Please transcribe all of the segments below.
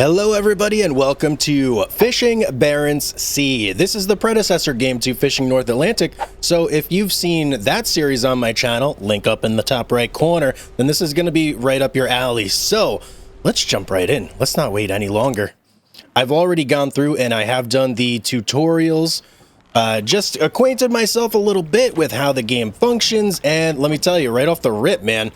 Hello everybody and welcome to Fishing Barents Sea. This is the predecessor game to Fishing North Atlantic, so if you've seen that series on my channel, link up in the top right corner, then this is going to be right up your alley. So let's jump right in. Let's not wait any longer. I've already gone through and I have done the tutorials, just acquainted myself a little bit with how the game functions, and let me tell you right off the rip, man,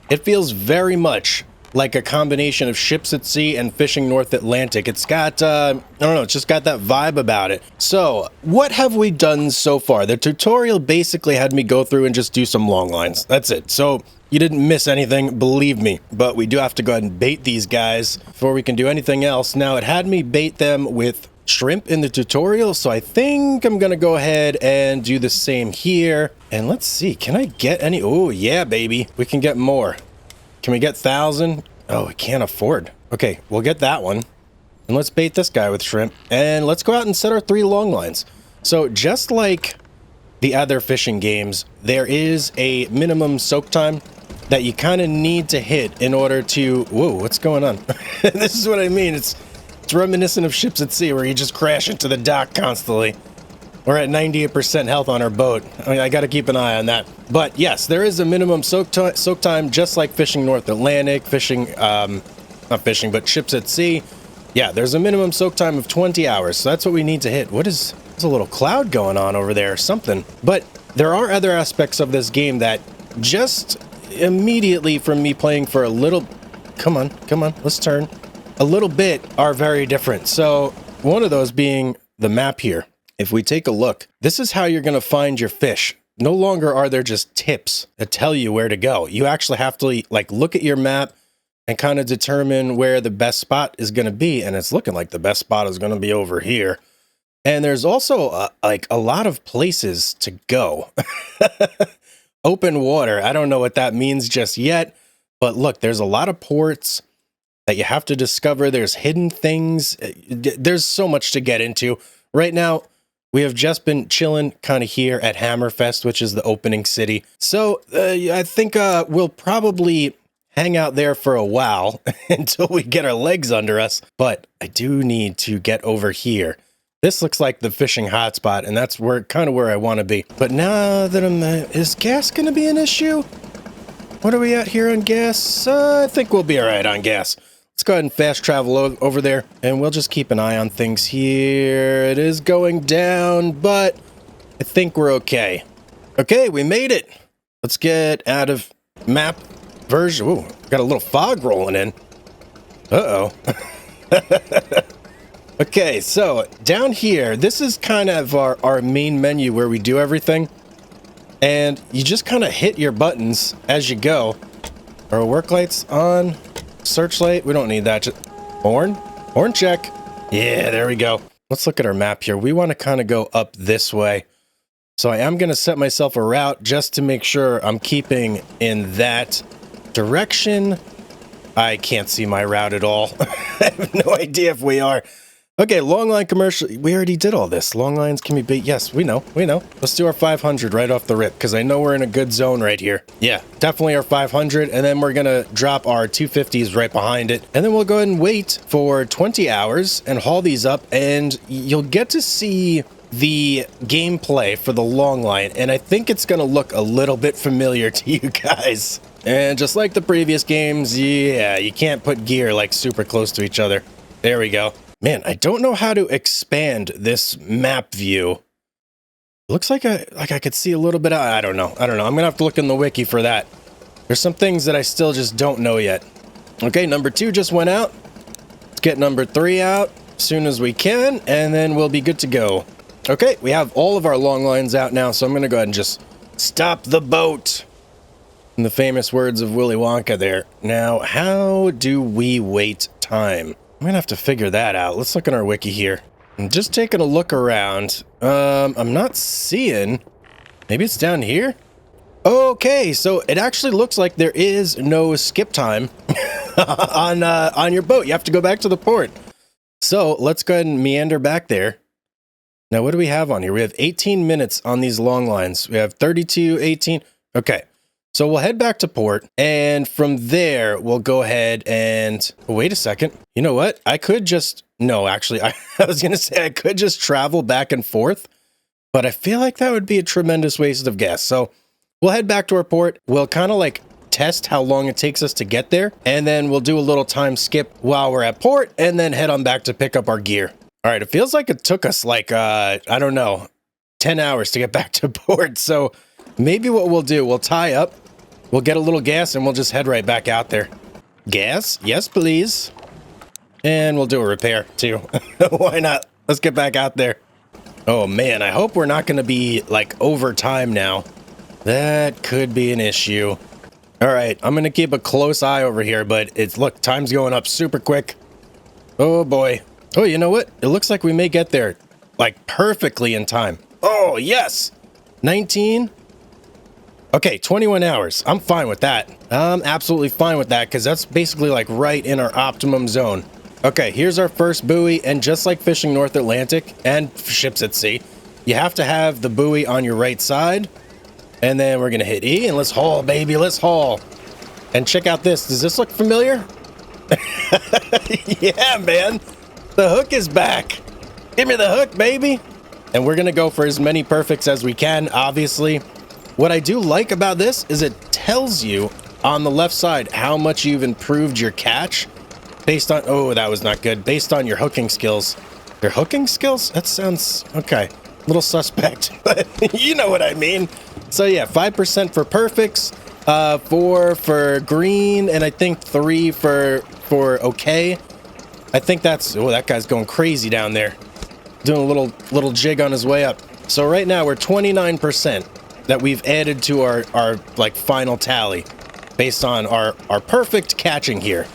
it feels very much like a combination of Ships at Sea and Fishing North Atlantic. It's got, I don't know, it's just got that vibe about it. So, what have we done so far? The tutorial basically had me go through and just do some long lines. That's it. So, you didn't miss anything, believe me. But we do have to go ahead and bait these guys before we can do anything else. Now, it had me bait them with shrimp in the tutorial, so I think I'm gonna go ahead and do the same here. And let's see, can I get any? Oh, yeah, baby. We can get more. Can we get 1,000? Oh, we can't afford. Okay, we'll get that one. And let's bait this guy with shrimp. And let's go out and set our 3 long lines. So just like the other fishing games, there is a minimum soak time that you kind of need to hit in order to... Whoa, what's going on? This is what I mean. It's reminiscent of Ships at Sea where you just crash into the dock constantly. We're at 98% health on our boat. I mean, I got to keep an eye on that. But yes, there is a minimum soak time, just like Fishing North Atlantic, not fishing, but Ships at Sea. Yeah, there's a minimum soak time of 20 hours. So that's what we need to hit. There's a little cloud going on over there or something. But there are other aspects of this game that just immediately from me playing for a little... Come on, let's turn. A little bit are very different. So one of those being the map here. If we take a look, this is how you're going to find your fish. No longer are there just tips that tell you where to go. You actually have to like look at your map and kind of determine where the best spot is going to be. And it's looking like the best spot is going to be over here. And there's also like a lot of places to go. Open water. I don't know what that means just yet. But look, there's a lot of ports that you have to discover. There's hidden things. There's so much to get into. Right now, we have just been chilling kind of here at Hammerfest, which is the opening city. So I think we'll probably hang out there for a while until we get our legs under us. But I do need to get over here. This looks like the fishing hotspot, and that's kind of where I want to be. But now that is gas going to be an issue? What are we at here on gas? I think we'll be all right on gas. Let's go ahead and fast travel over there, and we'll just keep an eye on things here. It is going down, but I think we're okay. Okay, we made it. Let's get out of map version. Ooh, got a little fog rolling in. Uh-oh. Okay, so down here, this is kind of our main menu where we do everything. And you just kind of hit your buttons as you go. Our work lights on. Searchlight, we don't need that. Horn check. Yeah, there we go. Let's look at our map here. We want to kind of go up this way. So I am going to set myself a route just to make sure I'm keeping in that direction. I can't see my route at all. I have no idea if we are. Okay, long line commercial. We already did all this. Long lines can be bait. Yes, we know. Let's do our 500 right off the rip, because I know we're in a good zone right here. Yeah, definitely our 500, and then we're going to drop our 250s right behind it. And then we'll go ahead and wait for 20 hours and haul these up, and you'll get to see the gameplay for the long line, and I think it's going to look a little bit familiar to you guys. And just like the previous games, yeah, you can't put gear like super close to each other. There we go. Man, I don't know how to expand this map view. Looks like I could see a little bit. I don't know. I'm gonna have to look in the wiki for that. There's some things that I still just don't know yet. Okay, number 2 just went out. Let's get number 3 out as soon as we can, and then we'll be good to go. Okay, we have all of our long lines out now, so I'm gonna go ahead and just stop the boat. In the famous words of Willy Wonka there. Now, how do we wait time? I'm gonna have to figure that out. Let's look at our wiki here. I'm just taking a look around. I'm not seeing... Maybe it's down here? Okay, so it actually looks like there is no skip time on your boat. You have to go back to the port. So let's go ahead and meander back there. Now, what do we have on here? We have 18 minutes on these long lines. We have 32, 18. Okay, So we'll head back to port, and from there, we'll go ahead and... Wait a second. You know what? I could just... No, actually, I was going to say I could just travel back and forth, but I feel like that would be a tremendous waste of gas. So we'll head back to our port. We'll kind of like test how long it takes us to get there, and then we'll do a little time skip while we're at port, and then head on back to pick up our gear. All right, it feels like it took us like, I don't know, 10 hours to get back to port. So maybe what we'll do, we'll tie up, we'll get a little gas, and we'll just head right back out there. Gas? Yes, please. And we'll do a repair, too. Why not? Let's get back out there. Oh, man, I hope we're not going to be, like, over time now. That could be an issue. All right, I'm going to keep a close eye over here, but it's... Look, time's going up super quick. Oh, boy. Oh, you know what? It looks like we may get there, like, perfectly in time. Oh, yes! 19... Okay, 21 hours. I'm fine with that. I'm absolutely fine with that, because that's basically, like, right in our optimum zone. Okay, here's our first buoy, and just like fishing North Atlantic and ships at sea, you have to have the buoy on your right side, and then we're gonna hit E, and let's haul, baby, let's haul. And check out this. Does this look familiar? Yeah, man. The hook is back. Give me the hook, baby. And we're gonna go for as many perfects as we can, obviously. What I do like about this is it tells you on the left side how much you've improved your catch based on... Oh, that was not good. Based on your hooking skills. Your hooking skills? That sounds... Okay. A little suspect, but you know what I mean. So yeah, 5% for perfects, 4 for green, and I think 3 for okay. I think that's... Oh, that guy's going crazy down there. Doing a little jig on his way up. So right now we're 29% that we've added to our like final tally based on our perfect catching here.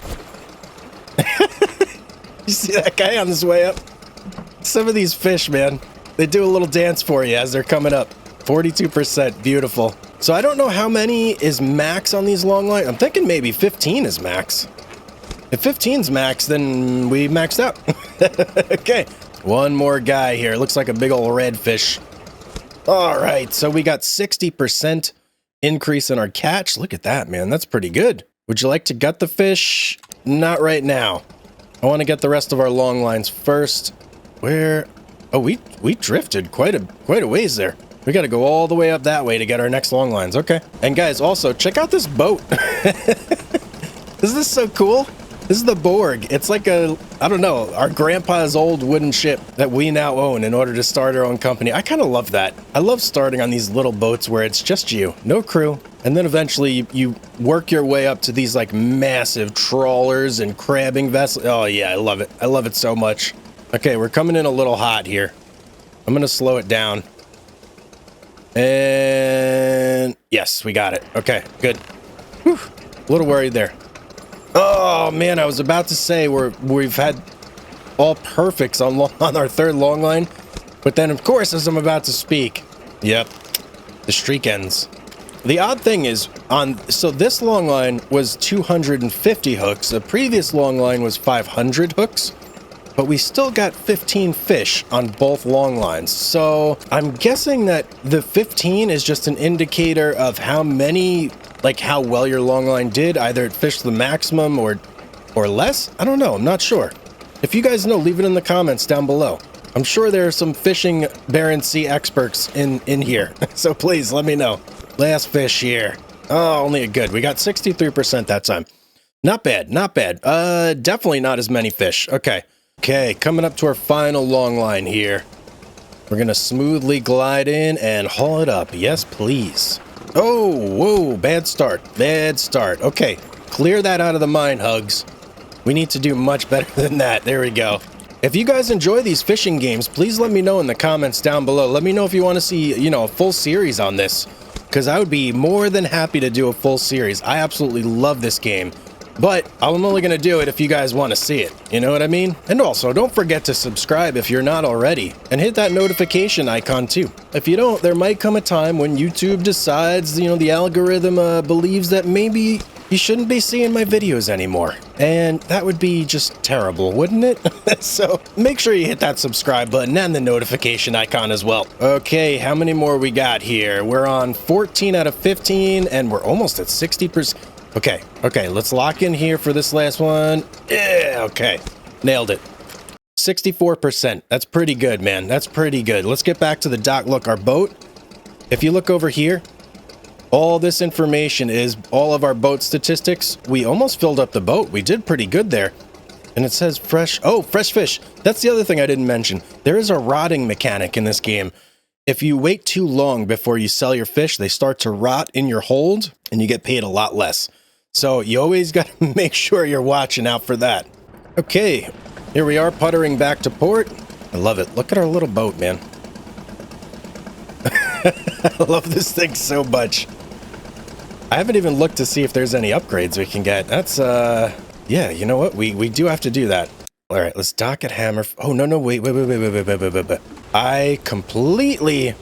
You see that guy on his way up? Some of these fish, man, they do a little dance for you as they're coming up. 42%, beautiful. So I don't know how many is max on these long lines. I'm thinking maybe 15 is max. If 15's max, then we maxed out. Okay, one more guy here. Looks like a big old redfish. All right, so we got 60% increase in our catch. Look at that, man. That's pretty good. Would you like to gut the fish? Not right now. I want to get the rest of our long lines first. Where? Oh, we drifted quite a ways there. We got to go all the way up that way to get our next long lines. Okay. And guys, also check out this boat. Isn't this so cool? This is the Borg. It's like a, I don't know, our grandpa's old wooden ship that we now own in order to start our own company. I kind of love that. I love starting on these little boats where it's just you, no crew. And then eventually you work your way up to these like massive trawlers and crabbing vessels. Oh yeah, I love it. I love it so much. Okay, we're coming in a little hot here. I'm going to slow it down. And yes, we got it. Okay, good. Whew. A little worried there. Oh man, I was about to say we've had all perfects on our third long line, but then of course as I'm about to speak, yep, the streak ends. The odd thing is so this long line was 250 hooks. The previous long line was 500 hooks, but we still got 15 fish on both long lines. So I'm guessing that the 15 is just an indicator of how many, like how well your long line did. Either it fished the maximum or less. I don't know. I'm not sure. If you guys know, leave it in the comments down below. I'm sure there are some fishing Barents Sea experts in here. So please let me know. Last fish here. Oh, only a good. We got 63% that time. Not bad. Not bad. Definitely not as many fish. Okay. Okay, coming up to our final long line here. We're going to smoothly glide in and haul it up. Yes, please. Oh, whoa, bad start. Bad start. Okay, clear that out of the mind, Hugs. We need to do much better than that. There we go. If you guys enjoy these fishing games, please let me know in the comments down below. Let me know if you want to see, you know, a full series on this, because I would be more than happy to do a full series. I absolutely love this game. But I'm only going to do it if you guys want to see it. You know what I mean? And also, don't forget to subscribe if you're not already. And hit that notification icon too. If you don't, there might come a time when YouTube decides, you know, the algorithm believes that maybe you shouldn't be seeing my videos anymore. And that would be just terrible, wouldn't it? So make sure you hit that subscribe button and the notification icon as well. Okay, how many more we got here? We're on 14 out of 15 and we're almost at 60%. Okay, let's lock in here for this last one. Yeah, okay, nailed it. 64%. That's pretty good, man. That's pretty good. Let's get back to the dock. Look, our boat, if you look over here, all this information is all of our boat statistics. We almost filled up the boat. We did pretty good there. And it says fresh. Oh, fresh fish. That's the other thing I didn't mention. There is a rotting mechanic in this game. If you wait too long before you sell your fish, they start to rot in your hold and you get paid a lot less. So you always got to make sure you're watching out for that. Okay, here we are puttering back to port. I love it. Look at our little boat, man. I love this thing so much. I haven't even looked to see if there's any upgrades we can get. That's, yeah, you know what? We do have to do that. All right, let's dock at Hammer. Oh, no, wait. I completely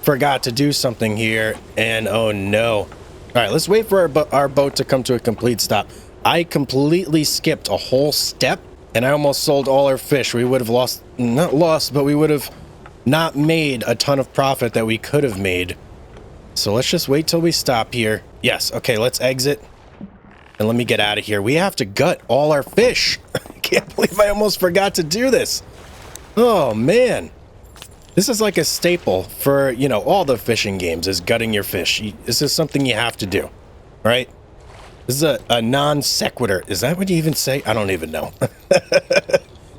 forgot to do something here, and oh no. All right, let's wait for our boat to come to a complete stop. I completely skipped a whole step, and I almost sold all our fish. We would have not lost, but we would have not made a ton of profit that we could have made. So let's just wait till we stop here. Yes, okay, let's exit. And let me get out of here. We have to gut all our fish. I can't believe I almost forgot to do this. Oh, man. This is like a staple for, you know, all the fishing games is gutting your fish. This is something you have to do, right? This is a non sequitur. Is that what you even say? I don't even know.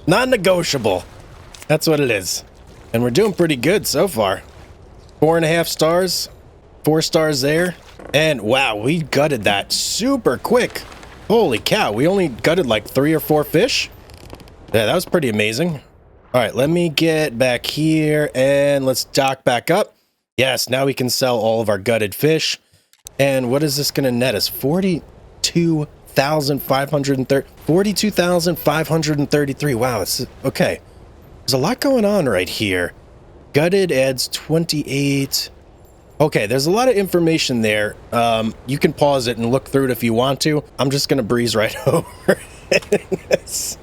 Non-negotiable. That's what it is. And we're doing pretty good so far. 4.5 stars. 4 stars there. And wow, we gutted that super quick. Holy cow, we only gutted like 3 or 4 fish. Yeah, that was pretty amazing. All right, let me get back here and let's dock back up. Yes, now we can sell all of our gutted fish. And what is this going to net us? 42,533. Wow, it's okay. There's a lot going on right here. Gutted adds 28. Okay, there's a lot of information there. You can pause it and look through it if you want to. I'm just going to breeze right over it.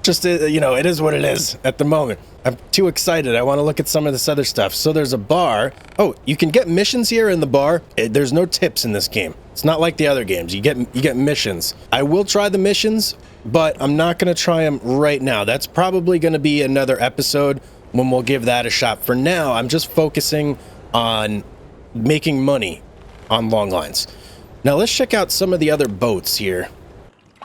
Just, you know, it is what it is at the moment. I'm too excited. I want to look at some of this other stuff. So there's a bar. Oh, you can get missions here in the bar. There's no tips in this game. It's not like the other games. You get missions. I will try the missions, but I'm not going to try them right now. That's probably going to be another episode when we'll give that a shot. For now, I'm just focusing on making money on long lines. Now let's check out some of the other boats here.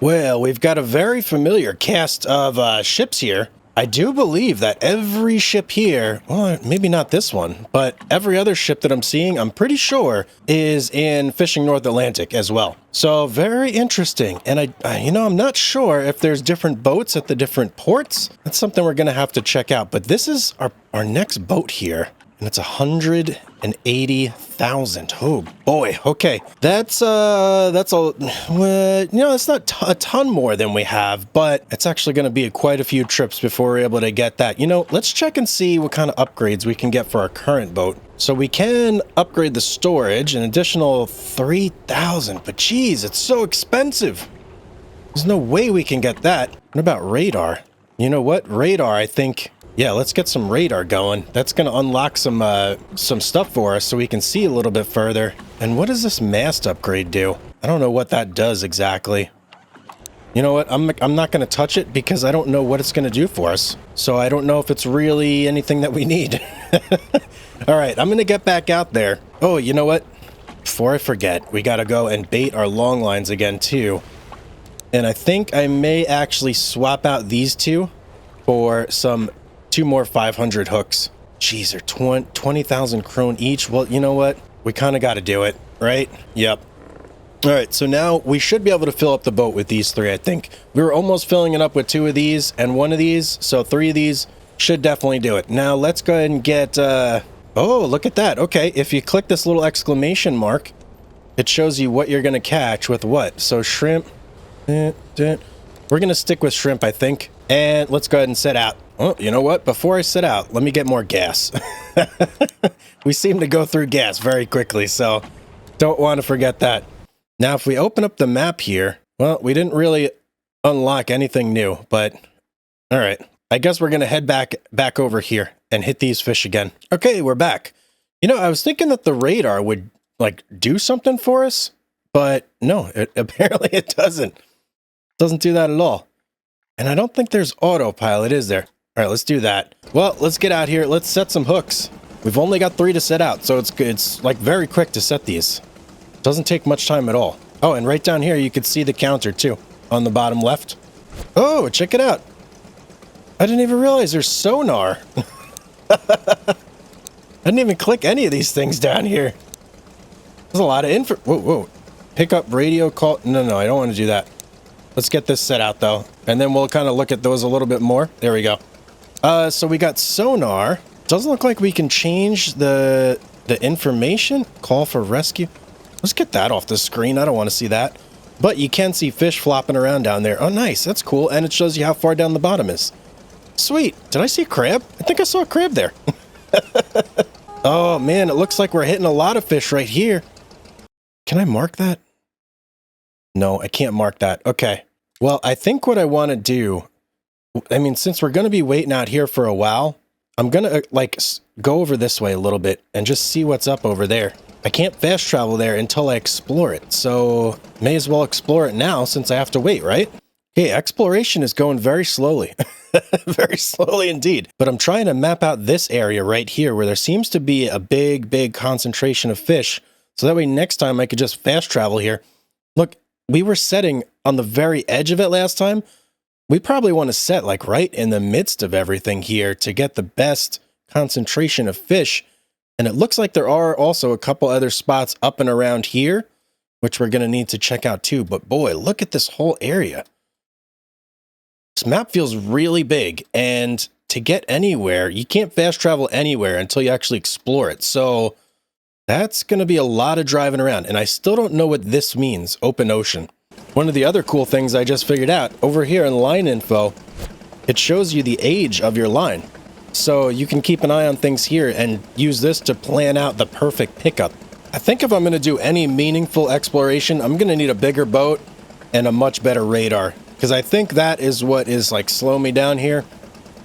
Well, we've got a very familiar cast of ships here. I do believe that every ship here, well, maybe not this one, but every other ship that I'm seeing, I'm pretty sure is in Fishing North Atlantic as well. So very interesting. And you know, I'm not sure if there's different boats at the different ports. That's something we're going to have to check out. But this is our next boat here. And it's 180,000. Oh boy. Okay. That's a, well, you know, it's not a ton more than we have, but it's actually going to be quite a few trips before we're able to get that. You know, let's check and see what kind of upgrades we can get for our current boat. So we can upgrade the storage, an additional 3,000, but geez, it's so expensive. There's no way we can get that. What about radar? You know what? Radar, I think. Yeah, let's get some radar going. That's going to unlock some stuff for us so we can see a little bit further. And what does this mast upgrade do? I don't know what that does exactly. You know what? I'm not going to touch it because I don't know what it's going to do for us. So I don't know if it's really anything that we need. All right, I'm going to get back out there. Oh, you know what? Before I forget, we got to go and bait our long lines again too. And I think I may actually swap out these two for some 2 more 500 hooks. Jeez, they're 20,000 krone each. Well, you know what? We kind of got to do it, right? Yep. All right, so now we should be able to fill up the boat with these 3, I think. We were almost filling it up with 2 of these and 1 of these, so 3 of these should definitely do it. Now, let's go ahead and get... oh, look at that. Okay, if you click this little exclamation mark, it shows you what you're going to catch with what. So shrimp... We're going to stick with shrimp, I think. And let's go ahead and set out. Oh, you know what? Before I set out, let me get more gas. We seem to go through gas very quickly, so don't want to forget that. Now, if we open up the map here, well, we didn't really unlock anything new, but all right. I guess we're going to head back over here and hit these fish again. Okay, we're back. You know, I was thinking that the radar would like do something for us, but no, apparently it doesn't. It doesn't do that at all. And I don't think there's autopilot, is there? All right, let's do that. Well, let's get out here. Let's set some hooks. We've only got 3 to set out, so it's like very quick to set these. Doesn't take much time at all. Oh, and right down here, you could see the counter too on the bottom left. Oh, check it out. I didn't even realize there's sonar. I didn't even click any of these things down here. There's a lot of info. Whoa, whoa. Pick up radio call. No, I don't want to do that. Let's get this set out though. And then we'll kind of look at those a little bit more. There we go. So we got sonar. Doesn't look like we can change the information. Call for rescue. Let's get that off the screen. I don't want to see that. But you can see fish flopping around down there. Oh, nice. That's cool. And it shows you how far down the bottom is. Sweet. Did I see a crab? I think I saw a crab there. Oh, man. It looks like we're hitting a lot of fish right here. Can I mark that? No, I can't mark that. Okay. Well, I think what I want to do, I mean, since we're going to be waiting out here for a while, I'm going to like go over this way a little bit and just see what's up over there. I can't fast travel there until I explore it, so may as well explore it now since I have to wait, right? Hey, exploration is going very slowly. Very slowly indeed. But I'm trying to map out this area right here where there seems to be a big concentration of fish. So that way next time I could just fast travel here. Look, we were setting on the very edge of it last time. We probably want to set like right in the midst of everything here to get the best concentration of fish. And it looks like there are also a couple other spots up and around here, which we're going to need to check out too. But boy, look at this whole area. This map feels really big, and to get anywhere, you can't fast travel anywhere until you actually explore it. So that's going to be a lot of driving around, and I still don't know what this means, open ocean. One of the other cool things I just figured out, over here in line info, it shows you the age of your line. So you can keep an eye on things here and use this to plan out the perfect pickup. I think if I'm going to do any meaningful exploration, I'm going to need a bigger boat and a much better radar. Because I think that is what is like slowing me down here,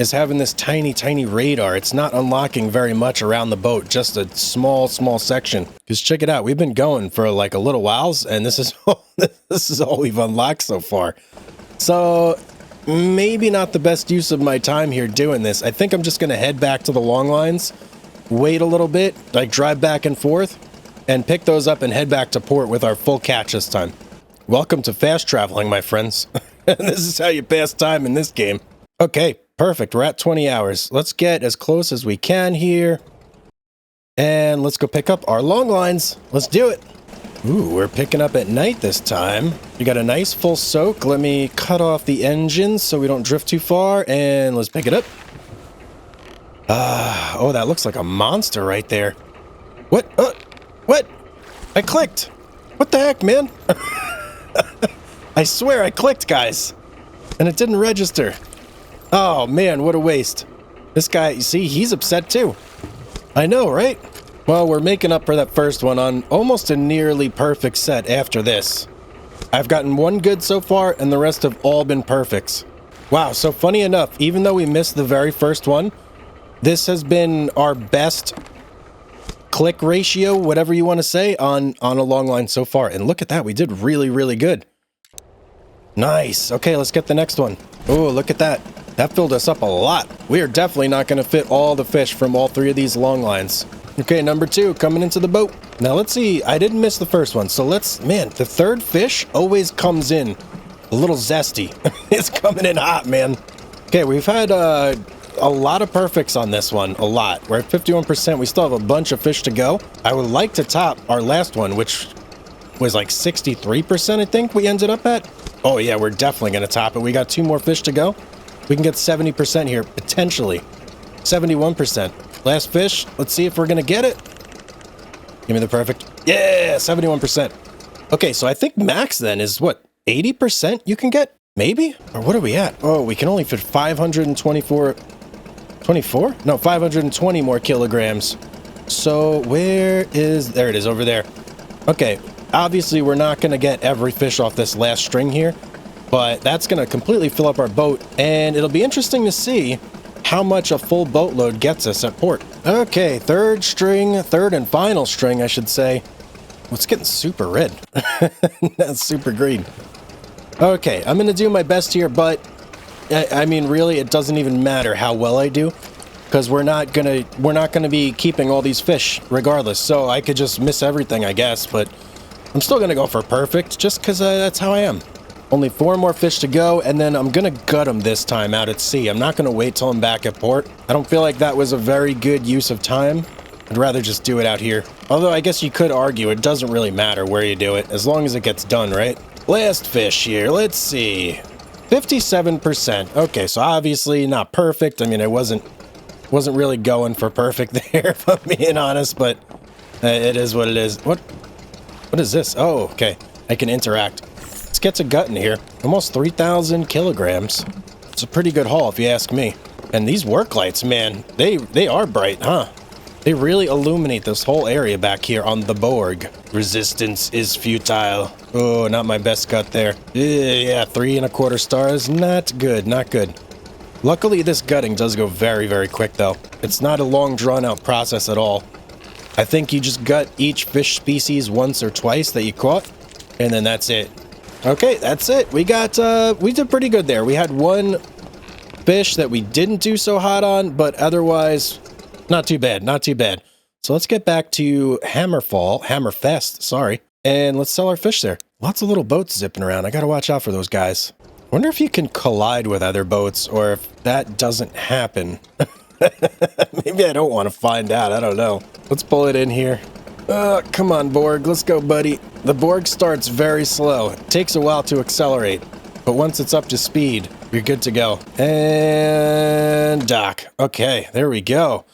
is having this tiny radar. It's not unlocking very much around the boat, just a small section. Because check it out, we've been going for like a little whiles, and this is all we've unlocked so far. So maybe not the best use of my time here doing this. I think I'm just going to head back to the long lines, wait a little bit, like drive back and forth, and pick those up and head back to port with our full catch this time. Welcome to fast traveling, my friends. This is how you pass time in this game. Okay, perfect. We're at 20 hours. Let's get as close as we can here. And let's go pick up our long lines. Let's do it. Ooh, we're picking up at night this time. We got a nice full soak. Let me cut off the engines so we don't drift too far. And let's pick it up. Oh, that looks like a monster right there. What? What? I clicked. What the heck, man? I swear I clicked, guys, and it didn't register. Oh, man, what a waste. This guy, you see, he's upset too. I know, right? Well, we're making up for that first one on almost a nearly perfect set after this. I've gotten one good so far, and the rest have all been perfects. Wow, so funny enough, even though we missed the very first one, this has been our best click ratio, whatever you want to say, on a long line so far. And look at that, we did really good. Nice. Okay, let's get the next one. Oh, look at that. That filled us up a lot. We are definitely not going to fit all the fish from all 3 of these long lines. Okay, number 2 coming into the boat. Now let's see. I didn't miss the first one. So man, the third fish always comes in a little zesty. It's coming in hot, man. Okay, we've had a lot of perfects on this one. A lot. We're at 51%. We still have a bunch of fish to go. I would like to top our last one, which was like 63%, I think we ended up at. Oh yeah, we're definitely going to top it. We got 2 more fish to go. We can get 70% here, potentially. 71%. Last fish. Let's see if we're going to get it. Give me the perfect. Yeah, 71%. Okay, so I think max then is what, 80% you can get? Maybe? Or what are we at? Oh, we can only fit 524... 24? No, 520 more kilograms. So where is... There it is, over there. Okay, Obviously, we're not going to get every fish off this last string here, but that's going to completely fill up our boat, and it'll be interesting to see how much a full boatload gets us at port. Okay, third and final string, I should say. Well, it's getting super red. That's super green. Okay, I'm going to do my best here, but I mean, really, it doesn't even matter how well I do, because we're not gonna be keeping all these fish regardless. So I could just miss everything, I guess, but I'm still gonna go for perfect just because that's how I am. Only 4 more fish to go, and then I'm gonna gut them this time out at sea. I'm not gonna wait till I'm back at port. I don't feel like that was a very good use of time. I'd rather just do it out here. Although I guess you could argue it doesn't really matter where you do it, as long as it gets done, right? Last fish here, let's see. 57%. Okay, so obviously not perfect. I mean, I wasn't really going for perfect there, if I'm being honest, but it is what it is. What is this? Oh, okay. I can interact. Let's get to gutting here. Almost 3,000 kilograms. It's a pretty good haul, if you ask me. And these work lights, man, they are bright, huh? They really illuminate this whole area back here on the Borg. Resistance is futile. Oh, not my best gut there. Yeah, 3¼ stars. Not good, not good. Luckily, this gutting does go very, very quick, though. It's not a long, drawn-out process at all. I think you just gut each fish species once or twice that you caught, and then that's it. Okay, that's it. We did pretty good there. We had 1 fish that we didn't do so hot on, but otherwise, not too bad, not too bad. So let's get back to Hammerfest, sorry, and let's sell our fish there. Lots of little boats zipping around. I gotta watch out for those guys. I wonder if you can collide with other boats, or if that doesn't happen. Maybe I don't want to find out, I don't know. Let's pull it in here. Come on, Borg, let's go, buddy. The Borg starts very slow. It takes a while to accelerate, but once it's up to speed, you're good to go. And dock. Okay, there we go.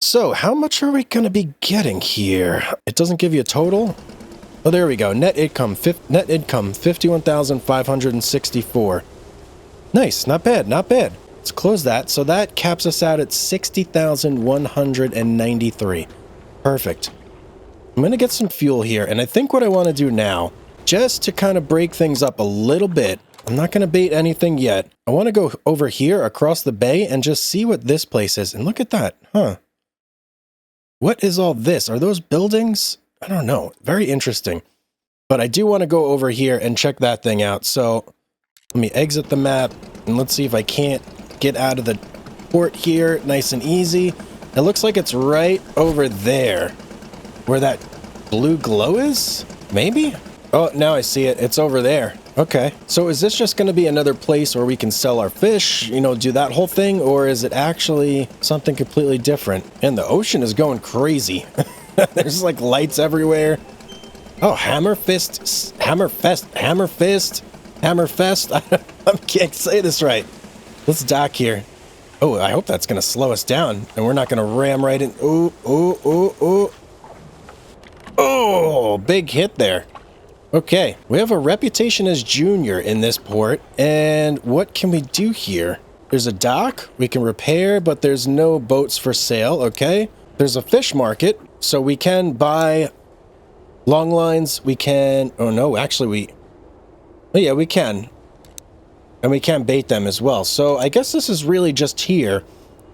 So, how much are we going to be getting here? It doesn't give you a total. Oh, there we go. Net income 51,564. Nice, not bad, not bad. Let's close that. So that caps us out at 60,193. Perfect. I'm going to get some fuel here, and I think what I want to do now, just to kind of break things up a little bit, I'm not going to bait anything yet. I want to go over here across the bay and just see what this place is. And look at that, huh? What is all this? Are those buildings? I don't know. Very interesting. But I do want to go over here and check that thing out. So let me exit the map and let's see if I can't get out of the port here nice and easy. It looks like it's right over there where that blue glow is, maybe? Oh, now I see it. It's over there. Okay. So is this just going to be another place where we can sell our fish, you know, do that whole thing? Or is it actually something completely different? And the ocean is going crazy. There's like lights everywhere. Oh, Hammerfest. I can't say this right. Let's dock here. Oh, I hope that's going to slow us down and we're not going to ram right in. Ooh, ooh, ooh, ooh. Oh, big hit there. Okay, we have a reputation as junior in this port, and what can we do here? There's a dock, we can repair, but there's no boats for sale, okay? There's a fish market, so we can buy long lines, we can, oh no, actually yeah, we can. And we can bait them as well, so I guess this is really just here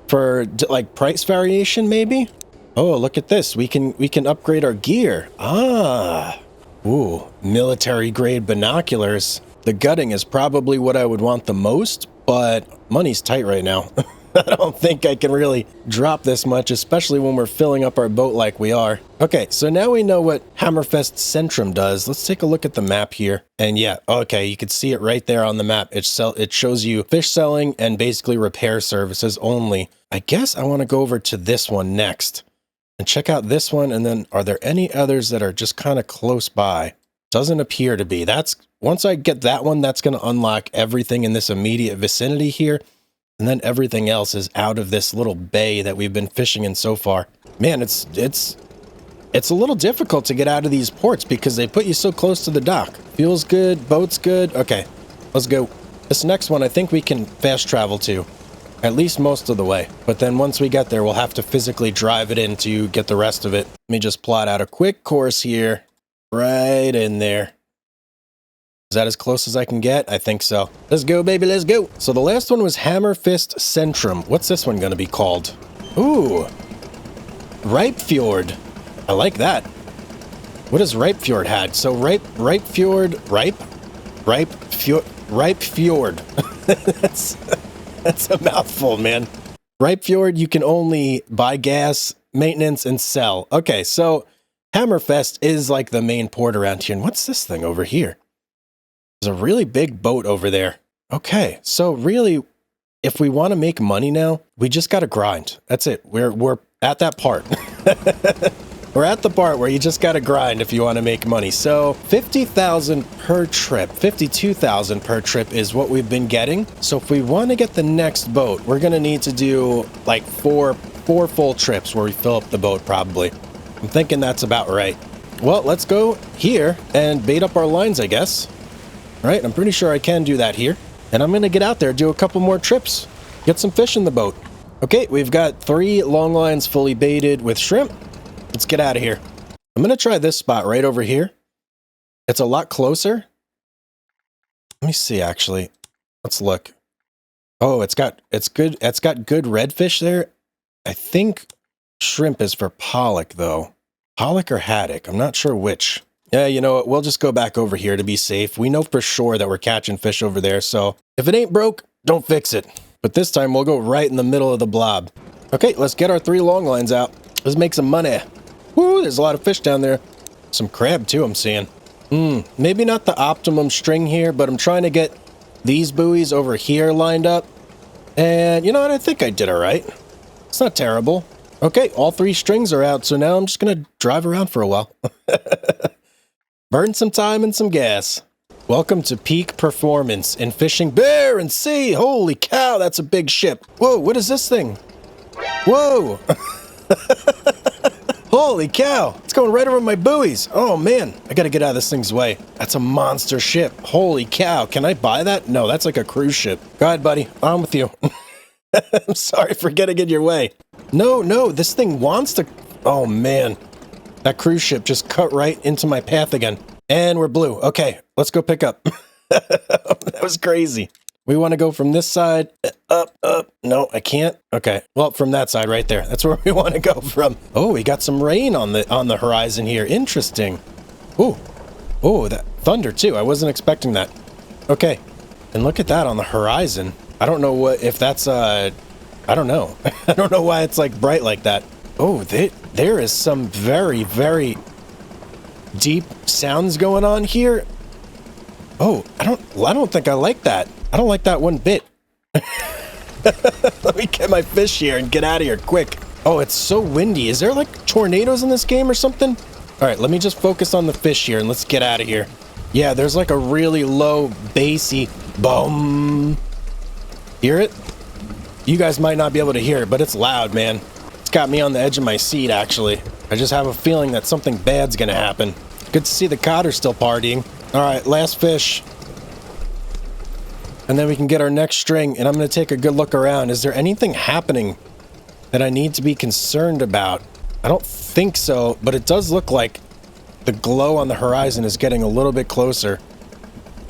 for, like, price variation, maybe? Oh, look at this, we can upgrade our gear. Ah. Ooh, military-grade binoculars. The gutting is probably what I would want the most, but money's tight right now. I don't think I can really drop this much, especially when we're filling up our boat like we are. Okay, so now we know what Hammerfest Centrum does. Let's take a look at the map here. And yeah, okay, you can see it right there on the map. It shows you fish selling and basically repair services only. I guess I want to go over to this one next. And check out this one, and then are there any others that are just kind of close by? Doesn't appear to be. Once I get that one, that's going to unlock everything in this immediate vicinity here, and then everything else is out of this little bay that we've been fishing in so far. Man, it's a little difficult to get out of these ports because they put you so close to the dock. Fuel's good, boat's good. Okay, let's go. This next one I think we can fast travel to. At least most of the way. But then once we get there, we'll have to physically drive it in to get the rest of it. Let me just plot out a quick course here. Right in there. Is that as close as I can get? I think so. Let's go, baby, let's go. So the last one was Hammer Fist Centrum. What's this one going to be called? Ooh. Ripe Fjord. I like that. What does Ripe Fjord had? So Ripe Fjord. That's a mouthful, man. Ripe Fjord, you can only buy gas, maintenance, and sell. Okay, so Hammerfest is like the main port around here. And what's this thing over here? There's a really big boat over there. Okay, so really, if we want to make money now, we just got to grind. That's it. We're at that part. We're at the part where you just got to grind if you want to make money. So 50,000 per trip, 52,000 per trip is what we've been getting. So if we want to get the next boat, we're going to need to do like four full trips where we fill up the boat probably. I'm thinking that's about right. Well, let's go here and bait up our lines, I guess. All right, I'm pretty sure I can do that here. And I'm going to get out there, do a couple more trips, get some fish in the boat. Okay, we've got 3 long lines fully baited with shrimp. Let's get out of here. I'm going to try this spot right over here. It's a lot closer. Let me see, actually. Let's look. Oh, it's got good redfish there. I think shrimp is for pollock, though. Pollock or haddock. I'm not sure which. Yeah, you know what? We'll just go back over here to be safe. We know for sure that we're catching fish over there, so if it ain't broke, don't fix it. But this time, we'll go right in the middle of the blob. Okay, let's get our 3 long lines out. Let's make some money. Woo, there's a lot of fish down there. Some crab, too, I'm seeing. Maybe not the optimum string here, but I'm trying to get these buoys over here lined up. And you know what? I think I did all right. It's not terrible. Okay, all 3 strings are out, so now I'm just going to drive around for a while. Burn some time and some gas. Welcome to peak performance in fishing Barents Sea. Holy cow, that's a big ship. Whoa, what is this thing? Whoa. Holy cow, it's going right over my buoys. Oh man, I gotta get out of this thing's way. That's a monster ship. Holy cow, can I buy that? No, that's like a cruise ship. Go ahead, buddy, I'm with you. I'm sorry for getting in your way. No, this thing wants to... Oh man. That cruise ship just cut right into my path again. And we're blue. Okay, let's go pick up. That was crazy. We want to go from this side, up. No, I can't. Okay, well, from that side right there. That's where we want to go from. Oh, we got some rain on the horizon here. Interesting. Oh, that thunder too. I wasn't expecting that. Okay, and look at that on the horizon. I don't know if that's, I don't know. I don't know why it's like bright like that. Oh, there is some very, very deep sounds going on here. Oh, I don't think I like that. I don't like that one bit. Let me get my fish here and get out of here quick. Oh, it's so windy. Is there like tornadoes in this game or something? All right, let me just focus on the fish here and let's get out of here. Yeah, there's like a really low, bassy boom. Hear it? You guys might not be able to hear it, but it's loud, man. It's got me on the edge of my seat, actually. I just have a feeling that something bad's gonna happen. Good to see the cod are still partying. All right, last fish. And then we can get our next string, and I'm gonna take a good look around. Is there anything happening that I need to be concerned about? I don't think so, but it does look like the glow on the horizon is getting a little bit closer.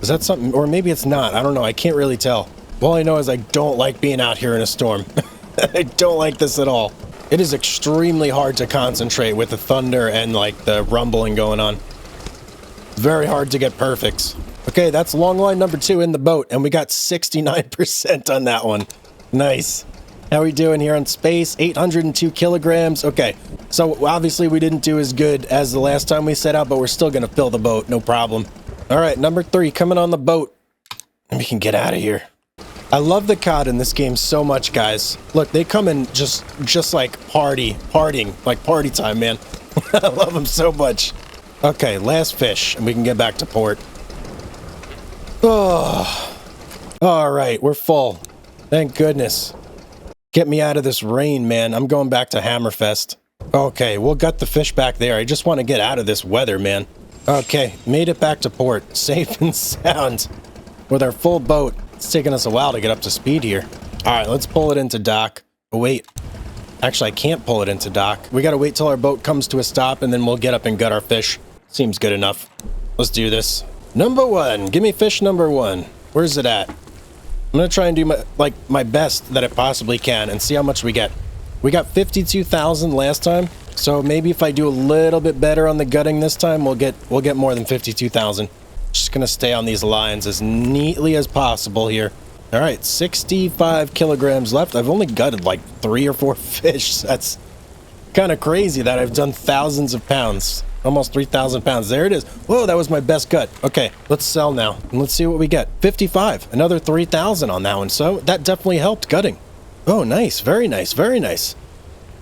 Is that something, or maybe it's not, I don't know, I can't really tell. All I know is I don't like being out here in a storm. I don't like this at all. It is extremely hard to concentrate with the thunder and like the rumbling going on. Very hard to get perfects. Okay, that's long line number 2 in the boat, and we got 69% on that one. Nice. How are we doing here on space? 802 kilograms. Okay, so obviously we didn't do as good as the last time we set out, but we're still gonna fill the boat, no problem. All right, number 3 coming on the boat, and we can get out of here. I love the cod in this game so much, guys. Look, they come in just like partying, like party time, man. I love them so much. Okay, last fish, and we can get back to port. Oh, all right, we're full. Thank goodness. Get me out of this rain, man. I'm going back to Hammerfest. Okay, we'll gut the fish back there. I just want to get out of this weather, man. Okay, made it back to port, safe and sound, with our full boat. It's taking us a while to get up to speed here. All right, let's pull it into dock. Oh, wait. Actually, I can't pull it into dock. We got to wait till our boat comes to a stop, and then we'll get up and gut our fish. Seems good enough. Let's do this. Number one. Give me fish number one. Where's it at? I'm gonna try and do my best that I possibly can and see how much we get. We got 52,000 last time, so maybe if I do a little bit better on the gutting this time, we'll get more than 52,000. Just gonna stay on these lines as neatly as possible here. All right, 65 kilograms left. I've only gutted like 3 or 4 fish. That's kind of crazy that I've done thousands of pounds. Almost 3,000 pounds. There it is. Whoa, that was my best gut. Okay, let's sell now. And let's see what we get. 55. Another 3,000 on that one. So that definitely helped gutting. Oh, nice. Very nice. Very nice.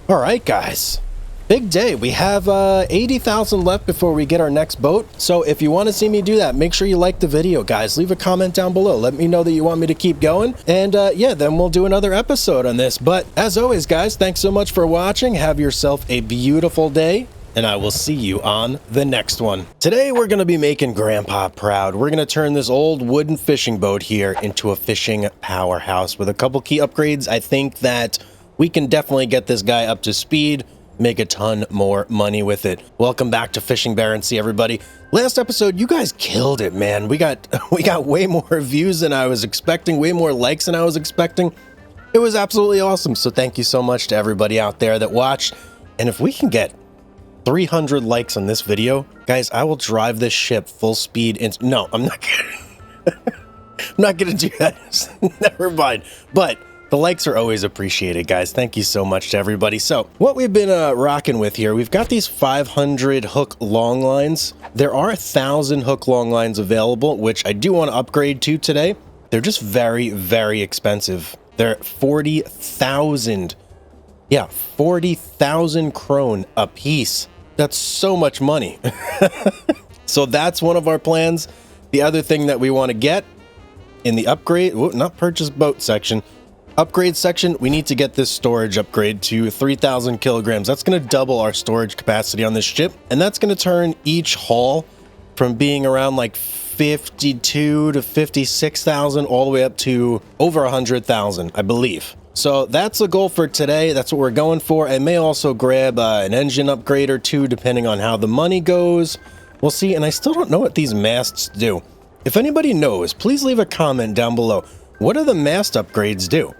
All right, guys. Big day. We have 80,000 left before we get our next boat. So if you want to see me do that, make sure you like the video, guys. Leave a comment down below. Let me know that you want me to keep going. And yeah, then we'll do another episode on this. But as always, guys, thanks so much for watching. Have yourself a beautiful day, and I will see you on the next one. Today, we're going to be making Grandpa proud. We're going to turn this old wooden fishing boat here into a fishing powerhouse. With a couple key upgrades, I think that we can definitely get this guy up to speed, make a ton more money with it. Welcome back to Fishing Barents, everybody. Last episode, you guys killed it, man. We got way more views than I was expecting, way more likes than I was expecting. It was absolutely awesome. So thank you so much to everybody out there that watched. And if we can get 300 likes on this video, guys, I will drive this ship full speed into... No, I'm not gonna... I'm not gonna do that. Never mind. But the likes are always appreciated, guys. Thank you so much to everybody. So what we've been rocking with here, we've got these 500 hook long lines. There are 1,000 hook long lines available, which I do want to upgrade to today. They're just very, very expensive. They're 40,000. Yeah, 40,000 krone a piece. That's so much money. So that's one of our plans. The other thing that we want to get in the upgrade, not purchase boat section, upgrade section, we need to get this storage upgrade to 3,000 kilograms. That's going to double our storage capacity on this ship. And that's going to turn each haul from being around like 52 to 56,000 all the way up to over 100,000, I believe. So that's the goal for today. That's what we're going for. I may also grab an engine upgrade or two, depending on how the money goes. We'll see. And I still don't know what these masts do. If anybody knows, please leave a comment down below. What do the mast upgrades do?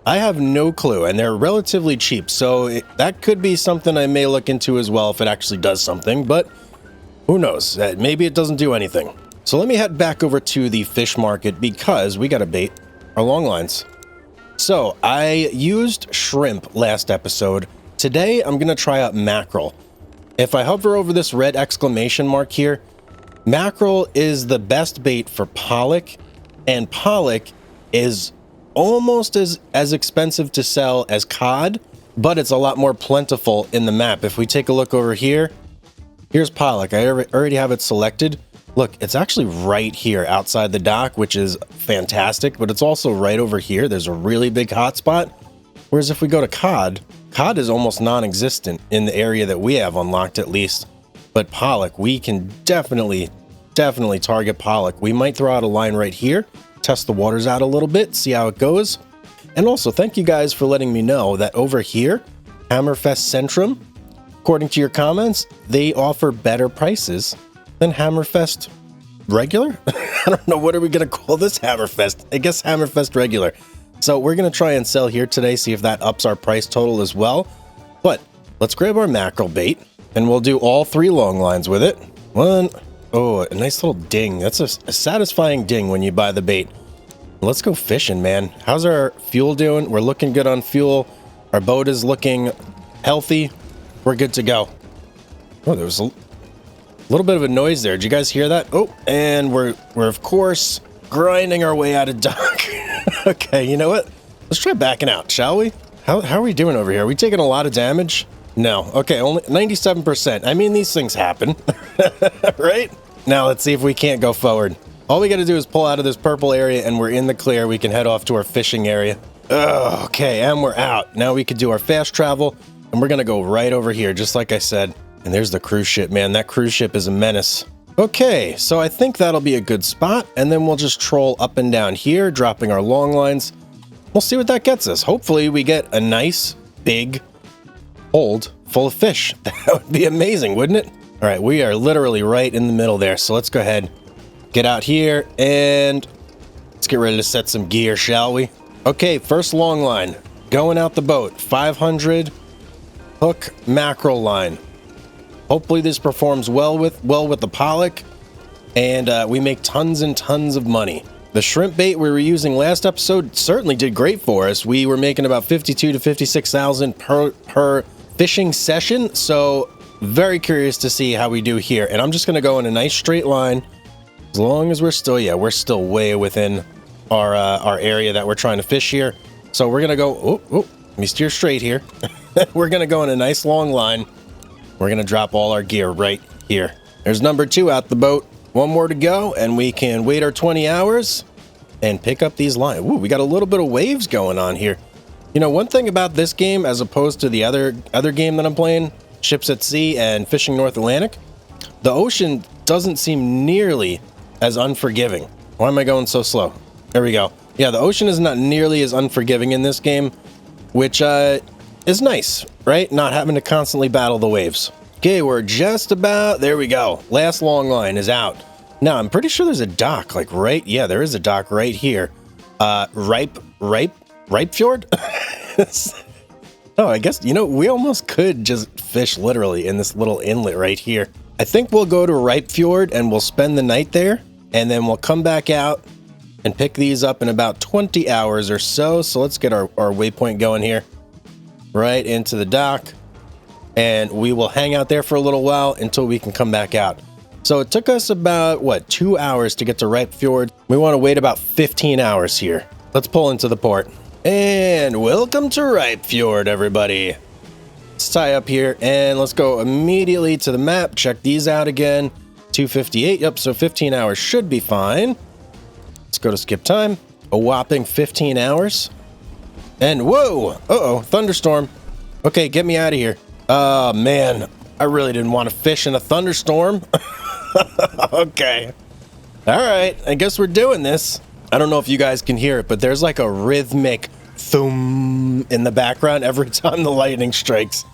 I have no clue, and they're relatively cheap. So that could be something I may look into as well if it actually does something. But who knows? Maybe it doesn't do anything. So let me head back over to the fish market because we got to bait our long lines. So I used shrimp last episode. Today, I'm going to try out mackerel. If I hover over this red exclamation mark here, mackerel is the best bait for pollock, and pollock is almost as expensive to sell as cod, but it's a lot more plentiful in the map. If we take a look over here, here's pollock. I already have it selected. Look, it's actually right here outside the dock, which is fantastic, but it's also right over here. There's a really big hotspot. Whereas if we go to cod, cod is almost non-existent in the area that we have unlocked at least. But pollock, we can definitely target pollock. We might throw out a line right here, test the waters out a little bit, see how it goes. And also, thank you guys for letting me know that over here, Hammerfest Centrum, according to your comments, they offer better prices than Hammerfest regular? I don't know, what are we going to call this Hammerfest? I guess Hammerfest regular. So we're going to try and sell here today, see if that ups our price total as well. But let's grab our mackerel bait, and we'll do all 3 long lines with it. Oh, a nice little ding. That's a satisfying ding when you buy the bait. Let's go fishing, man. How's our fuel doing? We're looking good on fuel. Our boat is looking healthy. We're good to go. Oh, there was a little bit of a noise there. Did you guys hear that? Oh, and we're of course grinding our way out of dock. Okay, you know what? Let's try backing out, shall we? How are we doing over here? Are we taking a lot of damage? No. Okay, only 97%. I mean, these things happen, right? Now let's see if we can't go forward. All we got to do is pull out of this purple area and we're in the clear. We can head off to our fishing area. Okay, and we're out. Now we could do our fast travel and we're going to go right over here, just like I said. And there's the cruise ship, man. That cruise ship is a menace. Okay, so I think that'll be a good spot. And then we'll just troll up and down here, dropping our long lines. We'll see what that gets us. Hopefully we get a nice, big hold full of fish. That would be amazing, wouldn't it? All right, we are literally right in the middle there. So let's go ahead, get out here, and let's get ready to set some gear, shall we? Okay, first long line. Going out the boat. 500 hook mackerel line. Hopefully this performs well with the pollock, and we make tons and tons of money. The shrimp bait we were using last episode certainly did great for us. We were making about 52 to 56,000 per fishing session, so very curious to see how we do here. And I'm just going to go in a nice straight line, as long as we're still way within our area that we're trying to fish here. So we're going to go, let me steer straight here. We're going to go in a nice long line. We're going to drop all our gear right here. There's number 2 out the boat. One more to go, and we can wait our 20 hours and pick up these lines. Ooh, we got a little bit of waves going on here. You know, one thing about this game, as opposed to the other game that I'm playing, Ships at Sea and Fishing North Atlantic, the ocean doesn't seem nearly as unforgiving. Why am I going so slow? There we go. Yeah, the ocean is not nearly as unforgiving in this game, which is nice, right? Not having to constantly battle the waves. Okay, we're just about, there we go. Last long line is out. Now, I'm pretty sure there's a dock, like right, yeah, there is a dock right here. Ripe Fjord? Oh, I guess, you know, we almost could just fish literally in this little inlet right here. I think we'll go to Ripe Fjord and we'll spend the night there, and then we'll come back out and pick these up in about 20 hours or so. So let's get our waypoint going here. Right into the dock. And we will hang out there for a little while until we can come back out. So it took us about, what, 2 hours to get to Ripe Fjord. We want to wait about 15 hours here. Let's pull into the port. And welcome to Ripe Fjord, everybody. Let's tie up here and let's go immediately to the map. Check these out again. 2:58. Yep, so 15 hours should be fine. Let's go to skip time. A whopping 15 hours. And whoa! Uh-oh, thunderstorm. Okay, get me out of here. Oh, man. I really didn't want to fish in a thunderstorm. Okay. All right, I guess we're doing this. I don't know if you guys can hear it, but there's like a rhythmic thum in the background every time the lightning strikes.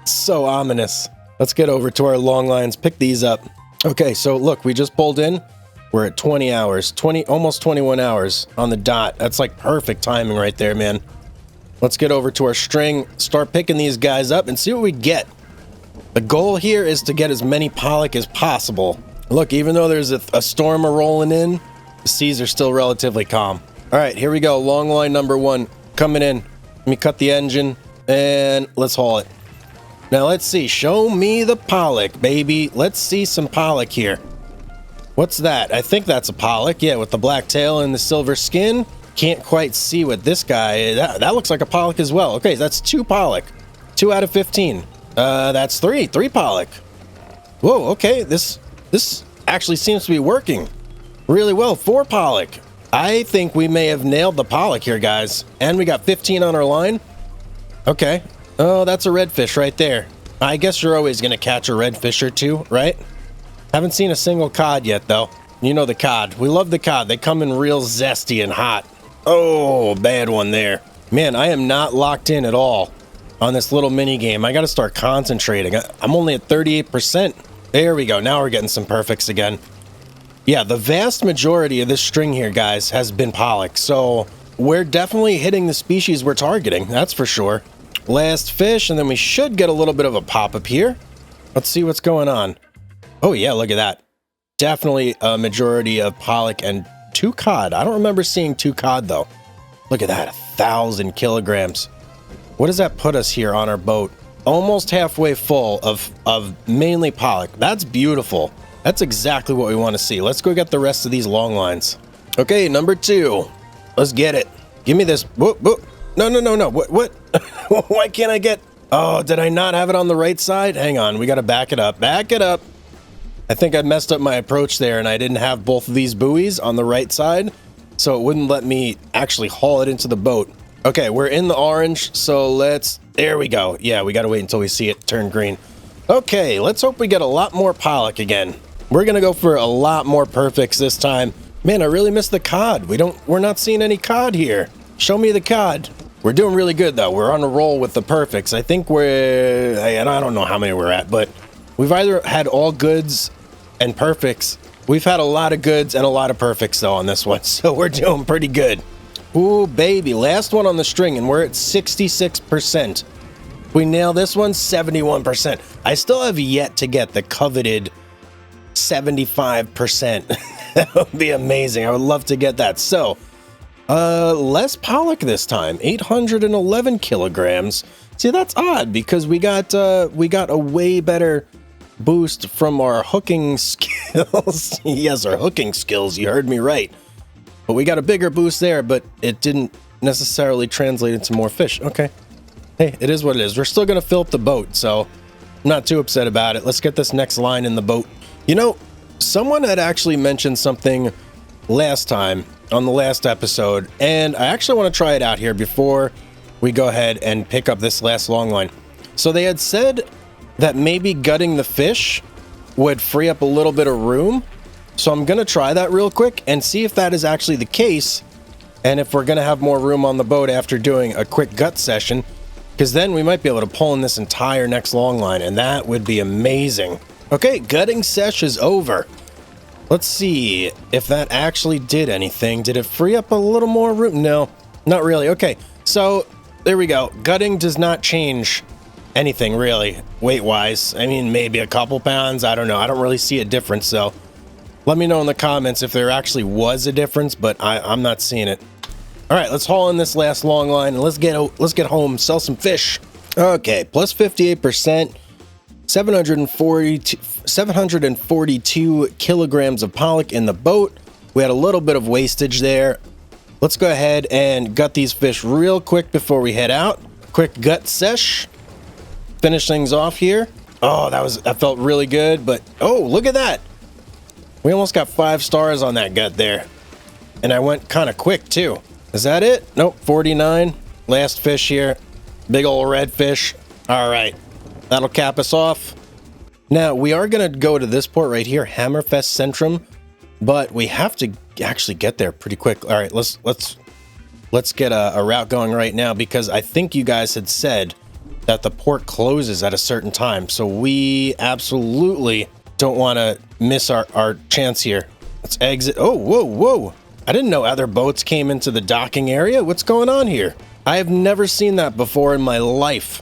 It's so ominous. Let's get over to our long lines, pick these up. Okay, so look, we just pulled in. We're at 20 hours, almost 21 hours on the dot. That's like perfect timing right there, man. Let's get over to our string, start picking these guys up and see what we get. The goal here is to get as many pollock as possible. Look, even though there's a storm rolling in, the seas are still relatively calm. All right, here we go. Long line number 1 coming in. Let me cut the engine and let's haul it. Now let's see. Show me the pollock, baby. Let's see some pollock here. What's that? I think that's a pollock. Yeah, with the black tail and the silver skin. Can't quite see what this guy, that looks like a pollock as well. Okay, that's 2 pollock. 2 out of 15. That's 3 pollock. Whoa, okay, this actually seems to be working really well. 4 pollock. I think we may have nailed the pollock here, guys. And we got 15 on our line. Okay. Oh, that's a redfish right there. I guess you're always going to catch a redfish or 2, right? Haven't seen a single cod yet, though. You know the cod. We love the cod. They come in real zesty and hot. Oh, bad one there. Man, I am not locked in at all on this little mini game. I got to start concentrating. I'm only at 38%. There we go. Now we're getting some perfects again. Yeah, the vast majority of this string here, guys, has been pollock. So we're definitely hitting the species we're targeting. That's for sure. Last fish, and then we should get a little bit of a pop-up here. Let's see what's going on. Oh, yeah, look at that. Definitely a majority of pollock and 2 cod. I don't remember seeing 2 cod, though. Look at that, 1,000 kilograms. What does that put us here on our boat? Almost halfway full of mainly pollock. That's beautiful. That's exactly what we want to see. Let's go get the rest of these long lines. Okay, number 2. Let's get it. Give me this. Whoop, whoop. No. What? Why can't I get... Oh, did I not have it on the right side? Hang on, we got to back it up. Back it up. I think I messed up my approach there and I didn't have both of these buoys on the right side, so it wouldn't let me actually haul it into the boat. Okay, we're in the orange, so let's... There we go. Yeah, we got to wait until we see it turn green. Okay, let's hope we get a lot more pollock again. We're going to go for a lot more perfects this time. Man, I really missed the cod. We're not seeing any cod here. Show me the cod. We're doing really good, though. We're on a roll with the perfects. I think I don't know how many we're at, but We've either had all goods and perfects. We've had a lot of goods and a lot of perfects though on this one, so we're doing pretty good. Ooh, baby, last one on the string, and we're at 66%. We nail this one, 71%. I still have yet to get the coveted 75%. That would be amazing. I would love to get that. So, less pollock this time, 811 kilograms. See, that's odd because we got a way better boost from our hooking skills. Yes, our hooking skills. You heard me right. But we got a bigger boost there, but it didn't necessarily translate into more fish. Okay. Hey, it is what it is. We're still going to fill up the boat, so I'm not too upset about it. Let's get this next line in the boat. You know, someone had actually mentioned something last time on the last episode, and I actually want to try it out here before we go ahead and pick up this last long line. So they had said that maybe gutting the fish would free up a little bit of room. So I'm going to try that real quick and see if that is actually the case, and if we're going to have more room on the boat after doing a quick gut session, because then we might be able to pull in this entire next long line, and that would be amazing. Okay, gutting sesh is over. Let's see if that actually did anything. Did it free up a little more room? No, not really. Okay, so there we go. Gutting does not change anything really weight-wise. I mean, maybe a couple pounds. I don't know. I don't really see a difference, so let me know in the comments if there actually was a difference, but I'm not seeing it. All right, let's haul in this last long line and let's get home, sell some fish. Okay, plus 58%, 742 kilograms of pollock in the boat. We had a little bit of wastage there. Let's go ahead and gut these fish real quick before we head out. Quick gut sesh. Finish things off here. Oh, that felt really good, but oh, look at that. We almost got 5 stars on that gut there. And I went kind of quick too. Is that it? Nope, 49. Last fish here. Big old red fish. All right, that'll cap us off. Now, we are going to go to this port right here, Hammerfest Centrum, but we have to actually get there pretty quick. All right, let's get a route going right now, because I think you guys had said that the port closes at a certain time. So we absolutely don't want to miss our chance here. Let's exit. Oh, whoa. I didn't know other boats came into the docking area. What's going on here? I have never seen that before in my life.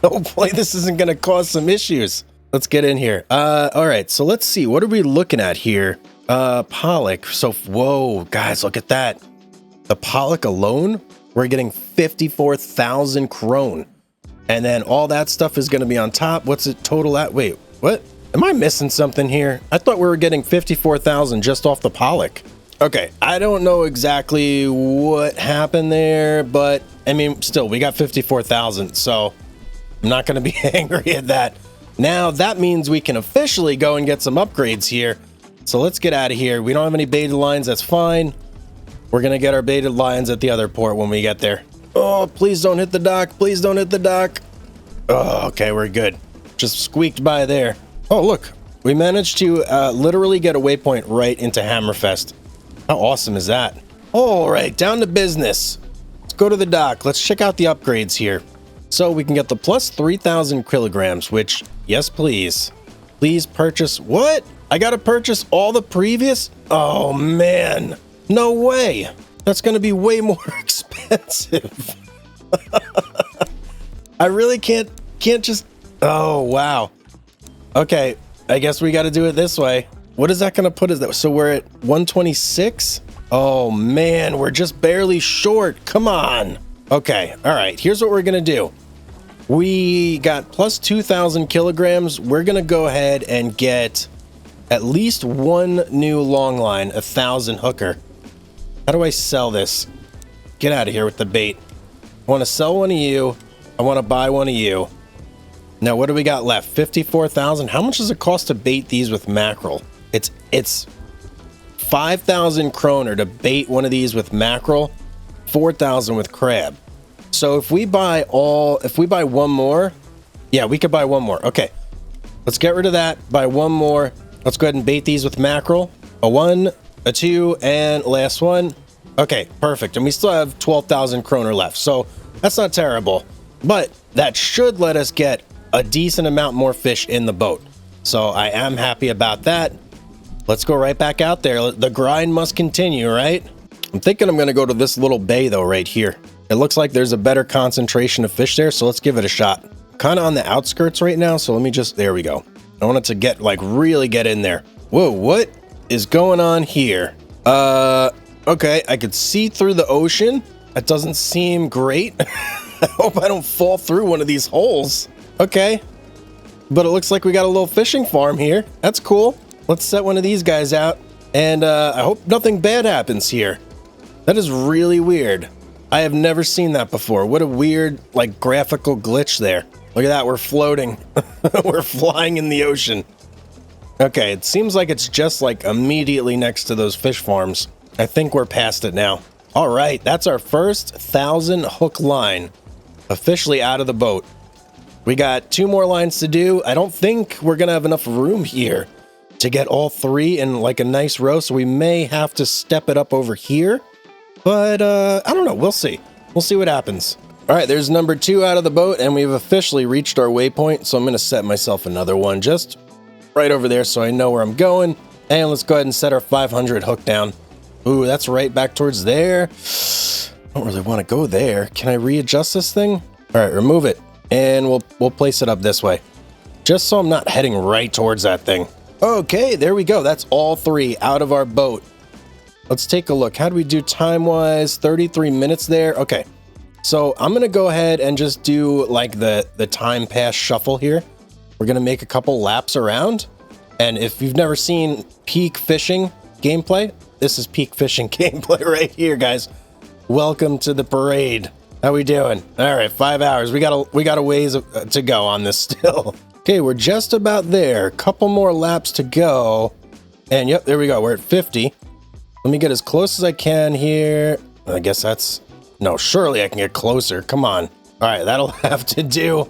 Hopefully this isn't going to cause some issues. Let's get in here. All right, so let's see. What are we looking at here? Pollock. So, whoa, guys, look at that. The pollock alone, we're getting 54,000 krone. And then all that stuff is going to be on top. What's it total at? Wait, what? Am I missing something here? I thought we were getting 54,000 just off the pollock. Okay, I don't know exactly what happened there, but I mean, still, we got 54,000, so I'm not going to be angry at that. Now, that means we can officially go and get some upgrades here. So let's get out of here. We don't have any baited lines. That's fine. We're going to get our baited lines at the other port when we get there. Oh, please don't hit the dock. Please don't hit the dock. Oh, okay, we're good. Just squeaked by there. Oh, look. We managed to literally get a waypoint right into Hammerfest. How awesome is that? All right, down to business. Let's go to the dock. Let's check out the upgrades here. So we can get the plus 3,000 kilograms, which, yes, please. Please purchase. What? I got to purchase all the previous? Oh, man. No way. That's going to be way more expensive. I really can't just. Oh, wow. Okay. I guess we got to do it this way. What is that going to put us? So we're at 126. Oh, man. We're just barely short. Come on. Okay. All right. Here's what we're going to do. We got plus 2,000 kilograms. We're going to go ahead and get at least one new long line, 1,000 hooker. How do I sell this? Get out of here with the bait. I want to sell one of you. I want to buy one of you. Now, what do we got left? 54,000. How much does it cost to bait these with mackerel? It's 5,000 kroner to bait one of these with mackerel, 4,000 with crab. So if we buy one more, yeah, we could buy one more. Okay, let's get rid of that. Buy one more. Let's go ahead and bait these with mackerel. A 1, a 2, and last one. Okay, perfect. And we still have 12,000 kroner left. So that's not terrible, but that should let us get a decent amount more fish in the boat. So I am happy about that. Let's go right back out there. The grind must continue, right? I'm thinking I'm going to go to this little bay though right here. It looks like there's a better concentration of fish there, so let's give it a shot. Kind of on the outskirts right now, so let me just, there we go. I want it to get, like, really get in there. Whoa, what is going on here? Okay, I could see through the ocean. That doesn't seem great. I hope I don't fall through one of these holes. Okay, but it looks like we got a little fishing farm here. That's cool. Let's set one of these guys out, and I hope nothing bad happens here. That is really weird. I have never seen that before. What a weird, like, graphical glitch there. Look at that, we're floating. We're flying in the ocean. Okay, it seems like it's just, like, immediately next to those fish farms. I think we're past it now. All right, that's our first 1,000 hook line officially out of the boat. We got 2 more lines to do. I don't think we're going to have enough room here to get all 3 in, like, a nice row, so we may have to step it up over here. But, I don't know. We'll see. We'll see what happens. All right, there's number 2 out of the boat, and we've officially reached our waypoint. So I'm going to set myself another one just right over there so I know where I'm going. And let's go ahead and set our 500 hook down. Ooh, that's right back towards there. I don't really want to go there. Can I readjust this thing? All right, remove it. And we'll place it up this way. Just so I'm not heading right towards that thing. Okay, there we go. That's all 3 out of our boat. Let's take a look. How do we do time-wise? 33 minutes there. Okay. So I'm going to go ahead and just do like the time pass shuffle here. We're going to make a couple laps around. And if you've never seen peak fishing gameplay, this is peak fishing gameplay right here, guys. Welcome to the parade. How we doing? All right, 5 hours. We got a ways to go on this still. Okay, we're just about there. Couple more laps to go. And yep, there we go. We're at 50. Let me get as close as I can here. I guess that's... No, surely I can get closer. Come on. All right, that'll have to do.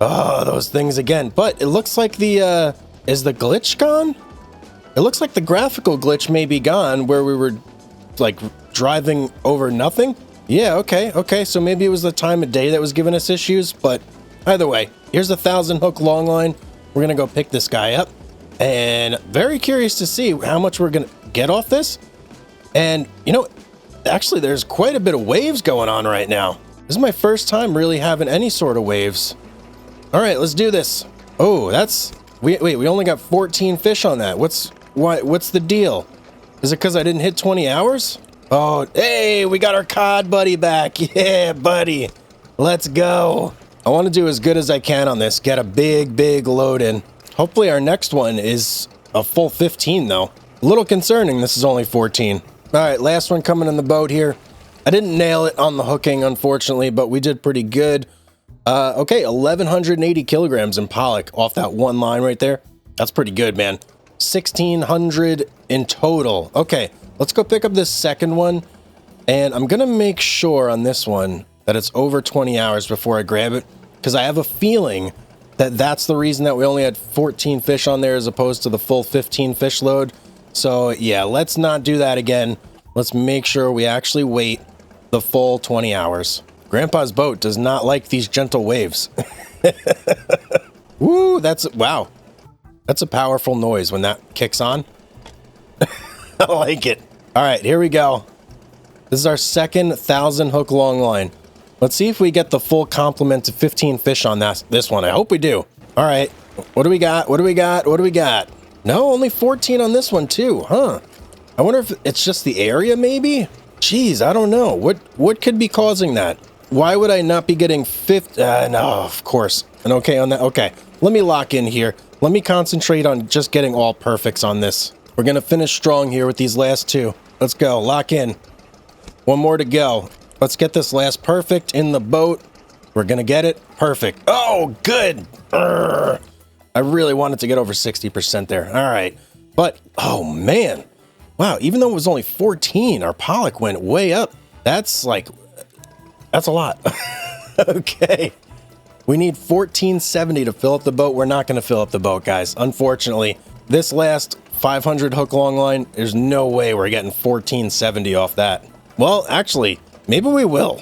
Oh, those things again. But it looks like the... Is the glitch gone? It looks like the graphical glitch may be gone where we were, like, driving over nothing. Yeah, okay, okay. So maybe it was the time of day that was giving us issues. But either way, here's a 1,000 hook long line. We're going to go pick this guy up. And very curious to see how much we're going to get off this. And, you know, actually, there's quite a bit of waves going on right now. This is my first time really having any sort of waves. All right, let's do this. Oh, that's... Wait, we only got 14 fish on that. What's the deal? Is it because I didn't hit 20 hours? Oh, hey, we got our cod buddy back. Yeah, buddy. Let's go. I want to do as good as I can on this. Get a big load in. Hopefully our next one is a full 15, though. A little concerning this is only 14. All right, last one coming in the boat here. I didn't nail it on the hooking, unfortunately, but we did pretty good. Okay, 1,180 kilograms in pollock off that one line right there. That's pretty good, man. 1,600 in total. Okay, let's go pick up this second one. And I'm going to make sure on this one that it's over 20 hours before I grab it. Because I have a feeling that that's the reason that we only had 14 fish on there as opposed to the full 15 fish load. So, yeah, let's not do that again. Let's make sure we actually wait the full 20 hours. Grandpa's boat does not like these gentle waves. Woo, wow. That's a powerful noise when that kicks on. I like it. All right, here we go. This is our second 1,000 hook long line. Let's see if we get the full complement of 15 fish on this one. I hope we do. All right, what do we got? What do we got? What do we got? No, only 14 on this one too, huh? I wonder if it's just the area maybe? Jeez, I don't know. What could be causing that? Why would I not be getting 50? No, of course. And okay on that. Okay, let me lock in here. Let me concentrate on just getting all perfects on this. We're going to finish strong here with these last 2. Let's go. Lock in. One more to go. Let's get this last perfect in the boat. We're going to get it. Perfect. Oh, good. Urgh. I really wanted to get over 60% there. All right. But, oh, man. Wow, even though it was only 14, our pollock went way up. That's a lot. Okay. We need 1470 to fill up the boat. We're not going to fill up the boat, guys. Unfortunately, this last 500 hook long line, there's no way we're getting 1470 off that. Well, actually, maybe we will.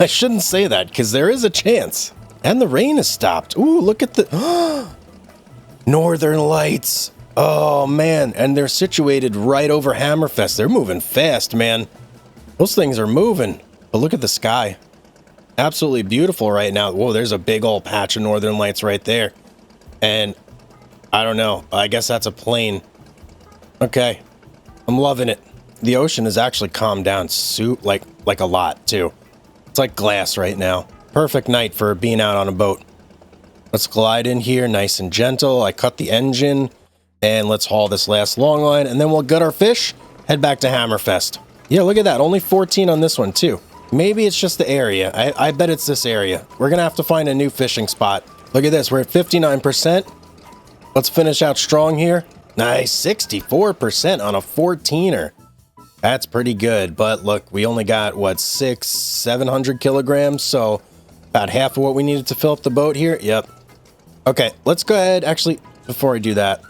I shouldn't say that because there is a chance. And the rain has stopped. Ooh, look at the Northern Lights. Oh, man. And they're situated right over Hammerfest. They're moving fast, man. Those things are moving. But look at the sky. Absolutely beautiful right now. Whoa, there's a big old patch of Northern Lights right there. And I don't know. I guess that's a plane. Okay. I'm loving it. The ocean has actually calmed down like a lot, too. It's like glass right now. Perfect night for being out on a boat. Let's glide in here nice and gentle. I cut the engine. And let's haul this last long line. And then we'll gut our fish. Head back to Hammerfest. Yeah, look at that. Only 14 on this one, too. Maybe it's just the area. I bet it's this area. We're going to have to find a new fishing spot. Look at this. We're at 59%. Let's finish out strong here. Nice. 64% on a 14er. That's pretty good. But look, we only got, what, 700 kilograms? So about half of what we needed to fill up the boat here. Yep. Okay, let's go ahead. Actually, before I do that,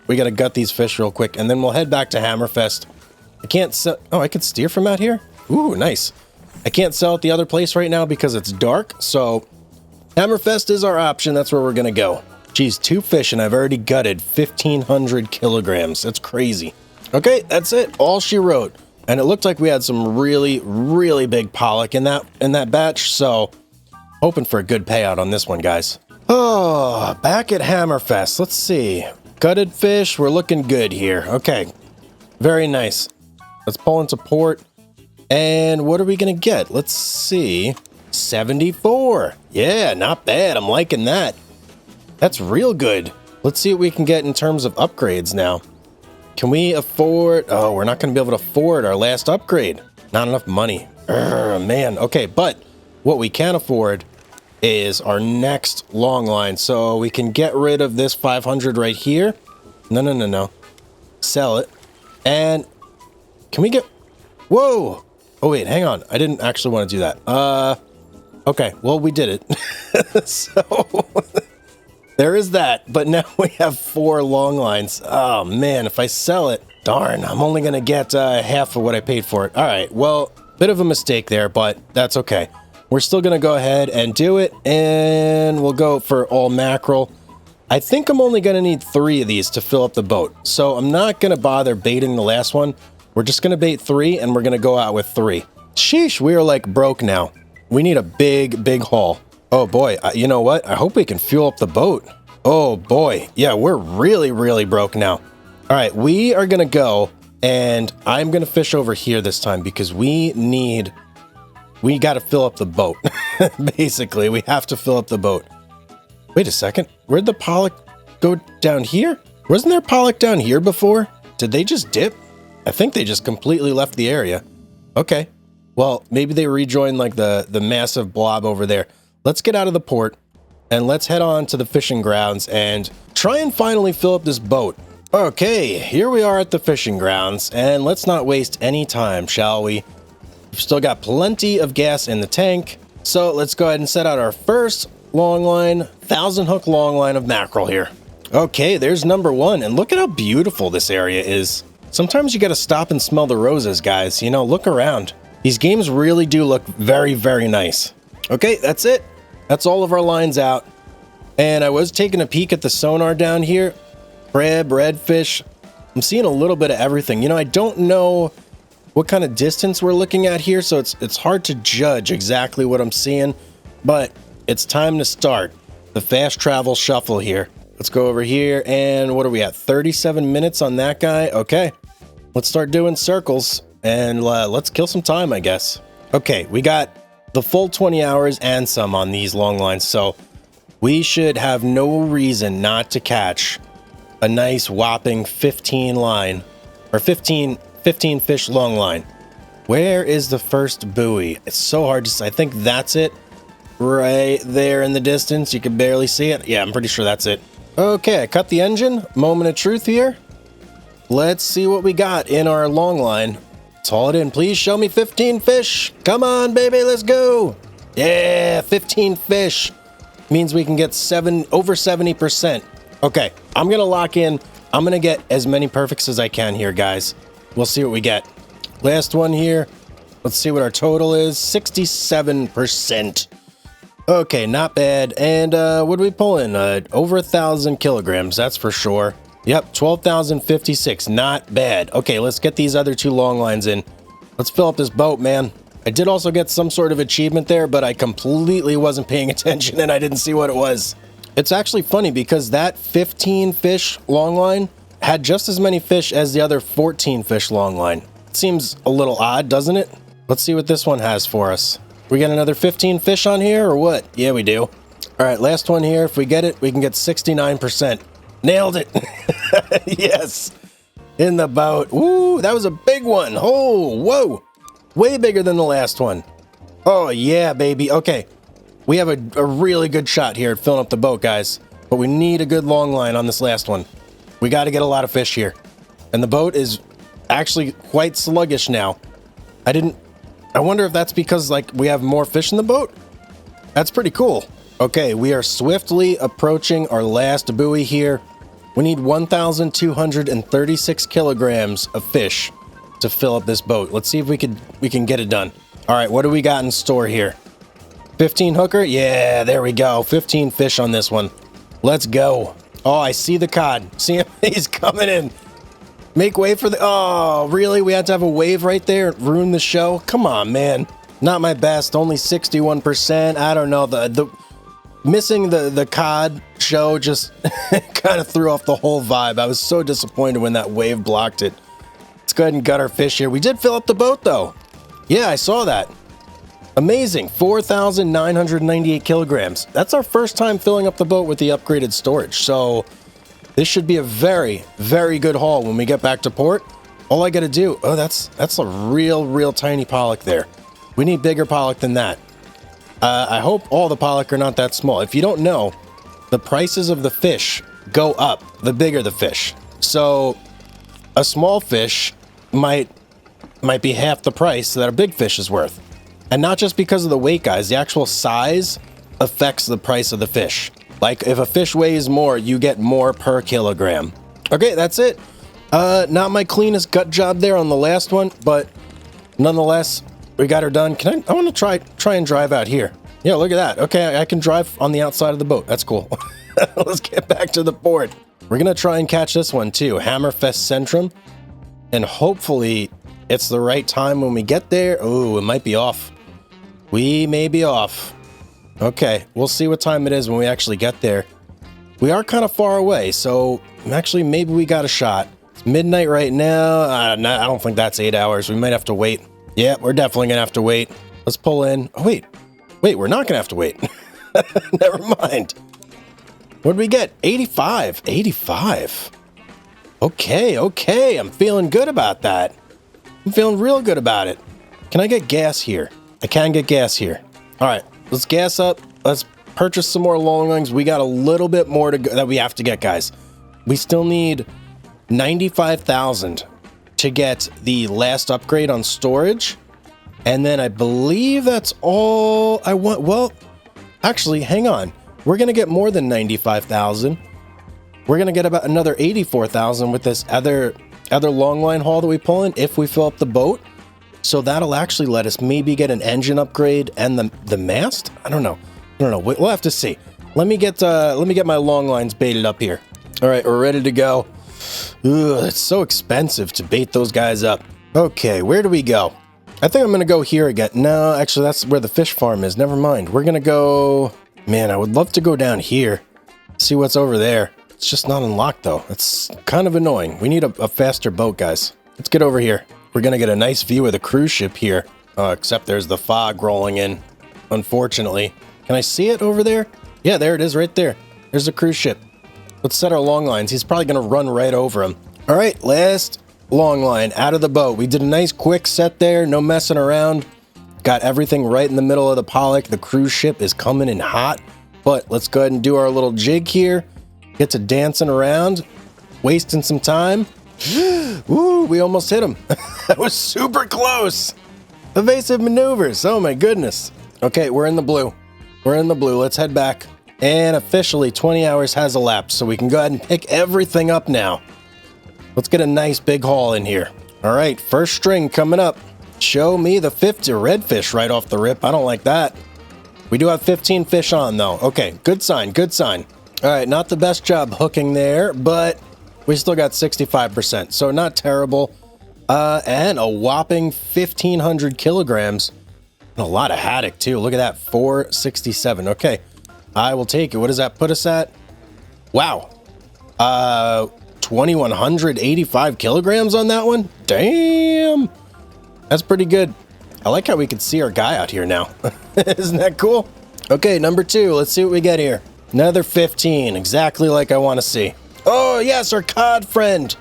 we got to gut these fish real quick. And then we'll head back to Hammerfest. I can't sell... Oh, I could steer from out here? Ooh, nice. I can't sell at the other place right now because it's dark, so Hammerfest is our option. That's where we're going to go. Geez, 2 fish, and I've already gutted 1,500 kilograms. That's crazy. Okay, that's it. All she wrote. And it looked like we had some really, really big pollock in that batch, so hoping for a good payout on this one, guys. Oh, back at Hammerfest. Let's see. Gutted fish. We're looking good here. Okay, very nice. Let's pull into port. And what are we going to get? Let's see. 74. Yeah, not bad. I'm liking that. That's real good. Let's see what we can get in terms of upgrades now. Can we afford... Oh, we're not going to be able to afford our last upgrade. Not enough money. Man. Okay, but what we can afford is our next long line. So we can get rid of this 500 right here. No. Sell it. And can we get... Whoa! Oh, wait, hang on. I didn't actually want to do that. Okay, well, we did it. So, there is that. But now we have 4 long lines. Oh, man, if I sell it, darn, I'm only going to get half of what I paid for it. All right, well, bit of a mistake there, but that's okay. We're still going to go ahead and do it, and we'll go for all mackerel. I think I'm only going to need 3 of these to fill up the boat. So, I'm not going to bother baiting the last one. We're just going to bait 3, and we're going to go out with 3. Sheesh, we are like broke now. We need a big haul. Oh boy, you know what? I hope we can fuel up the boat. Oh boy, yeah, we're really broke now. All right, we are going to go, and I'm going to fish over here this time because we got to fill up the boat. Basically, we have to fill up the boat. Wait a second, where'd the pollock go down here? Wasn't there pollock down here before? Did they just dip? I think they just completely left the area. Okay. Well, maybe they rejoined like the massive blob over there. Let's get out of the port and let's head on to the fishing grounds and try and finally fill up this boat. Okay, here we are at the fishing grounds, and let's not waste any time, shall we? We've still got plenty of gas in the tank, so let's go ahead and set out our first long line, 1,000 hook long line of mackerel here. Okay, there's number 1, and look at how beautiful this area is. Sometimes you gotta stop and smell the roses, guys. You know, look around. These games really do look very nice. Okay, that's it. That's all of our lines out. And I was taking a peek at the sonar down here. Crab, redfish. I'm seeing a little bit of everything. You know, I don't know what kind of distance we're looking at here, so it's hard to judge exactly what I'm seeing. But it's time to start the fast travel shuffle here. Let's go over here, and what are we at? 37 minutes on that guy? Okay. Let's start doing circles, and let's kill some time, I guess. Okay, we got the full 20 hours and some on these long lines, so we should have no reason not to catch a nice whopping 15 line, or 15 fish long line. Where is the first buoy? It's so hard to say. I think that's it. Right there in the distance. You can barely see it. Yeah, I'm pretty sure that's it. Okay, I cut the engine. Moment of truth here. Let's see what we got in our long line. Let's haul it in. Please show me 15 fish. Come on, baby, let's go. Yeah, 15 fish. Means we can get over 70%. Okay, I'm going to lock in. I'm going to get as many perfects as I can here, guys. We'll see what we get. Last one here. Let's see what our total is. 67%. Okay, not bad. And what do we pull in? Over 1,000 kilograms, that's for sure. Yep, 12,056, not bad. Okay, let's get these other 2 long lines in. Let's fill up this boat, man. I did also get some sort of achievement there, but I completely wasn't paying attention and I didn't see what it was. It's actually funny because that 15 fish long line had just as many fish as the other 14 fish long line. It seems a little odd, doesn't it? Let's see what this one has for us. We got another 15 fish on here or what? Yeah, we do. All right, last one here. If we get it, we can get 69%. Nailed it. Yes. In the boat. Woo, that was a big one. Oh, whoa. Way bigger than the last one. Oh, yeah, baby. Okay. We have a really good shot here at filling up the boat, guys. But we need a good long line on this last one. We got to get a lot of fish here. And the boat is actually quite sluggish now. I wonder if that's because, like, we have more fish in the boat? That's pretty cool. Okay, we are swiftly approaching our last buoy here. We need 1,236 kilograms of fish to fill up this boat. Let's see if we can get it done. All right, what do we got in store here? 15 hooker? Yeah, there we go. 15 fish on this one. Let's go. Oh, I see the cod. See him? He's coming in. Make way for the... Oh, really? We had to have a wave right there? Ruin the show? Come on, man. Not my best. Only 61%. I don't know. The missing the cod show just kind of threw off the whole vibe. I was so disappointed when that wave blocked it. Let's go ahead and gut our fish here. We did fill up the boat, though. Yeah, I saw that. Amazing. 4,998 kilograms. That's our first time filling up the boat with the upgraded storage. So this should be a very, very good haul when we get back to port. All I got to do... Oh, that's a real tiny pollock there. We need bigger pollock than that. I hope all the pollock are not that small. If you don't know, the prices of the fish go up the bigger the fish. So a small fish might be half the price that a big fish is worth. And not just because of the weight, guys. The actual size affects the price of the fish. Like, if a fish weighs more, you get more per kilogram. Okay, that's it. Not my cleanest gut job there on the last one, but nonetheless, we got her done. I want to try and drive out here. Yeah, look at that. Okay, I can drive on the outside of the boat. That's cool. Let's get back to the port. We're going to try and catch this one, too. Hammerfest Centrum. And hopefully, it's the right time when we get there. Oh, it might be off. We may be off. Okay, we'll see what time it is when we actually get there. We are kind of far away, so actually maybe we got a shot. It's midnight right now. I don't think that's 8 hours. We might have to wait. Yeah, we're definitely going to have to wait. Let's pull in. Oh, wait, we're not going to have to wait. Never mind. What did we get? 85. 85. Okay. I'm feeling good about that. I'm feeling real good about it. Can I get gas here? I can get gas here. All right, let's gas up. Let's purchase some more longlings. We got a little bit more to go that we have to get, guys. We still need 95,000 to get the last upgrade on storage. And then I believe that's all I want. Well, actually, hang on. We're going to get more than 95,000. We're going to get about another 84,000 with this other longline haul that we pull in if we fill up the boat. So that'll actually let us maybe get an engine upgrade and the mast. I don't know. We'll have to see. Let me get my long lines baited up here. All right, we're ready to go. Ugh, it's so expensive to bait those guys up. Okay, where do we go? I think I'm gonna go here again. No, actually, that's where the fish farm is. Never mind. We're gonna go. Man, I would love to go down here. See what's over there. It's just not unlocked though. It's kind of annoying. We need a faster boat, guys. Let's get over here. We're going to get a nice view of the cruise ship here. Except there's the fog rolling in, unfortunately. Can I see it over there? Yeah, there it is right there. There's the cruise ship. Let's set our long lines. He's probably going to run right over him. All right, last long line out of the boat. We did a nice quick set there. No messing around. Got everything right in the middle of the pollock. The cruise ship is coming in hot. But let's go ahead and do our little jig here. Get to dancing around. Wasting some time. Ooh, we almost hit him. That was super close. Evasive maneuvers. Oh my goodness. Okay, we're in the blue. Let's head back. And officially 20 hours has elapsed, so we can go ahead and pick everything up now. Let's get a nice big haul in here. All right, first string coming up. Show me the 50 redfish right off the rip. I don't like that. We do have 15 fish on, though. Okay, good sign, good sign. All right, not the best job hooking there, but we still got 65%, so not terrible. And a whopping 1,500 kilograms. And a lot of haddock, too. Look at that, 467. Okay, I will take it. What does that put us at? Wow. 2,185 kilograms on that one? Damn. That's pretty good. I like how we can see our guy out here now. Isn't that cool? Okay, number 2. Let's see what we get here. Another 15, exactly like I want to see. Oh, yes, our cod friend.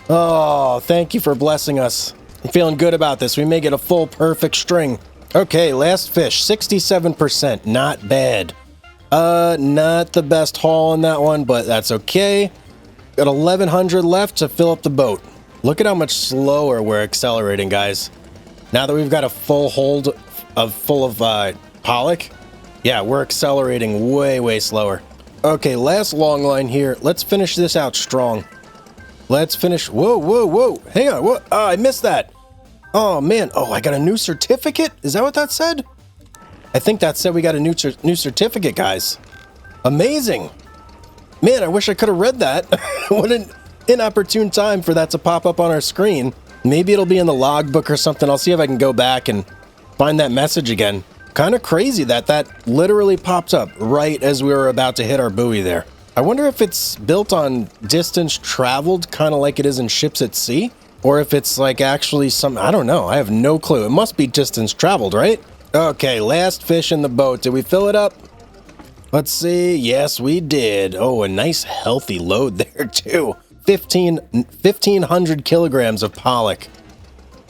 Oh, thank you for blessing us. I'm feeling good about this. We may get a full perfect string. Okay, last fish, 67%. Not bad. Not the best haul on that one, but that's okay. Got 1,100 left to fill up the boat. Look at how much slower we're accelerating, guys. Now that we've got a full hold of pollock, yeah, we're accelerating way, way slower. Okay, last long line here. Let's finish this out strong. Let's finish. Whoa, whoa, whoa. Hang on. What? Oh, I missed that. Oh, man. Oh, I got a new certificate? Is that what that said? I think that said we got a new certificate, guys. Amazing. Man, I wish I could have read that. What an inopportune time for that to pop up on our screen. Maybe it'll be in the logbook or something. I'll see if I can go back and find that message again. Kind of crazy that literally popped up right as we were about to hit our buoy there. I wonder if it's built on distance traveled, kind of like it is in ships at sea, or if it's like actually some, I don't know. I have no clue. It must be distance traveled, right? Okay, last fish in the boat. Did we fill it up? Let's see. Yes, we did. Oh, a nice healthy load there too. 1,500 kilograms of pollock.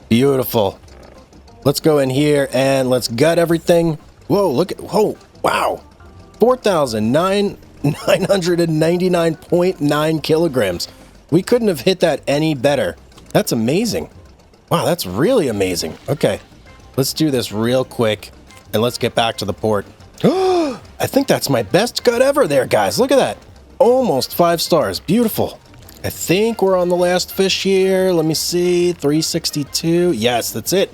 Beautiful. Let's go in here and let's gut everything. Whoa, look at, whoa, wow. 4,999.9 kilograms. We couldn't have hit that any better. That's amazing. Wow, that's really amazing. Okay, let's do this real quick and let's get back to the port. I think that's my best gut ever there, guys. Look at that. Almost 5 stars. Beautiful. I think we're on the last fish here. Let me see. 362. Yes, that's it.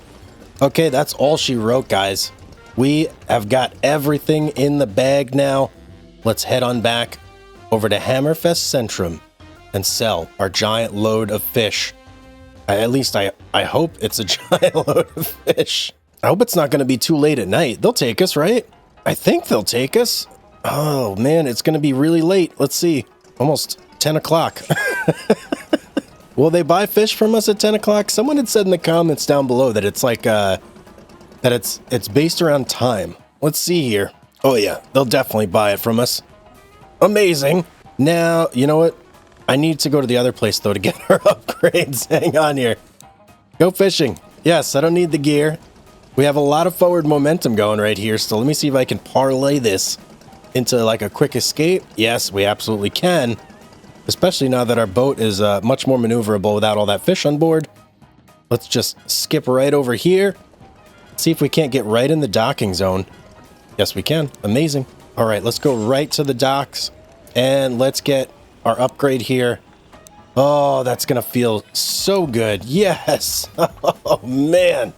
Okay, that's all she wrote, guys. We have got everything in the bag now. Let's head on back over to Hammerfest Centrum and sell our giant load of fish. At least I hope it's a giant load of fish. I hope it's not going to be too late at night. They'll take us, right? I think they'll take us. Oh, man, it's going to be really late. Let's see. Almost 10 o'clock. Will they buy fish from us at 10 o'clock? Someone had said in the comments down below that it's like, that it's based around time. Let's see here. Oh, yeah, they'll definitely buy it from us. Amazing. Now, you know what? I need to go to the other place, though, to get our upgrades. Hang on here. Go fishing. Yes, I don't need the gear. We have a lot of forward momentum going right here, so let me see if I can parlay this into like a quick escape. Yes, we absolutely can, especially now that our boat is much more maneuverable without all that fish on board. Let's just skip right over here. See if we can't get right in the docking zone. Yes, we can. Amazing. All right, let's go right to the docks and let's get our upgrade here. Oh, that's going to feel so good. Yes. Oh, man.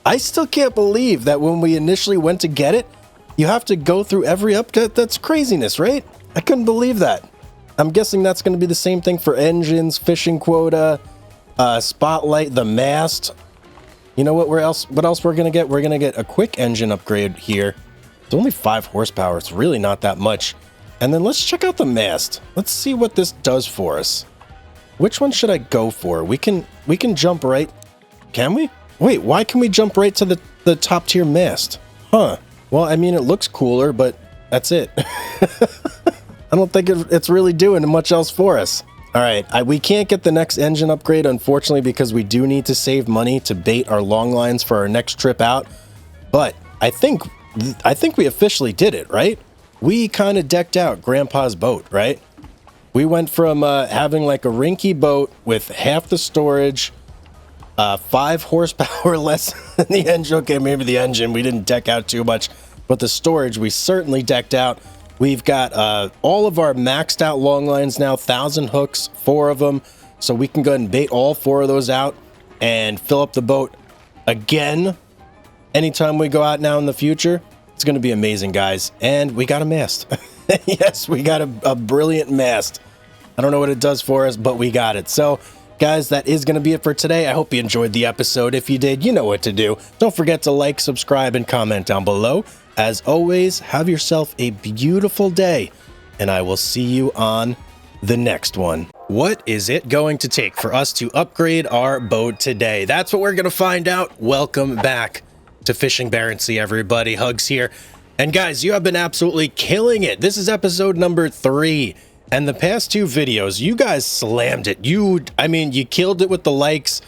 I still can't believe that when we initially went to get it, you have to go through every upgrade. That's craziness, right? I couldn't believe that. I'm guessing that's going to be the same thing for engines, fishing quota, spotlight, the mast. You know what else we're going to get? We're going to get a quick engine upgrade here. It's only 5 horsepower. It's really not that much. And then let's check out the mast. Let's see what this does for us. Which one should I go for? We can jump right. Can we? Wait, why can we jump right to the top tier mast? Huh. Well, I mean, it looks cooler, but that's it. I don't think it's really doing much else for us. All right, we can't get the next engine upgrade, unfortunately, because we do need to save money to bait our long lines for our next trip out. But I think we officially did it, right? We kind of decked out Grandpa's boat, right? We went from having like a rinky boat with half the storage, 5 horsepower less than the engine. Okay, maybe the engine we didn't deck out too much, but the storage we certainly decked out. We've got all of our maxed out long lines now, 1,000 hooks, 4 of them, so we can go ahead and bait all 4 of those out and fill up the boat again anytime we go out now in the future. It's going to be amazing, guys. And we got a mast. Yes, we got a brilliant mast. I don't know what it does for us, but we got it. So, guys, that is going to be it for today. I hope you enjoyed the episode. If you did, you know what to do. Don't forget to like, subscribe, and comment down below. As always, have yourself a beautiful day, and I will see you on the next one. What is it going to take for us to upgrade our boat today? That's what we're going to find out. Welcome back to Fishing Barents, everybody. Hugs here. And guys, you have been absolutely killing it. This is episode number 3. And the past 2 videos, you guys slammed it. You killed it with the likes.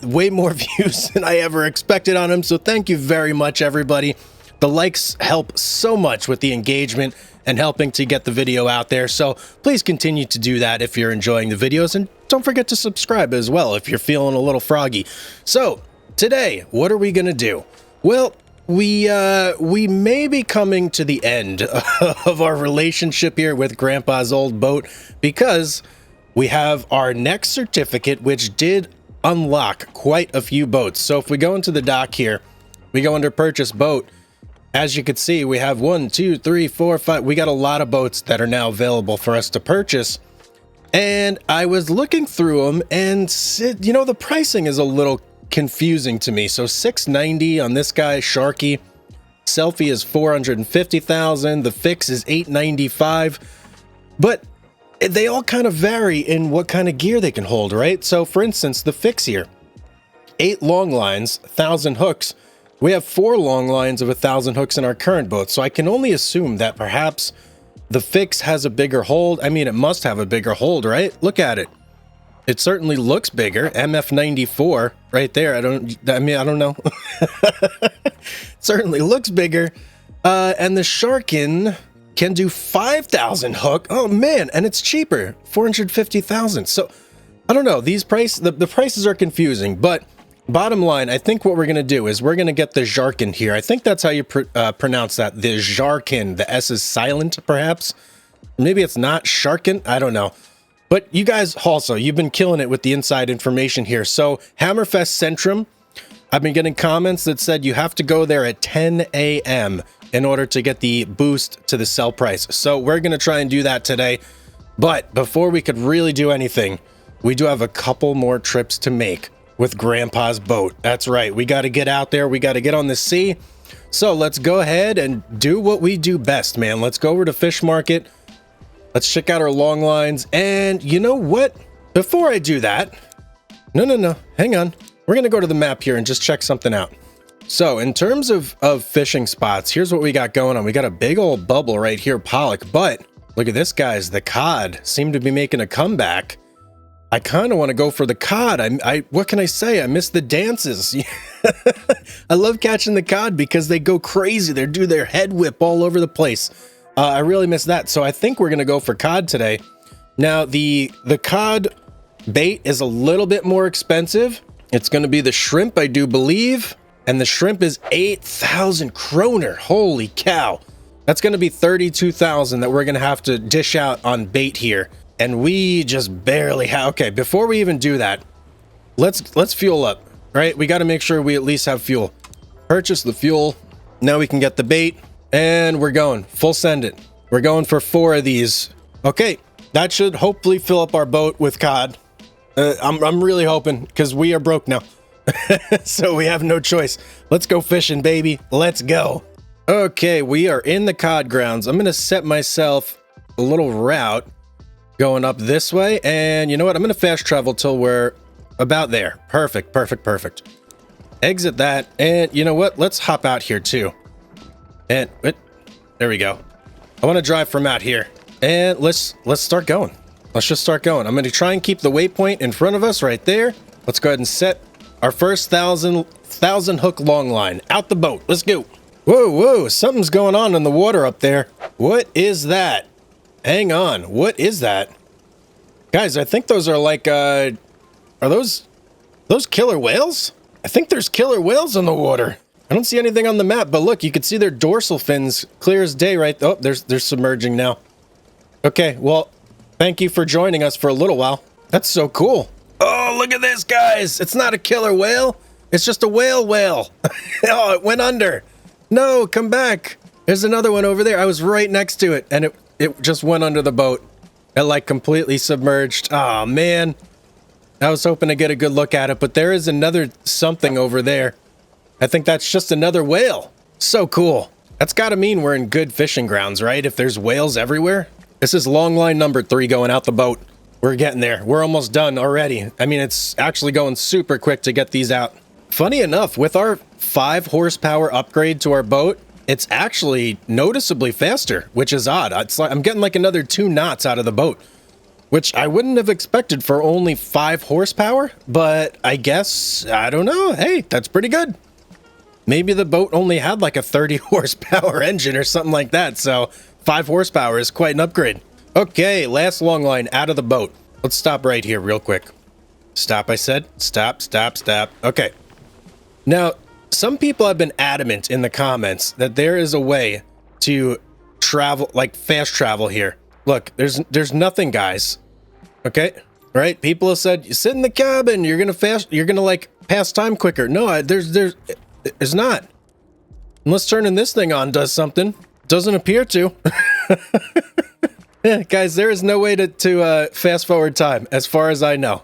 Way more views than I ever expected on them. So thank you very much, everybody. The likes help so much with the engagement and helping to get the video out there. So please continue to do that if you're enjoying the videos. And don't forget to subscribe as well if you're feeling a little froggy. So today, what are we going to do? Well, we may be coming to the end of our relationship here with Grandpa's old boat, because we have our next certificate, which did unlock quite a few boats. So if we go into the dock here, we go under purchase boat. As you can see, we have 1, 2, 3, 4, 5. We got a lot of boats that are now available for us to purchase. And I was looking through them, and you know, the pricing is a little confusing to me. So $690 on this guy, Sharky. Selfie is $450,000. The fix is $895. But they all kind of vary in what kind of gear they can hold, right? So for instance, the fix here, 8 long lines, 1,000 hooks. We have 4 long lines of 1,000 hooks in our current boat, so I can only assume that perhaps the fix has a bigger hold. I mean, it must have a bigger hold, right? Look at it. It certainly looks bigger. MF94 right there. I don't know. It certainly looks bigger. And the Sharkin can do 5,000 hook. Oh man, and it's cheaper, 450,000. So I don't know. These the prices are confusing, but bottom line, I think what we're going to do is we're going to get the Jarkin here. I think that's how you pronounce that. The Jarkin. The S is silent, perhaps. Maybe it's not Sharkin. I don't know. But you guys also, you've been killing it with the inside information here. So Hammerfest Centrum, I've been getting comments that said you have to go there at 10 a.m. in order to get the boost to the sell price. So we're going to try and do that today. But before we could really do anything, we do have a couple more trips to make with Grandpa's boat. That's right. We got to get out there. We got to get on the sea. So let's go ahead and do what we do best, man. Let's go over to Fish Market. Let's check out our long lines. And you know what? Before I do that, no, hang on. We're going to go to the map here and just check something out. So in terms of fishing spots, here's what we got going on. We got a big old bubble right here, pollock. But look at this, guys. The cod seem to be making a comeback. I kind of want to go for the cod. What can I say? I miss the dances. I love catching the cod because they go crazy. They do their head whip all over the place. I really miss that. So I think we're going to go for cod today. Now, the cod bait is a little bit more expensive. It's going to be the shrimp, I do believe. And the shrimp is 8,000 kroner. Holy cow. That's going to be 32,000 that we're going to have to dish out on bait here. And we just barely have. Okay, before we even do that, let's fuel up, right? We got to make sure we at least have fuel. Purchase the fuel. Now we can get the bait, and we're going full send it. We're going for 4 of these. Okay, that should hopefully fill up our boat with cod. I'm really hoping, because we are broke now. So we have no choice. Let's go fishing, baby. Let's go. Okay, we are in the cod grounds. I'm going to set myself a little route going up this way, and you know what? I'm going to fast travel till we're about there. Perfect. Exit that, and you know what? Let's hop out here too. And there we go. I want to drive from out here, and let's start going. Let's just start going. I'm going to try and keep the waypoint in front of us right there. Let's go ahead and set our first 1,000 hook long line out the boat. Let's go. Whoa, something's going on in the water up there. What is that? Hang on, what is that? Guys, I think those are like, are those killer whales? I think there's killer whales in the water. I don't see anything on the map, but look, you can see their dorsal fins clear as day, right? Oh, they're submerging now. Okay, well, thank you for joining us for a little while. That's so cool. Oh, look at this, guys. It's not a killer whale. It's just a whale. Oh, it went under. No, come back. There's another one over there. I was right next to it, and it just went under the boat. It, like, completely submerged. Oh, man. I was hoping to get a good look at it, but there is another something over there. I think that's just another whale. So cool. That's got to mean we're in good fishing grounds, right? If there's whales everywhere. This is long line number 3 going out the boat. We're getting there. We're almost done already. I mean, it's actually going super quick to get these out. Funny enough, with our 5 horsepower upgrade to our boat, it's actually noticeably faster, which is odd. It's like I'm getting like another 2 knots out of the boat, which I wouldn't have expected for only 5 horsepower, but I guess, I don't know. Hey, that's pretty good. Maybe the boat only had like a 30 horsepower engine or something like that, so 5 horsepower is quite an upgrade. Okay, last long line out of the boat. Let's stop right here real quick. Stop, I said. Stop, stop, stop. Okay. Now, some people have been adamant in the comments that there is a way to travel, like fast travel here. Look, there's nothing, guys. Okay? Right? People have said, you sit in the cabin, you're gonna like pass time quicker. No, there's not. Unless turning this thing on does something. Doesn't appear to. Yeah, guys, there is no way to fast forward time, as far as I know.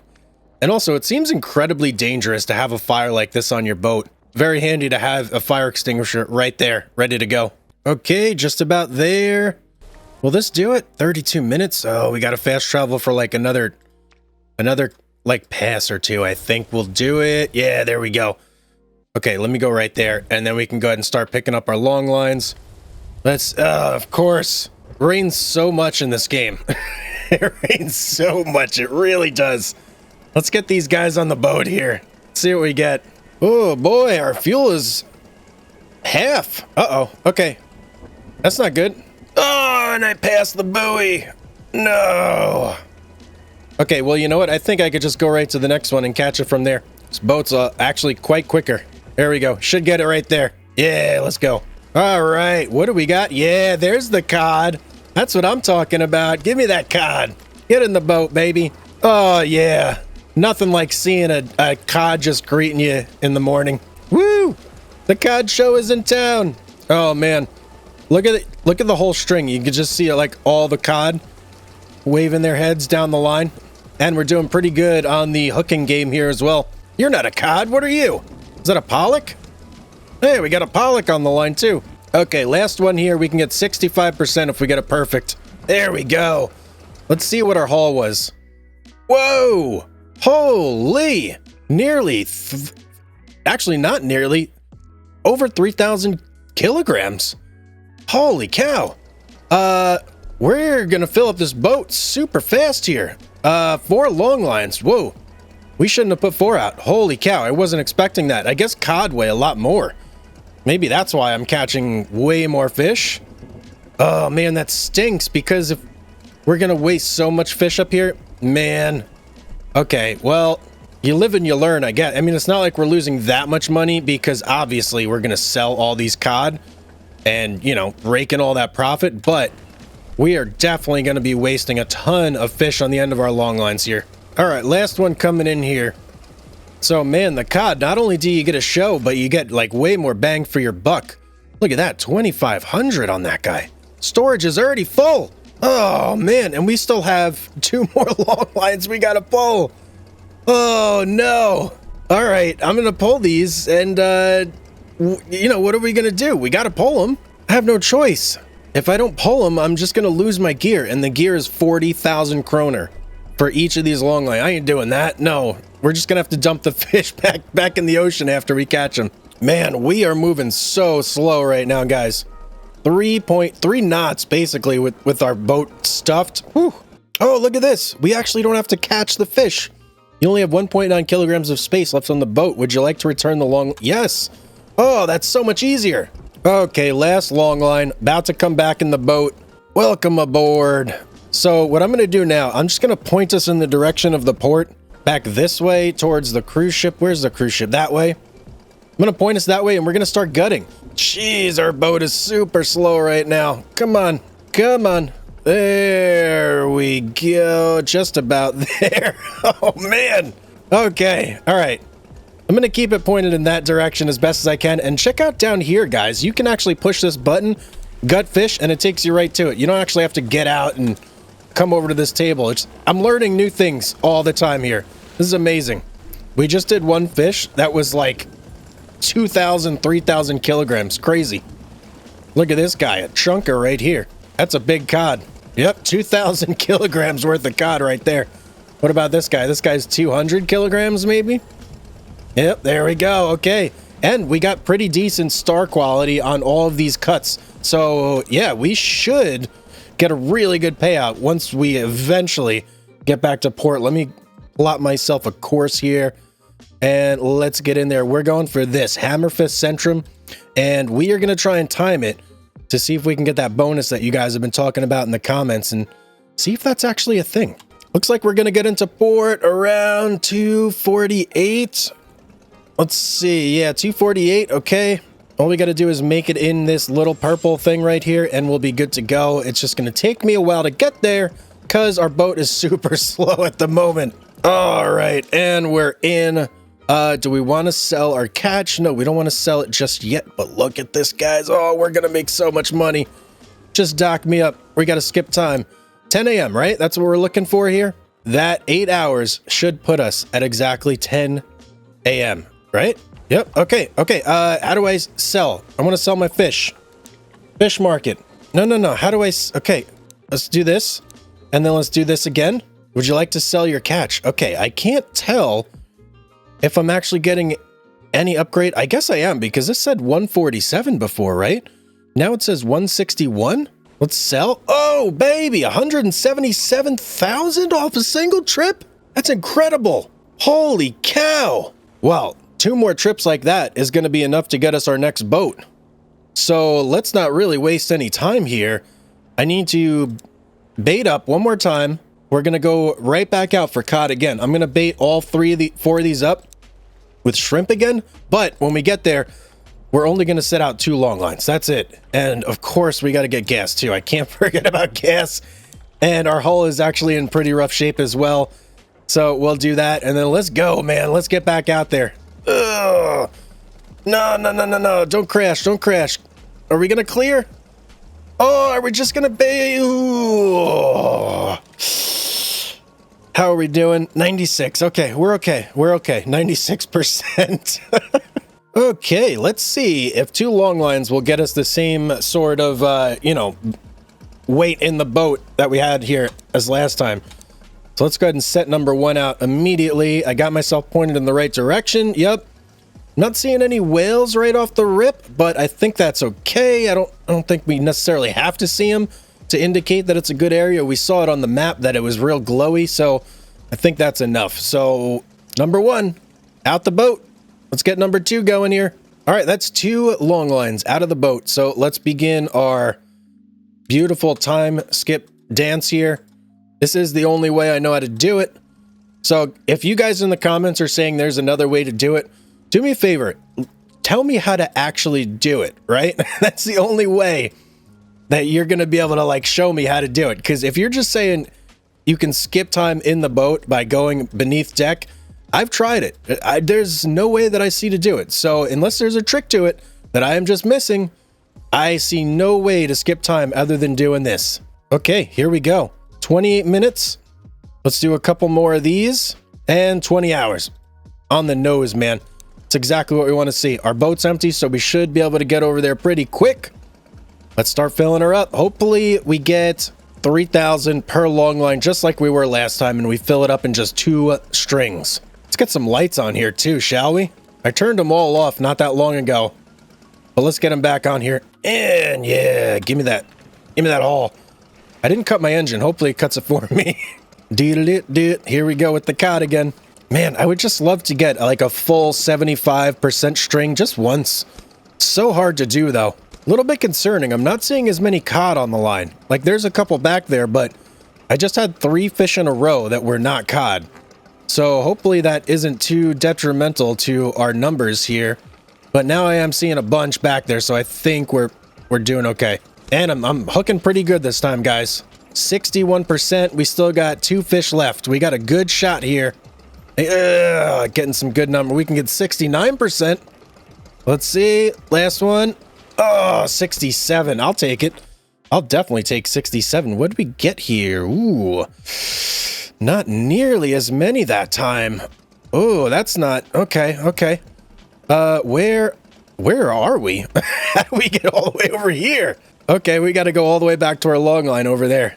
And also, it seems incredibly dangerous to have a fire like this on your boat. Very handy to have a fire extinguisher right there, ready to go. Okay, just about there. Will this do it? 32 minutes? Oh, we gotta fast travel for like another like pass or 2. I think we'll do it. Yeah, there we go. Okay, let me go right there, and then we can go ahead and start picking up our long lines. Let's, of course, rains so much in this game. It rains so much, it really does. Let's get these guys on the boat here. Let's see what we get. Oh boy, our fuel is half. Uh-oh, okay. That's not good. Oh, and I passed the buoy. No. Okay, well, you know what? I think I could just go right to the next one and catch it from there. This boat's actually quite quicker. There we go. Should get it right there. Yeah, let's go. All right, what do we got? Yeah, there's the cod. That's what I'm talking about. Give me that cod. Get in the boat, baby. Oh, yeah. Nothing like seeing a cod just greeting you in the morning. Woo! The cod show is in town. Oh, man. Look at it. Look at the whole string. You can just see like all the cod waving their heads down the line. And we're doing pretty good on the hooking game here as well. You're not a cod. What are you? Is that a pollock? Hey, we got a pollock on the line too. Okay, last one here. We can get 65% if we get it perfect. There we go. Let's see what our haul was. Whoa! Holy! Nearly, actually not nearly, over 3,000 kilograms. Holy cow. We're gonna fill up this boat super fast here. 4 long lines. Whoa. We shouldn't have put 4 out. Holy cow, I wasn't expecting that. I guess cod weigh a lot more. Maybe that's why I'm catching way more fish. Oh man, that stinks, because if we're gonna waste so much fish up here, man. Okay, well, you live and you learn, I guess. I mean, it's not like we're losing that much money, because obviously we're gonna sell all these cod and, you know, rake in all that profit, but we are definitely gonna be wasting a ton of fish on the end of our long lines here. All right, last one coming in here. So, man, the cod, not only do you get a show, but you get, like, way more bang for your buck. Look at that, 2,500 on that guy. Storage is already full. Oh, man, and we still have 2 more long lines we gotta pull. Oh, no. All right, I'm gonna pull these, and, you know, what are we gonna do? We gotta pull them. I have no choice. If I don't pull them, I'm just gonna lose my gear, and the gear is 40,000 kroner for each of these long lines. I ain't doing that. No, we're just gonna have to dump the fish back in the ocean after we catch them. Man, we are moving so slow right now, guys. 3.3 knots basically with our boat stuffed. Whew. Oh, look at this. We actually don't have to catch the fish. You only have 1.9 kilograms of space left on the boat. Would you like to return the long? Yes. Oh, that's so much easier. Okay, last long line. About to come back in the boat. Welcome aboard. So what I'm going to do now, I'm just going to point us in the direction of the port. Back this way towards the cruise ship. Where's the cruise ship? That way. I'm going to point us that way, and we're going to start gutting. Jeez, our boat is super slow right now. Come on. Come on. There we go. Just about there. Oh, man. Okay. All right. I'm going to keep it pointed in that direction as best as I can. And check out down here, guys. You can actually push this button, gut fish, and it takes you right to it. You don't actually have to get out and come over to this table. I'm learning new things all the time here. This is amazing. We just did one fish that was like 2,000, 3,000 kilograms. Crazy. Look at this guy, a chunker right here. That's a big cod. Yep, 2,000 kilograms worth of cod right there. What about this guy? This guy's 200 kilograms maybe? Yep, there we go. Okay. And we got pretty decent star quality on all of these cuts. So, yeah, we should get a really good payout once we eventually get back to port. Let me plot myself a course here. And let's get in there. We're going for this Hammerfist Centrum. And we are going to try and time it to see if we can get that bonus that you guys have been talking about in the comments and see if that's actually a thing. Looks like we're going to get into port around 248. Let's see. Yeah, 248. Okay. All we got to do is make it in this little purple thing right here and we'll be good to go. It's just going to take me a while to get there because our boat is super slow at the moment. All right. And we're in. Do we want to sell our catch? No, we don't want to sell it just yet. But look at this, guys. Oh, we're going to make so much money. Just dock me up. We got to skip time. 10 a.m., right? That's what we're looking for here. That 8 hours should put us at exactly 10 a.m., right? Yep. Okay. Okay. How do I sell? I want to sell my fish. Fish market. No. How do I... Okay. Let's do this. And then let's do this again. Would you like to sell your catch? Okay. I can't tell if I'm actually getting any upgrade. I guess I am because this said 147 before, right? Now it says 161. Let's sell. Oh, baby. 177,000 off a single trip? That's incredible. Holy cow. Well, 2 more trips like that is going to be enough to get us our next boat. So let's not really waste any time here. I need to bait up one more time. We're going to go right back out for cod again. I'm going to bait all 4 of these up with shrimp again. But when we get there, we're only going to set out 2 long lines. That's it. And of course, we got to get gas too. I can't forget about gas. And our hull is actually in pretty rough shape as well. So we'll do that. And then let's go, man. Let's get back out there. Ugh. No. Don't crash. Don't crash. Are we going to clear? Oh, are we just going to bait? Ooh. How are we doing? 96. Okay, we're okay. We're okay. 96%. Okay, let's see if 2 long lines will get us the same sort of, weight in the boat that we had here as last time. So let's go ahead and set number 1 out immediately. I got myself pointed in the right direction. Yep. Not seeing any whales right off the rip, but I think that's okay. I don't think we necessarily have to see them to indicate that it's a good area. We saw it on the map that it was real glowy, so I think that's enough. So number 1, out the boat. Let's get number 2 going here. All right, that's 2 long lines out of the boat. So let's begin our beautiful time skip dance here. This is the only way I know how to do it. So if you guys in the comments are saying there's another way to do it, do me a favor. Tell me how to actually do it, right? That's the only way that you're going to be able to like show me how to do it. Because if you're just saying you can skip time in the boat by going beneath deck, I've tried it. There's no way that I see to do it. So unless there's a trick to it that I am just missing, I see no way to skip time other than doing this. Okay, here we go. 28 minutes. Let's do a couple more of these and 20 hours on the nose, man. It's exactly what we want to see. Our boat's empty, so we should be able to get over there pretty quick. Let's start filling her up. Hopefully we get 3,000 per long line, just like we were last time, and we fill it up in just 2 strings. Let's get some lights on here too, shall we? I turned them all off not that long ago, but let's get them back on here. And yeah, give me that haul. I didn't cut my engine. Hopefully it cuts it for me. Here we go with the cod again. Man, I would just love to get like a full 75% string just once. So hard to do though. A little bit concerning. I'm not seeing as many cod on the line. Like there's a couple back there, but I just had 3 fish in a row that were not cod. So hopefully that isn't too detrimental to our numbers here. But now I am seeing a bunch back there, so I think we're doing okay. And I'm hooking pretty good this time, guys. 61%. We still got 2 fish left. We got a good shot here Getting some good number. We can get 69%. Let's see. Last one. Oh, 67. I'll take it. I'll definitely take 67. What did we get here? Ooh. Not nearly as many that time. Oh, that's not... Okay, okay. Where are we? How do we get all the way over here? Okay, we got to go all the way back to our long line over there.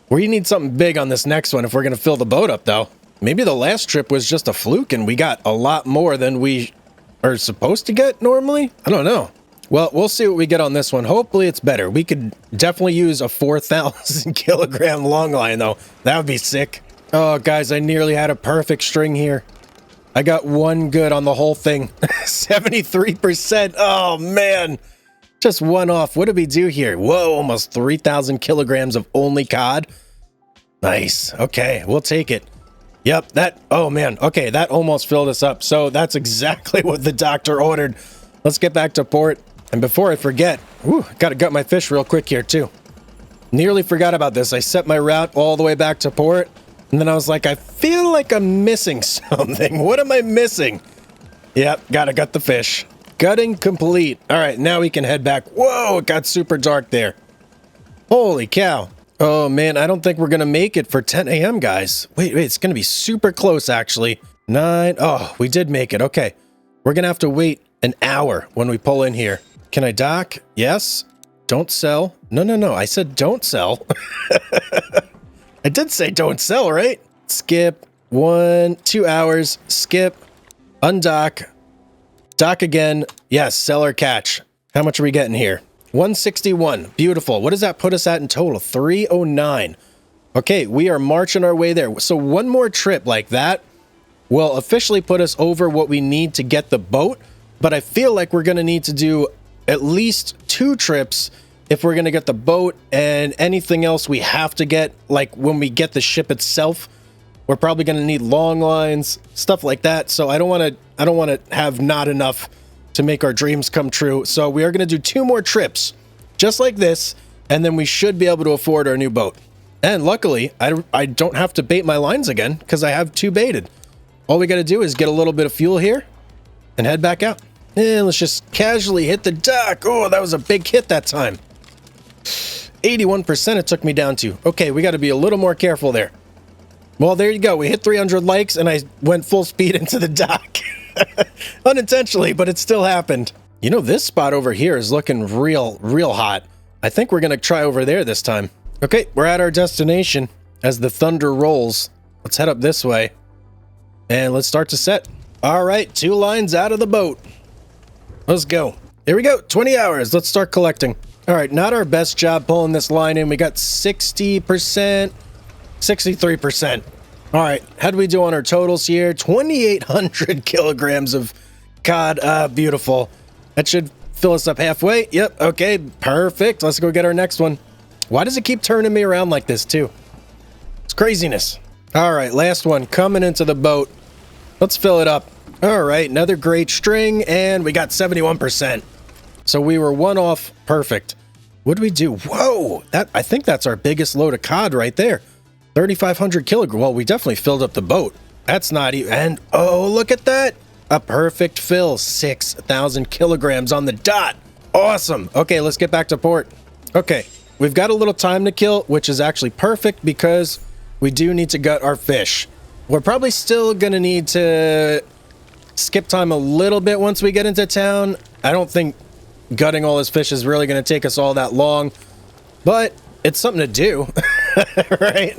We need something big on this next one if we're going to fill the boat up, though. Maybe the last trip was just a fluke and we got a lot more than we are supposed to get normally? I don't know. Well, we'll see what we get on this one. Hopefully it's better. We could definitely use a 4,000 kilogram long line, though. That would be sick. Oh, guys, I nearly had a perfect string here. I got one good on the whole thing. 73%. Oh, man. Just one off. What did we do here? Whoa, almost 3,000 kilograms of only cod. Nice. Okay, we'll take it. Yep, that... Oh, man. Okay, that almost filled us up. So that's exactly what the doctor ordered. Let's get back to port. And before I forget... Ooh, gotta gut my fish real quick here, too. Nearly forgot about this. I set my route all the way back to port. And then I was like, I feel like I'm missing something. What am I missing? Yep, gotta gut the fish. Gutting complete. All right, now we can head back. Whoa, it got super dark there. Holy cow. Oh, man, I don't think we're going to make it for 10 a.m., guys. Wait, it's going to be super close, actually. 9. Oh, we did make it. Okay. We're going to have to wait an hour when we pull in here. Can I dock? Yes. Don't sell. No. I said don't sell. I did say don't sell, right? Skip. 1, 2 hours. Skip. Undock. Dock again. Yes, sell or catch. How much are we getting here? 161. Beautiful. What does that put us at in total? 309. Okay, we are marching our way there. So one more trip like that will officially put us over what we need to get the boat. But I feel like we're going to need to do at least 2 trips if we're going to get the boat, and anything else we have to get, like when we get the ship itself, we're probably going to need long lines, stuff like that. So I don't want to have not enough to make our dreams come true. So we are going to do 2 more trips just like this, and then we should be able to afford our new boat. And luckily, I don't have to bait my lines again because I have 2 baited. All we got to do is get a little bit of fuel here and head back out. And let's just casually hit the dock. Oh, that was a big hit that time. 81% it took me down to. Okay, we got to be a little more careful there. Well, there you go. We hit 300 likes and I went full speed into the dock. Unintentionally, but it still happened. You know, this spot over here is looking real hot. I think we're going to try over there this time. Okay, we're at our destination as the thunder rolls. Let's head up this way. And let's start to set. All right, 2 lines out of the boat. Let's go. Here we go. 20 hours. Let's start collecting. All right, not our best job pulling this line in. We got 60%, 63%. All right, how do we do on our totals here? 2,800 kilograms of cod. Beautiful. That should fill us up halfway. Yep, okay, perfect. Let's go get our next one. Why does it keep turning me around like this, too? It's craziness. All right, last one coming into the boat. Let's fill it up. All right, another great string, and we got 71%. So we were 1 off. Perfect. What do we do? Whoa, I think that's our biggest load of cod right there. 3,500 kilograms. Well, we definitely filled up the boat. That's not even... And, oh, look at that. A perfect fill. 6,000 kilograms on the dot. Awesome. Okay, let's get back to port. Okay, we've got a little time to kill, which is actually perfect because we do need to gut our fish. We're probably still going to need to skip time a little bit once we get into town. I don't think gutting all this fish is really going to take us all that long, but it's something to do, right?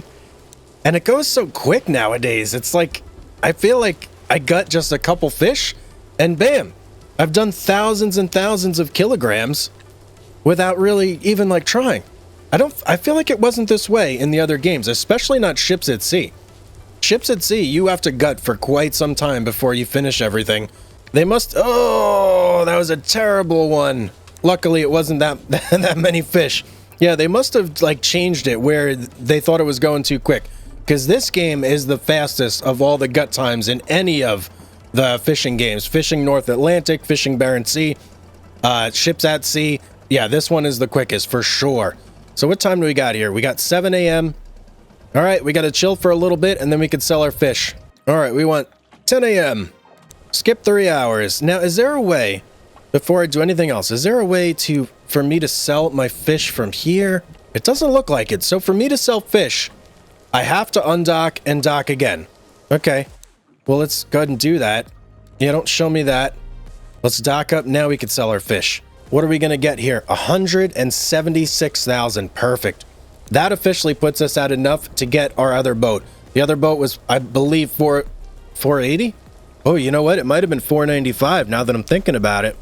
And it goes so quick nowadays. It's like, I feel like I gut just a couple fish and bam, I've done thousands and thousands of kilograms without really even like trying. I feel like it wasn't this way in the other games, especially not Ships at Sea. Ships at Sea, you have to gut for quite some time before you finish everything. They must, oh, that was a terrible one. Luckily, it wasn't that many fish. Yeah, they must have like changed it where they thought it was going too quick. Because this game is the fastest of all the gut times in any of the fishing games. Fishing North Atlantic, fishing Barents Sea, Ships at Sea. Yeah, this one is the quickest for sure. So what time do we got here? We got 7 a.m. All right, we got to chill for a little bit and then we can sell our fish. All right, we want 10 a.m. Skip 3 hours. Now, is there a way, before I do anything else, is there a way for me to sell my fish from here? It doesn't look like it. So for me to sell fish, I have to undock and dock again. Okay. Well, let's go ahead and do that. Yeah, don't show me that. Let's dock up. Now we can sell our fish. What are we going to get here? 176,000. Perfect. That officially puts us at enough to get our other boat. The other boat was, I believe, 480. Oh, you know what? It might have been 495 now that I'm thinking about it.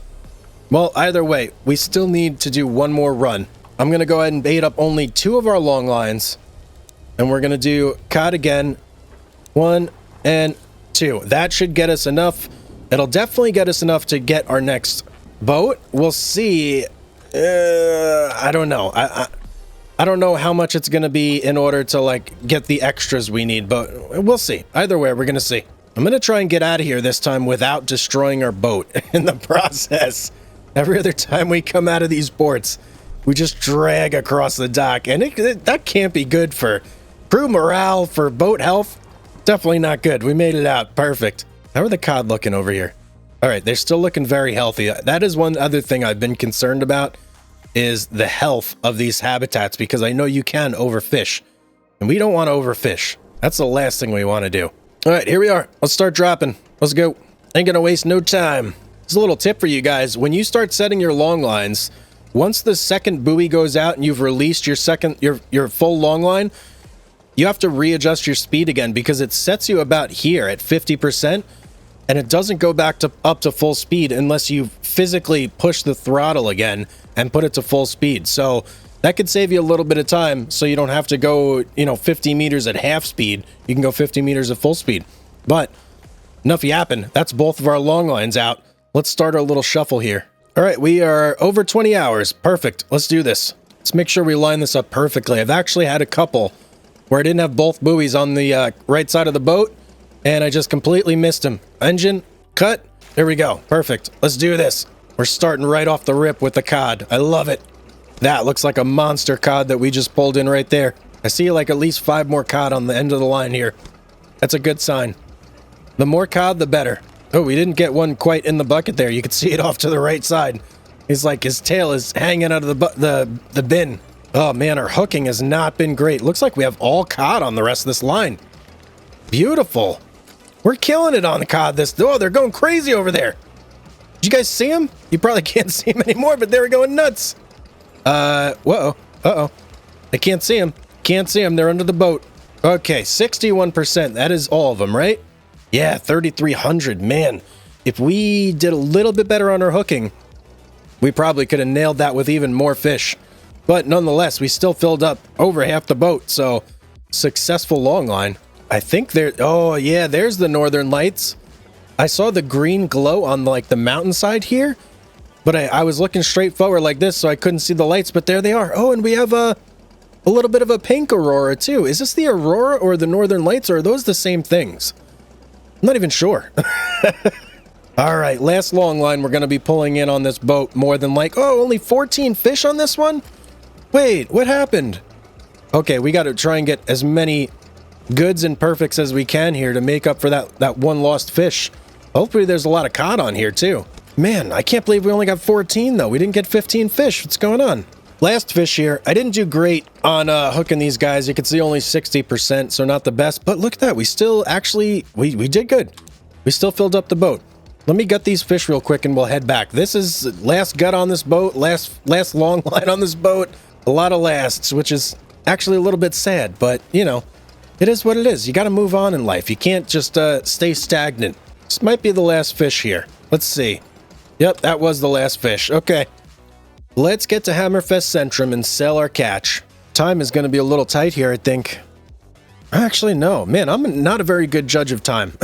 Well, either way, we still need to do one more run. I'm going to go ahead and bait up only 2 of our long lines. And we're going to do cod again. 1 and 2. That should get us enough. It'll definitely get us enough to get our next boat. We'll see. I don't know. I don't know how much it's going to be in order to, like, get the extras we need, but we'll see. Either way, we're going to see. I'm going to try and get out of here this time without destroying our boat in the process. Every other time we come out of these ports, we just drag across the dock, and that can't be good for crew morale, for boat health. Definitely not good. We made it out. Perfect. How are the cod looking over here? All right, they're still looking very healthy. That is one other thing I've been concerned about, is the health of these habitats, because I know you can overfish, and we don't want to overfish. That's the last thing we want to do. All right, here we are. Let's start dropping. Let's go. Ain't gonna waste no time. It's a little tip for you guys. When you start setting your long lines, once the second buoy goes out and you've released your full long line, you have to readjust your speed again, because it sets you about here at 50%, and it doesn't go back up to full speed unless you physically push the throttle again and put it to full speed. So that could save you a little bit of time, so you don't have to go, 50 meters at half speed. You can go 50 meters at full speed. But enough yapping. That's both of our long lines out. Let's start our little shuffle here. All right, we are over 20 hours. Perfect. Let's do this. Let's make sure we line this up perfectly. I've actually had a couple where I didn't have both buoys on the right side of the boat, and I just completely missed them. Engine, cut. There we go. Perfect. Let's do this. We're starting right off the rip with the cod. I love it. That looks like a monster cod that we just pulled in right there. I see like at least 5 more cod on the end of the line here. That's a good sign. The more cod, the better. Oh, we didn't get one quite in the bucket there. You can see it off to the right side. He's like, his tail is hanging out of the bin. Oh man, our hooking has not been great. Looks like we have all cod on the rest of this line. Beautiful. We're killing it on the cod. Oh, they're going crazy over there. Did you guys see them? You probably can't see them anymore, but they were going nuts. Whoa. Uh-oh. I can't see them. Can't see them. They're under the boat. Okay, 61%. That is all of them, right? Yeah, 3,300. Man, if we did a little bit better on our hooking, we probably could have nailed that with even more fish. But nonetheless, we still filled up over half the boat, so successful long line. I think oh yeah, there's the northern lights. I saw the green glow on like the mountainside here, but I was looking straight forward like this, so I couldn't see the lights, but there they are. Oh, and we have a little bit of a pink aurora too. Is this the aurora or the northern lights, or are those the same things? I'm not even sure. All right, last long line we're going to be pulling in on this boat more than like, oh, only 14 fish on this one? Wait, what happened? Okay, we got to try and get as many goods and perfects as we can here to make up for that one lost fish. Hopefully there's a lot of cod on here too. Man, I can't believe we only got 14 though. We didn't get 15 fish. What's going on? Last fish here. I didn't do great on hooking these guys. You can see only 60%, so not the best. But look at that. We still actually, we did good. We still filled up the boat. Let me gut these fish real quick and we'll head back. This is last gut on this boat, last long line on this boat. A lot of lasts, which is actually a little bit sad, but you know, it is what it is. You got to move on in life. You can't just stay stagnant. This might be the last fish here. Let's see. Yep, that was the last fish. Okay. Let's get to Hammerfest Centrum and sell our catch. Time is going to be a little tight here, I think. Actually, no. Man, I'm not a very good judge of time.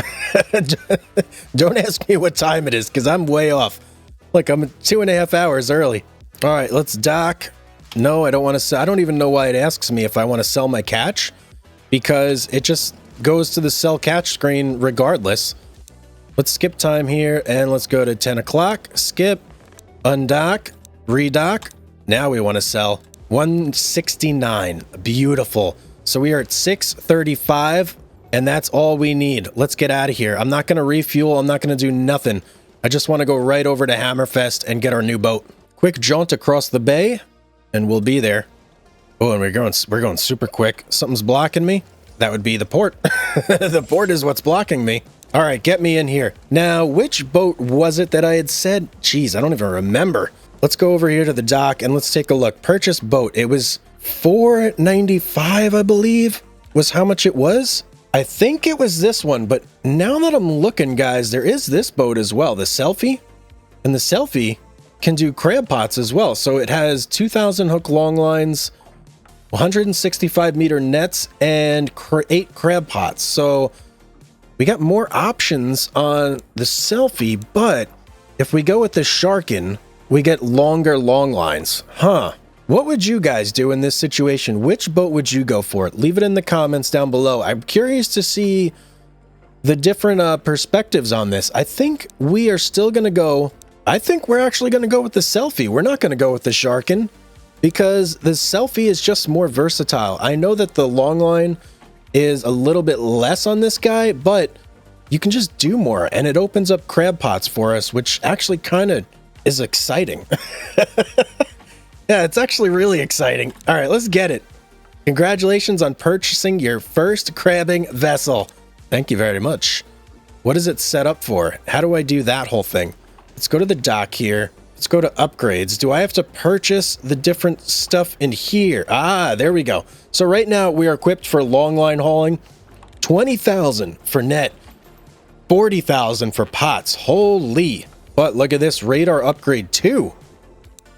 Don't ask me what time it is, because I'm way off. Look, I'm 2.5 hours early. All right, let's dock. No, I don't want to sell. I don't even know why it asks me if I want to sell my catch, because it just goes to the sell catch screen regardless. Let's skip time here, and let's go to 10 o'clock. Skip, undock, redock. Now we want to sell 169. Beautiful. So we are at 635 And that's all we need. Let's get out of here. I'm not going to refuel. I'm not going to do nothing. I just want to go right over to Hammerfest and get our new boat. Quick jaunt across the bay, and we'll be there. Oh, and we're going super quick. Something's blocking me. That would be the port. The port is what's blocking me. All right, get me in here. Now, which boat was it that I had said? Jeez, I don't even remember. Let's go over here to the dock and let's take a look. Purchase boat. It was $4.95, I believe, was how much it was. I think it was this one, but now that I'm looking, guys, there is this boat as well, the Selfie. And the Selfie can do crab pots as well. So it has 2,000 hook long lines, 165 meter nets, and 8 crab pots. So we got more options on the Selfie, but if we go with the Sharkin, we get longer long lines. Huh. What would you guys do in this situation? Which boat would you go for? Leave it in the comments down below. I'm curious to see the different perspectives on this. I think we are still going to go... I think we're actually going to go with the Selfie. We're not going to go with the Sharkin because the Selfie is just more versatile. I know that the long line is a little bit less on this guy, but you can just do more, and it opens up crab pots for us, which actually kind of is exciting. Yeah, it's actually really exciting. All right, let's get it. Congratulations on purchasing your first crabbing vessel. Thank you very much. What is it set up for? How do I do that whole thing? Let's go to the dock here. Let's go to upgrades. Do I have to purchase the different stuff in here? Ah, there we go. So right now we are equipped for long line hauling. 20,000 for net. 40,000 for pots. Holy. But look at this radar upgrade too.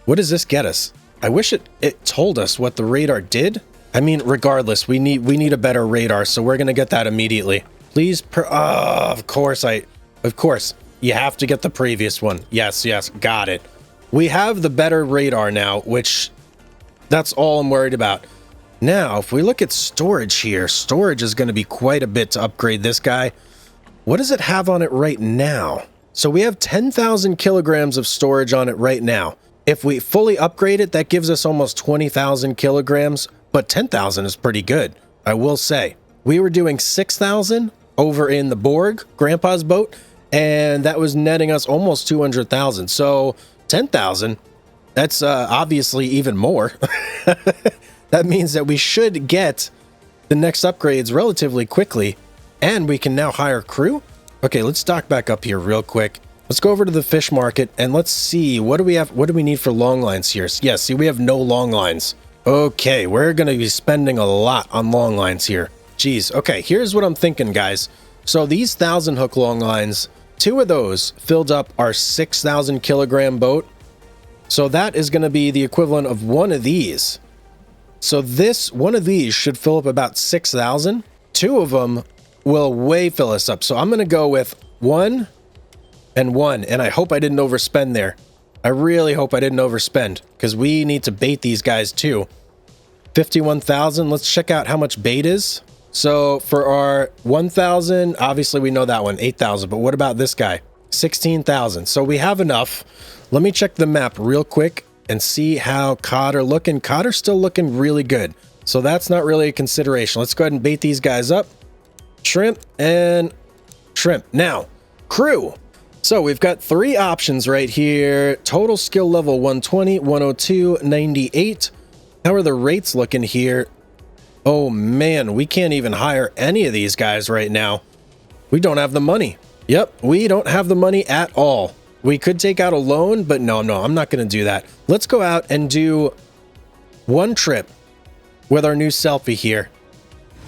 What does this get us? I wish it told us what the radar did. I mean, regardless, we need a better radar, so we're gonna get that immediately. Please, of course, you have to get the previous one. Yes, got it. We have the better radar now, which that's all I'm worried about. Now, if we look at storage here, storage is gonna be quite a bit to upgrade this guy. What does it have on it right now? So we have 10,000 kilograms of storage on it right now. If we fully upgrade it, that gives us almost 20,000 kilograms, but 10,000 is pretty good, I will say. We were doing 6,000 over in the Borg, Grandpa's boat, and that was netting us almost 200,000. So 10,000, that's obviously even more. That means that we should get the next upgrades relatively quickly, and we can now hire crew. Okay, let's dock back up here real quick. Let's go over to the fish market and let's see, what do we have? What do we need for long lines here? Yeah, see, we have no long lines. Okay, we're going to be spending a lot on long lines here. Jeez. Okay, here's what I'm thinking, guys. So these 1,000 hook long lines, 2 of those filled up our 6,000 kilogram boat. So that is going to be the equivalent of one of these. So one of these should fill up about 6,000. 2 of them will way fill us up. So I'm going to go with 1 and 1, and I hope I didn't overspend there. I really hope I didn't overspend, because we need to bait these guys too. 51,000. Let's check out how much bait is. So for our 1,000, obviously we know that one, 8,000. But what about this guy? 16,000. So we have enough. Let me check the map real quick and see how cod are looking. Cod are still looking really good. So that's not really a consideration. Let's go ahead and bait these guys up. Shrimp and shrimp. Now, crew. So we've got 3 options right here. Total skill level 120, 102, 98. How are the rates looking here? Oh man, we can't even hire any of these guys right now. We don't have the money. Yep, we don't have the money at all. We could take out a loan, but no, I'm not going to do that. Let's go out and do 1 trip with our new Selfie here.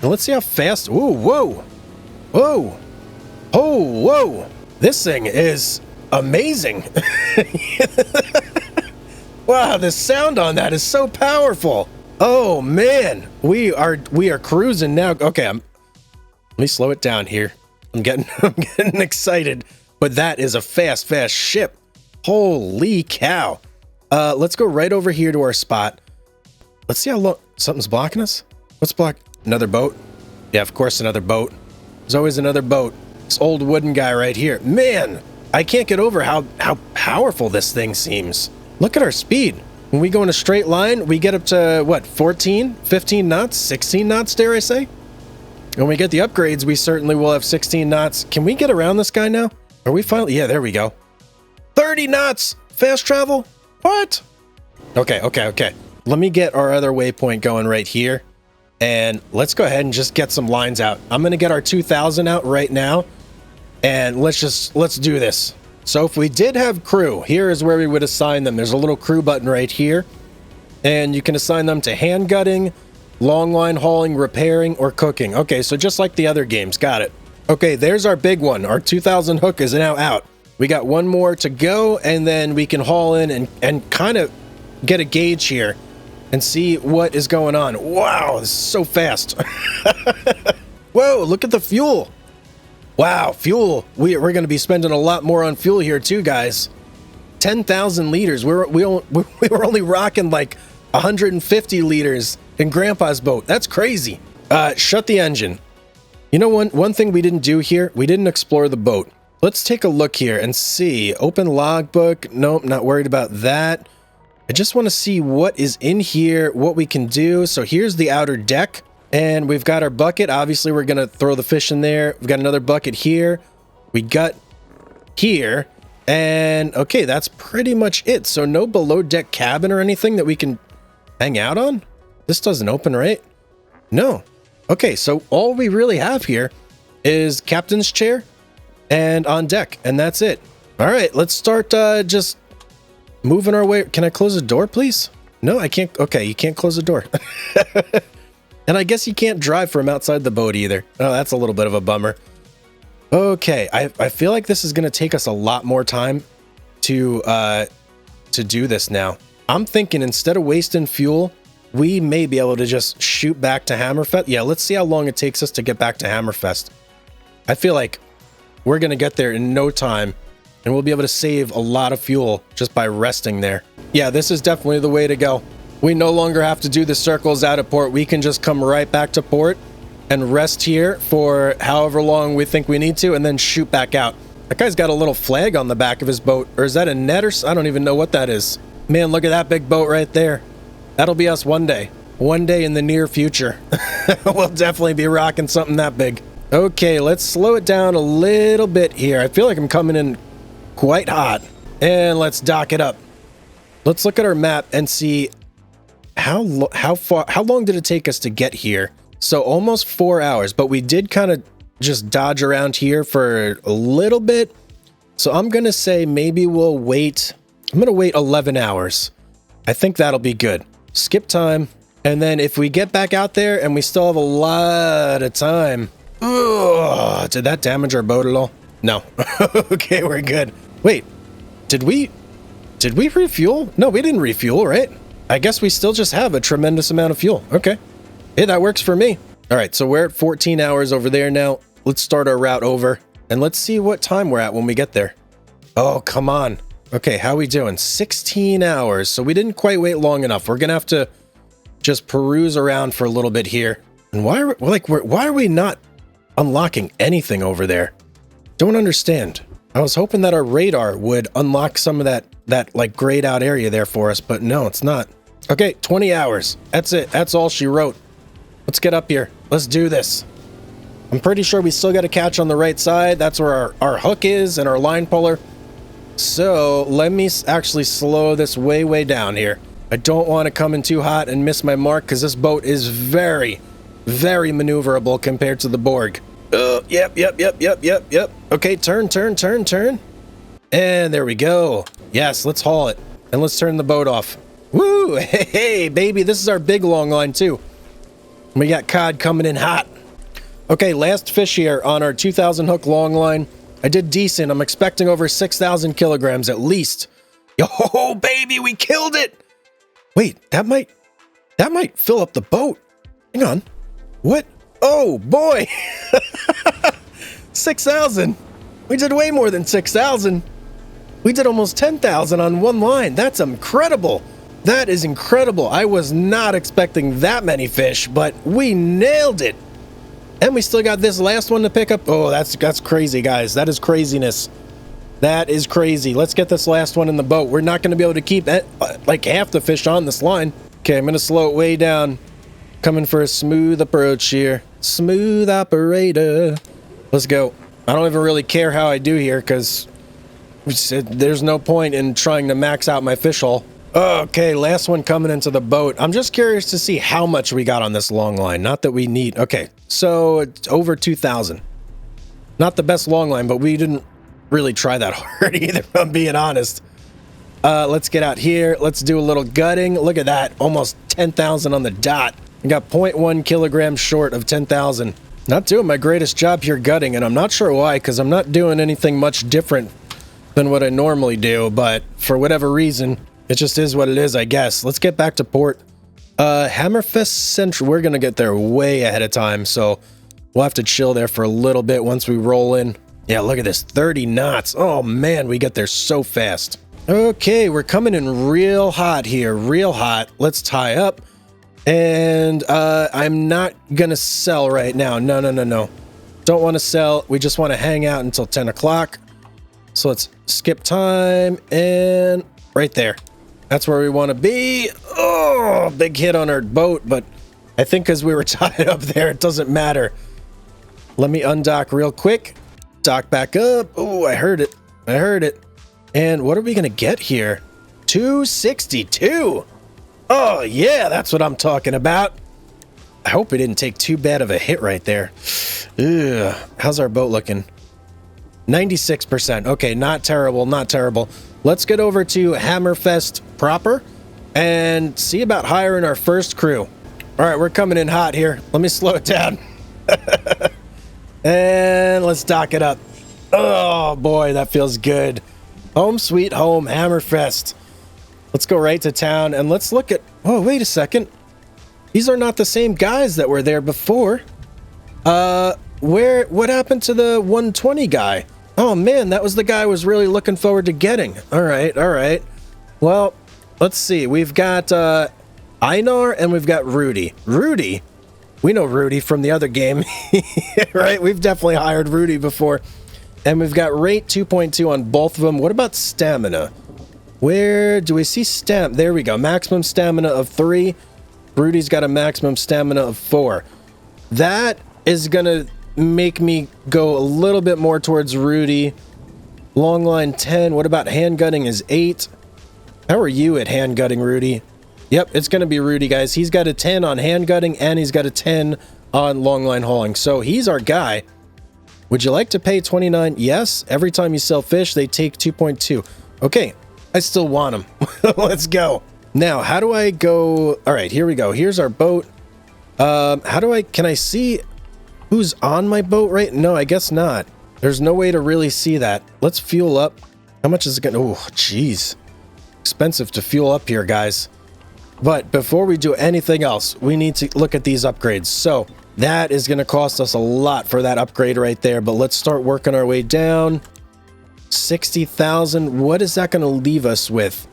And let's see how fast. Ooh, whoa. Whoa. Oh, whoa. This thing is amazing. Wow, the sound on that is so powerful. Oh man, we are cruising now. Okay, let me slow it down here. I'm getting excited, but that is a fast ship. Holy cow. Let's go right over here to our spot. Let's see how long something's blocking us. What's block? Another boat? Yeah, of course, another boat. There's always another boat. This old wooden guy right here. Man, I can't get over how powerful this thing seems. Look at our speed. When we go in a straight line, we get up to, what, 14, 15 knots, 16 knots, dare I say? When we get the upgrades, we certainly will have 16 knots. Can we get around this guy now? Are we finally? Yeah, there we go. 30 knots! Fast travel? What? Okay. Let me get our other waypoint going right here. And let's go ahead and just get some lines out. I'm going to get our 2000 out right now. And let's do this. So if we did have crew, here is where we would assign them. There's a little crew button right here. And you can assign them to hand gutting, long line hauling, repairing, or cooking. Okay, so just like the other games. Got it. Okay, there's our big one. Our 2000 hook is now out. We got one more to go, and then we can haul in and kind of get a gauge here and see what is going on. Wow, this is so fast. Whoa, look at the fuel. Wow, fuel. We're going to be spending a lot more on fuel here too, guys. 10,000 liters. We were only rocking like 150 liters in Grandpa's boat. That's crazy. Shut the engine. You know, one thing we didn't do here, we didn't explore the boat. Let's take a look here and see. Open logbook. Nope, not worried about that. I just want to see what is in here, what we can do. So here's the outer deck, and we've got our bucket. Obviously, we're going to throw the fish in there. We've got another bucket here. We got here. And okay, that's pretty much it. So no below deck cabin or anything that we can hang out on? This doesn't open, right? No. Okay, so all we really have here is captain's chair and on deck, and that's it. All right, let's start just moving our way. Can I close the door, please? No, I can't. Okay, you can't close the door. And I guess you can't drive from outside the boat either. Oh, that's a little bit of a bummer. Okay, I feel like this is going to take us a lot more time to do this now. I'm thinking instead of wasting fuel, we may be able to just shoot back to Hammerfest. Yeah, let's see how long it takes us to get back to Hammerfest. I feel like we're going to get there in no time, and we'll be able to save a lot of fuel just by resting there. Yeah, this is definitely the way to go. We no longer have to do the circles out of port. We can just come right back to port and rest here for however long we think we need to, and then shoot back out. That guy's got a little flag on the back of his boat, or is that a net, or I don't even know what that is. Man, look at that big boat right there. That'll be us one day. One day in the near future. We'll definitely be rocking something that big. Okay, let's slow it down a little bit here. I feel like I'm coming in quite hot. And let's dock it up. Let's look at our map and see how long did it take us to get here? So almost 4 hours, but we did kind of just dodge around here for a little bit. So I'm going to say maybe we'll wait. I'm going to wait 11 hours. I think that'll be good. Skip time. And then if we get back out there and we still have a lot of time. Ugh, did that damage our boat at all? No. Okay, we're good. Wait, did we refuel? No, we didn't refuel, right? I guess we still just have a tremendous amount of fuel. Okay. Hey, that works for me. All right, so we're at 14 hours over there now. Let's start our route over and let's see what time we're at when we get there. Oh, come on. Okay, how we doing? 16 hours. So we didn't quite wait long enough. We're going to have to just peruse around for a little bit here. And why are we not unlocking anything over there? Don't understand. I was hoping that our radar would unlock some of that like grayed out area there for us, but no, it's not. Okay, 20 hours. That's it. That's all she wrote. Let's get up here. Let's do this. I'm pretty sure we still got a catch on the right side. That's where our hook is and our line puller. So let me actually slow this way down here. I don't want to come in too hot and miss my mark because this boat is very, very maneuverable compared to the Borg. Yep. Okay, turn. And there we go. Yes, let's haul it. And let's turn the boat off. Woo! Hey, baby, this is our big long line too. We got cod coming in hot. Okay, last fish here on our 2000 hook long line. I did decent. I'm expecting over 6,000 kilograms at least. Yo, baby, we killed it. Wait, that might fill up the boat. Hang on. What? Oh, boy. 6,000. We did way more than 6,000. We did almost 10,000 on one line. That's incredible. That is incredible. I was not expecting that many fish, but we nailed it. And we still got this last one to pick up. Oh, that's crazy, guys. That is craziness. That is crazy. Let's get this last one in the boat. We're not going to be able to keep like half the fish on this line. Okay, I'm going to slow it way down. Coming for a smooth approach here. Smooth operator. Let's go. I don't even really care how I do here because there's no point in trying to max out my fish hole. Okay, last one coming into the boat. I'm just curious to see how much we got on this long line. Not that we need. Okay, so it's over 2,000. Not the best long line, but we didn't really try that hard either, if I'm being honest. Let's get out here. Let's do a little gutting. Look at that. Almost 10,000 on the dot. I got 0.1 kilograms short of 10,000. Not doing my greatest job here gutting, and I'm not sure why, because I'm not doing anything much different than what I normally do, but for whatever reason, it just is what it is, I guess. Let's get back to port. Hammerfest Central, we're going to get there way ahead of time, so we'll have to chill there for a little bit once we roll in. Yeah, look at this, 30 knots. Oh man, we get there so fast. Okay, we're coming in real hot here, real hot. Let's tie up. And I'm not going to sell right now. No. Don't want to sell. We just want to hang out until 10 o'clock. So let's skip time and right there. That's where we want to be. Oh, big hit on our boat, but I think because we were tied up there, it doesn't matter. Let me undock real quick. Dock back up. Oh, I heard it. And what are we going to get here? 262. Oh, yeah, that's what I'm talking about. I hope we didn't take too bad of a hit right there. Ugh. How's our boat looking? 96%. Okay, not terrible, not terrible. Let's get over to Hammerfest proper and see about hiring our first crew. All right, we're coming in hot here. Let me slow it down. And let's dock it up. Oh, boy, that feels good. Home sweet home, Hammerfest. Let's go right to town and let's look at... Oh, wait a second. These are not the same guys that were there before. What happened to the 120 guy? Oh, man, that was the guy I was really looking forward to getting. All right. Well, let's see. We've got Einar and we've got Rudy. Rudy? We know Rudy from the other game, right? We've definitely hired Rudy before. And we've got rate 2.2 on both of them. What about stamina? Where do we see stamina? There we go. Maximum stamina of 3. Rudy's got a maximum stamina of 4. That is going to make me go a little bit more towards Rudy. Long line 10. What about hand gutting is 8. How are you at hand gutting, Rudy? Yep, it's going to be Rudy, guys. He's got a 10 on hand gutting and he's got a 10 on long line hauling. So he's our guy. Would you like to pay 29? Yes. Every time you sell fish, they take 2.2. Okay. I still want them. Let's go. Now, how do I go? All right, here we go. Here's our boat. Can I see who's on my boat right? No, I guess not. There's no way to really see that. Let's fuel up. How much is it gonna? Oh, geez. Expensive to fuel up here, guys. But before we do anything else, we need to look at these upgrades. So that is gonna cost us a lot for that upgrade right there. But let's start working our way down. 60,000. What is that going to leave us with?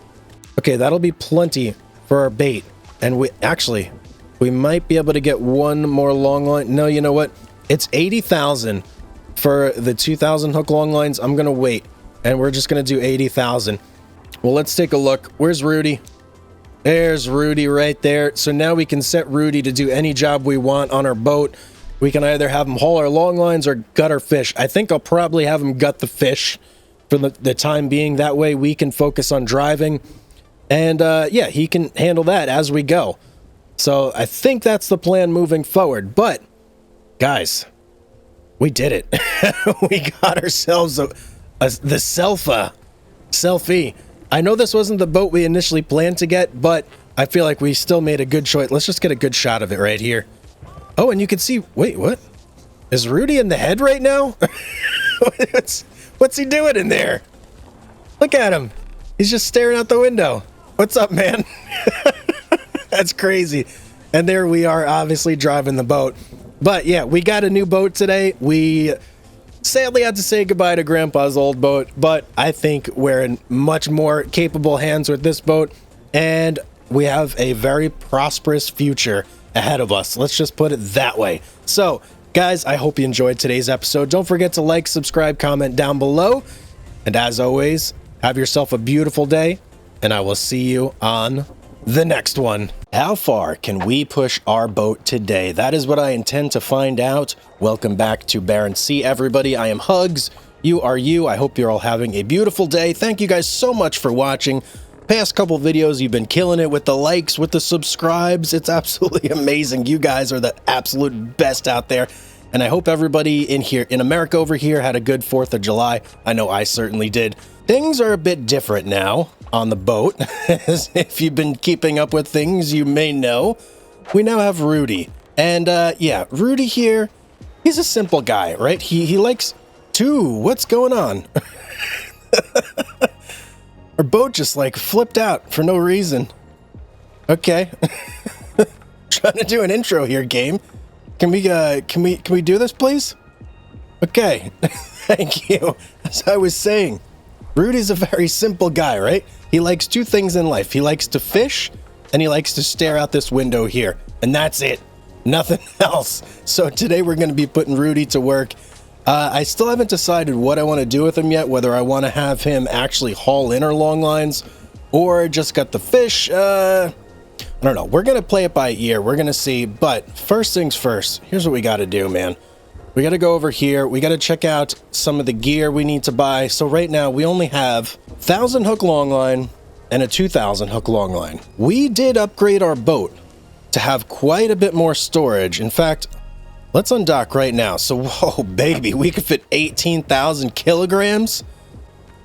Okay, that'll be plenty for our bait. And we might be able to get one more long line. No, you know what? It's 80,000 for the 2,000 hook long lines. I'm going to wait. And we're just going to do 80,000. Well, let's take a look. Where's Rudy? There's Rudy right there. So now we can set Rudy to do any job we want on our boat. We can either have him haul our long lines or gut our fish. I think I'll probably have him gut the fish for the time being. That way we can focus on driving. And yeah, he can handle that as we go. So I think that's the plan moving forward. But guys, we did it. We got ourselves the selfie. I know this wasn't the boat we initially planned to get, but I feel like we still made a good choice. Let's just get a good shot of it right here. Oh, and you can see, wait, what? Is Rudy in the head right now? What's he doing in there? Look at him. He's just staring out the window. What's up, man? That's crazy. And there we are, obviously driving the boat. But yeah, we got a new boat today. We sadly had to say goodbye to Grandpa's old boat, but I think we're in much more capable hands with this boat, and we have a very prosperous future ahead of us. Let's just put it that way. So, guys, I hope you enjoyed today's episode. Don't forget to like, subscribe, comment down below. And as always, have yourself a beautiful day, and I will see you on the next one. How far can we push our boat today? That is what I intend to find out. Welcome back to Barents Sea, everybody. I am Hugs. You are you. I hope you're all having a beautiful day. Thank you guys so much for watching. Past couple videos, you've been killing it with the likes, with the subscribes. It's absolutely amazing. You guys are the absolute best out there. And I hope everybody in America over here had a good 4th of July. I know I certainly did. Things are a bit different now on the boat. If you've been keeping up with things, you may know. We now have Rudy. And yeah, Rudy here, he's a simple guy, right? He likes to... What's going on? Our boat just like flipped out for no reason. Okay. Trying to do an intro here, game. Can we do this, please? Okay. Thank you. As I was saying, Rudy's a very simple guy, right? He likes two things in life. He likes to fish, and he likes to stare out this window here. And that's it. Nothing else. So today we're going to be putting Rudy to work. I still haven't decided what I want to do with him yet, whether I want to have him actually haul in our long lines, or just got the fish. I don't know. We're going to play it by ear. We're going to see. But first things first, here's what we got to do, man. We got to go over here. We got to check out some of the gear we need to buy. So right now we only have 1,000 hook long line and a 2,000 hook long line. We did upgrade our boat to have quite a bit more storage. In fact, let's undock right now. So, whoa, baby, we could fit 18,000 kilograms.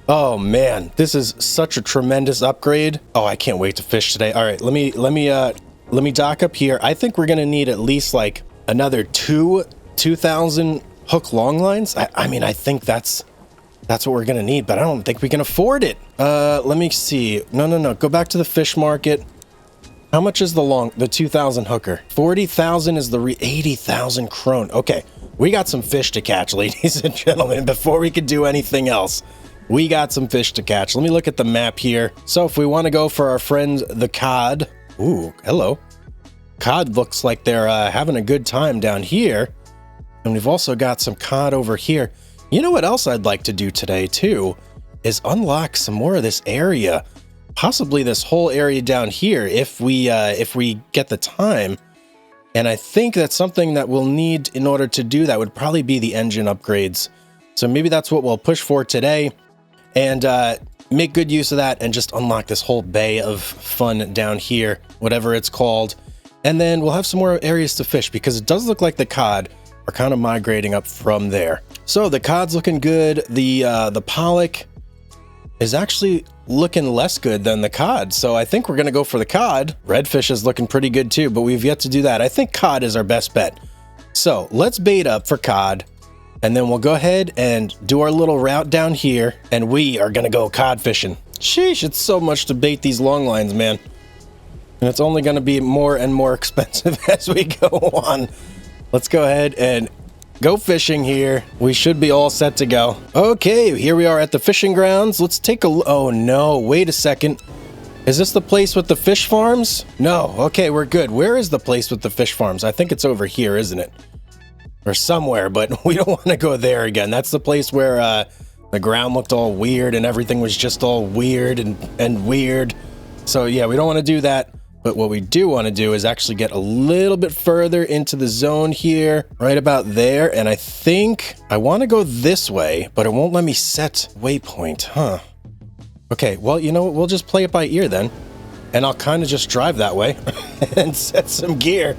Oh man, this is such a tremendous upgrade. Oh, I can't wait to fish today. All right, let me dock up here. I think we're gonna need at least like another 2,000 hook long lines. I mean, I think that's what we're gonna need, but I don't think we can afford it. Let me see. No. Go back to the fish market. How much is the 2,000 hooker? 40,000 is the 80,000 krone. Okay, we got some fish to catch, ladies and gentlemen. Before we could do anything else, we got some fish to catch. Let me look at the map here. So if we want to go for our friends, the cod. Ooh, hello. Cod looks like they're having a good time down here. And we've also got some cod over here. You know what else I'd like to do today too is unlock some more of this area. Possibly this whole area down here if we get the time. And I think that's something that we'll need in order to do that would probably be the engine upgrades. So maybe that's what we'll push for today. And make good use of that and just unlock this whole bay of fun down here, whatever it's called. And then we'll have some more areas to fish because it does look like the cod are kind of migrating up from there. So the cod's looking good. The pollock is actually looking less good than the cod. So I think we're going to go for the cod. Redfish is looking pretty good too, but we've yet to do that. I think cod is our best bet. So let's bait up for cod. And then we'll go ahead and do our little route down here, and we are gonna go cod fishing. Sheesh, it's so much to bait these long lines, man. And it's only gonna be more and more expensive as we go on. Let's go ahead and go fishing here. We should be all set to go. Okay, here we are at the fishing grounds. Let's take a look. Oh no, wait a second. Is this the place with the fish farms? No, okay, we're good. Where is the place with the fish farms? I think it's over here, isn't it? Or somewhere, but we don't want to go there again. That's the place where the ground looked all weird and everything was just all weird and weird. So yeah, we don't want to do that. But what we do want to do is actually get a little bit further into the zone here, right about there. And I think I want to go this way, but it won't let me set waypoint, huh? Okay, well, you know what? We'll just play it by ear then. And I'll kind of just drive that way and set some gear.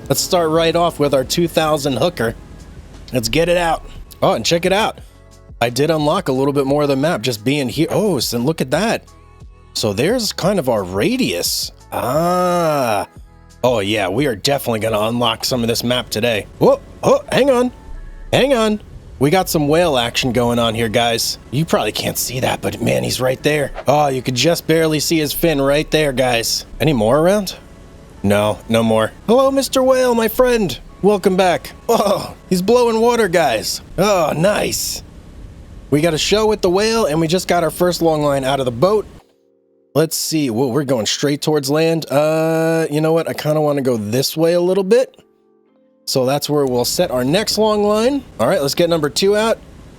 Let's start right off with our 2,000 hooker. Let's get it out. Oh, and check it out. I did unlock a little bit more of the map just being here. Oh, so look at that. So there's kind of our radius. Ah. Oh, yeah, we are definitely going to unlock some of this map today. Whoa, oh, hang on. Hang on. We got some whale action going on here, guys. You probably can't see that, but man, he's right there. Oh, you could just barely see his fin right there, guys. Any more around? No, no more. Hello, Mr. Whale, my friend. Welcome back. Oh, he's blowing water, guys. Oh, nice. We got a show with the whale, and we just got our first long line out of the boat. Let's see. Whoa, we're going straight towards land. You know what? I kind of want to go this way a little bit. So that's where we'll set our next long line. All right, let's get number 2 out,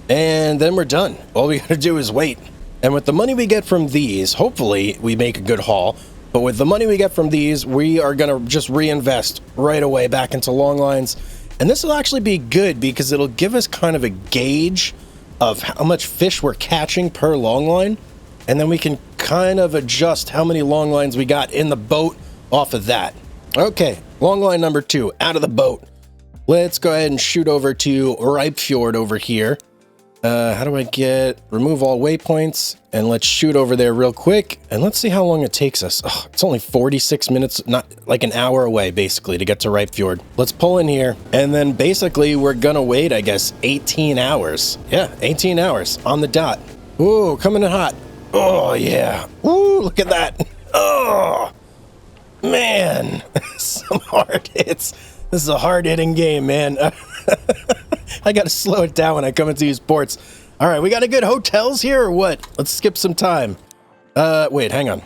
and then we're done. All we got to do is wait. And with the money we get from these, hopefully we make a good haul. But with the money we get from these, we are going to just reinvest right away back into long lines. And this will actually be good because it'll give us kind of a gauge of how much fish we're catching per long line. And then we can kind of adjust how many long lines we got in the boat off of that. Okay, long line number 2 out of the boat. Let's go ahead and shoot over to Ripe Fjord over here. How do I remove all waypoints, and let's shoot over there real quick, and let's see how long it takes us. Oh, it's only 46 minutes, not like an hour away, basically, to get to Ripe Fjord. Let's pull in here, and then basically we're gonna wait, I guess, 18 hours. Yeah, 18 hours on the dot. Ooh, coming in hot. Oh, yeah. Ooh, look at that. Oh, man. Some hard hits. This is a hard-hitting game, man. I gotta slow it down when I come into these ports. All right, we got a good hotels here or what? Let's skip some time. Wait, hang on.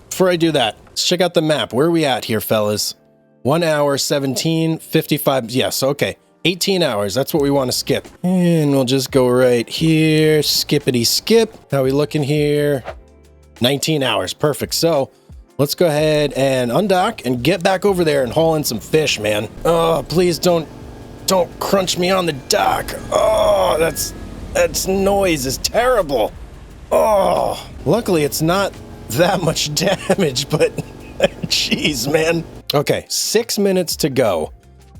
Before I do that, let's check out the map. Where are we at here, fellas? 1 hour, 17, 55. Yes, okay. 18 hours. That's what we want to skip. And we'll just go right here. Skippity skip. How we looking here? 19 hours. Perfect. So let's go ahead and undock and get back over there and haul in some fish, man. Oh, please don't crunch me on the dock. Oh, that's noise is terrible. Oh, luckily it's not that much damage, but jeez, man. Okay, 6 minutes to go.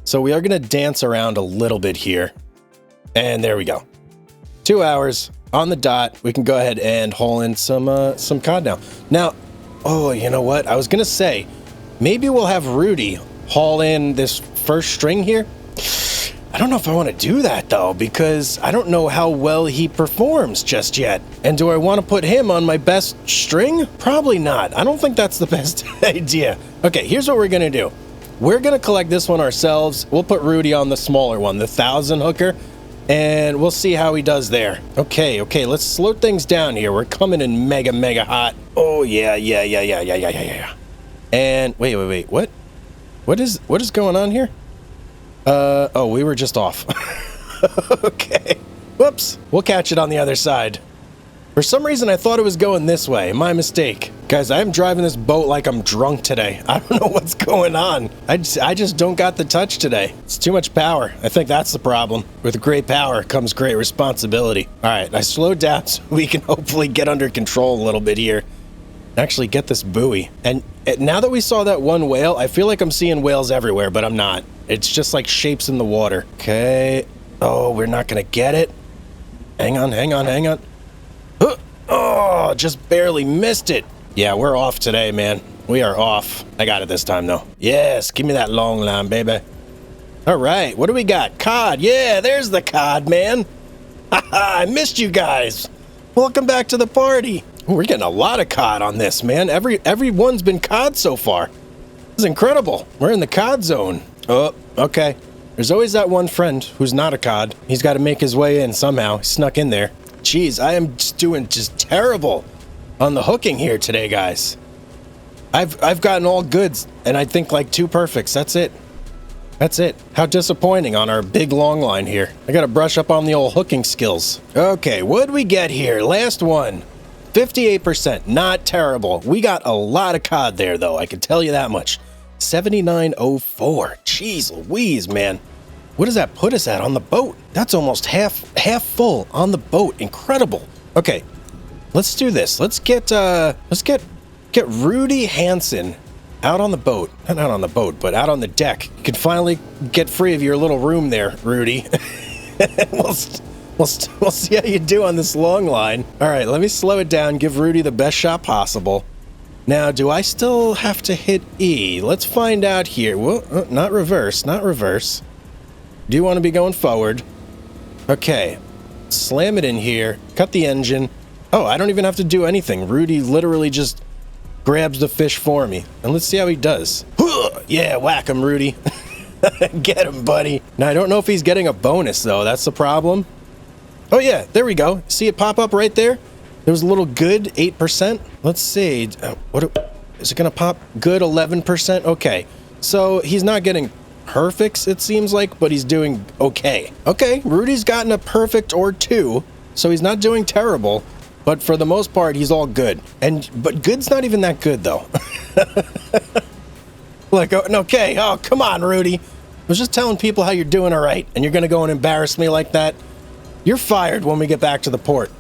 So we are gonna dance around a little bit here. And there we go. 2 hours on the dot. We can go ahead and haul in some cod now. Now, oh, you know what? I was gonna say, maybe we'll have Rudy haul in this first string here. I don't know if I want to do that though, because I don't know how well he performs just yet. And do I want to put him on my best string? Probably not. I don't think that's the best idea. Okay, here's what we're gonna do. We're gonna collect this one ourselves. We'll put Rudy on the smaller one, the 1,000 hooker, and we'll see how he does there. Okay, let's slow things down here. We're coming in mega hot. Oh yeah. And wait, what is going on here? Oh, we were just off. Okay. Whoops. We'll catch it on the other side. For some reason, I thought it was going this way. My mistake. Guys, I'm driving this boat like I'm drunk today. I don't know what's going on. I just don't got the touch today. It's too much power. I think that's the problem. With great power comes great responsibility. All right, I slowed down so we can hopefully get under control a little bit here. Actually get this buoy. And now that we saw that one whale, I feel like I'm seeing whales everywhere, but I'm not. It's just like shapes in the water. Okay. Oh, we're not gonna get it. Hang on. Oh, just barely missed it. Yeah, we're off today, man. We are off. I got it this time, though. Yes, give me that long line, baby. All right, what do we got? Cod. Yeah, there's the cod, man. Haha, I missed you guys. Welcome back to the party. Ooh, we're getting a lot of cod on this, man. Everyone's been cod so far. This is incredible. We're in the cod zone. Oh, okay. There's always that one friend who's not a cod. He's got to make his way in somehow. He snuck in there. Jeez, I am doing terrible on the hooking here today, guys. I've gotten all goods, and I think like 2 perfects. That's it. How disappointing on our big long line here. I got to brush up on the old hooking skills. Okay, what'd we get here? Last one. 58%. Not terrible. We got a lot of cod there, though. I can tell you that much. 79.04. Jeez Louise, man. What does that put us at on the boat? That's almost half full on the boat. Incredible. Okay, let's do this. Let's get Rudy Hansen out on the boat. Not on the boat, but out on the deck. You can finally get free of your little room there, Rudy. We'll see how you do on this long line. All right, let me slow it down. Give Rudy the best shot possible. Now, do I still have to hit E? Let's find out here. Well, not reverse. Do you want to be going forward? Okay. Slam it in here. Cut the engine. Oh, I don't even have to do anything. Rudy literally just grabs the fish for me. And let's see how he does. Yeah, whack him, Rudy. Get him, buddy. Now, I don't know if he's getting a bonus, though. That's the problem. Oh, yeah. There we go. See it pop up right there? There was a little good, 8%. Let's see. What is it going to pop? Good, 11%. Okay. So he's not getting perfects, it seems like, but he's doing okay. Okay, Rudy's gotten a perfect or 2, so he's not doing terrible. But for the most part, he's all good. But good's not even that good, though. Like, okay, oh, come on, Rudy. I was just telling people how you're doing all right, and you're going to go and embarrass me like that? You're fired when we get back to the port.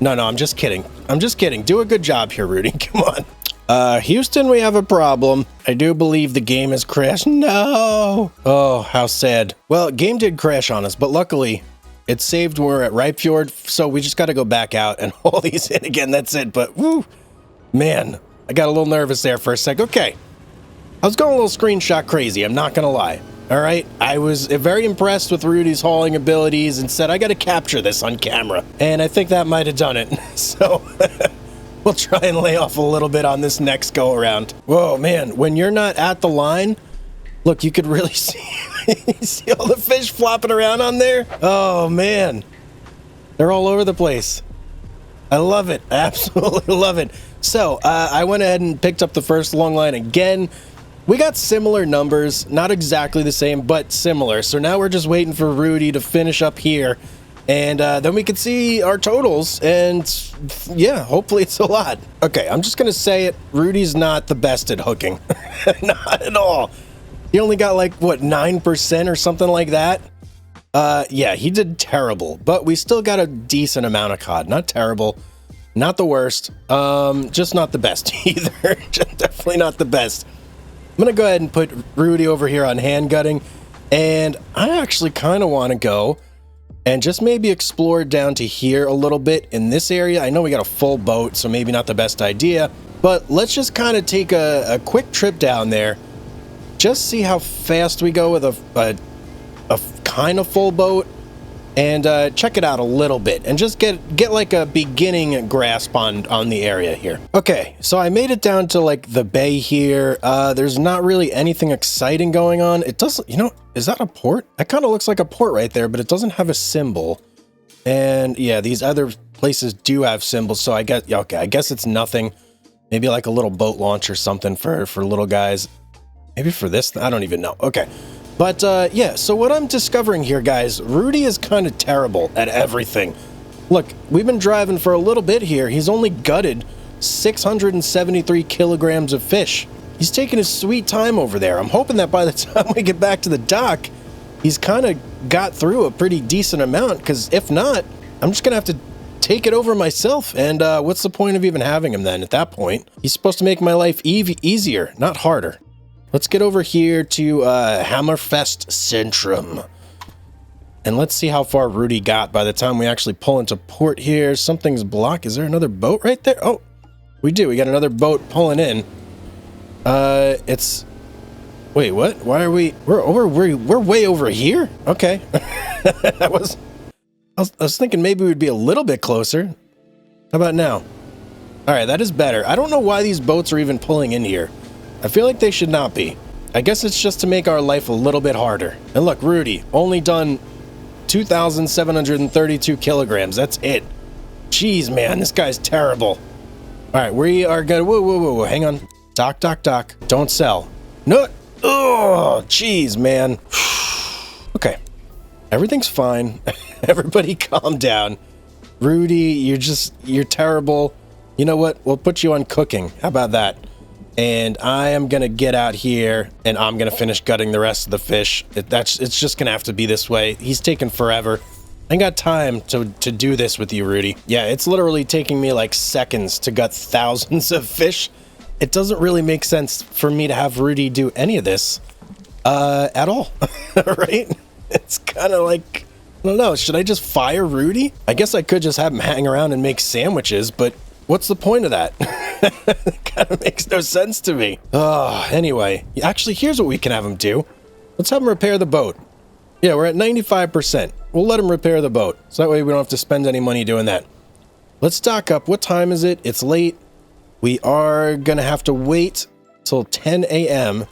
No, I'm just kidding. I'm just kidding. Do a good job here, Rudy. Come on. Houston, we have a problem. I do believe the game has crashed. No. Oh, how sad. Well, game did crash on us, but luckily it's saved. We're at Ripe Fjord, so we just got to go back out and haul these in again. That's it. But, woo, man, I got a little nervous there for a sec. Okay. I was going a little screenshot crazy. I'm not going to lie. All right, I was very impressed with Rudy's hauling abilities and said, I got to capture this on camera. And I think that might have done it. So we'll try and lay off a little bit on this next go around. Whoa, man, when you're not at the line, look, you could really see, see all the fish flopping around on there. Oh, man, they're all over the place. I love it. I absolutely love it. So I went ahead and picked up the first long line again. We got similar numbers, not exactly the same, but similar. So now we're just waiting for Rudy to finish up here, and then we can see our totals, and yeah, hopefully it's a lot. Okay, I'm just gonna say it. Rudy's not the best at hooking. Not at all. He only got like, what, 9% or something like that? Yeah, he did terrible, but we still got a decent amount of cod. Not terrible, not the worst, just not the best either. Definitely not the best. I'm going to go ahead and put Rudy over here on hand gutting, and I actually kind of want to go and just maybe explore down to here a little bit in this area. I know we got a full boat, so maybe not the best idea, but let's just kind of take a quick trip down there, just see how fast we go with a kind of full boat, and check it out a little bit and just get like a beginning grasp on the area here. Okay, so I made it down to like the bay here. There's not really anything exciting going on. It doesn't, you know, is that a port? That kind of looks like a port right there, but it doesn't have a symbol. And yeah, these other places do have symbols, so I guess, okay, I guess it's nothing. Maybe like a little boat launch or something for little guys. Maybe for this, I don't even know. Okay. But, yeah, so what I'm discovering here, guys, Rudy is kind of terrible at everything. Look, we've been driving for a little bit here. He's only gutted 673 kilograms of fish. He's taking his sweet time over there. I'm hoping that by the time we get back to the dock, he's kind of got through a pretty decent amount, because if not, I'm just going to have to take it over myself. And what's the point of even having him then at that point? He's supposed to make my life easier, not harder. Let's get over here to Hammerfest Centrum. And let's see how far Rudy got by the time we actually pull into port here. Something's blocked. Is there another boat right there? Oh, we do. We got another boat pulling in. It's... Wait, what? Why are we... We're way over here? Okay. I was thinking maybe we'd be a little bit closer. How about now? All right, that is better. I don't know why these boats are even pulling in here. I feel like they should not be. I guess it's just to make our life a little bit harder. And look, Rudy, only done 2,732 kilograms. That's it. Jeez, man, this guy's terrible. All right, we are gonna... Whoa. Hang on. Dock. Don't sell. No. Oh, jeez, man. Okay. Everything's fine. Everybody calm down. Rudy, you're terrible. You know what? We'll put you on cooking. How about that? And I am going to get out here, and I'm going to finish gutting the rest of the fish. It's just going to have to be this way. He's taking forever. I ain't got time to do this with you, Rudy. Yeah, it's literally taking me like seconds to gut thousands of fish. It doesn't really make sense for me to have Rudy do any of this at all, right? It's kind of like, I don't know, should I just fire Rudy? I guess I could just have him hang around and make sandwiches, but what's the point of that? It kind of makes no sense to me. Oh, anyway, actually, here's what we can have him do. Let's have him repair the boat. Yeah, we're at 95%. We'll let him repair the boat, so that way we don't have to spend any money doing that. Let's stock up. What time is it? It's late. We are going to have to wait till 10 a.m.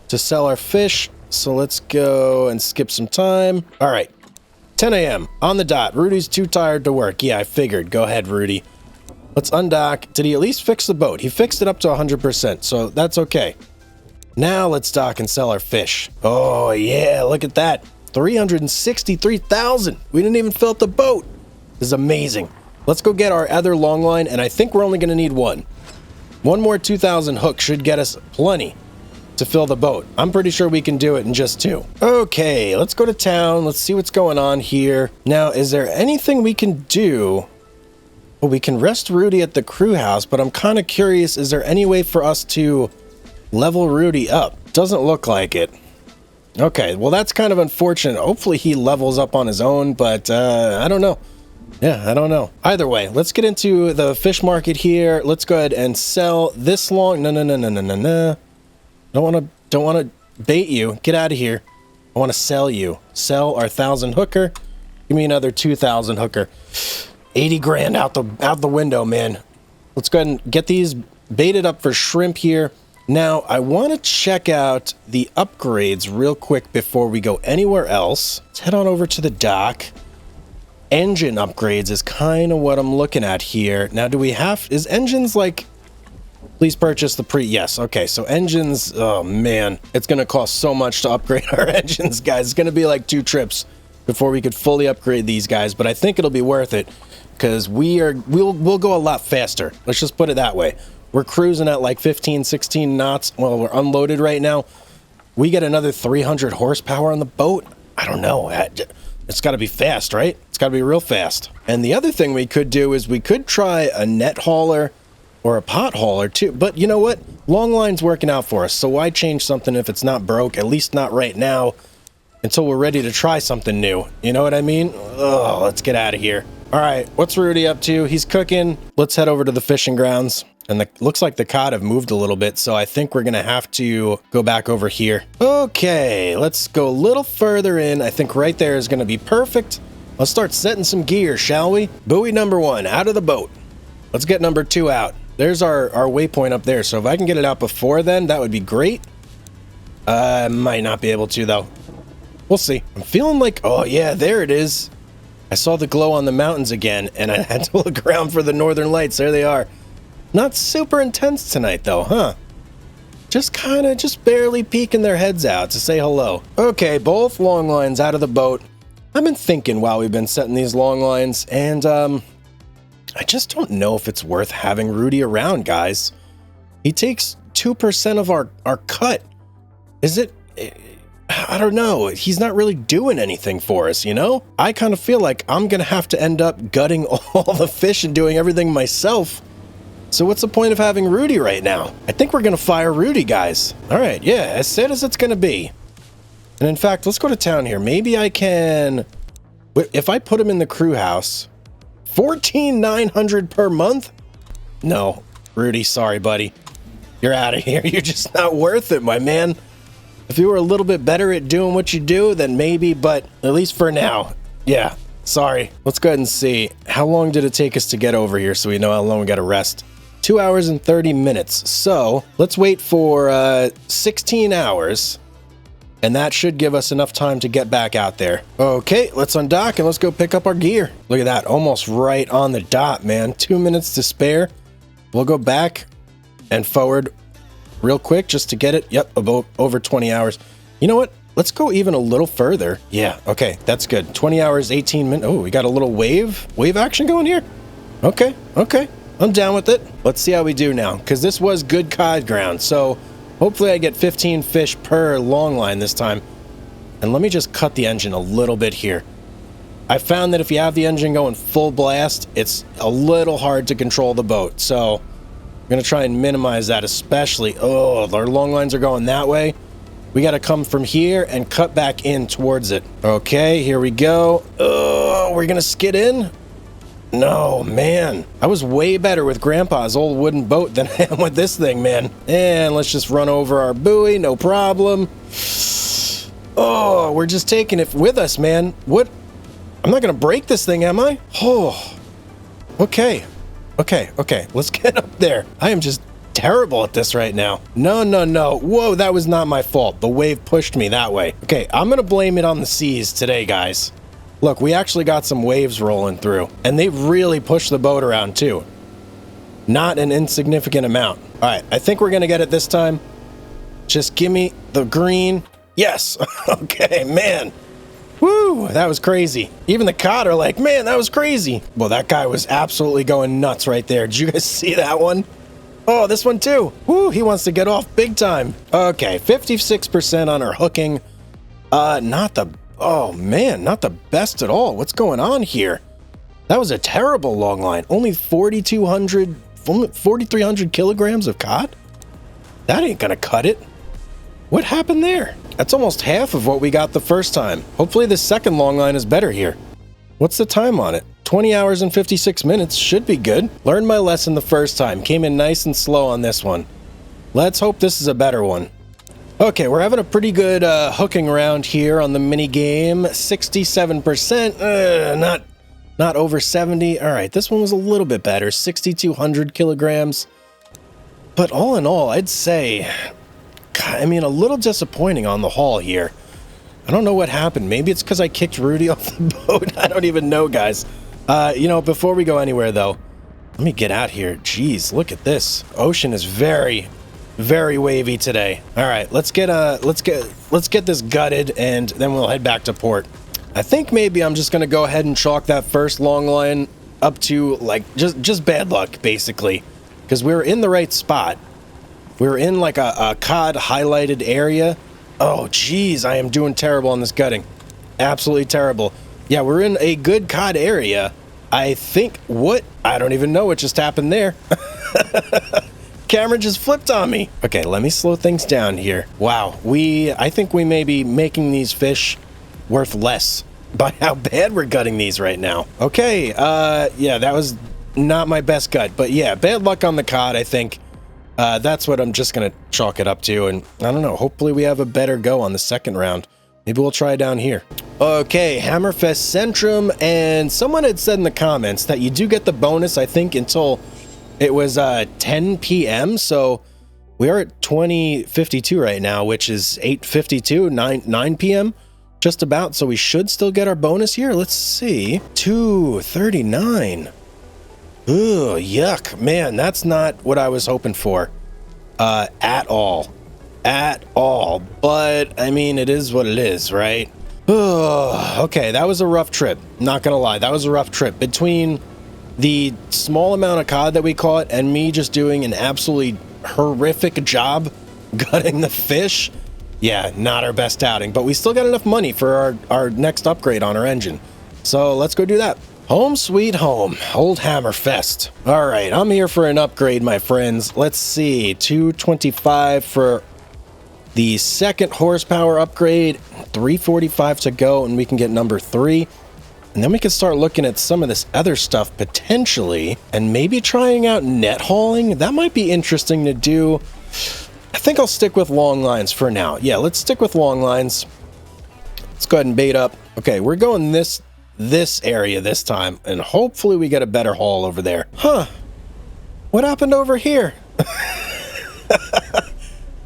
to sell our fish, so let's go and skip some time. All right, 10 a.m. on the dot. Rudy's too tired to work. Yeah, I figured. Go ahead, Rudy. Let's undock. Did he at least fix the boat? He fixed it up to 100%, so that's okay. Now let's dock and sell our fish. Oh, yeah, look at that. 363,000. We didn't even fill up the boat. This is amazing. Let's go get our other long line, and I think we're only going to need one. One more 2,000 hook should get us plenty to fill the boat. I'm pretty sure we can do it in just 2. Okay, let's go to town. Let's see what's going on here. Now, is there anything we can do? Well, we can rest Rudy at the crew house, but I'm kind of curious, is there any way for us to level Rudy up? Doesn't look like it. Okay, well, that's kind of unfortunate. Hopefully he levels up on his own, but I don't know. Yeah, I don't know. Either way, let's get into the fish market here. Let's go ahead and sell this long. No. Don't want to bait you. Get out of here. I want to sell you. Sell our 1,000 hooker. Give me another 2,000 hooker. 80 grand out the window, man. Let's go ahead and get these baited up for shrimp here. Now, I want to check out the upgrades real quick before we go anywhere else. Let's head on over to the dock. Engine upgrades is kind of what I'm looking at here. Now, do we have... Is engines like... Please purchase the Yes, okay, so engines... Oh, man. It's going to cost so much to upgrade our engines, guys. It's going to be like 2 trips before we could fully upgrade these guys. But I think it'll be worth it because we'll go a lot faster. Let's just put it that way. We're cruising at like 15, 16 knots. Well, we're unloaded right now. We get another 300 horsepower on the boat. I don't know. It's got to be fast, right? It's got to be real fast. And the other thing we could do is we could try a net hauler or a pot hauler too. But you know what? Long line's working out for us. So why change something if it's not broke? At least not right now until we're ready to try something new. You know what I mean? Oh, let's get out of here. All right, what's Rudy up to? He's cooking. Let's head over to the fishing grounds. And looks like the cod have moved a little bit, so I think we're going to have to go back over here. Okay, let's go a little further in. I think right there is going to be perfect. Let's start setting some gear, shall we? Buoy number 1, out of the boat. Let's get number 2 out. There's our waypoint up there, so if I can get it out before then, that would be great. I might not be able to, though. We'll see. I'm feeling like, oh yeah, there it is. I saw the glow on the mountains again, and I had to look around for the northern lights. There they are. Not super intense tonight, though, huh? Just barely peeking their heads out to say hello. Okay, both long lines out of the boat. I've been thinking while we've been setting these long lines, and I just don't know if it's worth having Rudy around, guys. He takes 2% of our cut. Is it... I don't know. He's not really doing anything for us, you know? I kind of feel like I'm going to have to end up gutting all the fish and doing everything myself. So what's the point of having Rudy right now? I think we're going to fire Rudy, guys. All right, yeah, as sad as it's going to be. And in fact, let's go to town here. Maybe I can... If I put him in the crew house... $14,900 per month? No, Rudy, sorry, buddy. You're out of here. You're just not worth it, my man. If you were a little bit better at doing what you do, then maybe, but at least for now, yeah, sorry. Let's go ahead and see. How long did it take us to get over here so we know how long we got to rest? 2 hours and 30 minutes. So let's wait for 16 hours. And that should give us enough time to get back out there. Okay, let's undock and let's go pick up our gear. Look at that, almost right on the dot, man. 2 minutes to spare. We'll go back and forward real quick just to get it. Yep, about over 20 hours. You know what? Let's go even a little further. Yeah, okay, that's good. 20 hours, 18 minutes. Oh, we got a little wave action going here. Okay. I'm down with it. Let's see how we do now, because this was good cod ground. So hopefully I get 15 fish per long line this time. And let me just cut the engine a little bit here. I found that if you have the engine going full blast, it's a little hard to control the boat. So I'm going to try and minimize that, especially... Oh, our long lines are going that way. We got to come from here and cut back in towards it. Okay, here we go. Oh, we're going to skid in? No, man. I was way better with Grandpa's old wooden boat than I am with this thing, man. And let's just run over our buoy, no problem. Oh, we're just taking it with us, man. What? I'm not going to break this thing, am I? Oh, okay. Let's get up there. I am just terrible at this right now. No. Whoa, that was not my fault. The wave pushed me that way. Okay, I'm going to blame it on the seas today, guys. Look, we actually got some waves rolling through, and they really pushed the boat around too. Not an insignificant amount. All right, I think we're going to get it this time. Just give me the green. Yes. Okay, man. Woo, that was crazy. Even the cod are like, man, that was crazy. Well, that guy was absolutely going nuts right there. Did you guys see that one? Oh, this one too. Woo, he wants to get off big time. Okay, 56% on our hooking. Oh man, not the best at all. What's going on here? That was a terrible long line. Only 4,300 kilograms of cod? That ain't gonna cut it. What happened there? That's almost half of what we got the first time. Hopefully the second long line is better here. What's the time on it? 20 hours and 56 minutes should be good. Learned my lesson the first time. Came in nice and slow on this one. Let's hope this is a better one. Okay, we're having a pretty good hooking round here on the mini game. 67%. Not over 70. All right, this one was a little bit better. 6,200 kilograms. But all in all, I'd say, I mean, a little disappointing on the haul here. I don't know what happened. Maybe it's because I kicked Rudy off the boat. I don't even know, guys. You know, before we go anywhere, though, let me get out here. Jeez, look at this. Ocean is very, very wavy today. All right, let's get this gutted, and then we'll head back to port. I think maybe I'm just gonna go ahead and chalk that first long line up to like just bad luck, basically, because we were in the right spot. We were in like a cod highlighted area. Oh, geez, I am doing terrible on this gutting. Absolutely terrible. Yeah, we're in a good cod area. I think, I don't even know what just happened there. Camera just flipped on me. Okay, let me slow things down here. Wow, I think we may be making these fish worth less by how bad we're gutting these right now. Okay, yeah, that was not my best gut, but yeah, bad luck on the cod, I think. That's what I'm just gonna chalk it up to, and I don't know, hopefully we have a better go on the second round. Maybe we'll try down here. Okay, Hammerfest Centrum, and someone had said in the comments that you do get the bonus, I think, until it was 10 p.m., so we are at 20:52 right now, which is 8:52, 9 p.m., just about, so we should still get our bonus here. Let's see. 239. Ooh, yuck. Man, that's not what I was hoping for. At all. At all. But, I mean, it is what it is, right? Okay, that was a rough trip. Not gonna lie, that was a rough trip. Between the small amount of cod that we caught and me just doing an absolutely horrific job gutting the fish, yeah, not our best outing. But we still got enough money for our next upgrade on our engine. So let's go do that. Home sweet home, old Hammerfest. All right, I'm here for an upgrade, my friends. Let's see, 225 for the second horsepower upgrade, 345 to go, and we can get number 3. And then we can start looking at some of this other stuff potentially, and maybe trying out net hauling. That might be interesting to do. I think I'll stick with long lines for now. Yeah, let's stick with long lines. Let's go ahead and bait up. Okay, we're going this area this time, and hopefully we get a better haul over there. Huh, what happened over here?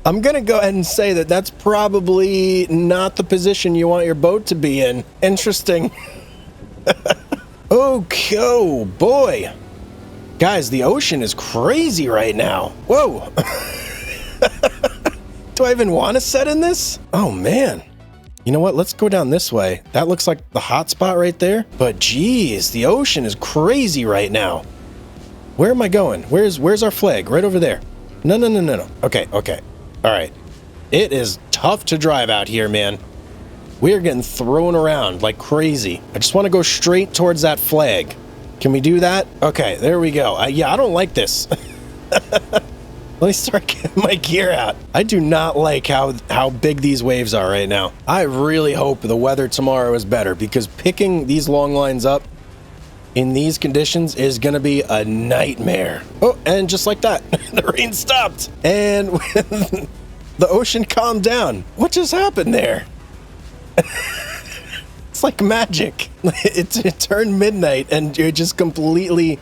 I'm gonna go ahead and say that that's probably not the position you want your boat to be in. Interesting. Okay, oh boy, guys, the ocean is crazy right now. Whoa. Do I even want to set in this? Oh man. You know what? Let's go down this way. That looks like the hot spot right there. But geez, the ocean is crazy right now. Where am I going? Where's our flag? Right over there. No. Okay. All right. It is tough to drive out here, man. We are getting thrown around like crazy. I just want to go straight towards that flag. Can we do that? Okay, there we go. Yeah, I don't like this. Let me start getting my gear out. I do not like how big these waves are right now. I really hope the weather tomorrow is better, because picking these long lines up in these conditions is going to be a nightmare. Oh, and just like that, the rain stopped. And the ocean calmed down. What just happened there? It's like magic. It turned midnight and it just completely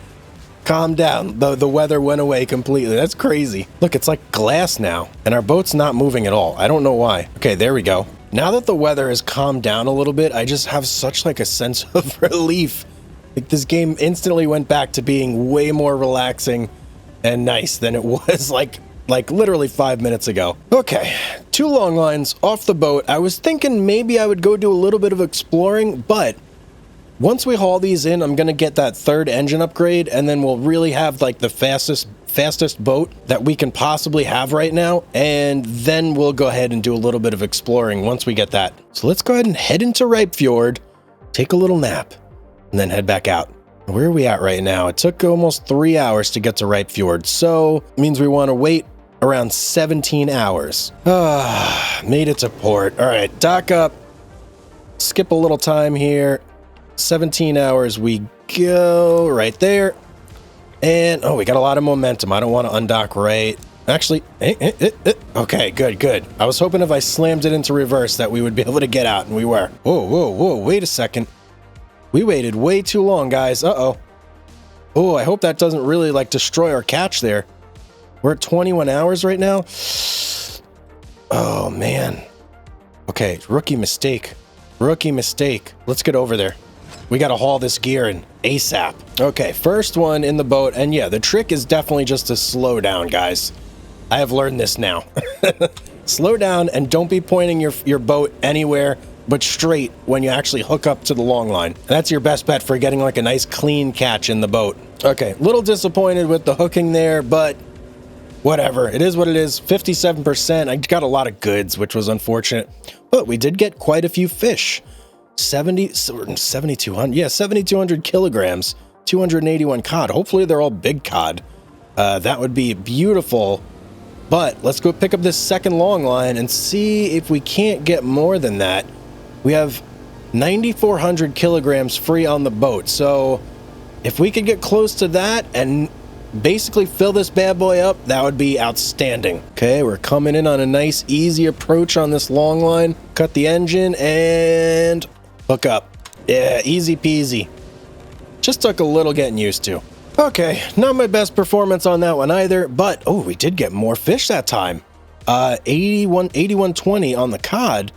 calmed down. The weather went away completely. That's crazy. Look, it's like glass now, and our boat's not moving at all. I don't know why. Okay, there we go. Now that the weather has calmed down a little bit, I just have such like a sense of relief. Like this game instantly went back to being way more relaxing and nice than it was like like literally 5 minutes ago. Okay, 2 long lines off the boat. I was thinking maybe I would go do a little bit of exploring, but once we haul these in, I'm going to get that 3rd engine upgrade, and then we'll really have like the fastest boat that we can possibly have right now, and then we'll go ahead and do a little bit of exploring once we get that. So let's go ahead and head into Ripe Fjord, take a little nap, and then head back out. Where are we at right now? It took almost 3 hours to get to Ripe Fjord, so it means we want to wait around 17 hours. Made it to port. All right, dock up, skip a little time here. 17 hours we go right there. And, oh, we got a lot of momentum. I don't want to undock right. Actually, okay, good. I was hoping if I slammed it into reverse that we would be able to get out, and we were. Whoa, wait a second. We waited way too long, guys. Uh-oh. Oh, I hope that doesn't really, like, destroy our catch there. We're at 21 hours right now. Oh, man. Okay, rookie mistake. Let's get over there. We got to haul this gear in ASAP. Okay, first one in the boat. And yeah, the trick is definitely just to slow down, guys. I have learned this now. Slow down and don't be pointing your boat anywhere but straight when you actually hook up to the long line. And that's your best bet for getting like a nice clean catch in the boat. Okay, little disappointed with the hooking there, but whatever. It is what it is. 57%. I got a lot of goods, which was unfortunate. But we did get quite a few fish. 7,200. Yeah, 7,200 kilograms, 281 cod. Hopefully they're all big cod. That would be beautiful. But let's go pick up this second long line and see if we can't get more than that. We have 9,400 kilograms free on the boat. So if we could get close to that and basically fill this bad boy up, that would be outstanding. Okay, we're coming in on a nice, easy approach on this long line. Cut the engine and hook up. Yeah, easy peasy. Just took a little getting used to. Okay, not my best performance on that one either, but oh, we did get more fish that time. 8120 on the cod.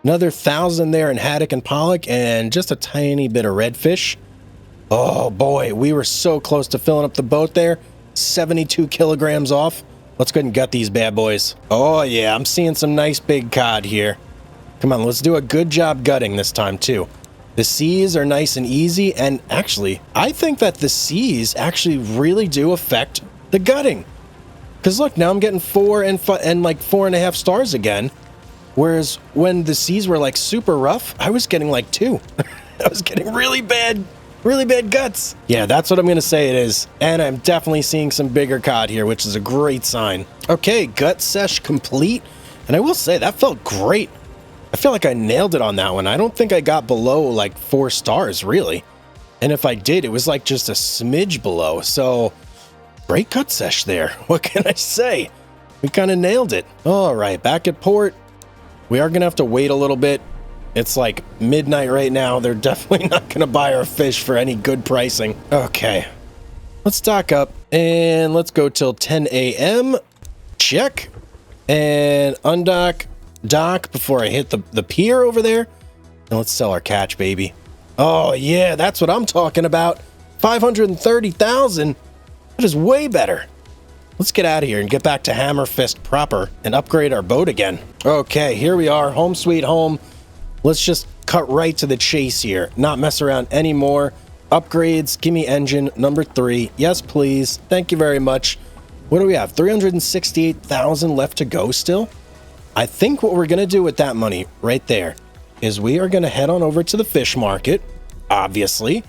Another 1,000 there in haddock and pollock, and just a tiny bit of redfish. Oh boy, we were so close to filling up the boat there. 72 kilograms off. Let's go ahead and gut these bad boys. Oh yeah, I'm seeing some nice big cod here. Come on, let's do a good job gutting this time too. The seas are nice and easy, and actually, I think that the seas actually really do affect the gutting. Because look, now I'm getting 4 and like 4.5 stars again. Whereas when the seas were like super rough, I was getting like 2. I was getting really bad guts. Yeah, that's what I'm going to say it is. And I'm definitely seeing some bigger cod here, which is a great sign. Okay, gut sesh complete. And I will say, that felt great. I feel like I nailed it on that one. I don't think I got below like 4 stars, really. And if I did, it was like just a smidge below. So, great gut sesh there. What can I say? We kind of nailed it. All right, back at port. We are going to have to wait a little bit. It's like midnight right now. They're definitely not going to buy our fish for any good pricing. Okay, let's dock up and let's go till 10 a.m. Check. And undock, dock before I hit the pier over there. And let's sell our catch, baby. Oh, yeah, that's what I'm talking about. 530,000. That is way better. Let's get out of here and get back to Hammerfist proper and upgrade our boat again. Okay, here we are. Home sweet home. Let's just cut right to the chase here. Not mess around anymore. Upgrades. Give me engine number 3. Yes, please. Thank you very much. What do we have? 368,000 left to go still? I think what we're going to do with that money right there is we are going to head on over to the fish market. Obviously.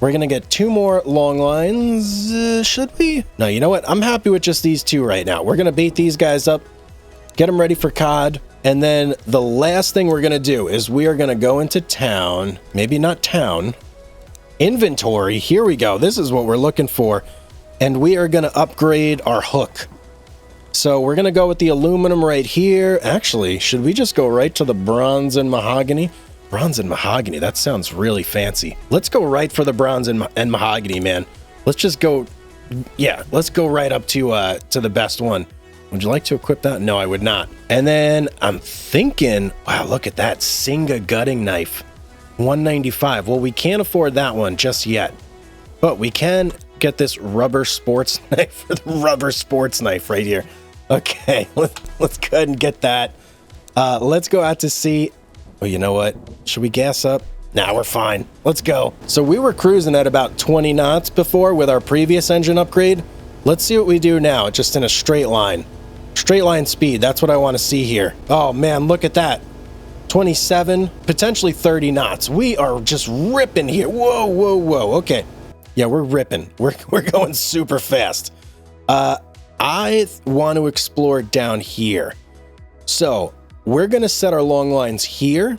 We're going to get 2 more long lines. Should we? No, you know what? I'm happy with just these 2 right now. We're going to bait these guys up, get them ready for cod. And then the last thing we're going to do is we are going to go into town. Maybe not town. Inventory. Here we go. This is what we're looking for. And we are going to upgrade our hook. So we're going to go with the aluminum right here. Actually, should we just go right to the bronze and mahogany? Bronze and mahogany, that sounds really fancy. Let's go right for the bronze and mahogany, man. Let's just go, yeah, let's go right up to the best one. Would you like to equip that? No, I would not. And then I'm thinking, wow, look at that Singa gutting knife. 195. Well, we can't afford that one just yet. But we can get this rubber sports knife, the rubber sports knife right here. Okay, let's go ahead and get that. Let's go out to sea. Oh, you know what? Should we gas up? Nah, we're fine. Let's go. So we were cruising at about 20 knots before with our previous engine upgrade. Let's see what we do now, just in a straight line. Straight line speed, that's what I want to see here. Oh man, look at that. 27, potentially 30 knots. We are just ripping here. Whoa, whoa, whoa. Okay. Yeah, we're ripping. We're going super fast. I want to explore down here. So we're going to set our long lines here,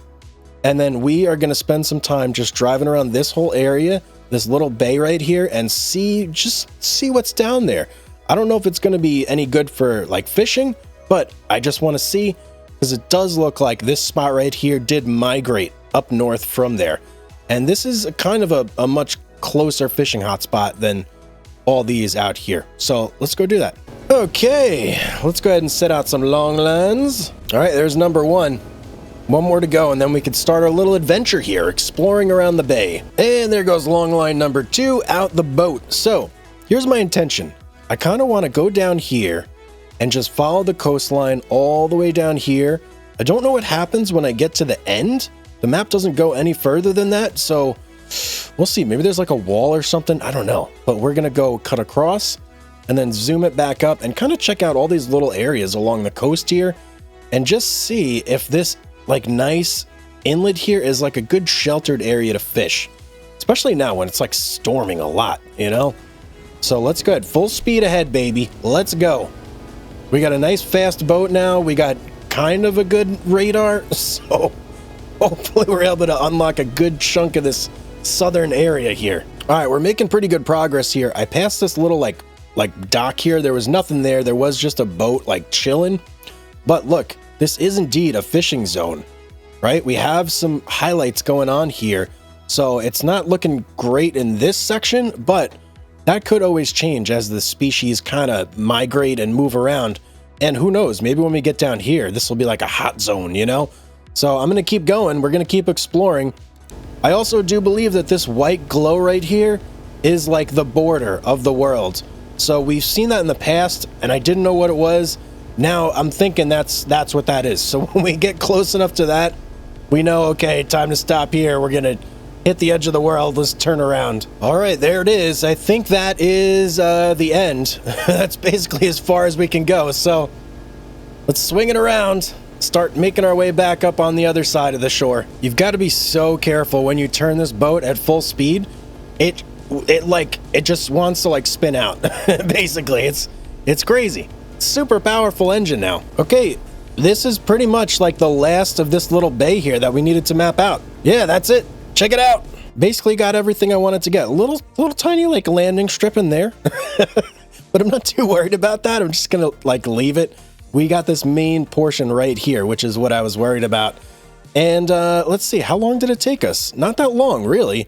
and then we are going to spend some time just driving around this whole area, this little bay right here, and just see what's down there. I don't know if it's going to be any good for like fishing, but I just want to see, because it does look like this spot right here did migrate up north from there. And this is kind of a much closer fishing hotspot than all these out here. So let's go do that. Okay, let's go ahead and set out some long lines. All right, there's number one. One more to go, and then we could start our little adventure here, exploring around the bay. And there goes long line number 2 out the boat. So here's my intention. I kind of want to go down here and just follow the coastline all the way down here. I don't know what happens when I get to the end. The map doesn't go any further than that, so we'll see. Maybe there's like a wall or something. I don't know. But we're going to go cut across and then zoom it back up and kind of check out all these little areas along the coast here and just see if this like nice inlet here is like a good sheltered area to fish, especially now when it's like storming a lot, you know? So let's go ahead. Full speed ahead, baby. Let's go. We got a nice fast boat now. We got kind of a good radar. So hopefully we're able to unlock a good chunk of this southern area here. All right, we're making pretty good progress here. I passed this little like dock here. There was nothing there. There was just a boat like chilling. But look, this is indeed a fishing zone, right? We have some highlights going on here. So it's not looking great in this section, but that could always change as the species kind of migrate and move around. And who knows, maybe when we get down here, this will be like a hot zone, you know? So I'm going to keep going. We're going to keep exploring. I also do believe that this white glow right here is like the border of the world. So we've seen that in the past, and I didn't know what it was. Now I'm thinking that's what that is. So when we get close enough to that, we know, okay, time to stop here. We're going to hit the edge of the world. Let's turn around. All right, there it is. I think that is the end. That's basically as far as we can go. So let's swing it around, start making our way back up on the other side of the shore. You've got to be so careful when you turn this boat at full speed. It just wants to like spin out. Basically, it's crazy. Super powerful engine now. Okay, this is pretty much like the last of this little bay here that we needed to map out. Yeah, that's it. Check it out. Basically got everything I wanted to get. A little tiny like landing strip in there. But I'm not too worried about that. I'm just gonna like leave it. We got this main portion right here, which is what I was worried about. And let's see, how long did it take us? Not that long, really.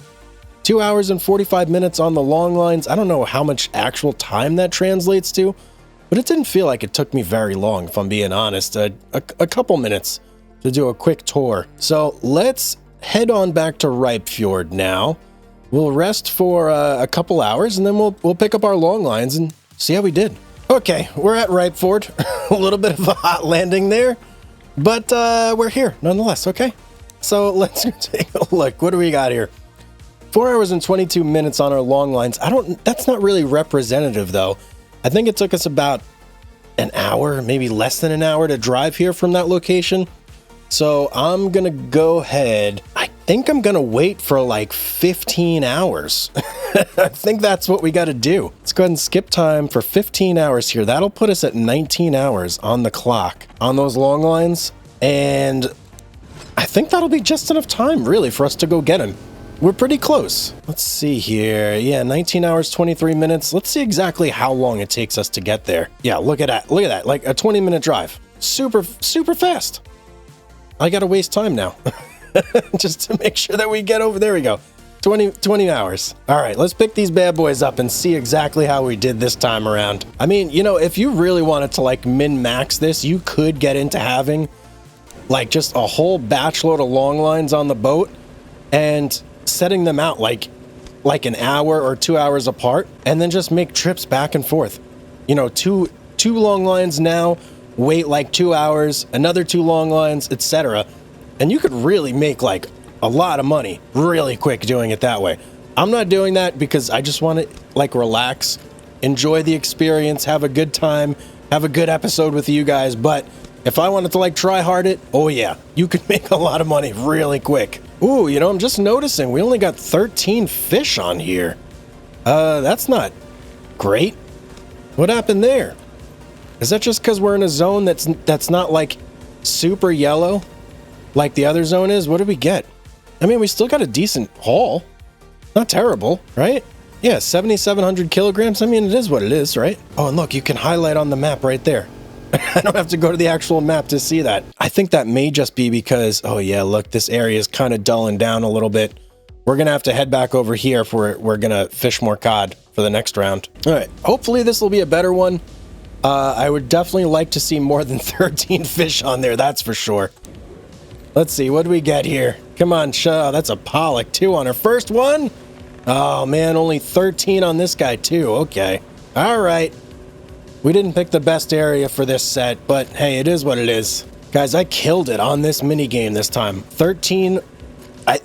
2 hours and 45 minutes on the long lines. I don't know how much actual time that translates to, but it didn't feel like it took me very long, if I'm being honest. A couple minutes to do a quick tour. So let's head on back to Ripefjord now. We'll rest for a couple hours, and then we'll pick up our long lines and see how we did. Okay, we're at Ripefjord. A little bit of a hot landing there, but we're here nonetheless. Okay, so let's take a look. What do we got here? 4 hours and 22 minutes on our long lines. That's not really representative though. I think it took us about an hour, maybe less than an hour to drive here from that location. So I'm gonna go ahead. I think I'm gonna wait for like 15 hours. I think that's what we gotta do. Let's go ahead and skip time for 15 hours here. That'll put us at 19 hours on the clock on those long lines. And I think that'll be just enough time really for us to go get him. We're pretty close. Let's see here. Yeah, 19 hours, 23 minutes. Let's see exactly how long it takes us to get there. Yeah, look at that. Look at that. Like a 20-minute drive. Super fast. I gotta waste time now. Just to make sure that we get over. There we go. 20 hours. All right, let's pick these bad boys up and see exactly how we did this time around. I mean, you know, if you really wanted to like min-max this, you could get into having like just a whole batch load of long lines on the boat and setting them out like an hour or 2 hours apart, and then just make trips back and forth. You know, two 2 long lines now, wait like 2 hours, another 2 long lines, etc. And you could really make like a lot of money really quick doing it that way. I'm not doing that because I just want to like relax, enjoy the experience, have a good time, have a good episode with you guys. But if I wanted to like try hard it, oh yeah, you could make a lot of money really quick. Ooh, you know, I'm just noticing we only got 13 fish on here. That's not great. What happened there? Is that just because we're in a zone that's not like super yellow like the other zone is? What did we get? I mean, we still got a decent haul. Not terrible, right? Yeah, 7,700 kilograms. I mean, it is what it is, right? Oh, and look, you can highlight on the map right there. I don't have to go to the actual map to see that. I think that may just be because, oh yeah, look, this area is kind of dulling down a little bit. We're going to have to head back over here if we're going to fish more cod for the next round. All right, hopefully this will be a better one. I would definitely like to see more than 13 fish on there, that's for sure. Let's see, what do we get here? Come on, that's a pollock too on our first one. Oh man, only 13 on this guy too. Okay, all right. We didn't pick the best area for this set, but hey, it is what it is. Guys, I killed it on this mini game this time. 13,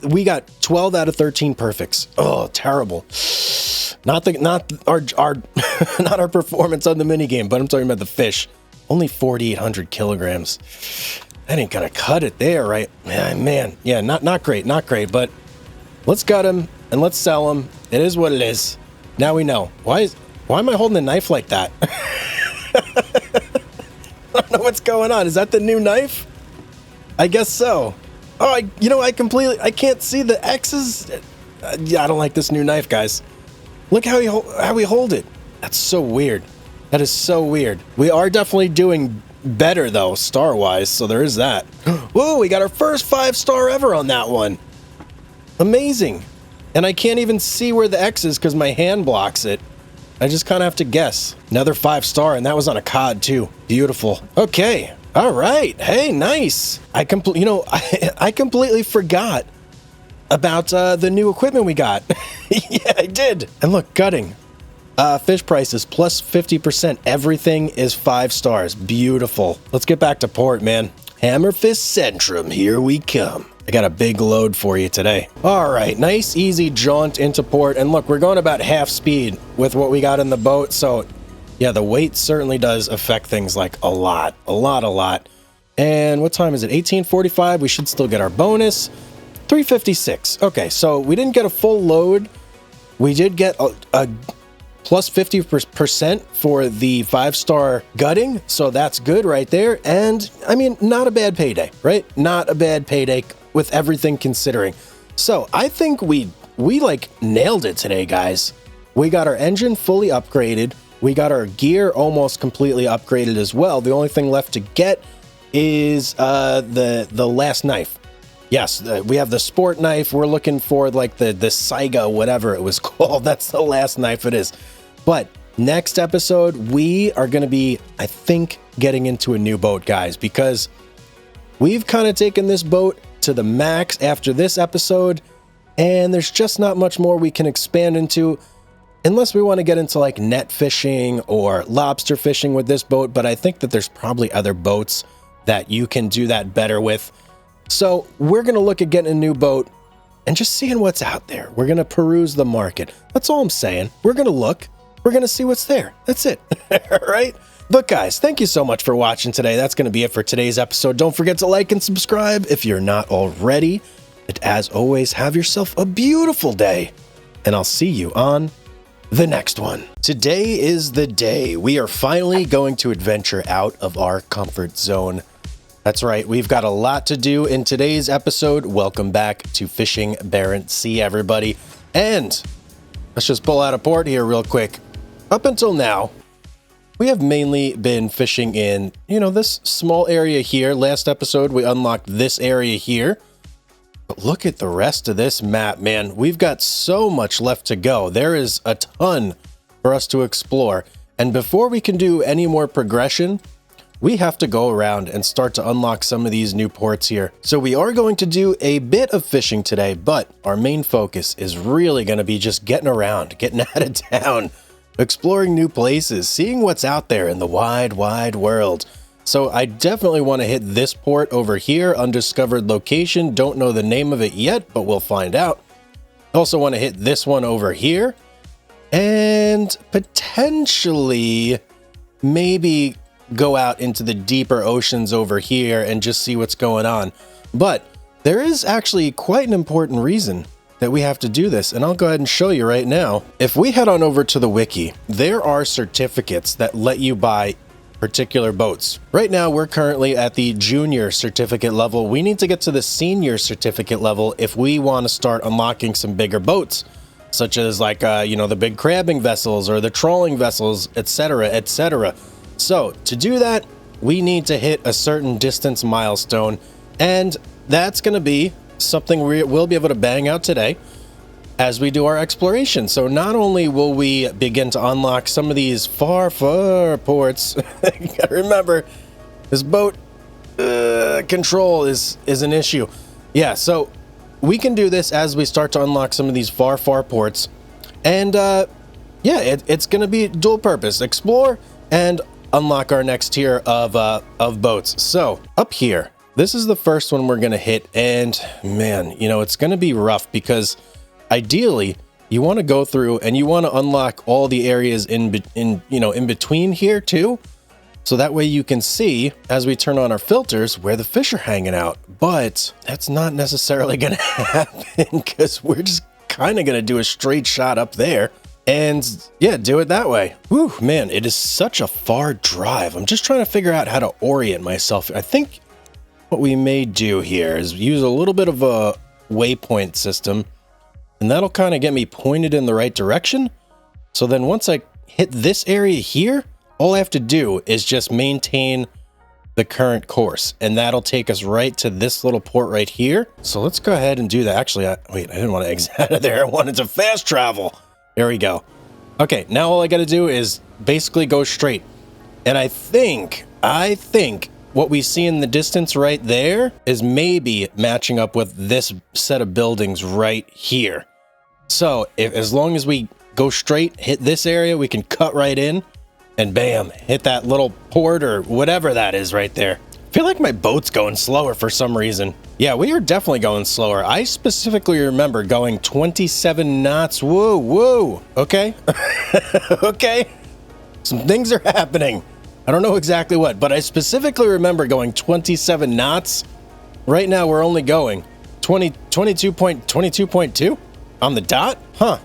we got 12 out of 13 perfects. Oh, terrible. Not our not our performance on the mini game, but I'm talking about the fish. Only 4,800 kilograms. That ain't gonna cut it there, right? Man, yeah, not great, but let's gut him and let's sell him. It is what it is. Now we know. Why am I holding a knife like that? I don't know what's going on. Is that the new knife? I guess so. Oh, I can't see the X's. Yeah, I don't like this new knife, guys. Look how we hold it. That's so weird. That is so weird. We are definitely doing better though, star-wise, so there is that. Whoa, we got our first 5-star ever on that one. Amazing. And I can't even see where the X is because my hand blocks it. I just kind of have to guess. Another 5-star, and that was on a cod too. Beautiful. Okay. All right. Hey, nice. I completely forgot about the new equipment we got. Yeah, I did. And look, gutting. Fish prices plus 50%. Everything is 5 stars. Beautiful. Let's get back to port, man. Hammerfist Centrum, here we come. I got a big load for you today. All right, nice, easy jaunt into port. And look, we're going about half speed with what we got in the boat. So yeah, the weight certainly does affect things like a lot. And what time is it? 18:45. We should still get our bonus. 356. Okay, so we didn't get a full load. We did get a plus 50% for the 5-star gutting. So that's good right there. And I mean, not a bad payday, right? Not a bad payday with everything considering. So I think we like nailed it today, guys. We got our engine fully upgraded. We got our gear almost completely upgraded as well. The only thing left to get is the last knife. Yes, we have the sport knife. We're looking for like the Saiga, whatever it was called. That's the last knife it is. But next episode, we are going to be, I think, getting into a new boat, guys, because we've kind of taken this boat to the max after this episode, and there's just not much more we can expand into unless we want to get into like net fishing or lobster fishing with this boat. But I think that there's probably other boats that you can do that better with. So we're going to look at getting a new boat and just seeing what's out there. We're going to peruse the market. That's all I'm saying. We're going to look. We're going to see what's there. That's it. All right. But guys, thank you so much for watching today. That's going to be it for today's episode. Don't forget to like and subscribe if you're not already. And as always, have yourself a beautiful day. And I'll see you on the next one. Today is the day. We are finally going to adventure out of our comfort zone. That's right. We've got a lot to do in today's episode. Welcome back to Fishing Barents Sea, everybody. And let's just pull out a port here real quick. Up until now, we have mainly been fishing in, this small area here. Last episode, we unlocked this area here. But look at the rest of this map, man. We've got so much left to go. There is a ton for us to explore. And before we can do any more progression, we have to go around and start to unlock some of these new ports here. So we are going to do a bit of fishing today, but our main focus is really going to be just getting around, getting out of town. exploring new places, seeing what's out there in the wide, wide world. So I definitely want to hit this port over here, undiscovered location. Don't know the name of it yet, but we'll find out. Also want to hit this one over here, and potentially maybe go out into the deeper oceans over here and just see what's going on. But there is actually quite an important reason that we have to do this, and I'll go ahead and show you right now. If we head on over to the wiki, there are certificates that let you buy particular boats. Right now, we're currently at the junior certificate level. We need to get to the senior certificate level if we want to start unlocking some bigger boats, such as like, the big crabbing vessels or the trawling vessels, etc., etc. So to do that, we need to hit a certain distance milestone, and that's going to be something we'll be able to bang out today as we do our exploration. So not only will we begin to unlock some of these far, far ports, you gotta remember, this boat control is an issue. Yeah, so we can do this as we start to unlock some of these far, far ports. And it's gonna be dual purpose, explore and unlock our next tier of boats. So up here, this is the first one we're gonna hit, and man, it's gonna be rough because ideally, you want to go through and you want to unlock all the areas in between here too. So that way you can see, as we turn on our filters, where the fish are hanging out. But that's not necessarily going to happen because we're just kind of going to do a straight shot up there and yeah, do it that way. Whew, man, it is such a far drive. I'm just trying to figure out how to orient myself. I think what we may do here is use a little bit of a waypoint system, and that'll kind of get me pointed in the right direction. So then once I hit this area here, all I have to do is just maintain the current course, and that'll take us right to this little port right here. So let's go ahead and do that. Actually, wait, I didn't want to exit out of there. I wanted to fast travel. There we go. Okay, now all I got to do is basically go straight. And I think what we see in the distance right there is maybe matching up with this set of buildings right here. So as long as we go straight, hit this area, we can cut right in and bam, hit that little port or whatever that is right there. I feel like my boat's going slower for some reason. Yeah, we are definitely going slower. I specifically remember going 27 knots. Whoa, whoa. Okay. Okay. Some things are happening. I don't know exactly what, but I specifically remember going 27 knots. Right now, we're only going 22.2 on the dot? Huh.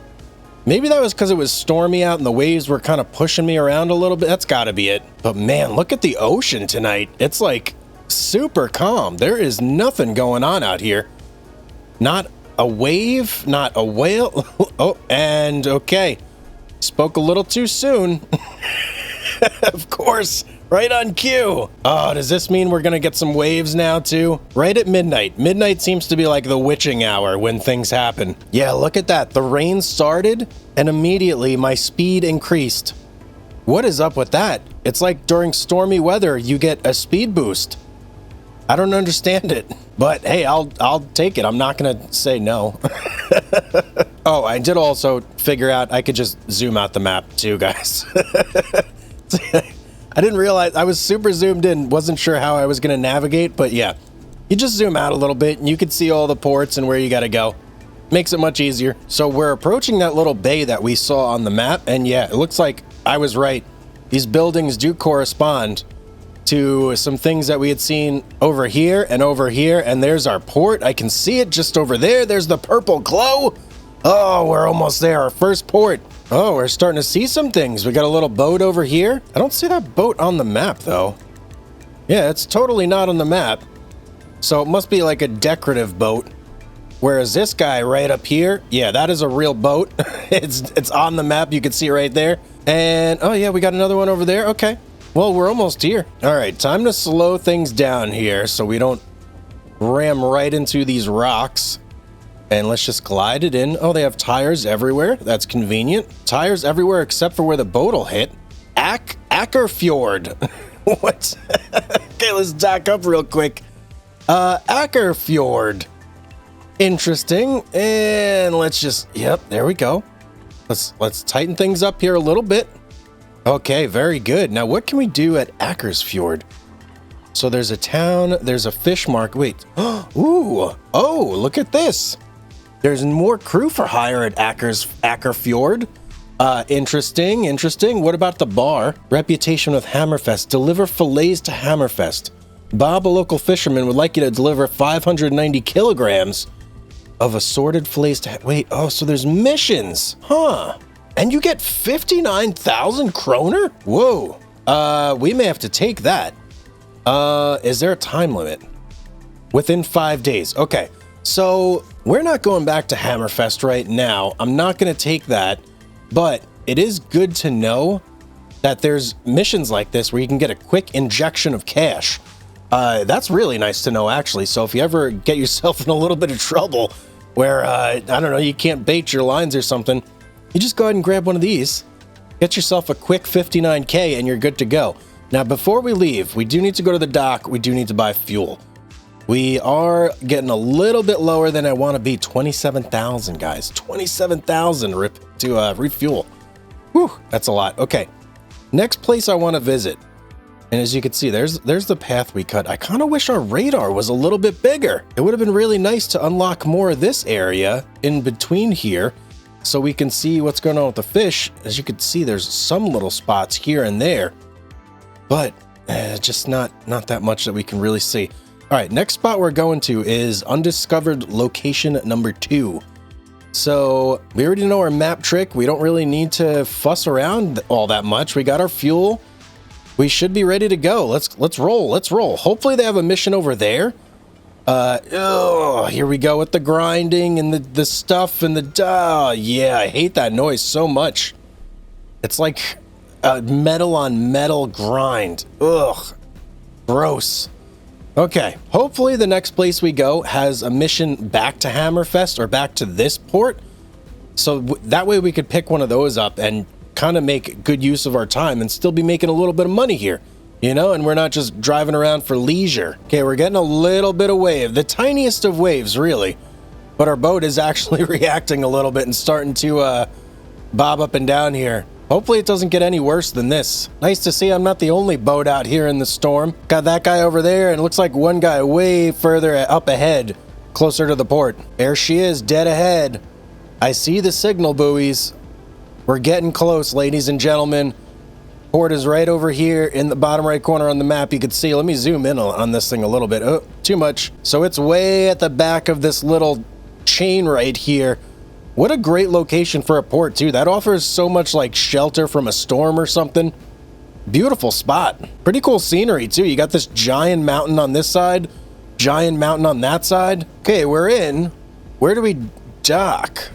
Maybe that was because it was stormy out and the waves were kind of pushing me around a little bit. That's got to be it. But man, look at the ocean tonight. It's like super calm. There is nothing going on out here. Not a wave, not a whale. Oh, and okay. Spoke a little too soon. Of course, right on cue. Oh, does this mean we're gonna get some waves now too? Right at midnight. Midnight seems to be like the witching hour when things happen. Yeah, look at that. The rain started and immediately my speed increased. What is up with that? It's like during stormy weather, you get a speed boost. I don't understand it, but hey, I'll take it. I'm not gonna say no. Oh, I did also figure out I could just zoom out the map too, guys. I didn't realize I was super zoomed in, wasn't sure how I was going to navigate, but yeah, you just zoom out a little bit and you can see all the ports and where you got to go. Makes it much easier. So we're approaching that little bay that we saw on the map, and yeah, it looks like I was right. These buildings do correspond to some things that we had seen over here, and there's our port. I can see it just over there. There's the purple glow. Oh, we're almost there. Our first port. Oh, we're starting to see some things. We got a little boat over here. I don't see that boat on the map, though. Yeah, it's totally not on the map. So it must be like a decorative boat. Whereas this guy right up here, yeah, that is a real boat. It's on the map. You can see right there. And, oh, yeah, we got another one over there. Okay. Well, we're almost here. All right, time to slow things down here so we don't ram right into these rocks. And let's just glide it in. Oh, they have tires everywhere. That's convenient. Tires everywhere except for where the boat will hit. Ackerfjord. What? Okay, let's dock up real quick. Ackerfjord. Interesting. And let's just, yep, there we go. Let's tighten things up here a little bit. Okay, very good. Now what can we do at Akersfjord? So there's a town, there's a fish market. Wait. Ooh. Oh, look at this. There's more crew for hire at Akerfjord. Interesting, interesting. What about the bar? Reputation with Hammerfest. Deliver fillets to Hammerfest. Bob, a local fisherman, would like you to deliver 590 kilograms of assorted fillets to... Wait, oh, so there's missions. Huh. And you get 59,000 kroner? Whoa. We may have to take that. Is there a time limit? Within 5 days. Okay. So we're not going back to Hammerfest right now. I'm not going to take that, but it is good to know that there's missions like this where you can get a quick injection of cash. That's really nice to know, actually. So if you ever get yourself in a little bit of trouble where, I don't know, you can't bait your lines or something, you just go ahead and grab one of these, get yourself a quick 59K, and you're good to go. Now, before we leave, we do need to go to the dock. We do need to buy fuel. We are getting a little bit lower than I want to be. 27,000, guys. 27,000 to refuel. Whew, that's a lot. Okay. Next place I want to visit. And as you can see, there's the path we cut. I kind of wish our radar was a little bit bigger. It would have been really nice to unlock more of this area in between here so we can see what's going on with the fish. As you can see, there's some little spots here and there, but just not that much that we can really see. All right, next spot we're going to is undiscovered location number 2. So we already know our map trick. We don't really need to fuss around all that much. We got our fuel. We should be ready to go. Let's roll. Let's roll. Hopefully they have a mission over there. Here we go with the grinding and the stuff and the yeah, I hate that noise so much. It's like a metal on metal grind. Ugh. Gross. Okay, hopefully the next place we go has a mission back to Hammerfest or back to this port. So that way we could pick one of those up and kind of make good use of our time and still be making a little bit of money here, you know, and we're not just driving around for leisure. Okay, we're getting a little bit of wave, the tiniest of waves, really. But our boat is actually reacting a little bit and starting to bob up and down here. Hopefully it doesn't get any worse than this. Nice to see I'm not the only boat out here in the storm. Got that guy over there, and it looks like one guy way further up ahead, closer to the port. There she is, dead ahead. I see the signal buoys. We're getting close, ladies and gentlemen. Port is right over here in the bottom right corner on the map. You can see, let me zoom in on this thing a little bit. Oh, too much. So it's way at the back of this little chain right here. What a great location for a port, too. That offers so much, like, shelter from a storm or something. Beautiful spot. Pretty cool scenery, too. You got this giant mountain on this side, giant mountain on that side. Okay, we're in. Where do we dock?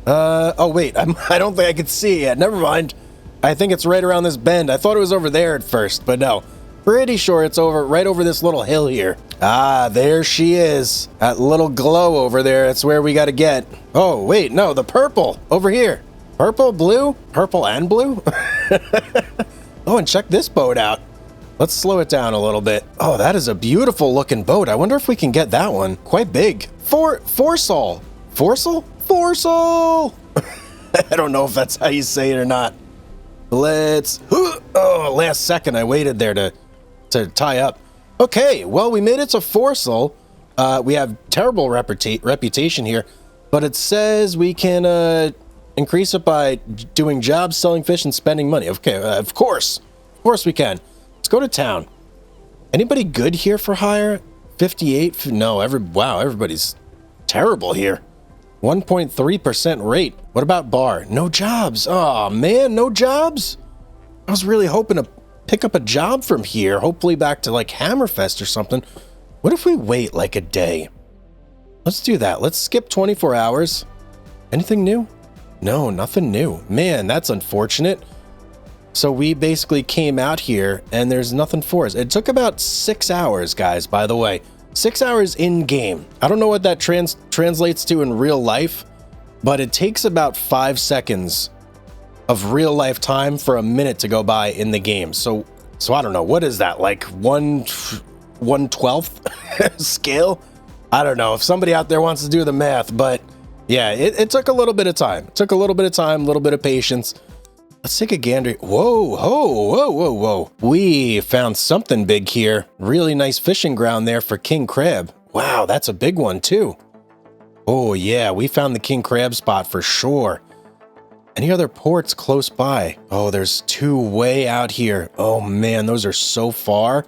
Oh, wait. I don't think I can see it. Never mind. I think it's right around this bend. I thought it was over there at first, but no. Pretty sure it's right over this little hill here. Ah, there she is. That little glow over there. That's where we got to get. Oh, wait, no, the purple over here. Purple, blue, purple and blue. Oh, and check this boat out. Let's slow it down a little bit. Oh, that is a beautiful looking boat. I wonder if we can get that one. Quite big. Foresol. Forsal? Forsal. I don't know if that's how you say it or not. Let's... Oh, last second I waited there to tie up. Okay, well, we made it to Forsal. We have terrible reputation here, but it says we can increase it by doing jobs, selling fish, and spending money. Okay, of course we can. Let's go to town. Anybody good here for hire? 58? No, wow, everybody's terrible here. 1.3% rate. What about bar? No jobs. Oh, man, no jobs? I was really hoping to pick up a job from here, hopefully back to like Hammerfest or something. What if we wait like a day? Let's do that. Let's skip 24 hours. Anything new? No, nothing new. Man, that's unfortunate. So we basically came out here and there's nothing for us. It took about 6 hours, guys, by the way. 6 hours in game. I don't know what that translates to in real life, but it takes about 5 seconds of real life time for a minute to go by in the game. So I don't know. What is that? Like 1/12th scale? I don't know. If somebody out there wants to do the math, but Yeah, it took a little bit of time. It took a little bit of time, a little bit of patience. Let's take a gander. Whoa, whoa, whoa, whoa, whoa. We found something big here. Really nice fishing ground there for king crab. Wow, that's a big one too. Oh yeah, we found the king crab spot for sure. Any other ports close by? Oh, there's two way out here. Oh man, those are so far.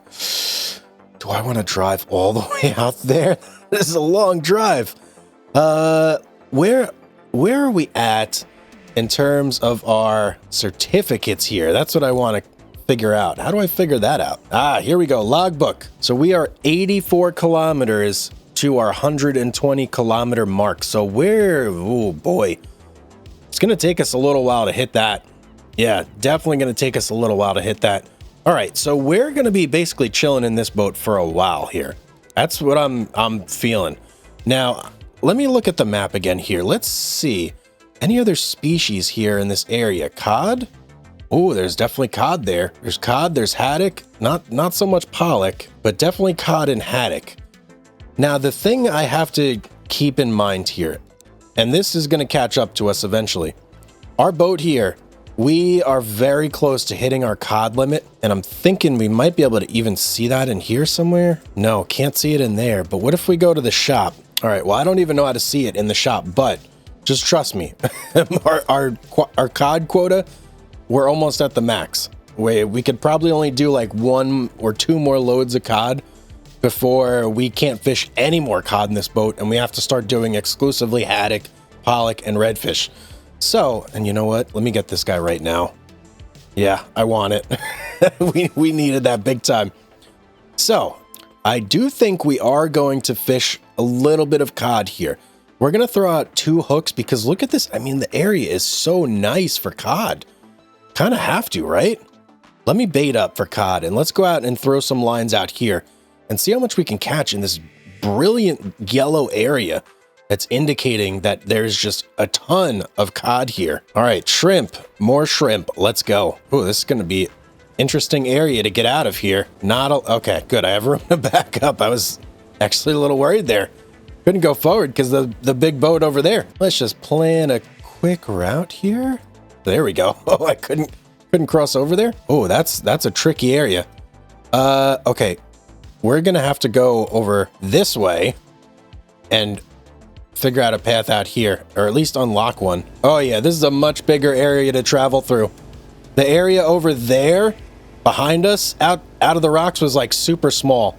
Do I want to drive all the way out there? This is a long drive. Where are we at in terms of our certificates here? That's what I want to figure out. How do I figure that out? Ah, here we go. Logbook. So we are 84 kilometers to our 120 kilometer mark. So oh boy, it's going to take us a little while to hit that. Yeah, definitely going to take us a little while to hit that. All right, so we're going to be basically chilling in this boat for a while here. That's what I'm feeling. Now, let me look at the map again here. Let's see. Any other species here in this area? Cod? Oh, there's definitely cod there. There's cod, there's haddock. Not so much pollock, but definitely cod and haddock. Now, the thing I have to keep in mind here, and this is going to catch up to us eventually. Our boat here, we are very close to hitting our cod limit, and I'm thinking we might be able to even see that in here somewhere. No, can't see it in there, but what if we go to the shop? All right, well, I don't even know how to see it in the shop, but just trust me. our cod quota, we're almost at the max. We could probably only do like 1 or 2 more loads of cod before we can't fish any more cod in this boat, and we have to start doing exclusively haddock, pollock, and redfish. So, and you know what? Let me get this guy right now. Yeah, I want it. we needed that big time. So, I do think we are going to fish a little bit of cod here. We're going to throw out 2 hooks because look at this. I mean, the area is so nice for cod. Kind of have to, right? Let me bait up for cod, and let's go out and throw some lines out here and see how much we can catch in this brilliant yellow area that's indicating that there's just a ton of cod here. All right, shrimp, more shrimp. Let's go. Oh, this is going to be interesting area to get out of here. Okay, good. I have room to back up. I was actually a little worried there. Couldn't go forward because the big boat over there. Let's just plan a quick route here. There we go. Oh, I couldn't cross over there. Oh, that's a tricky area. Okay. We're going to have to go over this way and figure out a path out here, or at least unlock one. Oh yeah, this is a much bigger area to travel through. The area over there behind us out of the rocks was like super small.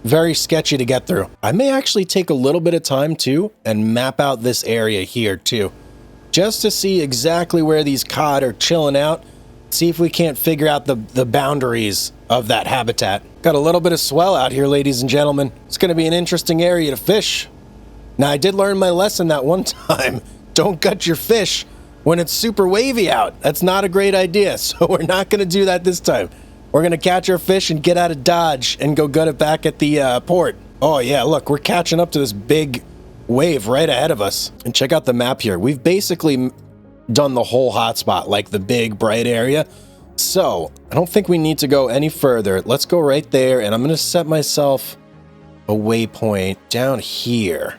Very sketchy to get through. I may actually take a little bit of time too and map out this area here too, just to see exactly where these cod are chilling out. See if we can't figure out the boundaries of that habitat. Got a little bit of swell out here, ladies and gentlemen. It's going to be an interesting area to fish. Now, I did learn my lesson that one time. Don't gut your fish when it's super wavy out. That's not a great idea, so we're not going to do that this time. We're going to catch our fish and get out of Dodge and go gut it back at the port. Oh, yeah, look, we're catching up to this big wave right ahead of us. And check out the map here. We've basically done the whole hotspot, like the big bright area. So I don't think we need to go any further. Let's go right there, and I'm going to set myself a waypoint down here.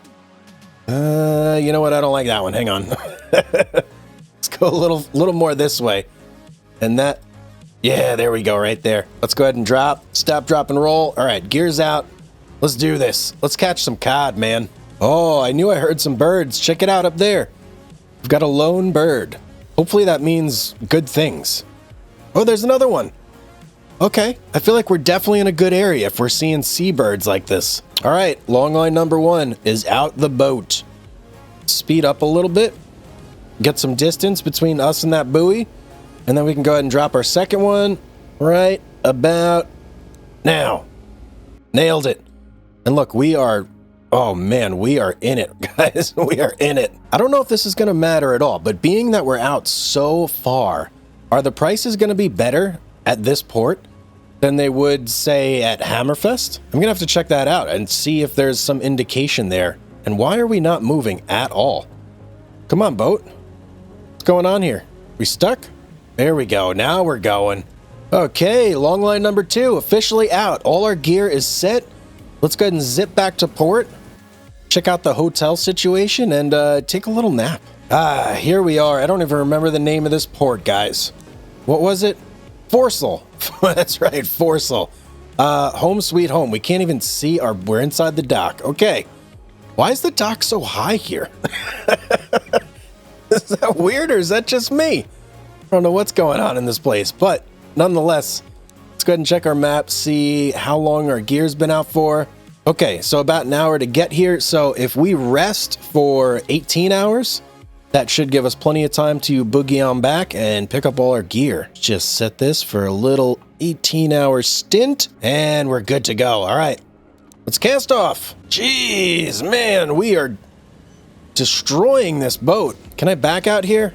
You know what? I don't like that one. Hang on. Let's go a little more this way. And that, yeah, there we go, right there. Let's go ahead and drop, stop, drop, and roll. All right, gears out. Let's do this. Let's catch some cod, man. Oh, I knew I heard some birds. Check it out up there. We've got a lone bird. Hopefully that means good things. Oh, there's another one. Okay, I feel like we're definitely in a good area if we're seeing seabirds like this. All right, long line number 1 is out the boat. Speed up a little bit. Get some distance between us and that buoy. And then we can go ahead and drop our second one right about now. Nailed it. And look, oh man, we are in it, guys. We are in it. I don't know if this is going to matter at all, but being that we're out so far, are the prices going to be better at this port than they would, say, at Hammerfest? I'm going to have to check that out and see if there's some indication there. And why are we not moving at all? Come on, boat. What's going on here? We stuck? There we go. Now we're going. Okay, long line number 2 officially out. All our gear is set. Let's go ahead and zip back to port. check out the hotel situation, and take a little nap. Ah, here we are. I don't even remember the name of this port, guys. What was it? Forsell. That's right, Forsell. Home sweet home. We can't even see we're inside the dock. Okay. Why is the dock so high here? Is that weird, or is that just me? I don't know what's going on in this place, but nonetheless, let's go ahead and check our map, see how long our gear's been out for. Okay, so about an hour to get here. So if we rest for 18 hours, that should give us plenty of time to boogie on back and pick up all our gear. Just set this for a little 18-hour stint, and we're good to go. All right, let's cast off. Jeez, man, we are destroying this boat. Can I back out here?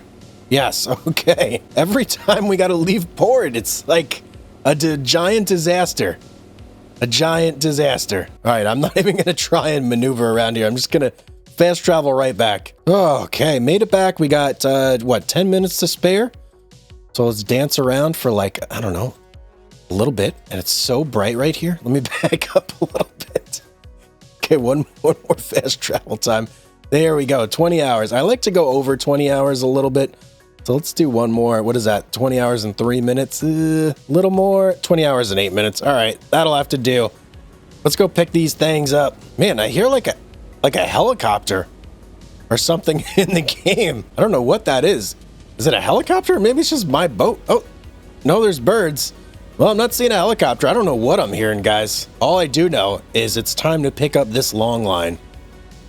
Yes, okay. Every time we got to leave port, it's like a giant disaster. A giant disaster. All right, I'm not even going to try and maneuver around here. I'm just going to fast travel right back. Okay, made it back. We got, what, 10 minutes to spare? So let's dance around for like, I don't know, a little bit. And it's so bright right here. Let me back up a little bit. Okay, one more fast travel time. There we go, 20 hours. I like to go over 20 hours a little bit. So let's do one more. What is that? 20 hours and 3 minutes? A little more. 20 hours and 8 minutes. All right, that'll have to do. Let's go pick these things up. Man, I hear like a helicopter or something in the game. I don't know what that is. Is it a helicopter? Maybe it's just my boat. Oh, no, there's birds. Well, I'm not seeing a helicopter. I don't know what I'm hearing, guys. All I do know is it's time to pick up this long line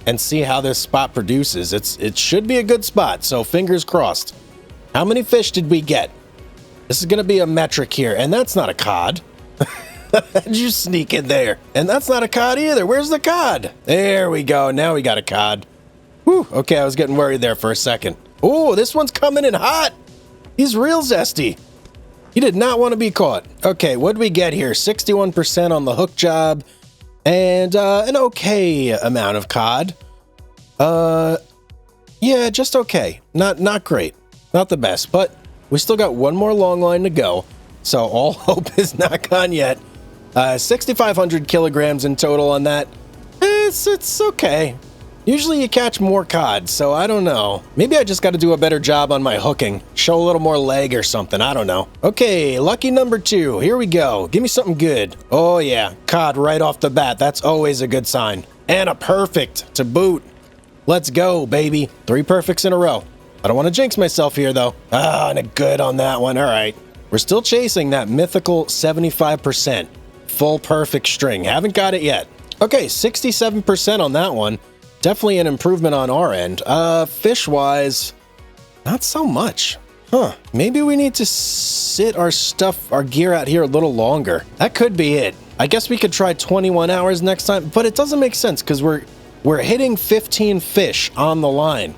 and see how this spot produces. It should be a good spot, so fingers crossed. How many fish did we get? This is going to be a metric here, and that's not a cod. How'd you sneak in there? And that's not a cod either. Where's the cod? There we go. Now we got a cod. Whew. Okay, I was getting worried there for a second. Oh, this one's coming in hot. He's real zesty. He did not want to be caught. Okay, what did we get here? 61% on the hook job and an okay amount of cod. Yeah, just okay. Not great. Not the best, but we still got one more long line to go. So all hope is not gone yet. 6,500 kilograms in total on that. It's okay. Usually you catch more cod, so I don't know. Maybe I just got to do a better job on my hooking. Show a little more leg or something. I don't know. Okay, lucky number 2. Here we go. Give me something good. Oh yeah, cod right off the bat. That's always a good sign. And a perfect to boot. Let's go, baby. 3 perfects in a row. I don't want to jinx myself here, though. Ah, and a good on that one. All right. We're still chasing that mythical 75% full perfect string. Haven't got it yet. Okay, 67% on that one. Definitely an improvement on our end. Fish-wise, not so much. Huh. Maybe we need to sit our gear out here a little longer. That could be it. I guess we could try 21 hours next time, but it doesn't make sense because we're hitting 15 fish on the line.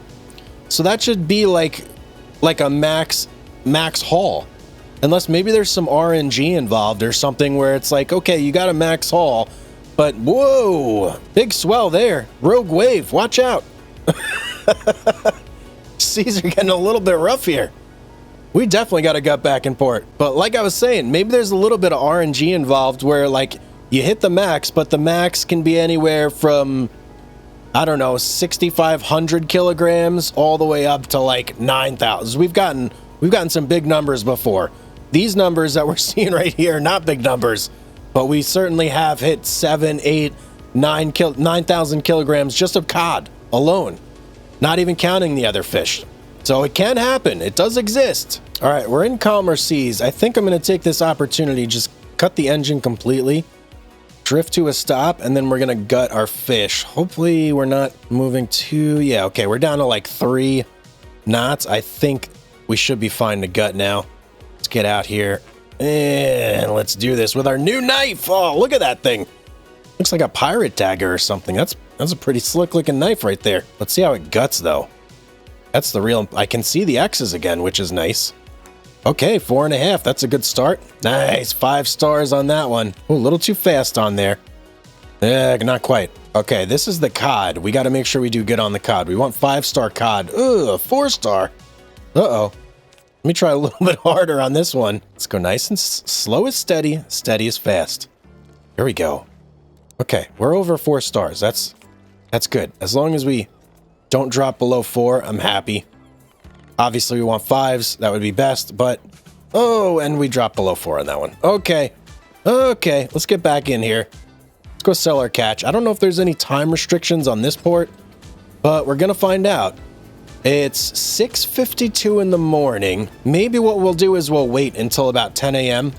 So that should be like a max haul. Unless maybe there's some RNG involved or something where it's like, okay, you got a max haul, but whoa, big swell there. Rogue wave, watch out. Seas are getting a little bit rough here. We definitely got to gut back in port. But like I was saying, maybe there's a little bit of RNG involved where like you hit the max, but the max can be anywhere from, I don't know, 6,500 kilograms all the way up to like 9,000. We've gotten some big numbers before. These numbers that we're seeing right here are not big numbers, but we certainly have hit 7, 8, 9,000 kilograms just of cod alone, not even counting the other fish. So it can happen. It does exist. All right, we're in calmer seas. I think I'm going to take this opportunity, just cut the engine completely, drift to a stop, and then we're going to gut our fish. Hopefully we're not moving too... Yeah, okay, we're down to like 3 knots. I think we should be fine to gut now. Let's get out here and let's do this with our new knife. Oh, look at that thing. Looks like a pirate dagger or something. That's a pretty slick looking knife right there. Let's see how it guts though. That's the real... I can see the X's again, which is nice. Okay, 4.5. That's a good start. Nice, 5 stars on that one. Oh, a little too fast on there. Not quite. Okay, this is the cod. We got to make sure we do good on the cod. We want 5-star cod. Ugh, 4-star. Uh-oh. Let me try a little bit harder on this one. Let's go nice and slow is steady. Steady is fast. Here we go. Okay, we're over 4 stars. That's That's good. As long as we don't drop below 4, I'm happy. Obviously, we want 5s. That would be best, but... Oh, and we dropped below 4 on that one. Okay. Okay, let's get back in here. Let's go sell our catch. I don't know if there's any time restrictions on this port, but we're going to find out. It's 6:52 in the morning. Maybe what we'll do is we'll wait until about 10 a.m.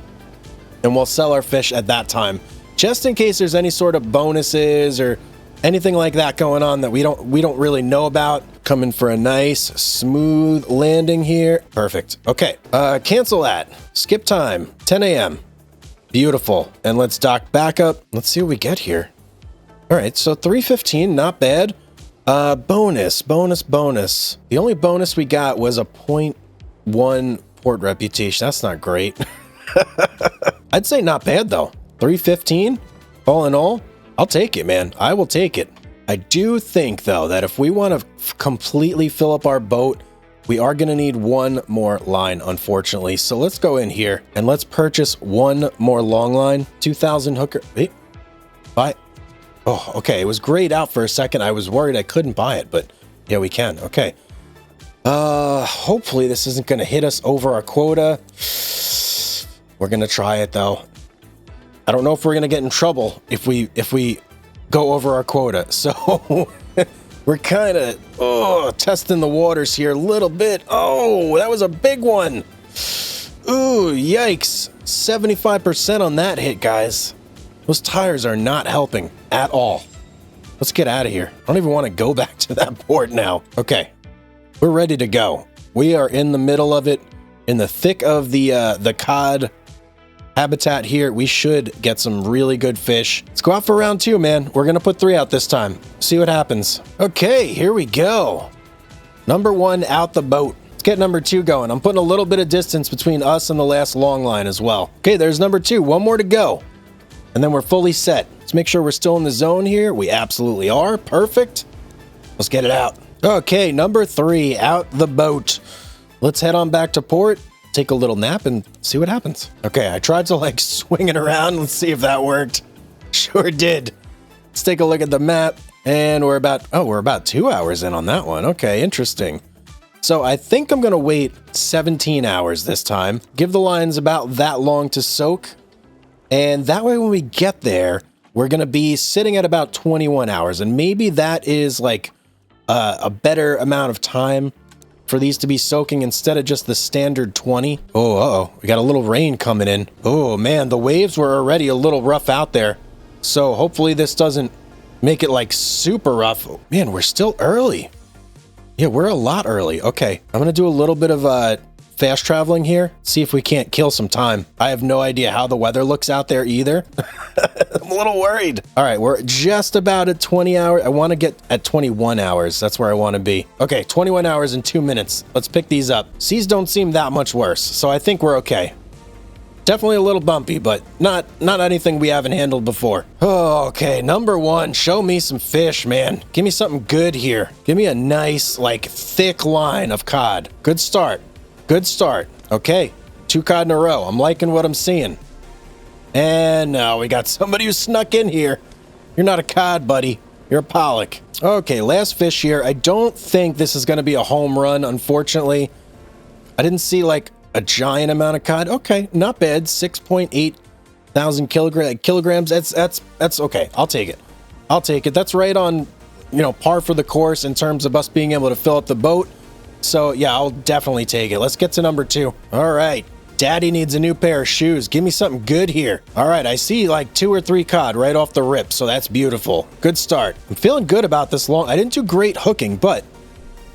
and we'll sell our fish at that time, just in case there's any sort of bonuses or anything like that going on that we don't really know about. Coming for a nice smooth landing here. Perfect. Okay, cancel that. Skip time. 10 a.m. Beautiful. And let's dock back up. Let's see what we get here. All right, so 315, not bad. Bonus. The only bonus we got was a 0.1 port reputation. That's not great. I'd say not bad though. 315, all in all, I'll take it, man. I will take it. I do think though that if we want to completely fill up our boat, we are going to need one more line, unfortunately. So let's go in here and let's purchase one more long line. 2,000 hooker. Wait, buy. Oh, okay. It was grayed out for a second. I was worried I couldn't buy it, but yeah, we can. Okay. Hopefully this isn't going to hit us over our quota. We're going to try it though. I don't know if we're going to get in trouble if we go over our quota. So we're kind of testing the waters here a little bit. Oh, that was a big one. Ooh, yikes. 75% on that hit, guys. Those tires are not helping at all. Let's get out of here. I don't even want to go back to that port now. Okay, we're ready to go. We are in the middle of it, in the thick of the cod habitat here. We should get some really good fish. Let's go out for round 2, man. We're gonna put 3 out this time. See what happens. Okay, here we go. Number 1 out the boat. Let's get number 2 going. I'm putting a little bit of distance between us and the last long line as well. Okay, there's number 2. One more to go. And then we're fully set. Let's make sure we're still in the zone here. We absolutely are. Perfect. Let's get it out. Okay, number 3 out the boat. Let's head on back to port, take a little nap, and see what happens. Okay, I tried to like swing it around. Let's see if that worked. Sure did. Let's take a look at the map, and we're about 2 hours in on that one. Okay, interesting. So I think I'm gonna wait 17 hours this time. Give the lines about that long to soak, and that way when we get there, we're gonna be sitting at about 21 hours, and maybe that is like a better amount of time for these to be soaking instead of just the standard 20. Oh, uh-oh, we got a little rain coming in. Oh man, the waves were already a little rough out there. So hopefully this doesn't make it like super rough. Man, we're still early. Yeah, we're a lot early. Okay, I'm gonna do a little bit of fast traveling here, see if we can't kill some time. I have no idea how the weather looks out there either. I'm a little worried. All right, we're just about at 20 hours. I want to get at 21 hours. That's where I want to be. Okay, 21 hours and 2 minutes. Let's pick these up. Seas don't seem that much worse, so I think we're okay. Definitely a little bumpy, but not anything we haven't handled before. Oh, okay, number 1, show me some fish, man. Give me something good here. Give me a nice, like, thick line of cod. Good start. Good start. Okay, 2 cod in a row. I'm liking what I'm seeing. And now we got somebody who snuck in here. You're not a cod, buddy. You're a pollock. Okay, last fish here. I don't think this is going to be a home run, unfortunately. I didn't see like a giant amount of cod. Okay, not bad. 6.8 thousand kilograms. That's okay. I'll take it. I'll take it. That's right on, par for the course in terms of us being able to fill up the boat. So yeah, I'll definitely take it. Let's get to number 2. All right. Daddy needs a new pair of shoes. Give me something good here. All right, I see like 2 or 3 cod right off the rip, so that's beautiful. Good start. I'm feeling good about this long. I didn't do great hooking, but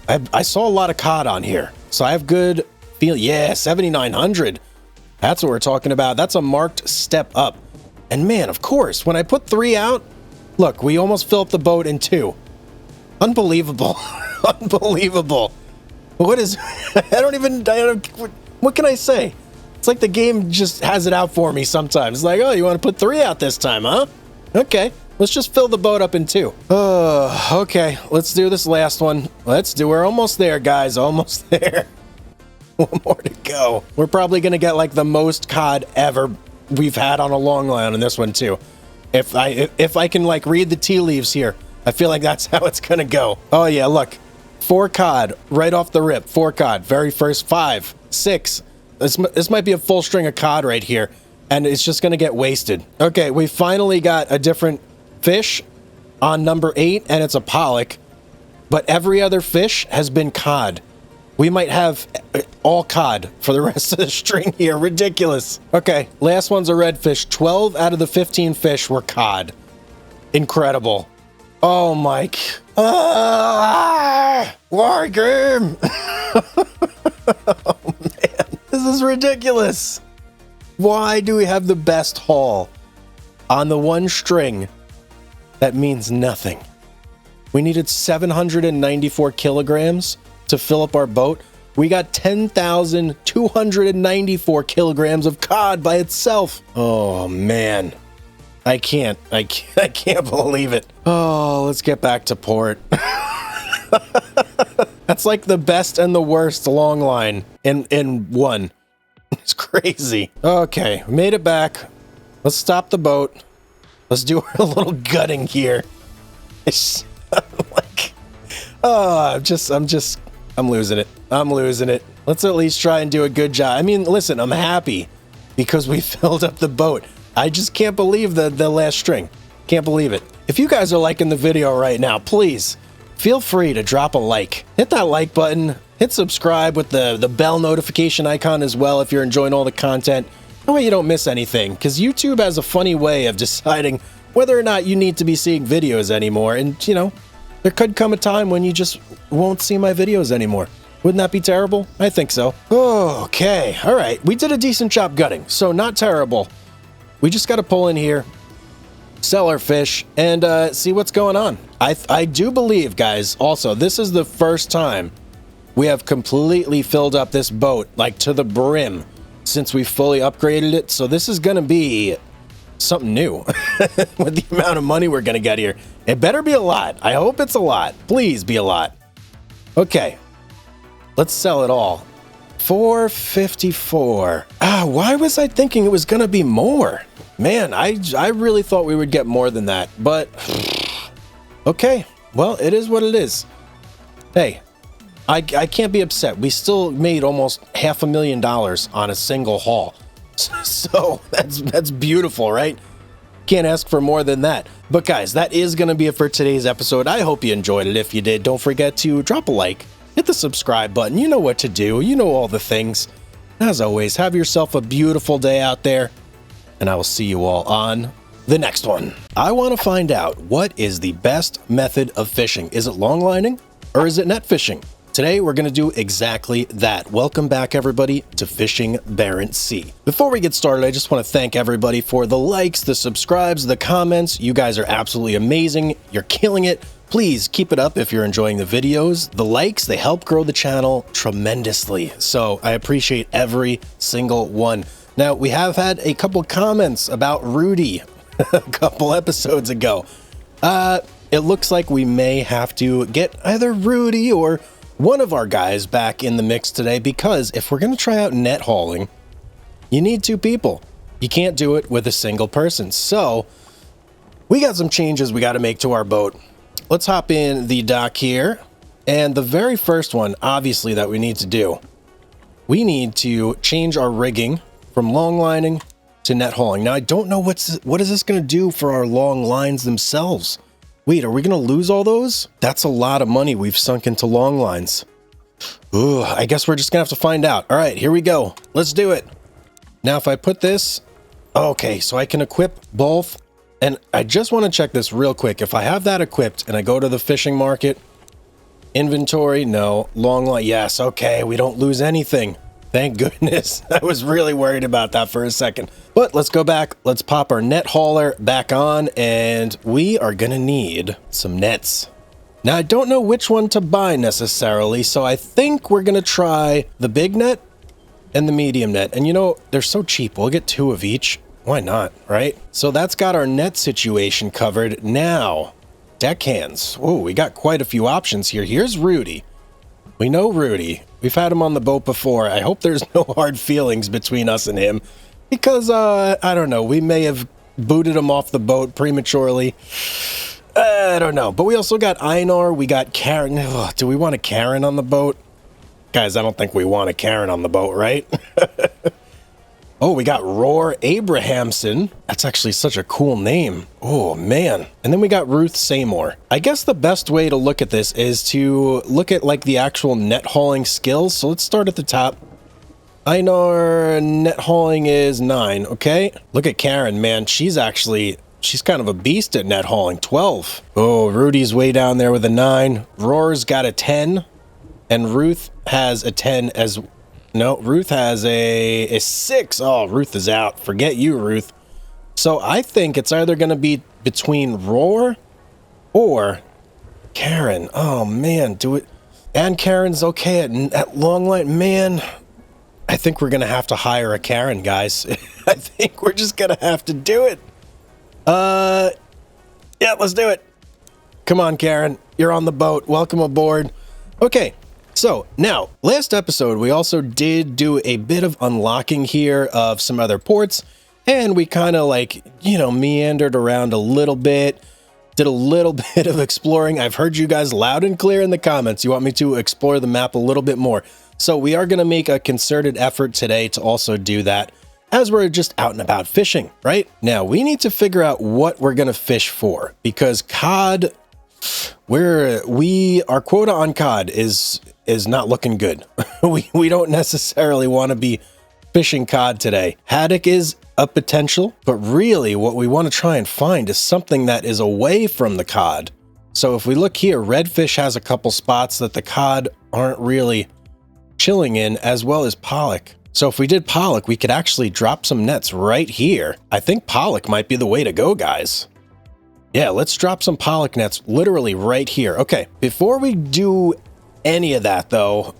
I saw a lot of cod on here, so I have good feel. Yeah, 7,900. That's what we're talking about. That's a marked step up. And man, of course, when I put 3 out, look, we almost filled up the boat in 2. Unbelievable. Unbelievable. What is... what can I say? It's like the game just has it out for me sometimes. It's like, oh, you want to put 3 out this time, huh? Okay, let's just fill the boat up in 2. Okay, let's do this last one. We're almost there, guys, almost there. 1 more to go. We're probably going to get like the most cod ever we've had on a long line on this one too. If I can like read the tea leaves here, I feel like that's how it's gonna go. Oh yeah, look. 4 cod right off the rip. 4 cod. Very first 5, 6. This might be a full string of cod right here, and it's just gonna get wasted. Okay, we finally got a different fish on number 8, and it's a pollock, but every other fish has been cod. We might have all cod for the rest of the string here. Ridiculous. Okay, last one's a redfish. 12 out of the 15 fish were cod. Incredible. Oh, Mike. War game. Oh, man. This is ridiculous. Why do we have the best haul on the one string that means nothing? We needed 794 kilograms to fill up our boat. We got 10,294 kilograms of cod by itself. Oh, man. I can't believe it. Oh, let's get back to port. That's like the best and the worst long line in one. It's crazy. Okay, we made it back. Let's stop the boat. Let's do a little gutting here. It's like, oh, I'm losing it. I'm losing it. Let's at least try and do a good job. I mean, listen, I'm happy because we filled up the boat. I just can't believe the last string. Can't believe it. If you guys are liking the video right now, please feel free to drop a like. Hit that like button. Hit subscribe with the bell notification icon as well if you're enjoying all the content. That way you don't miss anything, because YouTube has a funny way of deciding whether or not you need to be seeing videos anymore. And, you know, there could come a time when you just won't see my videos anymore. Wouldn't that be terrible? I think so. Okay. All right. We did a decent job gutting, so not terrible. We just got to pull in here, sell our fish, and see what's going on. I do believe, guys, also, this is the first time we have completely filled up this boat, like to the brim, since we fully upgraded it. So this is going to be something new with the amount of money we're going to get here. It better be a lot. I hope it's a lot. Please be a lot. Okay, let's sell it all. 454. Why was I thinking it was going to be more? Man, I really thought we would get more than that, but okay. Well, it is what it is. Hey, I can't be upset. We still made almost $500,000 on a single haul. So that's beautiful, right? Can't ask for more than that. But guys, that is going to be it for today's episode. I hope you enjoyed it. If you did, don't forget to drop a like, hit the subscribe button. You know what to do. You know all the things. As always, have yourself a beautiful day out there, and I will see you all on the next one. I want to find out, what is the best method of fishing? Is it longlining or is it net fishing? Today, we're going to do exactly that. Welcome back, everybody, to Fishing Barents Sea. Before we get started, I just want to thank everybody for the likes, the subscribes, the comments. You guys are absolutely amazing. You're killing it. Please keep it up if you're enjoying the videos. The likes, they help grow the channel tremendously. So I appreciate every single one. Now, we have had a couple comments about Rudy a couple episodes ago. It looks like we may have to get either Rudy or one of our guys back in the mix today, because if we're going to try out net hauling, you need 2 people. You can't do it with a single person. So we got some changes we got to make to our boat. Let's hop in the dock here. And the very first one, obviously, that we need to do, we need to change our rigging from long lining to net hauling. Now, I don't know what is this going to do for our long lines themselves. Wait, are we going to lose all those? That's a lot of money we've sunk into long lines. Ooh, I guess we're just going to have to find out. All right, here we go. Let's do it. Now, if I put this, okay, so I can equip both. And I just want to check this real quick. If I have that equipped and I go to the fishing market, inventory, no, long line, yes, okay, we don't lose anything. Thank goodness. I was really worried about that for a second. But let's go back. Let's pop our net hauler back on, and we are going to need some nets. Now, I don't know which one to buy necessarily, so I think we're going to try the big net and the medium net. And you know, they're so cheap. We'll get 2 of each. Why not, right? So that's got our net situation covered. Now, deckhands. Oh, we got quite a few options here. Here's Rudy. We know Rudy. We've had him on the boat before. I hope there's no hard feelings between us and him, because, I don't know, we may have booted him off the boat prematurely. I don't know. But we also got Einar. We got Karen. Ugh, do we want a Karen on the boat? Guys, I don't think we want a Karen on the boat, right? Oh, we got Roar Abrahamson. That's actually such a cool name. Oh, man. And then we got Ruth Seymour. I guess the best way to look at this is to look at like the actual net hauling skills. So let's start at the top. Einar net hauling is 9. Okay. Look at Karen, man. She's kind of a beast at net hauling. 12. Oh, Rudy's way down there with a 9. Roar's got a 10. And Ruth has a 10 as... No, Ruth has a 6. Oh, Ruth is out. Forget you, Ruth. So I think it's either going to be between Roar or Karen. Oh, man. Do it. And Karen's okay at long line. Man, I think we're going to have to hire a Karen, guys. I think we're just going to have to do it. Yeah, let's do it. Come on, Karen. You're on the boat. Welcome aboard. Okay. So now, last episode, we also did do a bit of unlocking here of some other ports, and we kind of like, you know, meandered around a little bit, did a little bit of exploring. I've heard you guys loud and clear in the comments. You want me to explore the map a little bit more. So we are going to make a concerted effort today to also do that as we're just out and about fishing, right? Now, we need to figure out what we're going to fish for, because cod, our quota on cod is not looking good. we don't necessarily want to be fishing cod today. Haddock is a potential, but really what we want to try and find is something that is away from the cod. So if we look here, redfish has a couple spots that the cod aren't really chilling in, as well as pollock. So if we did pollock, we could actually drop some nets right here. I think pollock might be the way to go, guys. Yeah, let's drop some pollock nets literally right here. Okay, before we do any of that, though,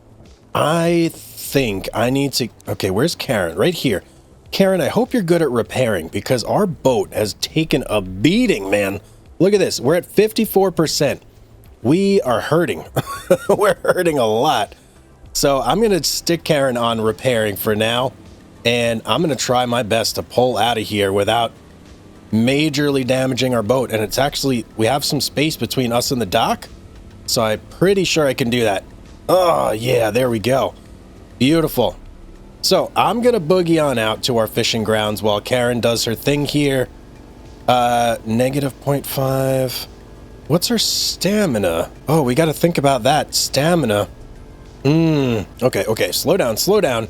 I think I need to... Okay, where's Karen? Right here. Karen, I hope you're good at repairing, because our boat has taken a beating, man. Look at this. We're at 54%. We are hurting. We're hurting a lot. So I'm going to stick Karen on repairing for now, and I'm going to try my best to pull out of here without majorly damaging our boat. And it's actually, we have some space between us and the dock, so I'm pretty sure I can do that. Oh yeah, there we go. Beautiful. So I'm gonna boogie on out to our fishing grounds while Karen does her thing here. Negative 0.5. What's her stamina? Oh, we got to think about that stamina. Okay, slow down.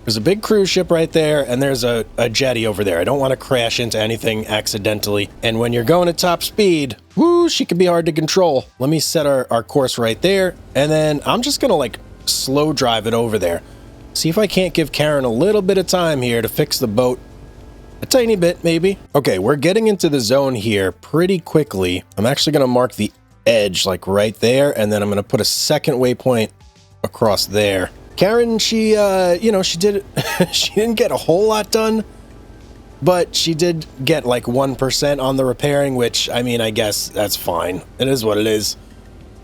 There's a big cruise ship right there, and there's a jetty over there. I don't want to crash into anything accidentally. And when you're going at top speed, whoo, she can be hard to control. Let me set our course right there, and then I'm just going to like slow drive it over there. See if I can't give Karen a little bit of time here to fix the boat. A tiny bit, maybe. Okay, we're getting into the zone here pretty quickly. I'm actually going to mark the edge like right there, and then I'm going to put a second waypoint across there. Karen, she, she didn't get a whole lot done, but she did get like 1% on the repairing, which, I mean, I guess that's fine. It is what it is.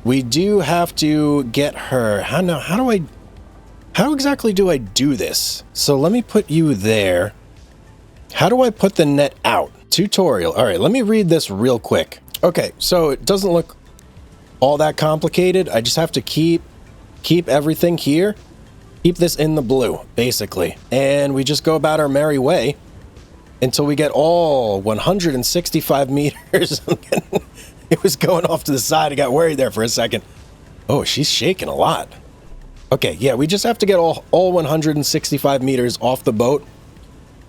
We do have to get her. How exactly do I do this? So let me put you there. How do I put the net out? Tutorial. All right, let me read this real quick. Okay, so it doesn't look all that complicated. I just have to keep everything here. Keep this in the blue, basically. And we just go about our merry way until we get all 165 meters. It was going off to the side. I got worried there for a second. Oh, she's shaking a lot. Okay, yeah, we just have to get all 165 meters off the boat.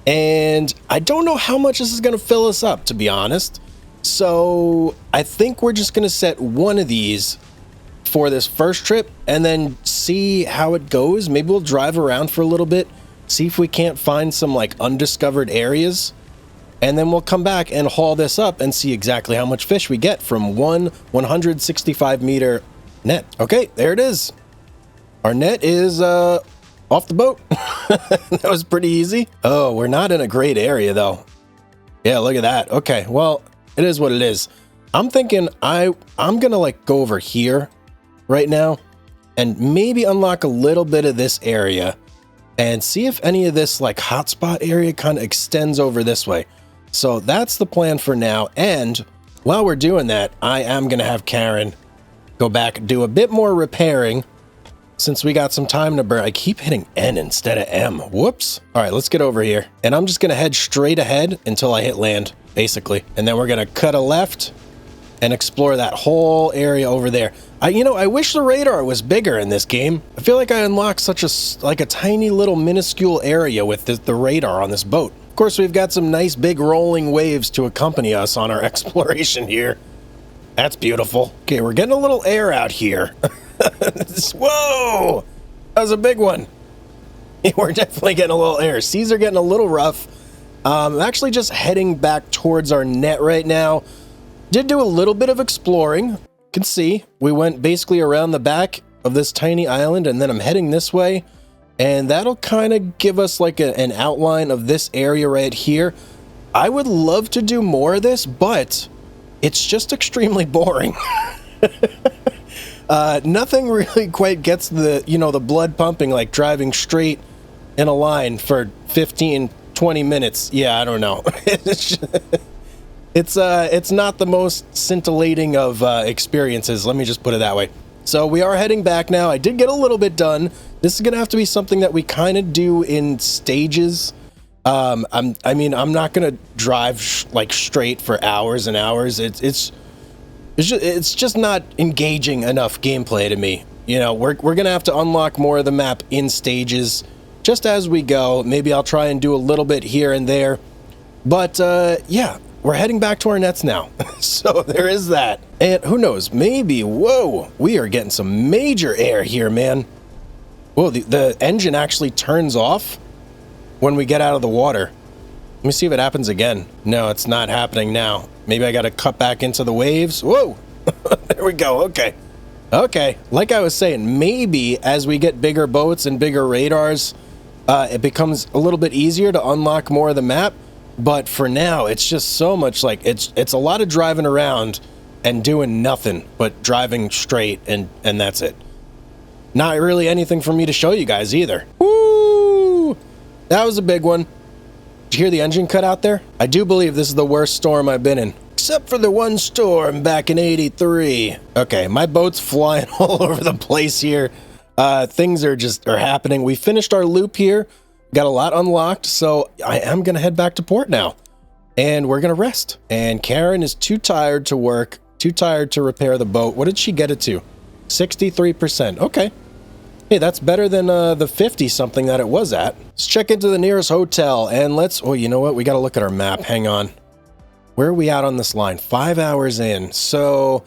And I don't know how much this is going to fill us up, to be honest. So I think we're just going to set one of these for this first trip and then see how it goes. Maybe we'll drive around for a little bit, see if we can't find some like undiscovered areas, and then we'll come back and haul this up and see exactly how much fish we get from one 165 meter net. Okay, there it is. Our net is off the boat. That was pretty easy. Oh, we're not in a great area though. Yeah, look at that. Okay, well, it is what it is. I'm thinking I'm gonna like go over here right now and maybe unlock a little bit of this area and see if any of this like hotspot area kind of extends over this way. So that's the plan for now. And while we're doing that, I am going to have Karen go back and do a bit more repairing since we got some time to burn. I keep hitting N instead of M. Whoops. All right, let's get over here. And I'm just going to head straight ahead until I hit land, basically. And then we're going to cut a left and explore that whole area over there. I wish the radar was bigger in this game. I feel like I unlocked such a tiny little minuscule area with the radar on this boat. Of course, we've got some nice big rolling waves to accompany us on our exploration here. That's beautiful. Okay, we're getting a little air out here. Whoa! That was a big one. We're definitely getting a little air. Seas are getting a little rough. I'm actually just heading back towards our net right now. Did do a little bit of exploring. You can see we went basically around the back of this tiny island, and then I'm heading this way, and that'll kind of give us like an outline of this area right here. I would love to do more of this, but it's just extremely boring. Nothing really quite gets the blood pumping like driving straight in a line for 15-20 minutes. Yeah, I don't know. It's not the most scintillating of experiences, let me just put it that way. So we are heading back now. I did get a little bit done. This is gonna have to be something that we kind of do in stages. I'm not gonna drive like straight for hours and hours. It's just not engaging enough gameplay to me. We're gonna have to unlock more of the map in stages just as we go. Maybe I'll try and do a little bit here and there, but yeah. We're heading back to our nets now. So there is that. And who knows, maybe, whoa, we are getting some major air here, man. Whoa, the engine actually turns off when we get out of the water. Let me see if it happens again. No, it's not happening now. Maybe I got to cut back into the waves. Whoa, there we go. Okay. Okay, like I was saying, maybe as we get bigger boats and bigger radars, it becomes a little bit easier to unlock more of the map. But for now, it's just so much like it's a lot of driving around and doing nothing but driving straight, and that's it. Not really anything for me to show you guys either. Woo! That was a big one. Did you hear the engine cut out there? I do believe this is the worst storm I've been in. Except for the one storm back in '83. Okay, my boat's flying all over the place here. Things are happening. We finished our loop here. Got a lot unlocked, so I am going to head back to port now. And we're going to rest. And Karen is too tired to work, too tired to repair the boat. What did she get it to? 63%. Okay. Hey, that's better than the 50-something that it was at. Let's check into the nearest hotel, and oh, you know what? We got to look at our map. Hang on. Where are we at on this line? 5 hours in. So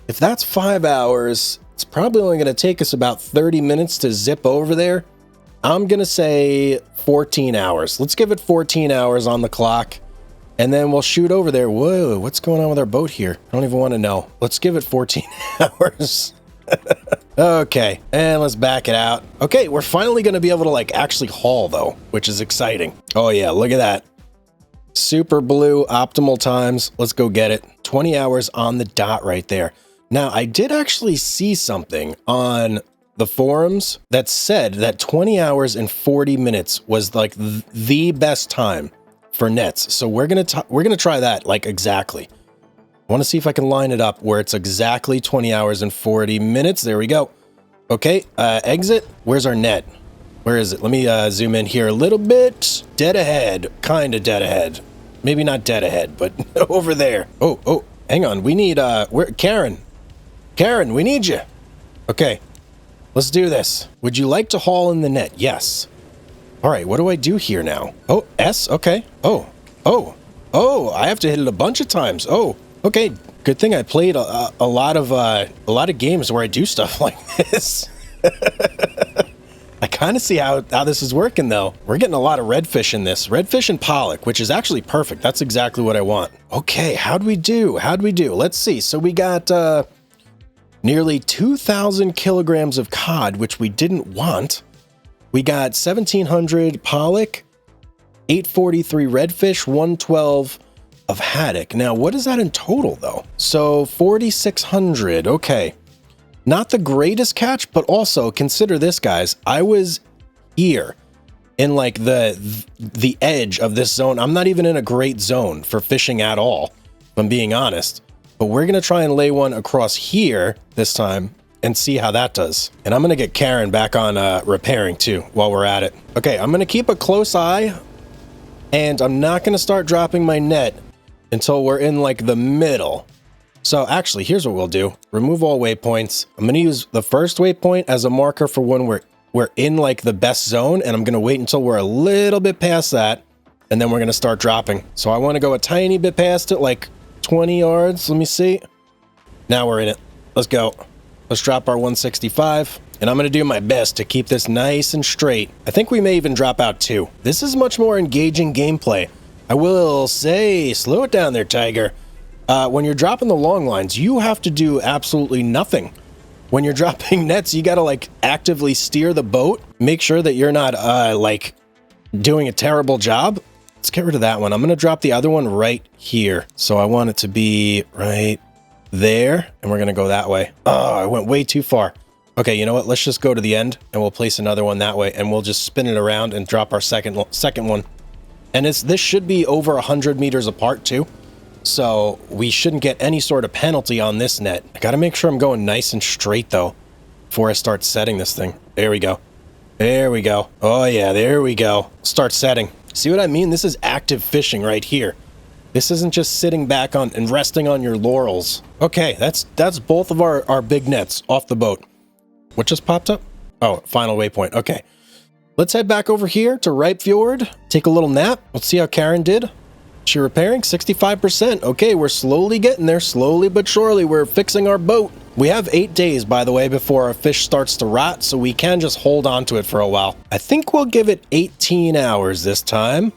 if that's 5 hours, it's probably only going to take us about 30 minutes to zip over there. I'm going to say 14 hours. Let's give it 14 hours on the clock, and then we'll shoot over there. Whoa, what's going on with our boat here? I don't even want to know. Let's give it 14 hours. Okay, and let's back it out. Okay, we're finally going to be able to like actually haul though, which is exciting. Oh yeah, look at that. Super blue optimal times. Let's go get it. 20 hours on the dot right there. Now, I did actually see something on the forums that said that 20 hours and 40 minutes was like the best time for nets. So we're gonna try that like exactly. I want to see if I can line it up where it's exactly 20 hours and 40 minutes. There we go. Okay, exit. Where's our net? Where is it? Let me zoom in here a little bit. Dead ahead, kind of dead ahead. Maybe not dead ahead, but over there. Oh, hang on. We need Karen, we need you. Okay. Let's do this. Would you like to haul in the net? Yes. All right, what do I do here now? Oh, S, okay. Oh, I have to hit it a bunch of times. Oh, okay. Good thing I played a lot of games where I do stuff like this. I kind of see how this is working though. We're getting a lot of redfish in this. Redfish and pollock, which is actually perfect. That's exactly what I want. Okay, how'd we do? Let's see. So we got nearly 2,000 kilograms of cod, which we didn't want. We got 1,700 pollock, 843 redfish, 112 of haddock. Now, what is that in total, though? So 4,600. Okay. Not the greatest catch, but also consider this, guys. I was here in like the edge of this zone. I'm not even in a great zone for fishing at all, if I'm being honest. but we're going to try and lay one across here this time and see how that does. And I'm going to get Karen back on repairing too while we're at it. Okay, I'm going to keep a close eye, and I'm not going to start dropping my net until we're in like the middle. So actually, here's what we'll do. Remove all waypoints. I'm going to use the first waypoint as a marker for when we're in like the best zone, and I'm going to wait until we're a little bit past that, and then we're going to start dropping. So I want to go a tiny bit past it, like 20 yards. Let me see. Now we're in it. Let's go. Let's drop our 165, and I'm going to do my best to keep this nice and straight. I think we may even drop out 2. This is much more engaging gameplay. I will say, slow it down there, Tiger. When you're dropping the long lines, you have to do absolutely nothing. When you're dropping nets, you got to like actively steer the boat. Make sure that you're not like doing a terrible job. Let's get rid of that one. I'm going to drop the other one right here. So I want it to be right there, and we're going to go that way. Oh, I went way too far. Okay, you know what? Let's just go to the end, and we'll place another one that way, and we'll just spin it around and drop our second one. And this should be over 100 meters apart too. So we shouldn't get any sort of penalty on this net. I got to make sure I'm going nice and straight though before I start setting this thing. There we go. There we go. Oh yeah, there we go. Start setting. See what I mean? This is active fishing right here. This isn't just sitting back on and resting on your laurels. Okay, that's both of our big nets off the boat. What just popped up? Oh, final waypoint. Okay. Let's head back over here to Ripe Fjord. Take a little nap. Let's see how Karen did. She repairing 65%. Okay, we're slowly getting there. Slowly but surely, we're fixing our boat. We have 8 days, by the way, before our fish starts to rot, so we can just hold on to it for a while. I think we'll give it 18 hours this time.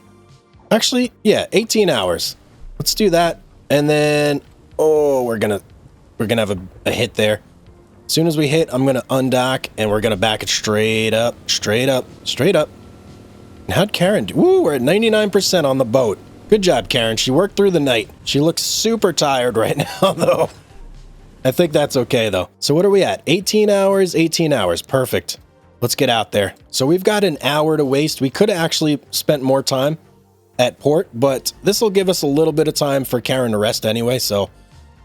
Actually, yeah, 18 hours. Let's do that. And then, oh, we're gonna have a hit there. As soon as we hit, I'm gonna undock, and we're gonna back it straight up, straight up, straight up. And how'd Karen do? Woo, we're at 99% on the boat. Good job, Karen. She worked through the night. She looks super tired right now, though. I think that's okay, though. So what are we at? 18 hours, 18 hours. Perfect. Let's get out there. So we've got an hour to waste. We could have actually spent more time at port, but this will give us a little bit of time for Karen to rest anyway, so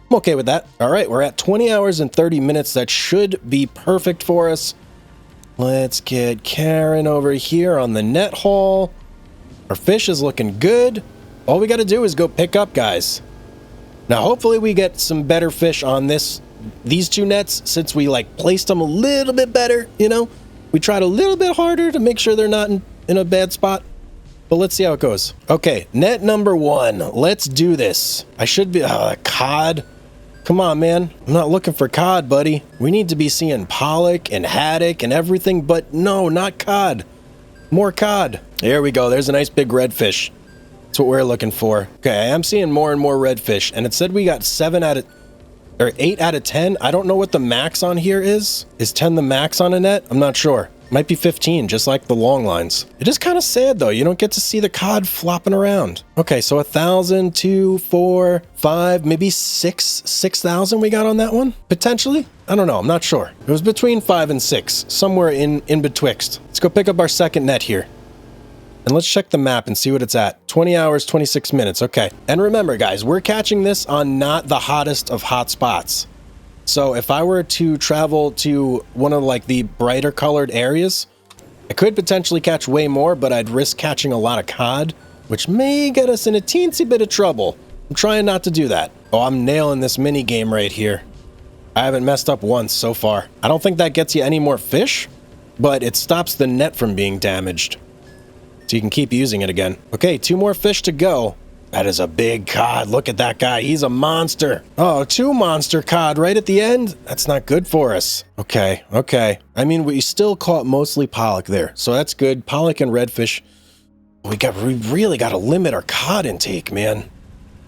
I'm okay with that. All right, we're at 20 hours and 30 minutes. That should be perfect for us. Let's get Karen over here on the net haul. Our fish is looking good. All we got to do is go pick up, guys. Now, hopefully we get some better fish on these 2 nets, since we like placed them a little bit better, you know? We tried a little bit harder to make sure they're not in a bad spot. But let's see how it goes. Okay, net number 1. Let's do this. I should be... cod. Come on, man. I'm not looking for cod, buddy. We need to be seeing pollock and haddock and everything, but no, not cod. More cod. There we go. There's a nice big redfish. That's what we're looking for. Okay, I'm seeing more and more redfish, and it said we got 8 out of 10. I don't know what the max on here is. Is 10 the max on a net? I'm not sure. Might be 15, just like the long lines. It is kind of sad, though. You don't get to see the cod flopping around. Okay, so 1,000, 2, 4, 5, maybe 6,000 we got on that one? Potentially? I don't know. I'm not sure. It was between 5 and 6, somewhere in betwixt. Let's go pick up our second net here. And let's check the map and see what it's at. 20 hours, 26 minutes. Okay. And remember, guys, we're catching this on not the hottest of hot spots. So if I were to travel to one of like the brighter colored areas, I could potentially catch way more, but I'd risk catching a lot of cod, which may get us in a teensy bit of trouble. I'm trying not to do that. Oh, I'm nailing this mini game right here. I haven't messed up once so far. I don't think that gets you any more fish, but it stops the net from being damaged. So you can keep using it again. Okay, 2 more fish to go. That is a big cod. Look at that guy. He's a monster. Oh, 2 monster cod right at the end? That's not good for us. Okay, okay. I mean, we still caught mostly pollock there, so that's good. Pollock and redfish. We really got to limit our cod intake, man.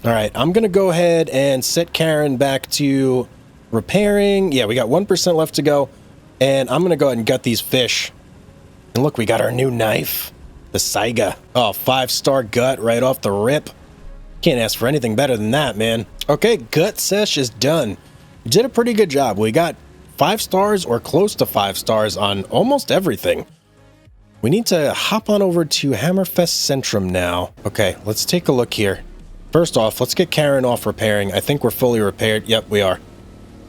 All right, I'm going to go ahead and set Karen back to repairing. Yeah, we got 1% left to go, and I'm going to go ahead and gut these fish. And look, we got our new knife. The Saiga. Oh, 5-star gut right off the rip. Can't ask for anything better than that, man. Okay, gut sesh is done. You did a pretty good job. We got 5 stars or close to 5 stars on almost everything. We need to hop on over to Hammerfest Centrum now. Okay, let's take a look here. First off, let's get Karen off repairing. I think we're fully repaired. Yep, we are.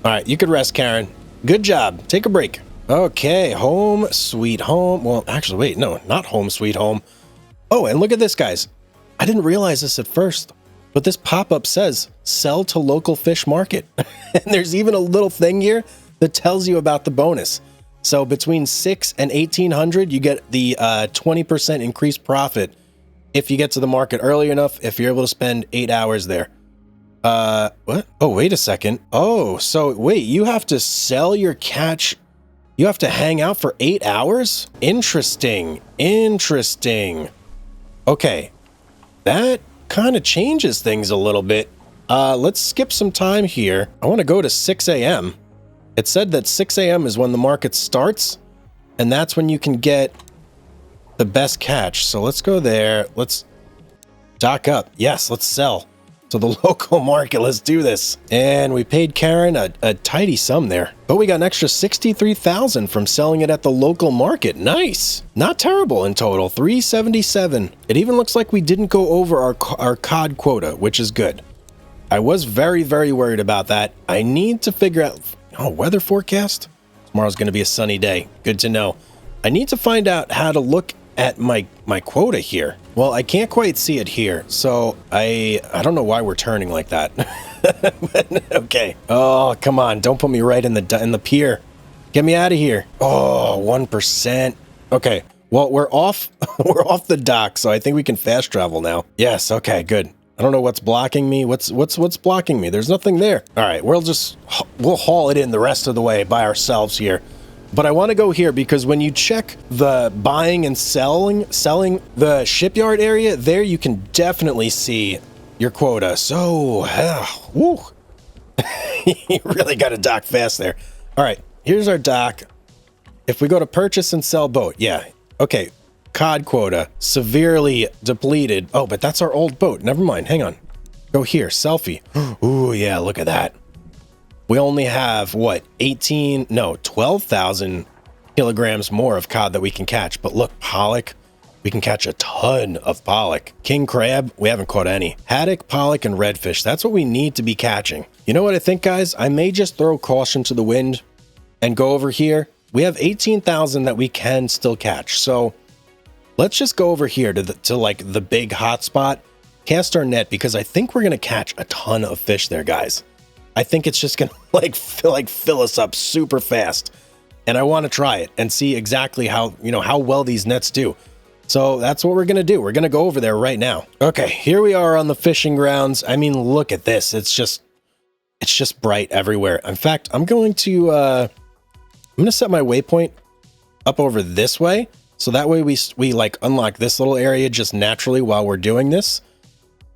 All right, you could rest, Karen. Good job. Take a break. Okay, home sweet home. Well, actually, wait, no, not home sweet home. Oh, and look at this, guys. I didn't realize this at first, but this pop-up says sell to local fish market. And there's even a little thing here that tells you about the bonus. So between 6 and 1800, you get the 20% increased profit if you get to the market early enough, if you're able to spend 8 hours there. What? Oh, wait a second. Oh, so wait, you have to sell your catch. You have to hang out for 8 hours? Interesting. Interesting. Okay. That kind of changes things a little bit. Let's skip some time here. I want to go to 6 a.m. It said that 6 a.m. is when the market starts, and that's when you can get the best catch. So let's go there. Let's dock up. Yes, let's sell to the local market. Let's do this. And we paid Karen a tidy sum there, but we got an extra 63,000 from selling it at the local market. Nice. Not terrible in total. 377. It even looks like we didn't go over our cod quota, which is good. I was very, very worried about that. I need to figure out... Oh, weather forecast? Tomorrow's going to be a sunny day. Good to know. I need to find out how to look at my quota here. Well, I can't quite see it here, so I don't know why we're turning like that. But, okay. Oh, come on. Don't put me right in the pier. Get me out of here. Oh, 1%. Okay. Well, we're off we're off the dock, so I think we can fast travel now. Yes, okay, good. I don't know what's blocking me. What's blocking me? There's nothing there. All right, we'll haul it in the rest of the way by ourselves here. But I want to go here because when you check the buying and selling the shipyard area, there you can definitely see your quota. So, woo. You really got to dock fast there. All right, here's our dock. If we go to purchase and sell boat, yeah, okay. Cod quota severely depleted. Oh, but that's our old boat. Never mind. Hang on. Go here. Selfie. Ooh, yeah. Look at that. We only have what? 12,000 kilograms more of cod that we can catch. But look, pollock. We can catch a ton of pollock. King crab. We haven't caught any. Haddock, pollock, and redfish. That's what we need to be catching. You know what I think, guys? I may just throw caution to the wind and go over here. We have 18,000 that we can still catch. So let's just go over here to like the big hot spot, cast our net, because I think we're going to catch a ton of fish there, guys. I think it's just going to fill us up super fast. And I want to try it and see exactly how well these nets do. So that's what we're going to do. We're going to go over there right now. Okay, here we are on the fishing grounds. I mean, look at this. It's just bright everywhere. In fact, I'm going to set my waypoint up over this way. So that way we like unlock this little area just naturally while we're doing this.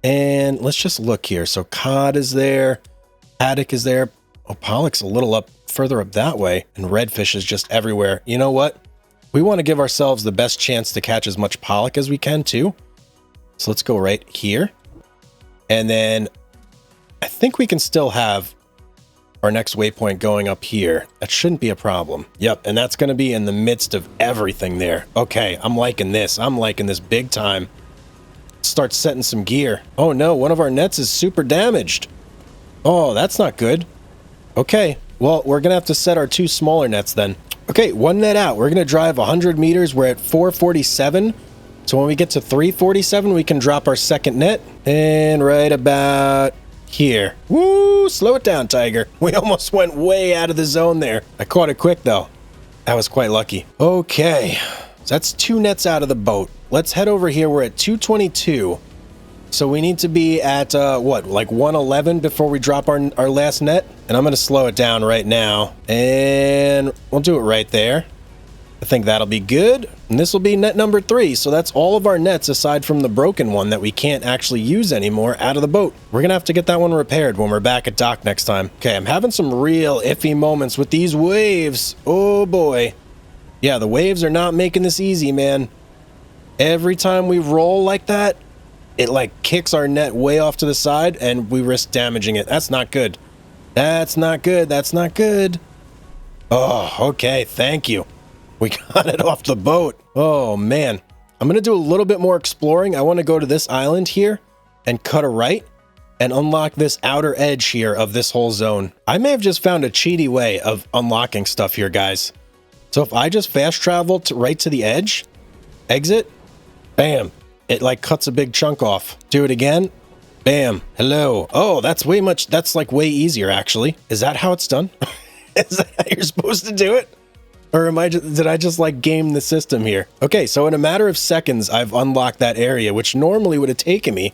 And let's just look here. So cod is there. Haddock is there. Oh, pollock's a little further up that way. And redfish is just everywhere. You know what? We want to give ourselves the best chance to catch as much pollock as we can too. So let's go right here. And then I think we can still have our next waypoint going up here. That shouldn't be a problem. Yep, and that's going to be in the midst of everything there. Okay, I'm liking this. I'm liking this big time. Start setting some gear. Oh no, one of our nets is super damaged. Oh, that's not good. Okay, well, we're going to have to set our 2 smaller nets then. Okay, 1 net out. We're going to drive 100 meters. We're at 447. So when we get to 347, we can drop our second net. And right about here. Woo, slow it down, Tiger. We almost went way out of the zone there. I caught it quick though. That was quite lucky. Okay, so that's 2 nets out of the boat. Let's head over here. We're at 222. So we need to be at what, like 111 before we drop our last net. And I'm going to slow it down right now. And we'll do it right there. I think that'll be good. And this will be net number 3. So that's all of our nets aside from the broken one that we can't actually use anymore out of the boat. We're going to have to get that one repaired when we're back at dock next time. Okay, I'm having some real iffy moments with these waves. Oh boy. Yeah, the waves are not making this easy, man. Every time we roll like that, it like kicks our net way off to the side and we risk damaging it. That's not good. That's not good. That's not good. Oh, okay. Thank you. We got it off the boat. Oh, man. I'm going to do a little bit more exploring. I want to go to this island here and cut a right. and unlock this outer edge here of this whole zone. I may have just found a cheaty way of unlocking stuff here, guys. So if I just fast travel right to the edge, exit, bam, it like cuts a big chunk off. Do it again, bam, hello. Oh, that's like way easier actually. Is that how it's done? Is that how you're supposed to do it? Or did I just like game the system here? Okay, so in a matter of seconds, I've unlocked that area, which normally would have taken me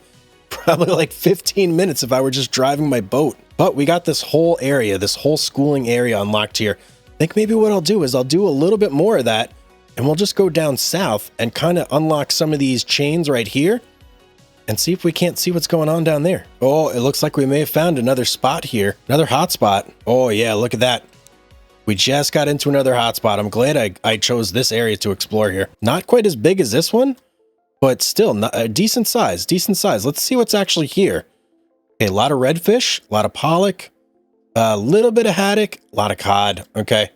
probably like 15 minutes if I were just driving my boat. But we got this whole area, this whole schooling area unlocked here. I think maybe what I'll do is I'll do a little bit more of that, and we'll just go down south and kind of unlock some of these chains right here and see if we can't see what's going on down there. Oh, it looks like we may have found another spot here, another hot spot. Oh yeah, look at that. We just got into another hotspot. I'm glad I chose this area to explore here. Not quite as big as this one, but still not, a decent size, decent size. Let's see what's actually here. Okay, a lot of redfish, a lot of pollock, a little bit of haddock, a lot of cod. Okay,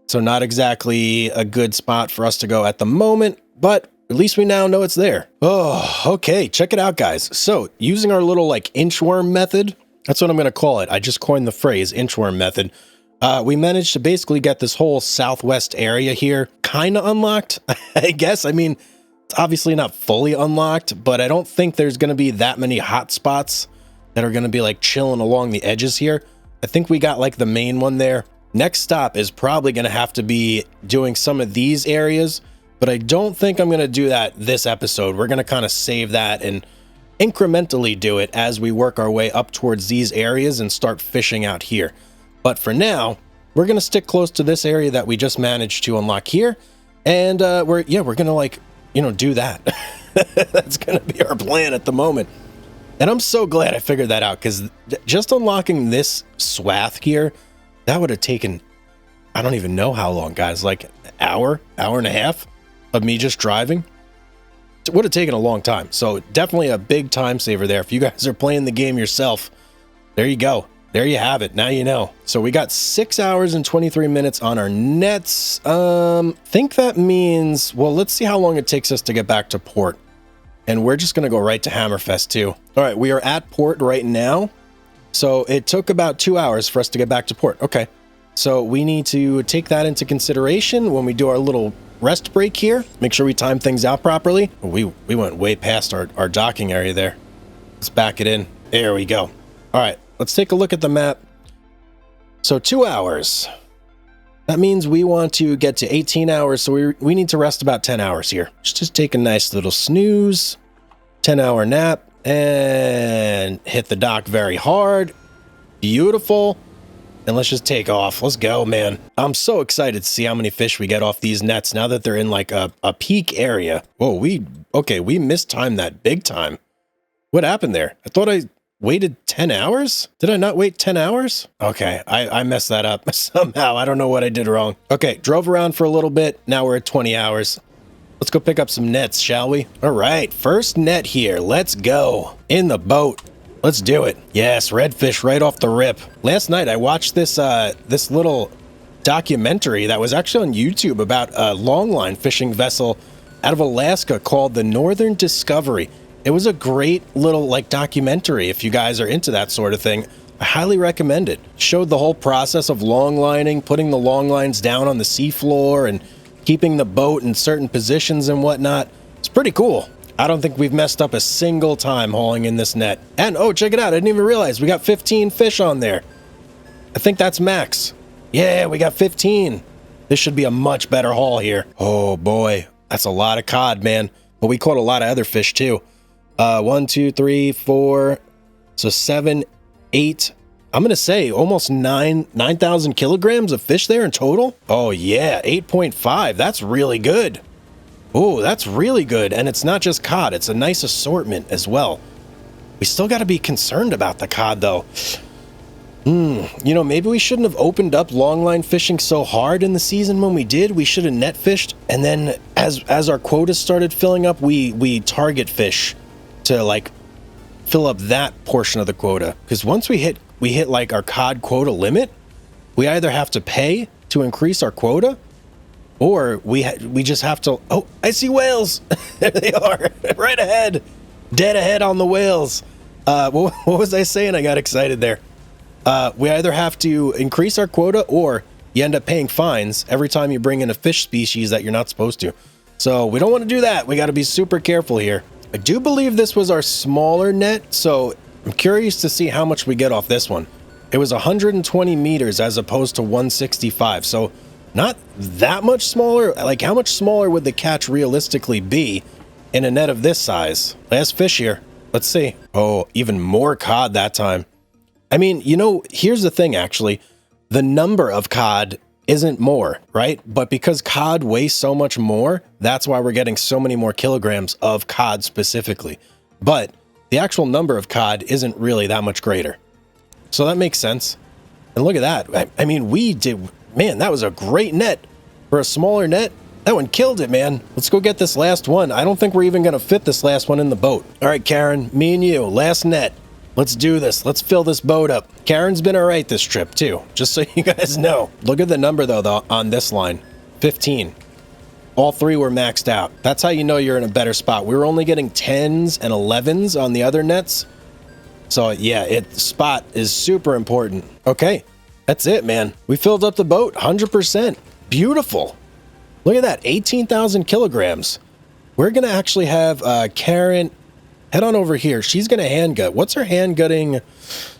so not exactly a good spot for us to go at the moment, but at least we now know it's there. Oh, okay, check it out, guys. So using our little like inchworm method, that's what I'm going to call it. I just coined the phrase inchworm method. We managed to basically get this whole southwest area here kind of unlocked, I guess. I mean, it's obviously not fully unlocked, but I don't think there's going to be that many hot spots that are going to be like chilling along the edges here. I think we got like the main one there. Next stop is probably going to have to be doing some of these areas, but I don't think I'm going to do that this episode. We're going to kind of save that and incrementally do it as we work our way up towards these areas and start fishing out here. But for now, we're going to stick close to this area that we just managed to unlock here. And we're going to like, do that. That's going to be our plan at the moment. And I'm so glad I figured that out, because just unlocking this swath here, that would have taken, I don't even know how long, guys, like an hour and a half of me just driving. It would have taken a long time. So definitely a big time saver there. If you guys are playing the game yourself, there you go. There you have it. Now you know. So we got 6 hours and 23 minutes on our nets. Think that means, well, let's see how long it takes us to get back to port. And we're just going to go right to Hammerfest too. All right, we are at port right now. So it took about 2 hours for us to get back to port. Okay. So we need to take that into consideration when we do our little rest break here. Make sure we time things out properly. We went way past our docking area there. Let's back it in. There we go. All right. Let's take a look at the map. So 2 hours. That means we want to get to 18 hours, so we need to rest about 10 hours here. Just take a nice little snooze, 10-hour nap, and hit the dock very hard. Beautiful. And let's just take off. Let's go, man. I'm so excited to see how many fish we get off these nets now that they're in like a peak area. Whoa, we mistimed that big time. What happened there? I thought I waited 10 hours? Did I not wait 10 hours? Okay, I messed that up somehow. I don't know what I did wrong. Okay, drove around for a little bit. Now we're at 20 hours. Let's go pick up some nets, shall we? All right, first net here. Let's go. In the boat. Let's do it. Yes, redfish right off the rip. Last night I watched this little documentary that was actually on YouTube about a longline fishing vessel out of Alaska called the Northern Discovery. It was a great little like documentary. If you guys are into that sort of thing, I highly recommend it. Showed the whole process of longlining, putting the long lines down on the seafloor and keeping the boat in certain positions and whatnot. It's pretty cool. I don't think we've messed up a single time hauling in this net. And oh, check it out. I didn't even realize we got 15 fish on there. I think that's max. Yeah, we got 15. This should be a much better haul here. Oh boy, that's a lot of cod, man. But we caught a lot of other fish too. 1, 2, 3, 4, so 7, 8. I'm going to say almost 9,000 kilograms of fish there in total. Oh yeah, 8.5. That's really good. Oh, that's really good. And it's not just cod. It's a nice assortment as well. We still got to be concerned about the cod though. Maybe we shouldn't have opened up longline fishing so hard in the season when we did. We should have net fished. And then as our quotas started filling up, we target fish to like fill up that portion of the quota, because once we hit like our cod quota limit, we either have to pay to increase our quota, or we just have to. Oh, I see whales. There they are, right ahead, dead ahead on the whales. What was I saying? I got excited there. We either have to increase our quota or you end up paying fines every time you bring in a fish species that you're not supposed to. So we don't want to do that. We got to be super careful here. I do believe this was our smaller net, so I'm curious to see how much we get off this one. It was 120 meters as opposed to 165, so not that much smaller. Like, how much smaller would the catch realistically be in a net of this size? Last fish here. Let's see. Oh, even more cod that time. I mean, you know, here's the thing, actually. The number of cod isn't more, right? But because cod weigh so much more, that's why we're getting so many more kilograms of cod specifically. But the actual number of cod isn't really that much greater. So that makes sense. And look at that. I mean, we did... Man, that was a great net. For a smaller net, that one killed it, man. Let's go get this last one. I don't think we're even going to fit this last one in the boat. All right, Karen, me and you, last net. Let's do this. Let's fill this boat up. Karen's been all right this trip, too, just so you guys know. Look at the number, though, on this line. 15. All three were maxed out. That's how you know you're in a better spot. We were only getting 10s and 11s on the other nets. So, yeah, spot is super important. Okay, that's it, man. We filled up the boat, 100%. Beautiful. Look at that, 18,000 kilograms. We're going to actually have Karen... Head on over here. She's going to hand gut. What's her hand gutting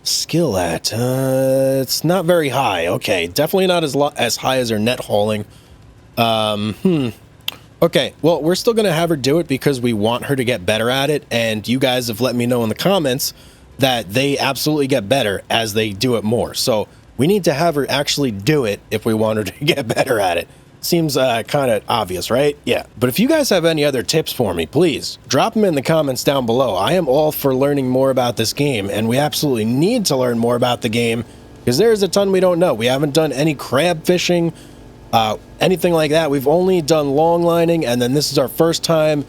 skill at? It's not very high. Okay, definitely not as high as her net hauling. Okay, well, we're still going to have her do it because we want her to get better at it. And you guys have let me know in the comments that they absolutely get better as they do it more. So we need to have her actually do it if we want her to get better at it. Seems kind of obvious, right? Yeah. But if you guys have any other tips for me, please drop them in the comments down below. I am all for learning more about this game, and we absolutely need to learn more about the game because there's a ton we don't know. We haven't done any crab fishing, anything like that. We've only done long lining, and then this is our first time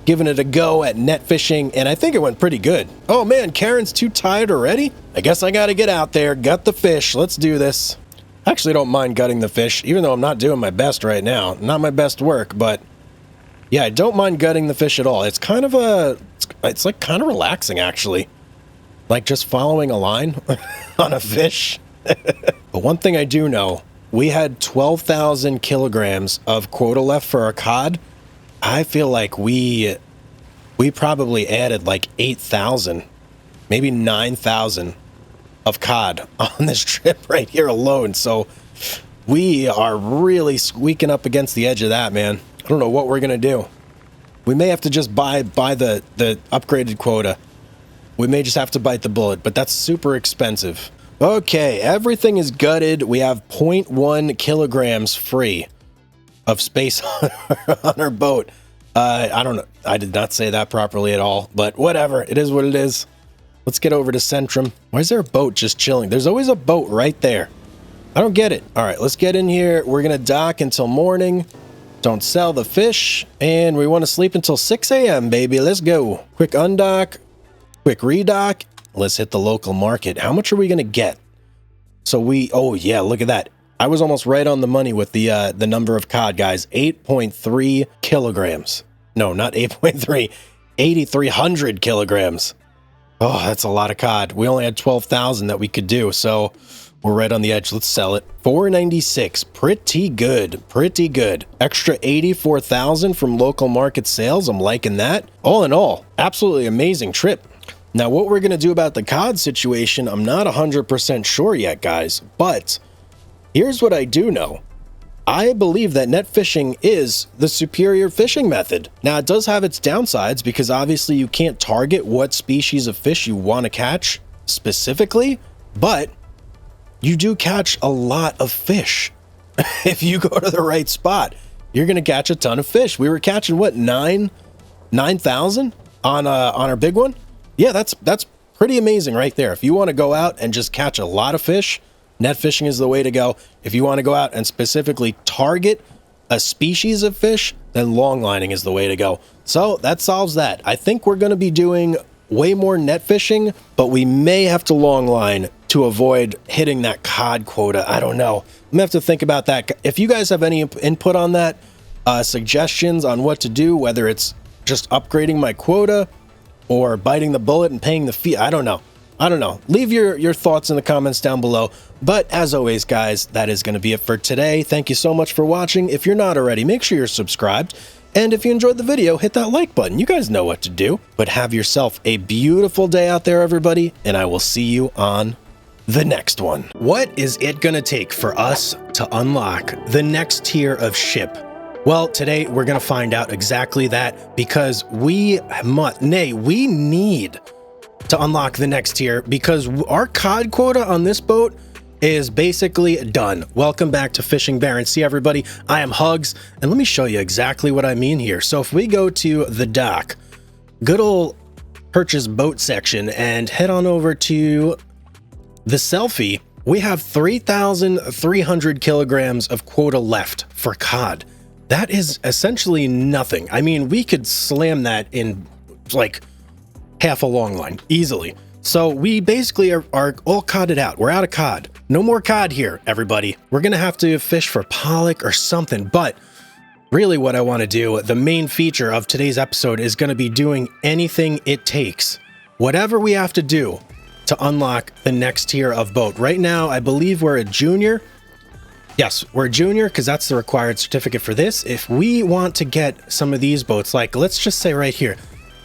giving it a go at net fishing, and I think it went pretty good. Oh man, Karen's too tired already? I guess I gotta get out there, gut the fish. Let's do this. I actually don't mind gutting the fish, even though I'm not doing my best right now. Not my best work, but yeah, I don't mind gutting the fish at all. It's kind of it's like kind of relaxing, actually. Like just following a line on a fish. But one thing I do know, we had 12,000 kilograms of quota left for our cod. I feel like we probably added like 8,000, maybe 9,000 of cod on this trip right here alone. So we are really squeaking up against the edge of that, man. I don't know what we're gonna do. We may have to just buy the upgraded quota. We may just have to bite the bullet, but that's super expensive. Okay, everything is gutted. We have 0.1 kilograms free of space on our boat. I don't know. I did not say that properly at all, but whatever. It is what it is. Let's get over to Centrum. Why is there a boat just chilling? There's always a boat right there. I don't get it. All right, let's get in here. We're going to dock until morning. Don't sell the fish. And we want to sleep until 6 a.m., baby. Let's go. Quick undock. Quick redock. Let's hit the local market. How much are we going to get? So oh yeah, look at that. I was almost right on the money with the number of cod, guys. 8.3 kilograms. No, not 8.3. 8,300 kilograms. Oh, that's a lot of cod. We only had 12,000 that we could do, so we're right on the edge. Let's sell it. 496. Pretty good. Pretty good. Extra 84,000 from local market sales. I'm liking that. All in all, absolutely amazing trip. Now, what we're going to do about the cod situation, I'm not 100% sure yet, guys, but here's what I do know. I believe that net fishing is the superior fishing method. Now, it does have its downsides because obviously you can't target what species of fish you want to catch specifically, but you do catch a lot of fish. If you go to the right spot, you're going to catch a ton of fish. We were catching, what, 9,000 on our big one? Yeah, that's pretty amazing right there. If you want to go out and just catch a lot of fish, net fishing is the way to go. If you want to go out and specifically target a species of fish, then long lining is the way to go. So that solves that. I think we're going to be doing way more net fishing, but we may have to long line to avoid hitting that cod quota. I don't know. I'm gonna have to think about that. If you guys have any input on that, suggestions on what to do, whether it's just upgrading my quota or biting the bullet and paying the fee. I don't know. Leave your thoughts in the comments down below. But as always, guys, that is going to be it for today. Thank you so much for watching. If you're not already, make sure you're subscribed. And if you enjoyed the video, hit that like button. You guys know what to do. But have yourself a beautiful day out there, everybody. And I will see you on the next one. What is it going to take for us to unlock the next tier of ship? Well, today we're going to find out exactly that, because we need to unlock the next tier, because our COD quota on this boat is basically done. Welcome back to Fishing Barents. See, everybody, I am Hugs, and let me show you exactly what I mean here. So if we go to the dock, good old purchase boat section, and head on over to the selfie, we have 3,300 kilograms of quota left for COD. That is essentially nothing. I mean, we could slam that in like half a long line easily. So we basically are all CODed out. We're out of COD. No more COD here, everybody. We're gonna have to fish for pollock or something. But really what I want to do, the main feature of today's episode, is going to be doing anything it takes, whatever we have to do to unlock the next tier of boat. Right now, I believe we're a junior. Yes, we're a junior because that's the required certificate for this. If we want to get some of these boats, like let's just say right here,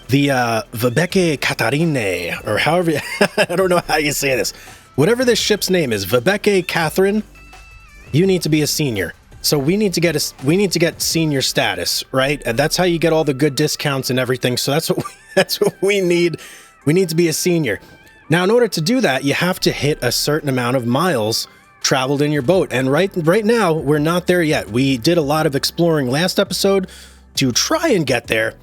the Vebeke Katarine, or however, I don't know how you say this. Whatever this ship's name is, Vebeke Catherine, you need to be a senior. So we need to get senior status, right? And that's how you get all the good discounts and everything. So that's what we need. We need to be a senior. Now, in order to do that, you have to hit a certain amount of miles traveled in your boat. And right now, we're not there yet. We did a lot of exploring last episode to try and get there,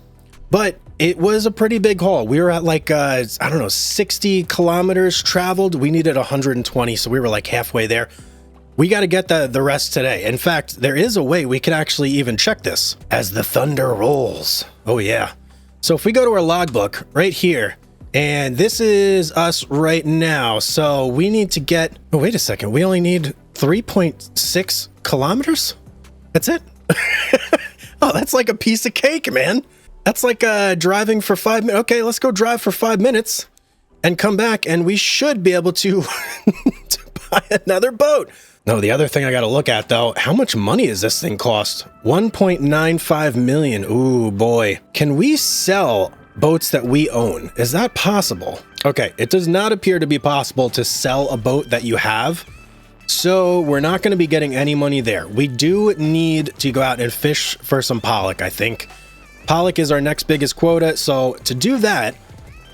but it was a pretty big haul. We were at like, I don't know, 60 kilometers traveled. We needed 120, so we were like halfway there. We got to get the rest today. In fact, there is a way we could actually even check this as the thunder rolls. Oh, yeah. So if we go to our logbook right here, and this is us right now. So we need to get, oh, wait a second. We only need 3.6 kilometers. That's it. Oh, that's like a piece of cake, man. That's like driving for 5 minutes. Okay, let's go drive for 5 minutes and come back, and we should be able to, to buy another boat. No, the other thing I got to look at, though, how much money does this thing cost? 1.95 million. Ooh, boy. Can we sell boats that we own? Is that possible? Okay, it does not appear to be possible to sell a boat that you have. So we're not going to be getting any money there. We do need to go out and fish for some pollock, I think. Pollock is our next biggest quota. So to do that,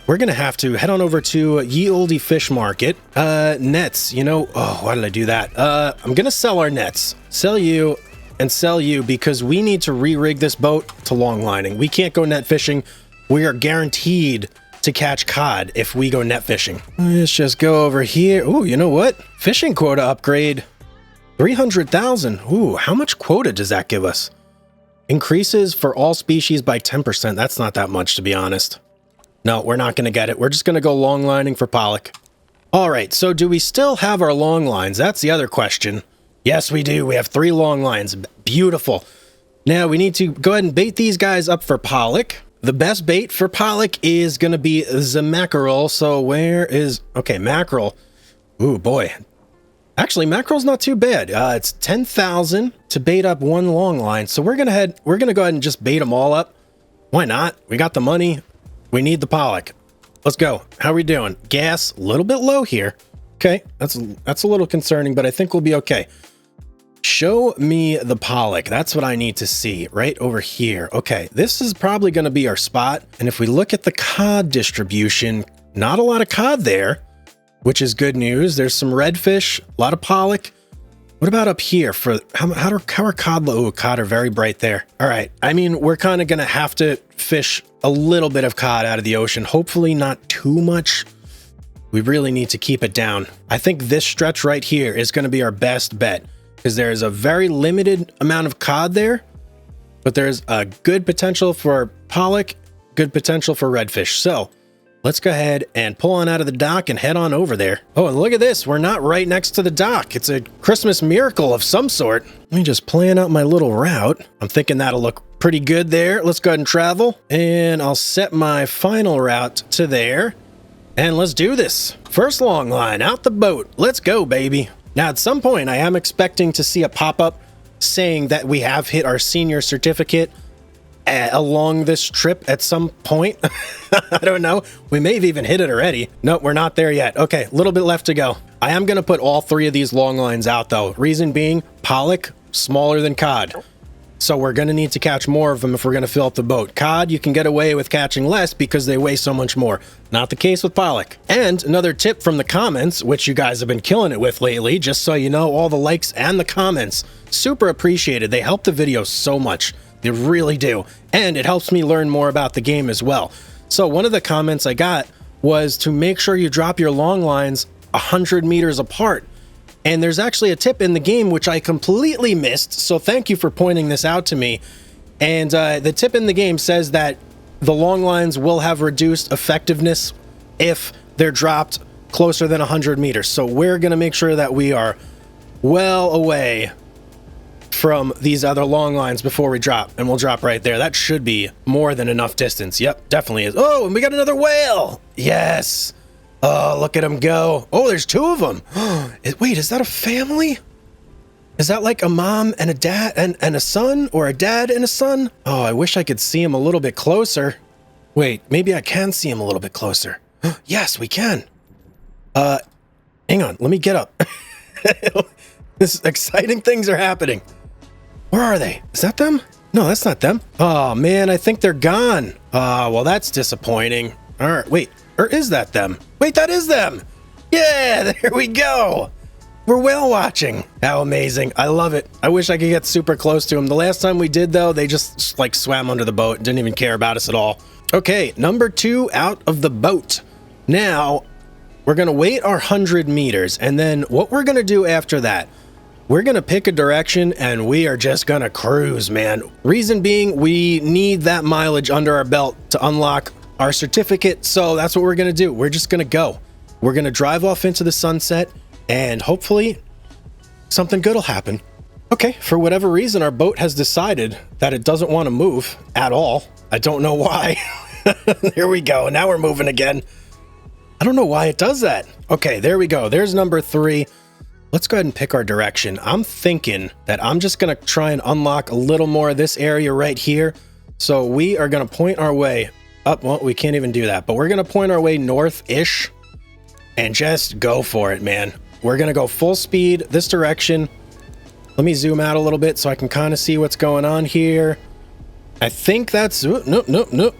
we're going to have to head on over to Ye Olde Fish Market. Nets, you know, oh, why did I do that? I'm going to sell our nets. Sell you and sell you, because we need to re-rig this boat to long lining. We can't go net fishing. We are guaranteed to catch cod if we go net fishing. Let's just go over here. Ooh, you know what? Fishing quota upgrade. 300,000. Ooh, how much quota does that give us? Increases for all species by 10%. That's not that much, to be honest. No, we're not going to get it. We're just going to go long lining for pollock. All right, so do we still have our long lines? That's the other question. Yes, we do. We have 3 long lines. Beautiful. Now we need to go ahead and bait these guys up for pollock. The best bait for pollock is going to be the mackerel. So where is... Okay, mackerel. Ooh, boy. Actually, mackerel's not too bad. It's 10,000 to bait up 1 long line. So we're going to go ahead and just bait them all up. Why not? We got the money. We need the pollock. Let's go. How are we doing? Gas, a little bit low here. Okay, that's a little concerning, but I think we'll be okay. Show me the pollock. That's what I need to see right over here. Okay, this is probably going to be our spot. And if we look at the cod distribution, not a lot of cod there, which is good news. There's some redfish, a lot of pollock. What about up here for how are cod? Oh, cod are very bright there. All right. I mean, we're kind of going to have to fish a little bit of cod out of the ocean. Hopefully not too much. We really need to keep it down. I think this stretch right here is going to be our best bet, because there's a very limited amount of cod there, but there's a good potential for pollock, good potential for redfish. So let's go ahead and pull on out of the dock and head on over there. Oh, and look at this. We're not right next to the dock. It's a Christmas miracle of some sort. Let me just plan out my little route. I'm thinking that'll look Pretty good there. Let's go ahead and travel, and I'll set my final route to there, and let's do this. First long line out the boat. Let's go, baby. Now, at some point, I am expecting to see a pop-up saying that we have hit our senior certificate along this trip at some point. I don't know. We may have even hit it already. No, we're not there yet. Okay, a little bit left to go. I am going to put all 3 of these long lines out, though. Reason being, pollock, smaller than cod. So we're going to need to catch more of them if we're going to fill up the boat. Cod, you can get away with catching less because they weigh so much more. Not the case with pollock. And another tip from the comments, which you guys have been killing it with lately, just so you know, all the likes and the comments, super appreciated. They help the video so much. They really do. And it helps me learn more about the game as well. So one of the comments I got was to make sure you drop your long lines 100 meters apart. And there's actually a tip in the game which I completely missed, so thank you for pointing this out to me. And the tip in the game says that the long lines will have reduced effectiveness if they're dropped closer than 100 meters. So we're going to make sure that we are well away from these other long lines before we drop, and we'll drop right there. That should be more than enough distance. Yep, definitely is. Oh, and we got another whale. Yes. Oh, look at them go. Oh, there's 2 of them. Wait, is that a family? Is that like a mom and a dad and a son, or a dad and a son? Oh, I wish I could see him a little bit closer. Wait, maybe I can see him a little bit closer. Yes, we can. Hang on, let me get up. This exciting things are happening. Where are they? Is that them? No, that's not them. Oh man, I think they're gone. Well, that's disappointing. All right, wait. Or is that them? Wait, that is them! Yeah, there we go! We're whale watching. How amazing. I love it. I wish I could get super close to them. The last time we did, though, they just like swam under the boat and didn't even care about us at all. Okay, number 2 out of the boat. Now, we're going to wait our 100 meters, and then what we're going to do after that, we're going to pick a direction, and we are just going to cruise, man. Reason being, we need that mileage under our belt to unlock our certificate, so that's what we're gonna do. We're just gonna go. We're gonna drive off into the sunset, and hopefully something good will happen. Okay, for whatever reason, our boat has decided that it doesn't want to move at all. I don't know why. There we go. Now we're moving again. I don't know why it does that. Okay, there we go. There's number 3. Let's go ahead and pick our direction. I'm thinking that I'm just gonna try and unlock a little more of this area right here. So we are gonna point our way up. Well, we can't even do that, but we're gonna point our way north-ish and just go for it, man. We're gonna go full speed this direction. Let me zoom out a little bit so I can kind of see what's going on here. I think that's nope.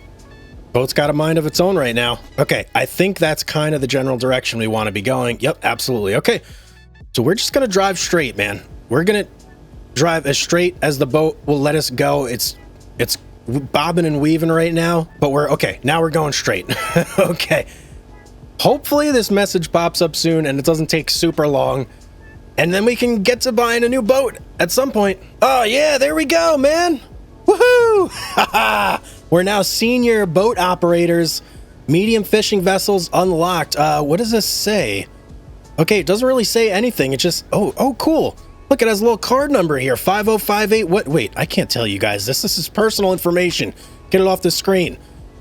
Boat's got a mind of its own right now. Okay, I think that's kind of the general direction we want to be going. Yep, absolutely. Okay, so we're just gonna drive straight, man. We're gonna drive as straight as the boat will let us go. It's bobbing and weaving right now, but we're okay. Now we're going straight. Okay. Hopefully this message pops up soon and it doesn't take super long, and then we can get to buying a new boat at some point. Oh yeah, there we go, man. Woohoo! We're now senior boat operators. Medium fishing vessels unlocked. What does this say? Okay, it doesn't really say anything. It just, oh, cool. Look, it has a little card number here, 5058. What? Wait, I can't tell you guys this. This is personal information. Get it off the screen.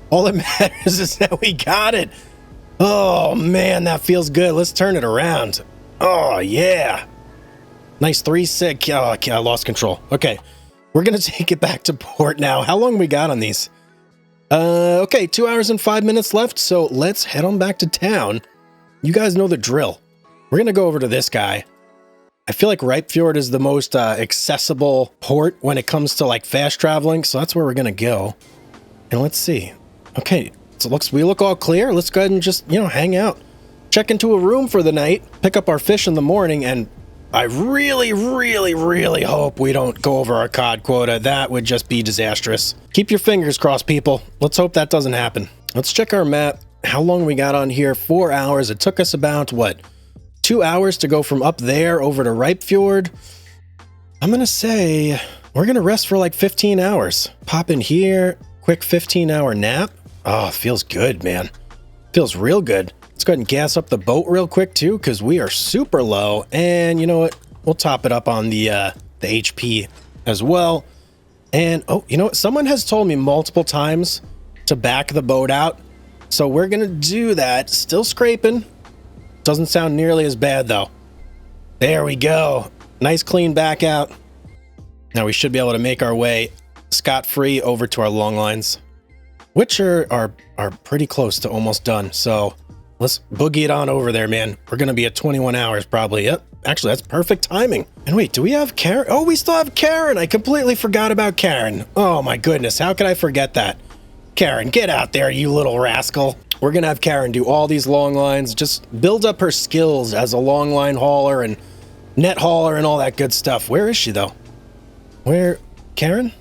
All that matters is that we got it. Oh, man, that feels good. Let's turn it around. Oh, yeah. Nice 3-6. Oh, I lost control. Okay, we're going to take it back to port now. How long we got on these? Okay, 2 hours and 5 minutes left, so let's head on back to town. You guys know the drill. We're going to go over to this guy. I feel like Ripefjord is the most accessible port when it comes to like fast traveling, so that's where we're gonna go. And let's see. Okay, so we look all clear. Let's go ahead and just, hang out. Check into a room for the night, pick up our fish in the morning, and I really, really, really hope we don't go over our cod quota. That would just be disastrous. Keep your fingers crossed, people. Let's hope that doesn't happen. Let's check our map. How long we got on here? 4 hours. It took us about, what, 2 hours to go from up there over to Ripefjord. I'm gonna say we're gonna rest for like 15 hours. Pop in here, quick 15-hour nap. Oh, feels good, man. Feels real good. Let's go ahead and gas up the boat real quick too, because we are super low. And you know what? We'll top it up on the HP as well. And, oh, you know what? Someone has told me multiple times to back the boat out. So we're going to do that. Still scraping. Doesn't sound nearly as bad, though. There we go. Nice clean back out. Now we should be able to make our way scot-free over to our long lines, which are pretty close to almost done. So let's boogie it on over there, man. We're going to be at 21 hours probably. Yep. Actually, that's perfect timing. And wait, do we have Karen? Oh, we still have Karen. I completely forgot about Karen. Oh my goodness. How could I forget that? Karen, get out there, you little rascal. We're going to have Karen do all these long lines, just build up her skills as a long line hauler and net hauler and all that good stuff. Where is she, though? Where? Karen?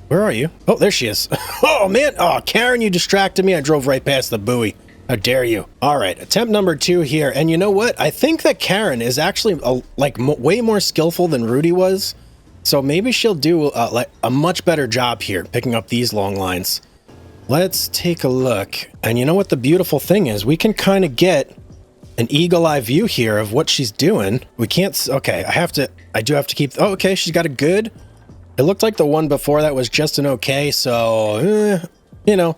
Where are you? Oh, there she is. Oh, man. Oh, Karen, you distracted me. I drove right past the buoy. How dare you? All right, attempt number 2 here. And you know what? I think that Karen is actually way more skillful than Rudy was. So maybe she'll do a much better job here picking up these long lines. Let's take a look. And you know what the beautiful thing is? We can kind of get an eagle-eye view here of what she's doing. We can't... Okay, I do have to keep... Oh, okay, she's got a good... It looked like the one before that was just an okay, so... you know,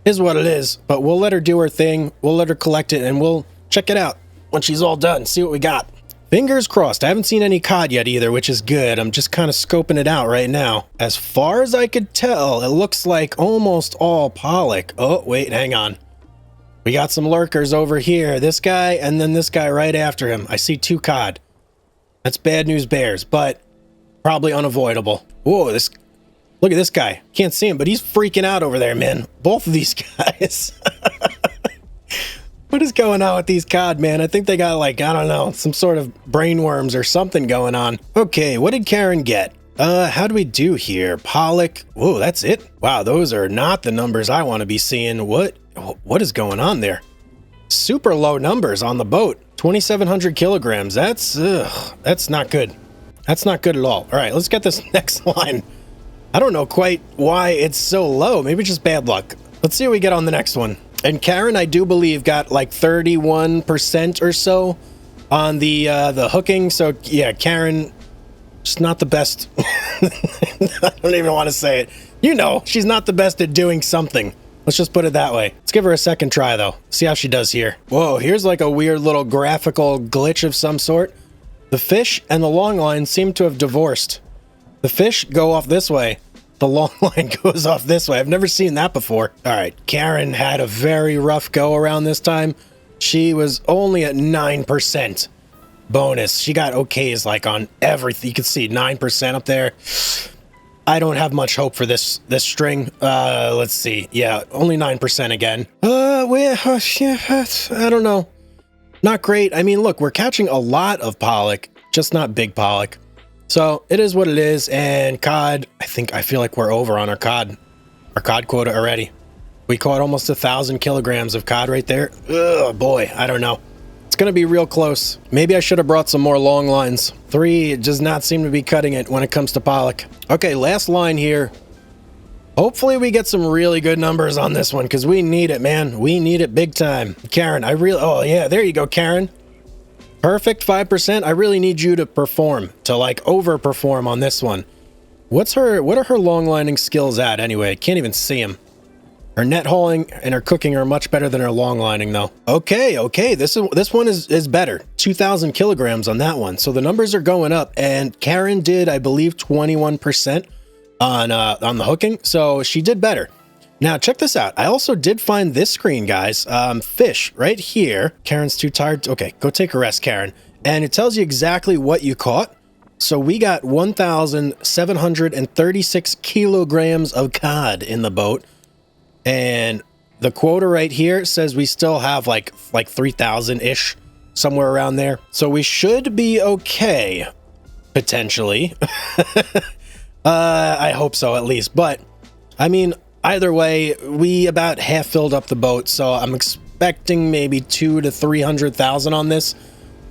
is what it is. But we'll let her do her thing. We'll let her collect it, and we'll check it out when she's all done. See what we got. Fingers crossed. I haven't seen any cod yet either, which is good. I'm just kind of scoping it out right now. As far as I could tell, it looks like almost all pollock. Oh, wait, hang on. We got some lurkers over here. This guy and then this guy right after him. I see 2 cod. That's bad news bears, but probably unavoidable. Whoa, look at this guy. Can't see him, but he's freaking out over there, man. Both of these guys. What is going on with these cod, man? I think they got, like, I don't know, some sort of brainworms or something going on. Okay, what did Karen get? How do we do here? Pollock. Whoa, that's it? Wow, those are not the numbers I want to be seeing. What is going on there? Super low numbers on the boat. 2,700 kilograms. That's not good. That's not good at all. All right, let's get this next line. I don't know quite why it's so low. Maybe just bad luck. Let's see what we get on the next one. And Karen, I do believe, got like 31% or so on the hooking. So yeah, Karen, just not the best. I don't even want to say it. You know, she's not the best at doing something. Let's just put it that way. Let's give her a second try, though. See how she does here. Whoa, here's like a weird little graphical glitch of some sort. The fish and the long line seem to have divorced. The fish go off this way. The long line goes off this way. I've never seen that before. All right, Karen had a very rough go around this time. She was only at 9% bonus. She got okays like on everything. You can see 9% up there. I don't have much hope for this string. Let's see. Yeah, only 9% again. I don't know. Not great. I mean, look, we're catching a lot of pollock, just not big pollock. So it is what it is. And cod, I feel like we're over on our cod quota already. We caught almost 1,000 kilograms of cod right there. Oh boy, I don't know. It's going to be real close. Maybe I should have brought some more long lines. 3 does not seem to be cutting it when it comes to pollock. Okay, last line here. Hopefully we get some really good numbers on this one because we need it, man. We need it big time. Karen, oh yeah, there you go, Karen. Perfect, 5%. I really need you to perform, to like overperform on this one. What are her long lining skills at anyway? I can't even see them. Her net hauling and her cooking are much better than her long lining though. Okay, this one is better. 2,000 kilograms on that one. So the numbers are going up, and Karen did, I believe, 21% on the hooking. So she did better. Now check this out. I also did find this screen, guys. Fish right here. Karen's too tired. Okay, go take a rest, Karen. And it tells you exactly what you caught. So we got 1,736 kilograms of cod in the boat. And the quota right here says we still have like 3,000-ish, somewhere around there. So we should be okay, potentially. I hope so, at least. But, I mean, either way, we about half filled up the boat. So I'm expecting maybe 200,000 to 300,000 on this.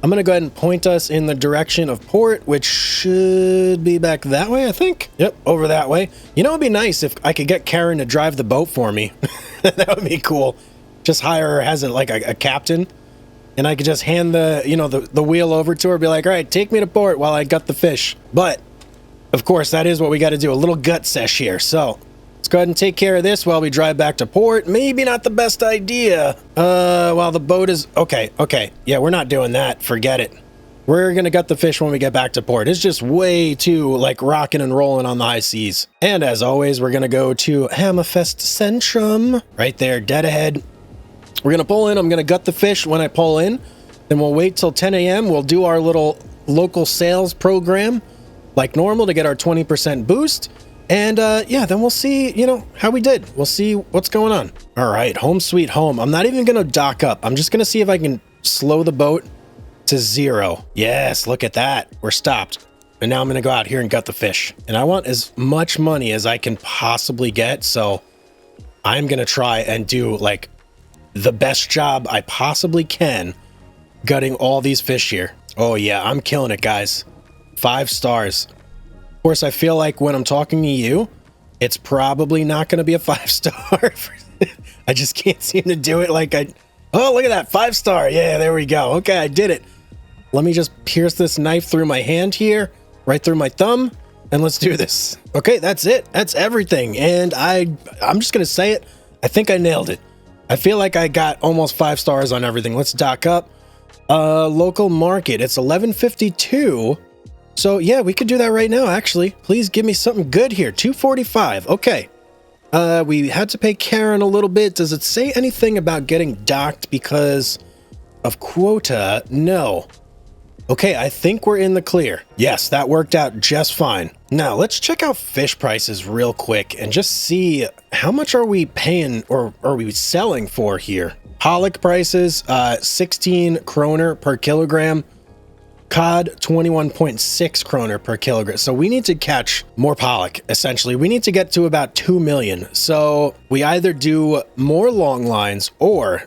I'm going to go ahead and point us in the direction of port, which should be back that way, I think. Yep, over that way. You know, it'd be nice if I could get Karen to drive the boat for me. That would be cool. Just hire her as a captain, and I could just hand the wheel over to her, be like, all right, take me to port while I gut the fish. But Of course, that is what we got to do. A little gut sesh here. So let's go ahead and take care of this while we drive back to port. Maybe not the best idea. While the boat is... Okay. Yeah, we're not doing that. Forget it. We're going to gut the fish when we get back to port. It's just way too, like, rocking and rolling on the high seas. And as always, we're going to go to Hammerfest Centrum. Right there, dead ahead. We're going to pull in. I'm going to gut the fish when I pull in. Then we'll wait till 10 a.m. We'll do our little local sales program like normal to get our 20% boost. And yeah, then we'll see, you know, how we did. We'll see what's going on. All right, home sweet home. I'm not even going to dock up. I'm just going to see if I can slow the boat to 0. Yes, look at that. We're stopped. And now I'm going to go out here and gut the fish. And I want as much money as I can possibly get. So I'm going to try and do like the best job I possibly can gutting all these fish here. Oh yeah, I'm killing it, guys. 5 stars. Of course, I feel like when I'm talking to you, it's probably not going to be a 5-star. I just can't seem to do it like I... Oh, look at that. 5-star. Yeah, there we go. Okay, I did it. Let me just pierce this knife through my hand here, right through my thumb, and let's do this. Okay, that's it. That's everything. And I'm just going to say it. I think I nailed it. I feel like I got almost 5 stars on everything. Let's dock up. Local market. It's 11:52. So yeah, we could do that right now, actually. Please give me something good here. 245. Okay. We had to pay Karen a little bit. Does it say anything about getting docked because of quota? No. Okay, I think we're in the clear. Yes, that worked out just fine. Now, let's check out fish prices real quick and just see how much are we paying or are we selling for here. Pollock prices, 16 kroner per kilogram. Cod, 21.6 kroner per kilogram. So we need to catch more pollock, essentially. We need to get to about 2 million. So we either do more long lines or,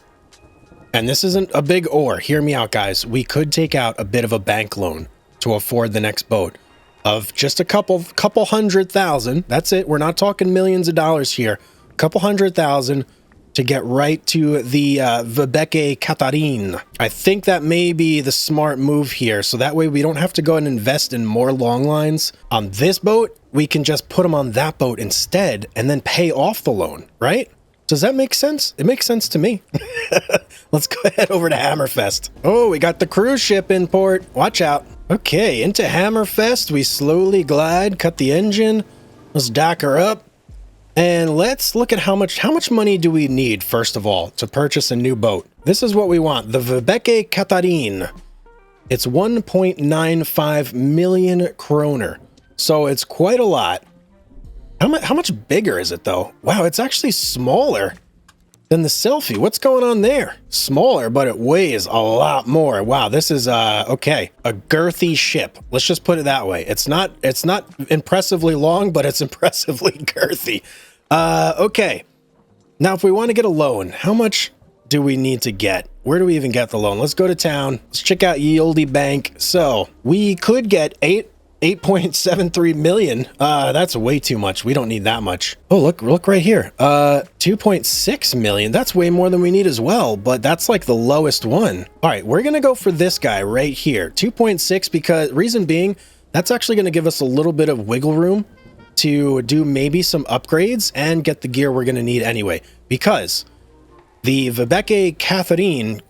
and this isn't a big or, hear me out, guys. We could take out a bit of a bank loan to afford the next boat of just a couple 100,000. That's it. We're not talking millions of dollars here. A couple 100,000 to get right to the Vibeke Katarine. I think that may be the smart move here. So that way we don't have to go and invest in more long lines on this boat. We can just put them on that boat instead and then pay off the loan, right? Does that make sense? It makes sense to me. Let's go ahead over to Hammerfest. Oh, we got the cruise ship in port. Watch out. Okay, into Hammerfest. We slowly glide, cut the engine. Let's dock her up. And let's look at how much money do we need, first of all, to purchase a new boat. This is what we want. The Vibeke Katarine. It's 1.95 million kroner. So it's quite a lot. How much bigger is it, though? Wow, it's actually smaller than the Selfie. What's going on there? Smaller, but it weighs a lot more. Wow, this is, okay, a girthy ship. Let's just put it that way. It's not impressively long, but it's impressively girthy. Okay. Now, if we want to get a loan, how much do we need to get? Where do we even get the loan? Let's go to town. Let's check out Yieldy Bank. So we could get 8.73 million. That's way too much. We don't need that much. Oh, look right here. 2.6 million. That's way more than we need as well, but that's like the lowest one. All right, we're going to go for this guy right here. 2.6 because reason being, that's actually going to give us a little bit of wiggle room to do maybe some upgrades and get the gear we're going to need anyway, because the Vibeke Catherine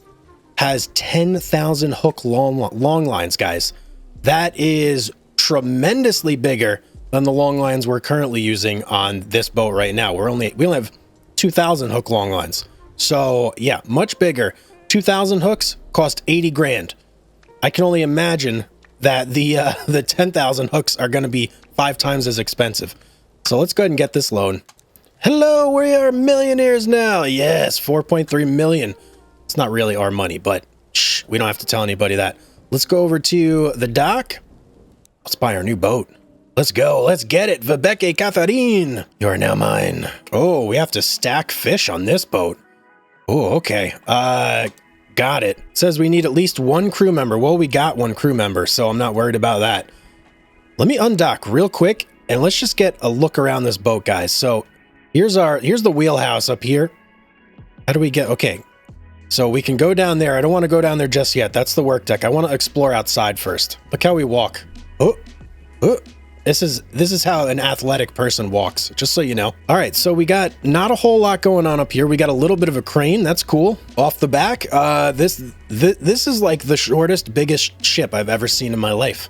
has 10,000 hook long lines, guys. That is tremendously bigger than the long lines we're currently using on this boat right now. We only have 2,000 hook long lines. So yeah, much bigger. 2,000 hooks cost 80 grand. I can only imagine that the 10,000 hooks are going to be 5 times as expensive. So let's go ahead and get this loan. Hello, we are millionaires now. Yes, 4.3 million. It's not really our money, but shh, we don't have to tell anybody that. Let's go over to the dock. Let's buy our new boat. Let's go. Let's get it. Vibeke Catherine. You are now mine. Oh, we have to stack fish on this boat. Oh, okay. Got it. It says we need at least 1 crew member. Well, we got 1 crew member, so I'm not worried about that. Let me undock real quick, and let's just get a look around this boat, guys. So here's the wheelhouse up here. How do we get... Okay. So we can go down there. I don't want to go down there just yet. That's the work deck. I want to explore outside first. Look how we walk. Oh, This is how an athletic person walks, just so you know. All right, so we got not a whole lot going on up here. We got a little bit of a crane. That's cool. Off the back, this is like the shortest, biggest ship I've ever seen in my life.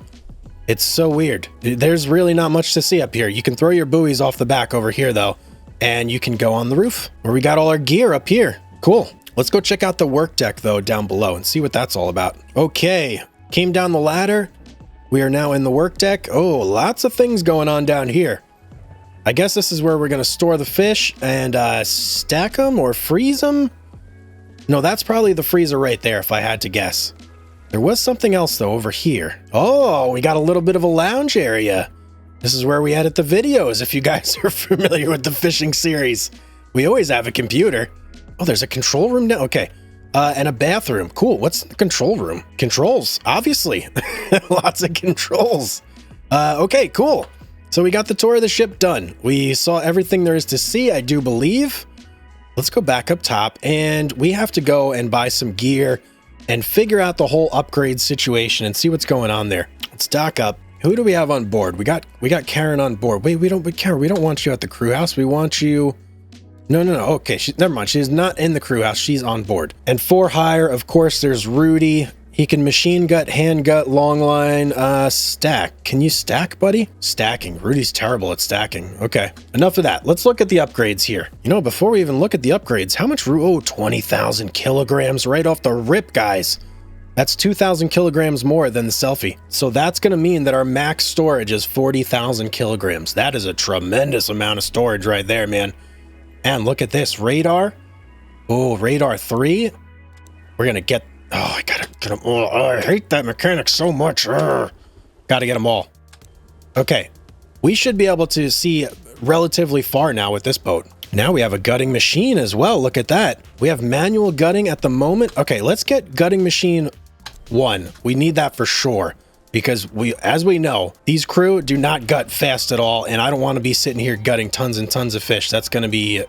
It's so weird. There's really not much to see up here. You can throw your buoys off the back over here, though, and you can go on the roof where we got all our gear up here. Cool. Let's go check out the work deck, though, down below and see what that's all about. Okay, came down the ladder. We are now in the work deck. Oh, lots of things going on down here. I guess this is where we're going to store the fish and stack them or freeze them. No, that's probably the freezer right there, if I had to guess. There was something else, though, over here. Oh, we got a little bit of a lounge area. This is where we edit the videos, if you guys are familiar with the fishing series. We always have a computer. Oh, there's a control room now? Okay. And a bathroom. Cool. What's the control room? Controls, obviously. Lots of controls. Okay, cool. So we got the tour of the ship done. We saw everything there is to see, I do believe. Let's go back up top, and we have to go and buy some gear and figure out the whole upgrade situation and see what's going on there. Let's dock up. Who do we have on board? We got Karen on board. Wait, Karen, we don't want you at the crew house. We want you... No. Okay, never mind. She's not in the crew house. She's on board. And for hire, of course, there's Rudy. He can machine gut, hand gut, long line, stack. Can you stack, buddy? Stacking. Rudy's terrible at stacking. Okay, enough of that. Let's look at the upgrades here. You know, before we even look at the upgrades, how much... Oh, 20,000 kilograms right off the rip, guys. That's 2,000 kilograms more than the selfie. So that's going to mean that our max storage is 40,000 kilograms. That is a tremendous amount of storage right there, man. And look at this radar. Oh, radar 3. We're going to get... Oh, I gotta get them all. Oh, I hate that mechanic so much. Gotta get them all. Okay. We should be able to see relatively far now with this boat. Now we have a gutting machine as well. Look at that. We have manual gutting at the moment. Okay, let's get gutting machine 1. We need that for sure. Because as we know, these crew do not gut fast at all. And I don't want to be sitting here gutting tons and tons of fish. That's going to be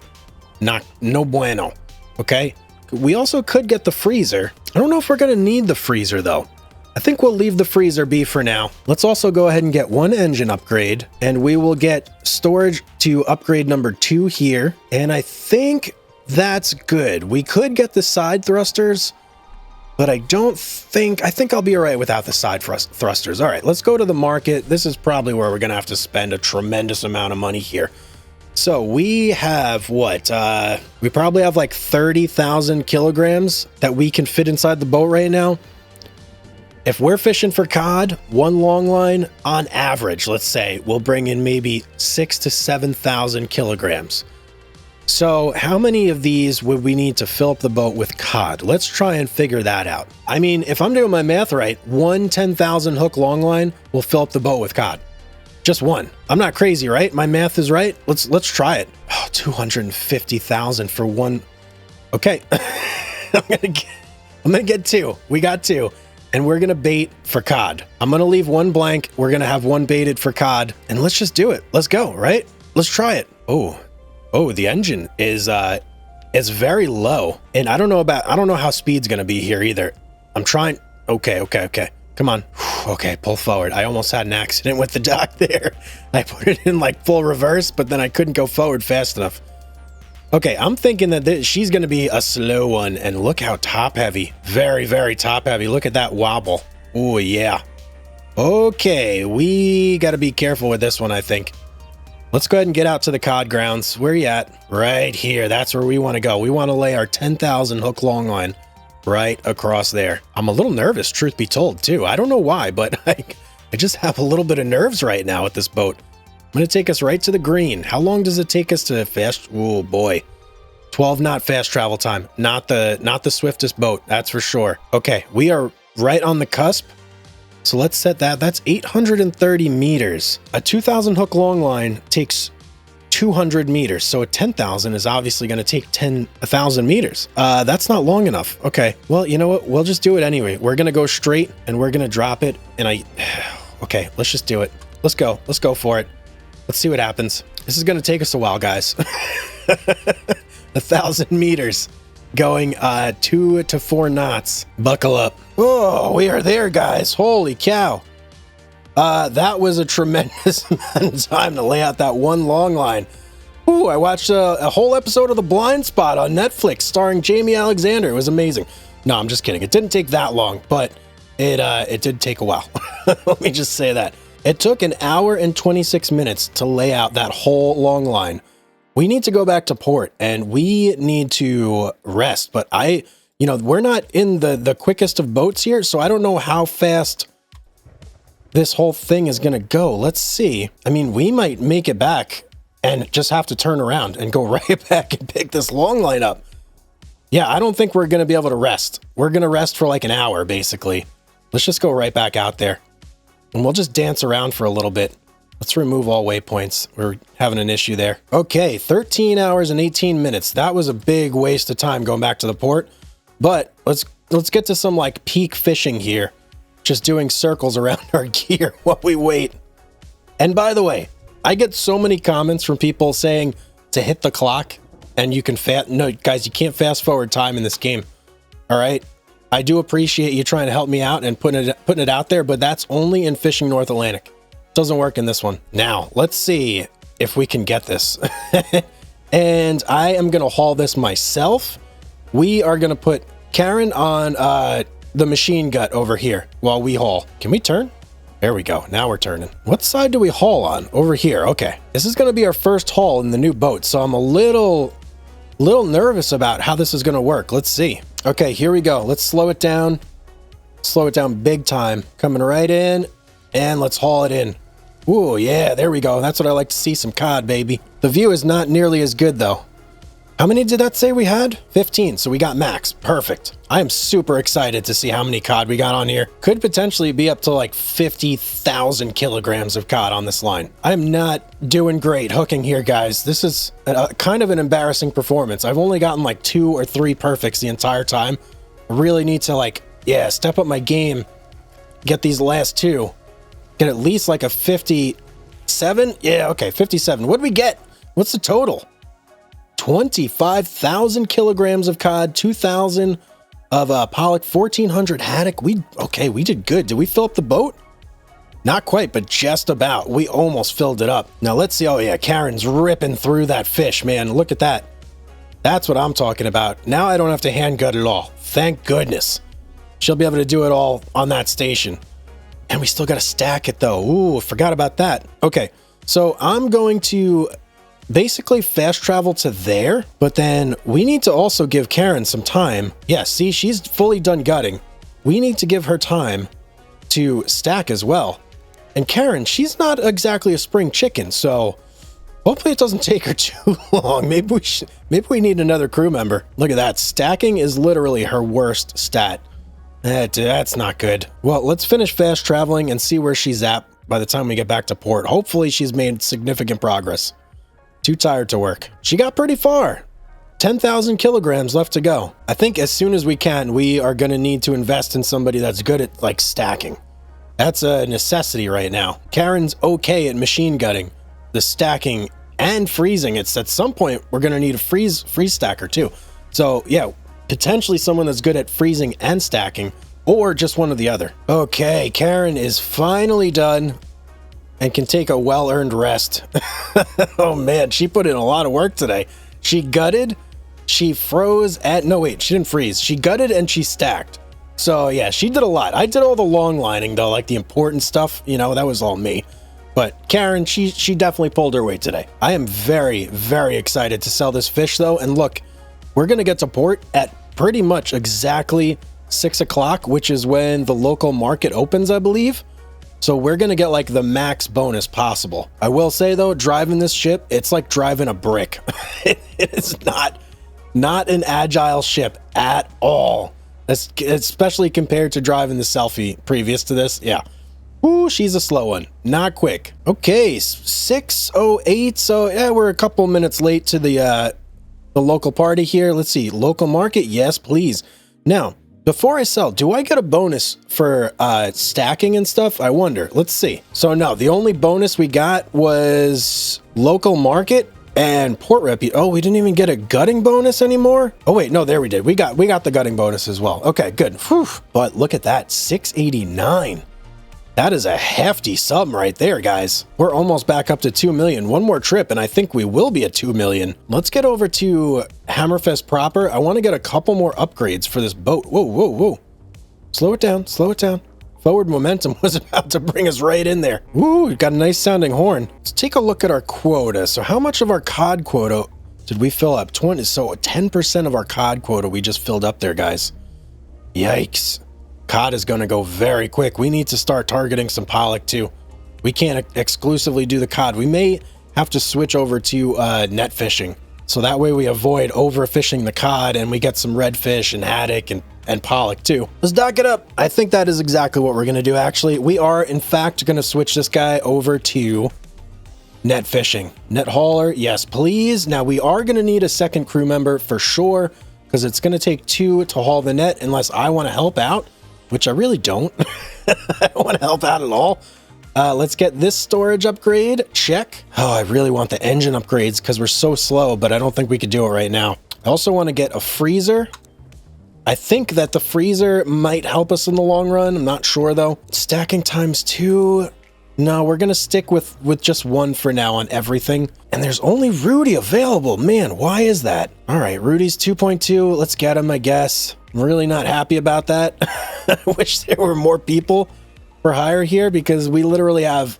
no bueno. Okay. We also could get the freezer. I don't know if we're going to need the freezer though. I think we'll leave the freezer be for now. Let's also go ahead and get one engine upgrade, and we will get storage to upgrade number 2 here. And I think that's good. We could get the side thrusters, but I think I'll be all right without the side thrusters. All right, let's go to the market. This is probably where we're going to have to spend a tremendous amount of money here. So we have what? We probably have like 30,000 kilograms that we can fit inside the boat right now. If we're fishing for cod, one long line on average, let's say, we'll bring in maybe 6,000 to 7,000 kilograms. So how many of these would we need to fill up the boat with cod? Let's try and figure that out. I mean, if I'm doing my math right, one 10,000 hook long line will fill up the boat with cod. Just one. I'm not crazy, right? My math is right. Let's try it. Oh, 250,000 for one. Okay. I'm gonna get 2. We got 2. And we're gonna bait for cod. I'm gonna leave 1 blank. We're gonna have 1 baited for cod. And let's just do it. Let's go, right? Let's try it. Oh, the engine is very low. And I don't know how speed's gonna be here either. I'm trying. Okay. Come on. Okay, pull forward. I almost had an accident with the dock there. I put it in like full reverse, but then I couldn't go forward fast enough. Okay, I'm thinking that she's going to be a slow one, and look how top heavy. Very, very top heavy. Look at that wobble. Oh, yeah. Okay, we got to be careful with this one, I think. Let's go ahead and get out to the cod grounds. Where are you at? Right here. That's where we want to go. We want to lay our 10,000 hook long line right across there. I'm a little nervous, truth be told, too. I don't know why, but I just have a little bit of nerves right now with this boat. I'm going to take us right to the green. How long does it take us to fast? Oh, boy. 12 knot fast travel time. Not the swiftest boat, that's for sure. Okay, we are right on the cusp. So let's set that. That's 830 meters. A 2,000 hook long line takes 200 meters. So a 10,000 is obviously going to take 1,000 meters. That's not long enough. Okay. Well, you know what? We'll just do it anyway. We're going to go straight and we're going to drop it. And okay, let's just do it. Let's go. Let's go for it. Let's see what happens. This is going to take us a while, guys. 1,000 meters going 2 to 4 knots. Buckle up. Oh, we are there, guys. Holy cow. That was a tremendous amount of time to lay out that one long line. Ooh, I watched a whole episode of The Blind Spot on Netflix starring Jamie Alexander. It was amazing. No, I'm just kidding. It didn't take that long, but it did take a while. Let me just say that. It took an hour and 26 minutes to lay out that whole long line. We need to go back to port and we need to rest, but we're not in the quickest of boats here, so I don't know how fast this whole thing is going to go. Let's see. I mean, we might make it back and just have to turn around and go right back and pick this long line up. Yeah, I don't think we're going to be able to rest. We're going to rest for like an hour, basically. Let's just go right back out there. And we'll just dance around for a little bit. Let's remove all waypoints. We're having an issue there. Okay, 13 hours and 18 minutes. That was a big waste of time going back to the port. But let's get to some like peak fishing here. Just doing circles around our gear while we wait. And by the way, I get so many comments from people saying to hit the clock and you can no, guys, you can't fast forward time in this game. All right. I do appreciate you trying to help me out and putting it out there, but that's only in Fishing North Atlantic. Doesn't work in this one. Now, let's see if we can get this. And I am going to haul this myself. We are going to put Karen on the machine gut over here while we haul. Can we turn? There we go. Now we're turning. What side do we haul on? Over here. Okay. This is going to be our first haul in the new boat, so I'm a little nervous about how this is going to work. Let's see. Okay, here we go. Let's slow it down. Slow it down big time. Coming right in, and let's haul it in. Ooh, yeah, there we go. That's what I like to see, some cod, baby. The view is not nearly as good, though. How many did that say we had? 15, so we got max. Perfect. I am super excited to see how many cod we got on here. Could potentially be up to like 50,000 kilograms of cod on this line. I'm not doing great hooking here, guys. This is kind of an embarrassing performance. I've only gotten like 2 or 3 perfects the entire time. I really need to step up my game, get these last 2, get at least like a 57. Yeah, okay, 57. What'd we get? What's the total? 25,000 kilograms of cod, 2,000 of pollock, 1,400 haddock. We did good. Did we fill up the boat? Not quite, but just about. We almost filled it up. Now let's see. Oh yeah, Karen's ripping through that fish, man. Look at that. That's what I'm talking about. Now I don't have to hand gut it all. Thank goodness. She'll be able to do it all on that station. And we still got to stack it though. Ooh, forgot about that. Okay, so I'm going to basically fast travel to there, but then we need to also give Karen some time. Yeah, see, she's fully done gutting. We need to give her time to stack as well. And Karen, she's not exactly a spring chicken, so hopefully it doesn't take her too long. Maybe we need another crew member. Look at that. Stacking is literally her worst stat. That's not good. Well, let's finish fast traveling and see where she's at by the time we get back to port. Hopefully she's made significant progress. Too tired to work. She got pretty far. 10,000 kilograms left to go. I think as soon as we can, we are going to need to invest in somebody that's good at stacking. That's a necessity right now. Karen's okay at machine gutting, the stacking and freezing. It's at some point we're going to need a freeze stacker too. So yeah, potentially someone that's good at freezing and stacking, or just one or the other. Okay, Karen is finally done and can take a well-earned rest. Oh man, she put in a lot of work today. She gutted, she froze no wait, she didn't freeze. She gutted and she stacked. So yeah, she did a lot. I did all the long lining though, like the important stuff, that was all me. But Karen, she definitely pulled her weight today. I am very, very excited to sell this fish though. And look, we're gonna get to port at pretty much exactly 6 o'clock, which is when the local market opens, I believe. So we're going to get like the max bonus possible. I will say though, driving this ship, it's like driving a brick. It is not an agile ship at all. Especially compared to driving the Selfie previous to this. Yeah. Ooh, she's a slow one. Not quick. Okay, 6:08. So yeah, we're a couple minutes late to the local party here. Let's see. Local market. Yes, please. Now, before I sell, do I get a bonus for stacking and stuff? I wonder. Let's see. So no, the only bonus we got was local market and port rep. Oh, we didn't even get a gutting bonus anymore. Oh wait, no, there we did. We got the gutting bonus as well. Okay, good. Whew. But look at that, 689. That is a hefty sum right there, guys. We're almost back up to 2 million. One more trip, and I think we will be at 2 million. Let's get over to Hammerfest proper. I want to get a couple more upgrades for this boat. Whoa, whoa, whoa. Slow it down, slow it down. Forward momentum was about to bring us right in there. Woo, we got a nice sounding horn. Let's take a look at our quota. So how much of our cod quota did we fill up? 20. So 10% of our cod quota we just filled up there, guys. Yikes. Cod is going to go very quick. We need to start targeting some pollock too. We can't exclusively do the cod. We may have to switch over to net fishing. So that way we avoid overfishing the cod and we get some redfish and haddock and pollock too. Let's dock it up. I think that is exactly what we're going to do. Actually, we are in fact going to switch this guy over to net fishing. Net hauler, yes, please. Now we are going to need a second crew member for sure, because it's going to take 2 to haul the net unless I want to help out, which I really don't. I don't want to help out at all. Let's get this storage upgrade. Check. Oh, I really want the engine upgrades because we're so slow, but I don't think we could do it right now. I also want to get a freezer. I think that the freezer might help us in the long run. I'm not sure though. Stacking times 2. No, we're going to stick with just 1 for now on everything. And there's only Rudy available. Man, why is that? All right, Rudy's 2.2. Let's get him, I guess. I'm really not happy about that. I wish there were more people for hire here because we literally have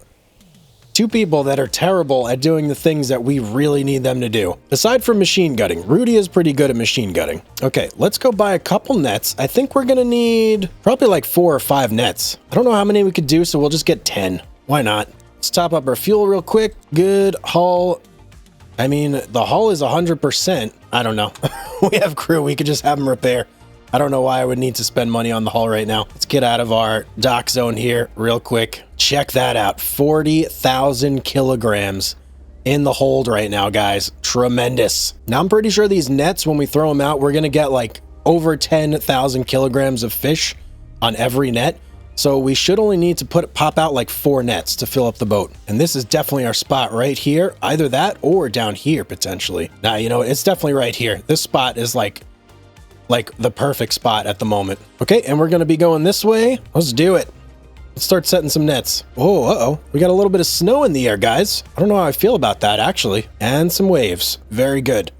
2 people that are terrible at doing the things that we really need them to do. Aside from machine gutting, Rudy is pretty good at machine gutting. Okay, let's go buy a couple nets. I think we're going to need probably like 4 or 5 nets. I don't know how many we could do, so we'll just get 10. Why not? Let's top up our fuel real quick. Good hull. I mean, the hull is 100%. I don't know. We have crew. We could just have them repair. I don't know why I would need to spend money on the hull right now. Let's get out of our dock zone here real quick. Check that out. 40,000 kilograms in the hold right now, guys. Tremendous. Now, I'm pretty sure these nets, when we throw them out, we're going to get like over 10,000 kilograms of fish on every net. So we should only need to pop out like 4 nets to fill up the boat. And this is definitely our spot right here. Either that or down here potentially. Now, you know, it's definitely right here. This spot is like the perfect spot at the moment. Okay, and we're going to be going this way. Let's do it. Let's start setting some nets. Oh, uh-oh. We got a little bit of snow in the air, guys. I don't know how I feel about that, actually. And some waves. Very good.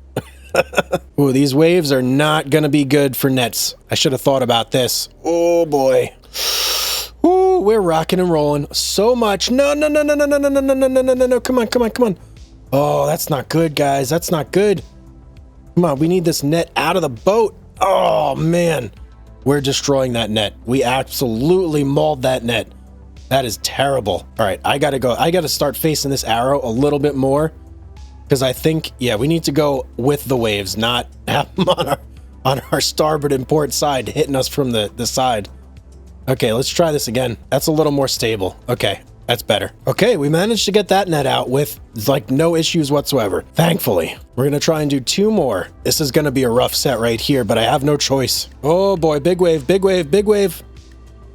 Ooh, these waves are not going to be good for nets. I should have thought about this. Oh, boy. Ooh, we're rocking and rolling so much. No, no, no, no, no, no, no, no, no, no, no, no, no. Come on, come on, come on. Oh, that's not good, guys. That's not good. Come on, we need this net out of the boat. Oh, man. We're destroying that net. We absolutely mauled that net. That is terrible. All right, I gotta go. I gotta start facing this arrow a little bit more because I think, yeah, we need to go with the waves, not have them on our starboard and port side hitting us from the side. Okay, let's try this again. That's a little more stable. Okay, that's better. Okay, we managed to get that net out with like no issues whatsoever. Thankfully, we're going to try and do 2 more. This is going to be a rough set right here, but I have no choice. Oh boy, big wave, big wave, big wave.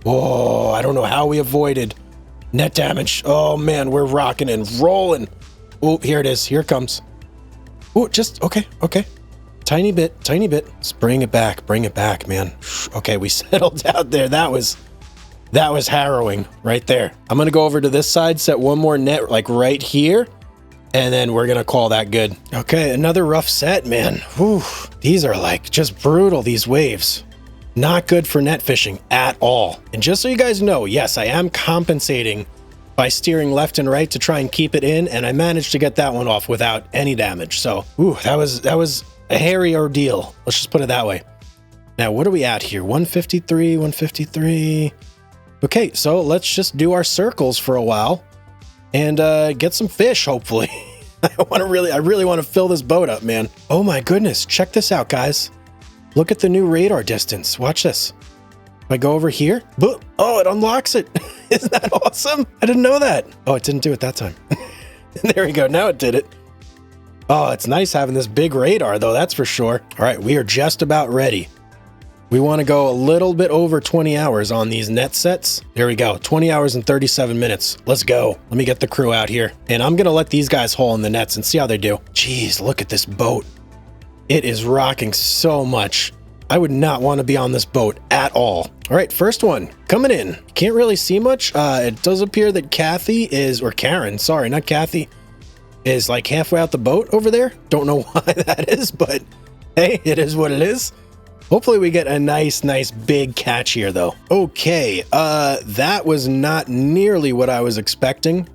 Oh, I don't know how we avoided net damage. Oh man, we're rocking and rolling. Oh, here it is. Here it comes. Oh, just, okay, okay. Tiny bit, tiny bit. Let's bring it back, man. Okay, we settled out there. That was harrowing right there. I'm gonna go over to this side, set 1 more net like right here, and then we're gonna call that good. Okay, another rough set, man. Whew. These are like just brutal, these waves. Not good for net fishing at all. And just so you guys know, yes, I am compensating by steering left and right to try and keep it in, and I managed to get that one off without any damage. So, ooh, that was a hairy ordeal. Let's just put it that way. Now, what are we at here? 153, 153. Okay, so let's just do our circles for a while and get some fish, hopefully. I really want to fill this boat up, man. Oh my goodness, check this out, guys. Look at the new radar distance. Watch this. If I go over here, oh, it unlocks it. Isn't that awesome? I didn't know that. Oh, it didn't do it that time. There we go. Now it did it. Oh, it's nice having this big radar, though, that's for sure. All right, we are just about ready. We want to go a little bit over 20 hours on these net sets. There we go, 20 hours and 37 minutes. Let's go. Let me get the crew out here. And I'm going to let these guys haul in the nets and see how they do. Jeez, look at this boat. It is rocking so much. I would not want to be on this boat at all. All right, first one coming in. Can't really see much. It does appear that Kathy is, or Karen, sorry, not Kathy, is like halfway out the boat over there. Don't know why that is, but hey, it is what it is. Hopefully we get a nice big catch here though. Okay, that was not nearly what I was expecting.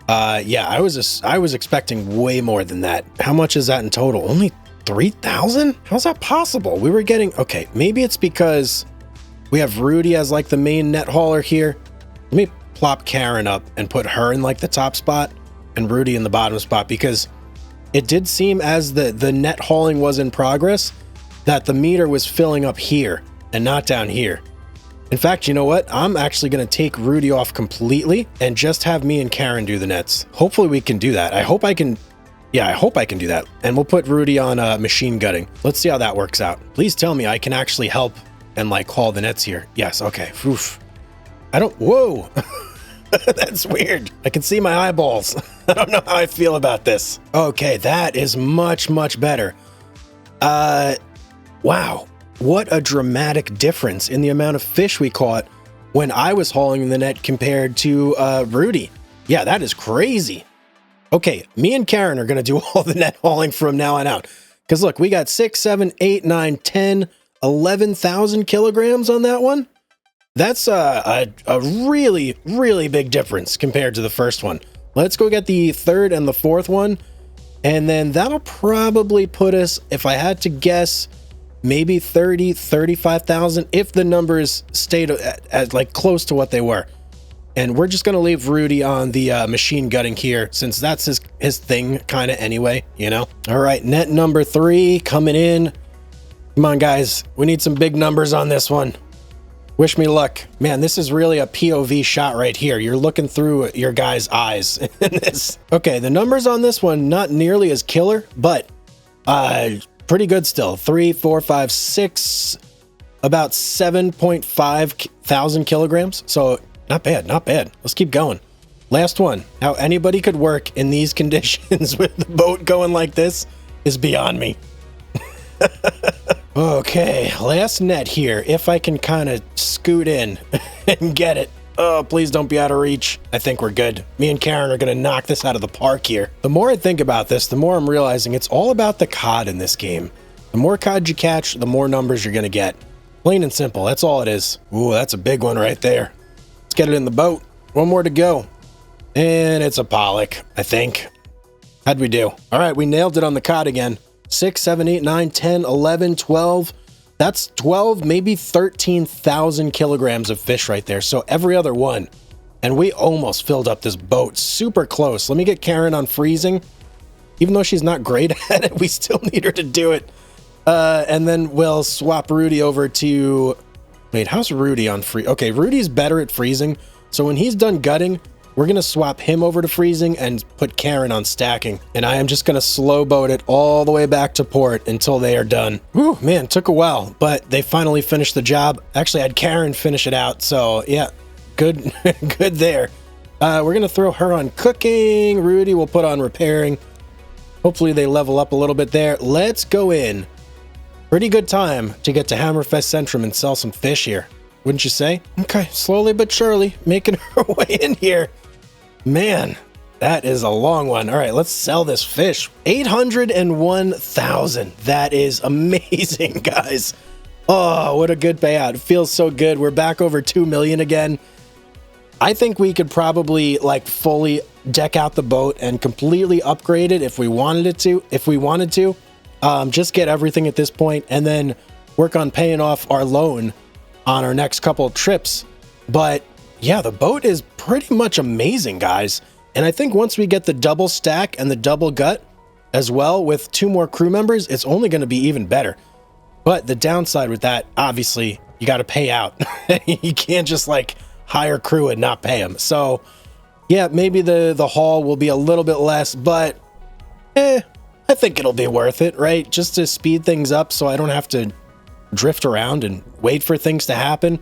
Yeah, I was expecting way more than that. How much is that in total? Only 3,000? How's that possible? We were getting, okay, maybe it's because we have Rudy as like the main net hauler here. Let me plop Karen up and put her in like the top spot and Rudy in the bottom spot, because it did seem as the net hauling was in progress that the meter was filling up here and not down here. In fact, you know what? I'm actually going to take Rudy off completely and just have me and Karen do the nets. Hopefully we can do that. I hope I can. Yeah, I hope I can do that. And we'll put Rudy on machine gutting. Let's see how that works out. Please tell me I can actually help and like haul the nets here. Yes, okay. Oof. I don't, whoa. That's weird. I can see my eyeballs. I don't know how I feel about this. Okay, that is much better. Wow. What a dramatic difference in the amount of fish we caught when I was hauling the net compared to Rudy. Yeah, that is crazy. Okay, me and Karen are going to do all the net hauling from now on out. Because look, we got 6, 7, 8, 9, 10, 11,000 kilograms on that one. That's a really big difference compared to the first one. Let's go get the third and the fourth one. And then that'll probably put us, if I had to guess, maybe 30, 35,000 if the numbers stayed at like close to what they were. And we're just going to leave Rudy on the machine gutting here, since that's his thing kind of anyway, you know? All right, net number 3 coming in. Come on, guys. We need some big numbers on this one. Wish me luck. Man, this is really a POV shot right here. You're looking through your guy's eyes in this. Okay, the numbers on this one, not nearly as killer, but pretty good still. 3, 4, 5, 6, about 7.5 thousand kilograms. So not bad, not bad. Let's keep going. Last one. How anybody could work in these conditions with the boat going like this is beyond me. Okay, last net here. If I can kind of scoot in and get it. Oh, please don't be out of reach. I think we're good. Me and Karen are going to knock this out of the park here. The more I think about this, the more I'm realizing it's all about the cod in this game. The more cod you catch, the more numbers you're going to get. Plain and simple. That's all it is. Ooh, that's a big one right there. Let's get it in the boat. One more to go. And it's a pollock, I think. How'd we do? All right, we nailed it on the cod again. 6, 7, 8, 9, 10, 11, 12. That's 12, maybe 13,000 kilograms of fish right there. So every other one. And we almost filled up this boat. Super close. Let me get Karen on freezing. Even though she's not great at it, we still need her to do it. And then we'll swap Rudy over to... Wait, how's Rudy on free? Okay, Rudy's better at freezing. So when he's done gutting, we're going to swap him over to freezing and put Karen on stacking. And I am just going to slow boat it all the way back to port until they are done. Whew, man, took a while, but they finally finished the job. Actually, I had Karen finish it out. So yeah, good, good there. We're going to throw her on cooking. Rudy will put on repairing. Hopefully they level up a little bit there. Let's go in. Pretty good time to get to Hammerfest Centrum and sell some fish here. Wouldn't you say? Okay, slowly but surely making her way in here. Man, that is a long one. All right, let's sell this fish. 801,000. That is amazing, guys. Oh, what a good payout. It feels so good. We're back over 2 million again. I think we could probably like fully deck out the boat and completely upgrade it if we wanted to. Just get everything at this point and then work on paying off our loan on our next couple of trips. But yeah, the boat is pretty much amazing, guys. And I think once we get the double stack and the double gut as well with 2 more crew members, it's only going to be even better. But the downside with that, obviously, you got to pay out. You can't just like hire crew and not pay them. So yeah, maybe the haul will be a little bit less, but I think it'll be worth it, right? Just to speed things up so I don't have to drift around and wait for things to happen.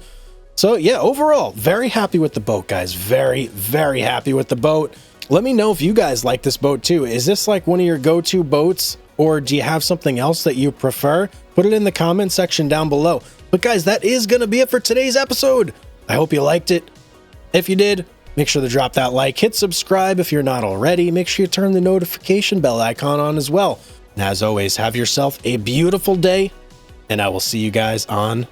So yeah, overall, very happy with the boat, guys. Very, very happy with the boat. Let me know if you guys like this boat too. Is this like one of your go-to boats or do you have something else that you prefer? Put it in the comment section down below. But guys, that is going to be it for today's episode. I hope you liked it. If you did, make sure to drop that like, hit subscribe if you're not already. Make sure you turn the notification bell icon on as well. And as always, have yourself a beautiful day, and I will see you guys on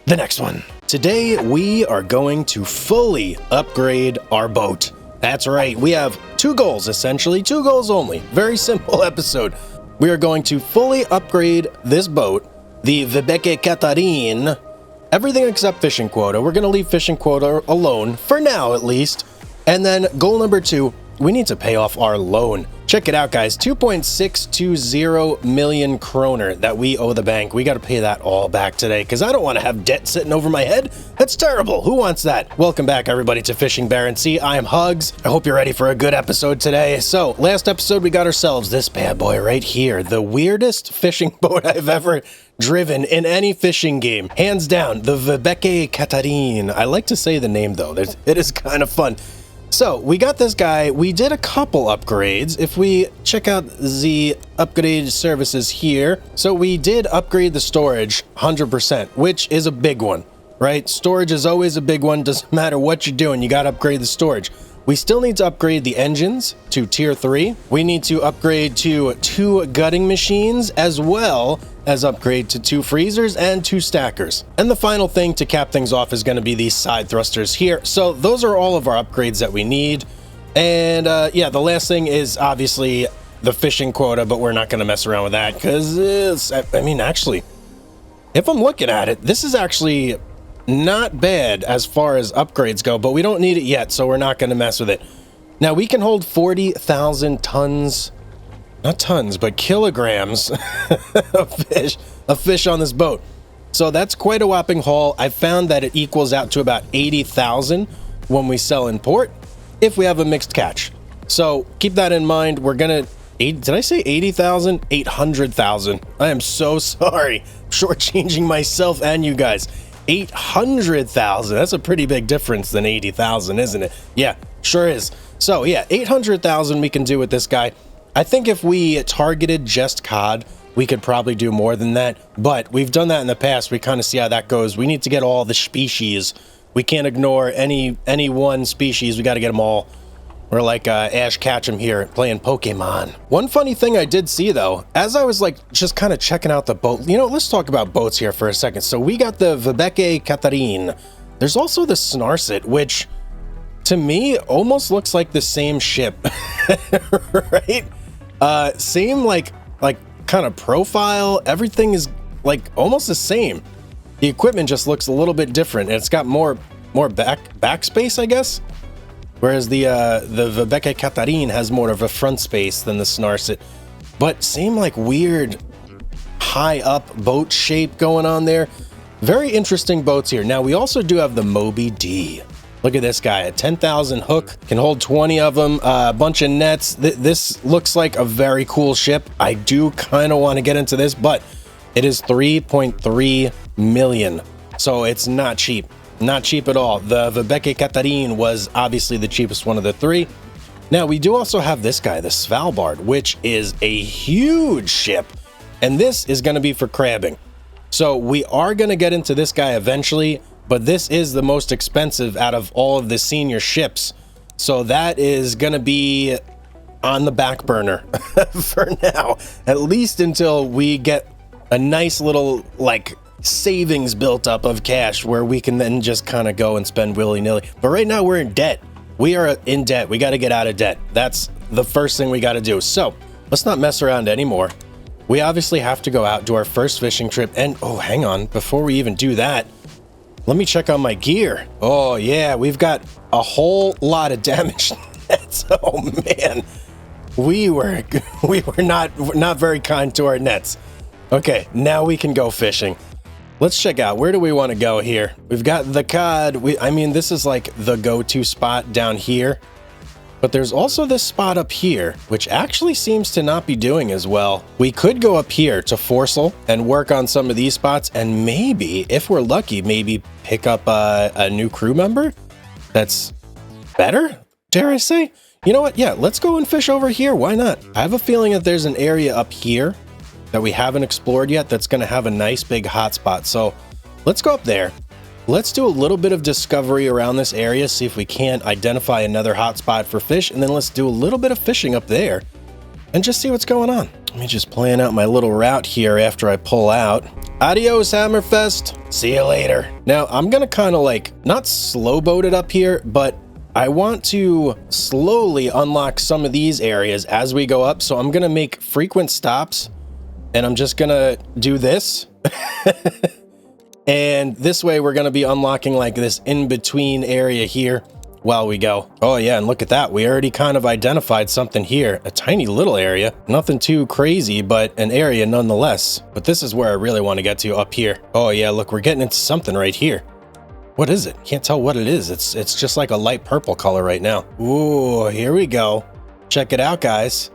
the next one. Today, we are going to fully upgrade our boat. That's right, we have 2 goals, essentially, 2 goals only. Very simple episode. We are going to fully upgrade this boat, the Vibeke Katarine, everything except fishing quota. We're going to leave fishing quota alone, for now at least. And then goal number 2, we need to pay off our loan. Check it out, guys. 2.620 million kroner that we owe the bank. We got to pay that all back today because I don't want to have debt sitting over my head. That's terrible. Who wants that? Welcome back, everybody, to Fishing Barents Sea. I am Hugs. I hope you're ready for a good episode today. So, last episode, we got ourselves this bad boy right here. The weirdest fishing boat I've ever driven in any fishing game. Hands down, the Vibeke Katarine. I like to say the name, though. It is kind of fun. So, we got this guy. We did a couple upgrades. If we check out the upgrade services here. So, we did upgrade the storage 100%, which is a big one, right? Storage is always a big one. Doesn't matter what you're doing, you got to upgrade the storage. We still need to upgrade the engines to tier 3. We need to upgrade to 2 gutting machines, as well as upgrade to 2 freezers and 2 stackers. And the final thing to cap things off is going to be these side thrusters here. So those are all of our upgrades that we need. And yeah, the last thing is obviously the fishing quota, but we're not going to mess around with that because I mean, actually, if I'm looking at it, this is actually not bad as far as upgrades go, but we don't need it yet, so we're not going to mess with it. Now, we can hold 40,000 tons, not tons, but kilograms of fish on this boat. So that's quite a whopping haul. I found that it equals out to about 80,000 when we sell in port, if we have a mixed catch. So keep that in mind. We're going to, did I say 80,000? 800,000. I am so sorry. Shortchanging myself and you guys. 800,000. That's a pretty big difference than 80,000, isn't it? Yeah, sure is. So yeah, 800,000 we can do with this guy. I think if we targeted just cod, we could probably do more than that, but we've done that in the past. We kind of see how that goes. We need to get all the species. We can't ignore any one species. We got to get them all. We're like Ash Ketchum here playing Pokemon. One funny thing I did see, though, as I was like just kind of checking out the boat, you know, let's talk about boats here for a second. So we got the Vibeke Katarine. There's also the Snarset, which to me almost looks like the same ship, right? Same like kind of profile. Everything is like almost the same. The equipment just looks a little bit different. And it's got more back space, I guess. Whereas the Vibeke Katarine has more of a front space than the Snarset. But same like weird high up boat shape going on there. Very interesting boats here. Now we also do have the Moby D. Look at this guy, a 10,000 hook, can hold 20 of them, a bunch of nets. This looks like a very cool ship. I do kind of want to get into this, but it is 3.3 million. So it's not cheap. Not cheap at all. The Vibeke Katarine was obviously the cheapest one of the 3. Now, we do also have this guy, the Svalbard, which is a huge ship. And this is going to be for crabbing. So we are going to get into this guy eventually, but this is the most expensive out of all of the senior ships. So that is going to be on the back burner for now, at least until we get a nice little, like, savings built up of cash where we can then just kind of go and spend willy-nilly. But right now we're in debt. We are in debt. We got to get out of debt. That's the first thing we got to do. So let's not mess around anymore. We obviously have to go out, do our first fishing trip. And oh, hang on, before we even do that, let me check on my gear. Oh yeah, we've got a whole lot of damaged nets. Oh man, we were not very kind to our nets. Okay, now we can go fishing. Let's check out, where do we want to go here? We've got the cod. I mean, this is like the go-to spot down here. But there's also this spot up here, which actually seems to not be doing as well. We could go up here to Forsel and work on some of these spots, and maybe, if we're lucky, maybe pick up a new crew member that's better, dare I say? You know what? Yeah, let's go and fish over here. Why not? I have a feeling that there's an area up here that we haven't explored yet that's going to have a nice big hotspot. So let's go up there. Let's do a little bit of discovery around this area, see if we can't identify another hotspot for fish, and then let's do a little bit of fishing up there and just see what's going on. Let me just plan out my little route here after I pull out. Adios, Hammerfest. See you later. Now, I'm going to kind of like, not slow boat it up here, but I want to slowly unlock some of these areas as we go up. So I'm going to make frequent stops and I'm just going to do this. And this way we're going to be unlocking like this in-between area here while we go. Oh yeah, and look at that. We already kind of identified something here. A tiny little area. Nothing too crazy, but an area nonetheless. But this is where I really want to get to, up here. Oh yeah, look, we're getting into something right here. What is it? Can't tell what it is. It's just like a light purple color right now. Ooh, here we go. Check it out, guys.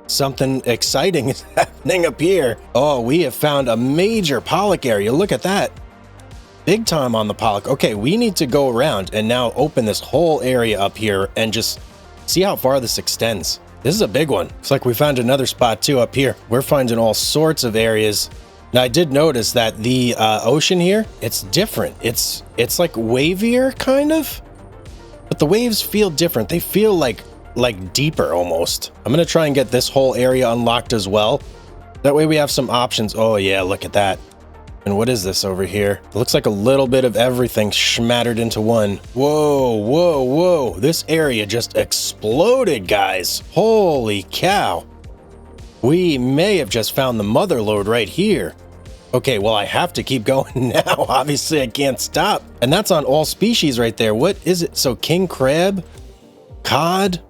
Something exciting is happening up here. Oh, we have found a major pollock area. Look at that. Big time on the pollock. Okay, we need to go around and now open this whole area up here and just see how far this extends. This is a big one. It's like we found another spot too up here. We're finding all sorts of areas. Now, I did notice that the ocean here, it's different. It's like wavier, kind of. But the waves feel different. They feel like deeper almost. I'm going to try and get this whole area unlocked as well. That way we have some options. Oh, yeah, look at that. And what is this over here? It looks like a little bit of everything smattered into one. Whoa, whoa, whoa. This area just exploded, guys. Holy cow. We may have just found the mother lode right here. Okay, well, I have to keep going now. Obviously, I can't stop. And that's on all species right there. What is it? So king crab, cod,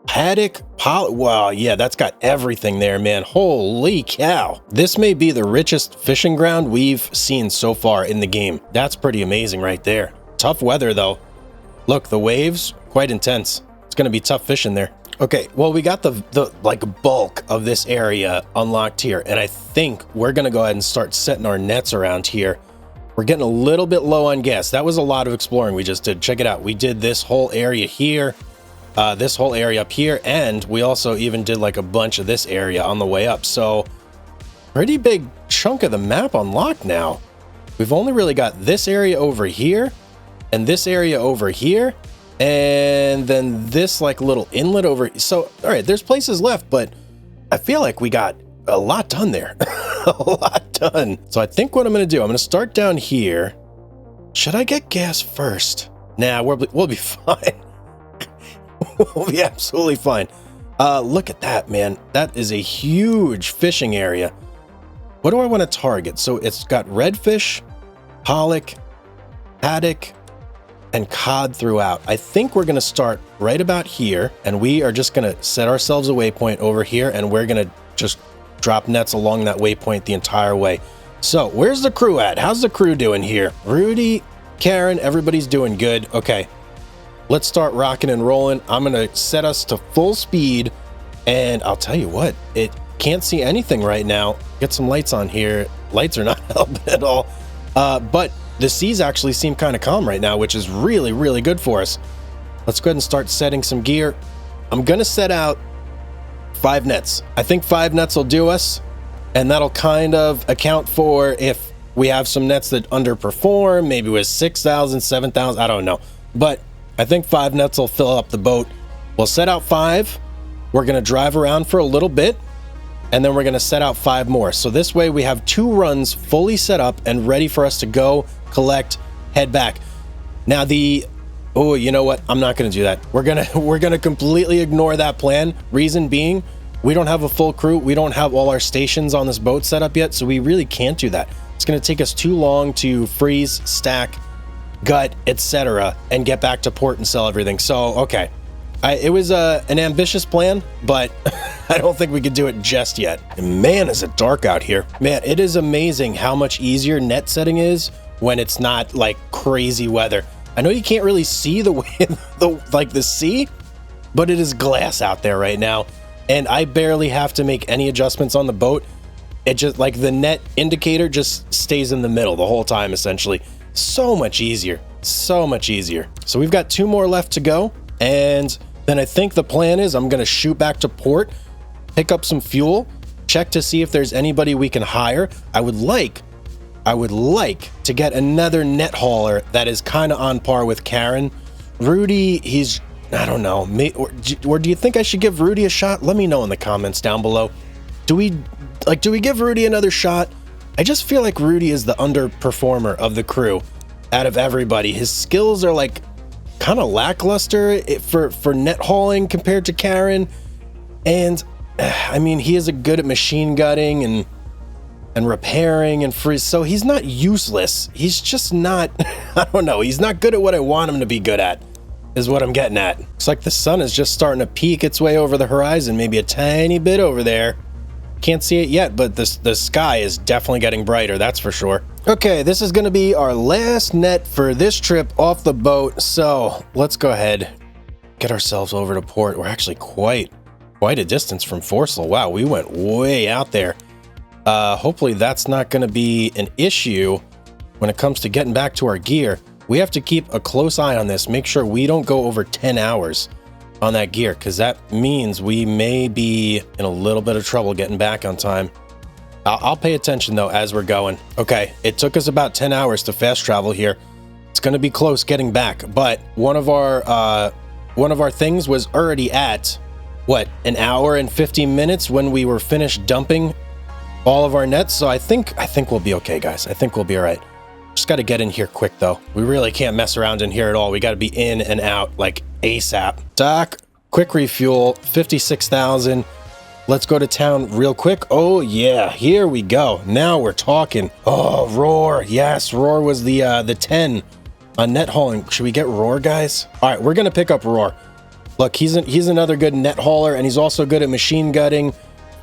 haddock, wow, yeah, that's got everything there, man. Holy cow. This may be the richest fishing ground we've seen so far in the game. That's pretty amazing right there. Tough weather, though. Look, the waves, quite intense. It's going to be tough fishing there. Okay, well, we got the like bulk of this area unlocked here, and I think we're gonna go ahead and start setting our nets around here. We're getting a little bit low on gas. That was a lot of exploring we just did. Check it out. We did this whole area here, this whole area up here, and we also even did like a bunch of this area on the way up. So pretty big chunk of the map unlocked now. We've only really got this area over here and this area over here. And then this like little inlet over. So, all right, there's places left, but I feel like we got a lot done there. A lot done. So I think what I'm going to do, I'm going to start down here. Should I get gas first? Nah, we'll be fine. We'll be absolutely fine. Look at that, man. That is a huge fishing area. What do I want to target? So it's got redfish, pollock, haddock, and cod throughout. I think we're going to start right about here, and we are just going to set ourselves a waypoint over here, and we're going to just drop nets along that waypoint the entire way. So where's the crew at? How's the crew doing here? Rudy, Karen, everybody's doing good. Okay, let's start rocking and rolling. I'm going to set us to full speed, and I'll tell you what, it can't see anything right now. Get some lights on here. Lights are not helping at all, but the seas actually seem kind of calm right now, which is really, really good for us. Let's go ahead and start setting some gear. I'm going to set out 5 nets. I think 5 nets will do us, and that'll kind of account for if we have some nets that underperform, maybe with 6,000, 7,000, I don't know. But I think 5 nets will fill up the boat. We'll set out 5. We're going to drive around for a little bit, and then we're going to set out 5 more. So this way we have 2 runs fully set up and ready for us to go, collect, head back. Now oh, you know what? I'm not going to do that. We're going to completely ignore that plan. Reason being, we don't have a full crew. We don't have all our stations on this boat set up yet, so we really can't do that. It's going to take us too long to freeze, stack, gut, etc., and get back to port and sell everything. So, okay. It was an ambitious plan, but I don't think we could do it just yet. And man, is it dark out here. Man, it is amazing how much easier net setting is when it's not like crazy weather. I know you can't really see the sea, but it is glass out there right now. And I barely have to make any adjustments on the boat. It just like the net indicator just stays in the middle the whole time, essentially. So much easier, so much easier. So we've got 2 more left to go. And then I think the plan is I'm going to shoot back to port, pick up some fuel, check to see if there's anybody we can hire. I would like to get another net hauler that is kind of on par with Karen. Rudy, he's, I don't know, or do you think I should give Rudy a shot? Let me know in the comments down below. Do we give Rudy another shot? I just feel like Rudy is the underperformer of the crew out of everybody. His skills are like kind of lackluster for net hauling compared to Karen. And I mean, he is good at machine gutting and repairing and freeze. So he's not useless. He's just not, I don't know. He's not good at what I want him to be good at, is what I'm getting at. Looks like the sun is just starting to peek its way over the horizon, maybe a tiny bit over there. Can't see it yet, but the sky is definitely getting brighter, that's for sure. Okay, this is going to be our last net for this trip off the boat. So let's go ahead, get ourselves over to port. We're actually quite a distance from Forcel. Wow, we went way out there. Hopefully that's not going to be an issue when it comes to getting back to our gear. We have to keep a close eye on this, make sure we don't go over 10 hours on that gear, because that means we may be in a little bit of trouble getting back on time. I'll pay attention though as we're going. Okay, it took us about 10 hours to fast travel here. It's going to be close getting back, but one of our things was already at what, an hour and 50 minutes when we were finished dumping all of our nets. So I think we'll be okay, guys. I think we'll be all right. Just got to get in here quick though. We really can't mess around in here at all. We got to be in and out like ASAP. Doc, quick refuel, 56,000. Let's go to town real quick. Oh yeah, here we go. Now we're talking. Oh, Roar. Yes, Roar was the 10 on net hauling. Should we get Roar, guys? All right, we're going to pick up Roar. Look, he's another good net hauler, and he's also good at machine gutting,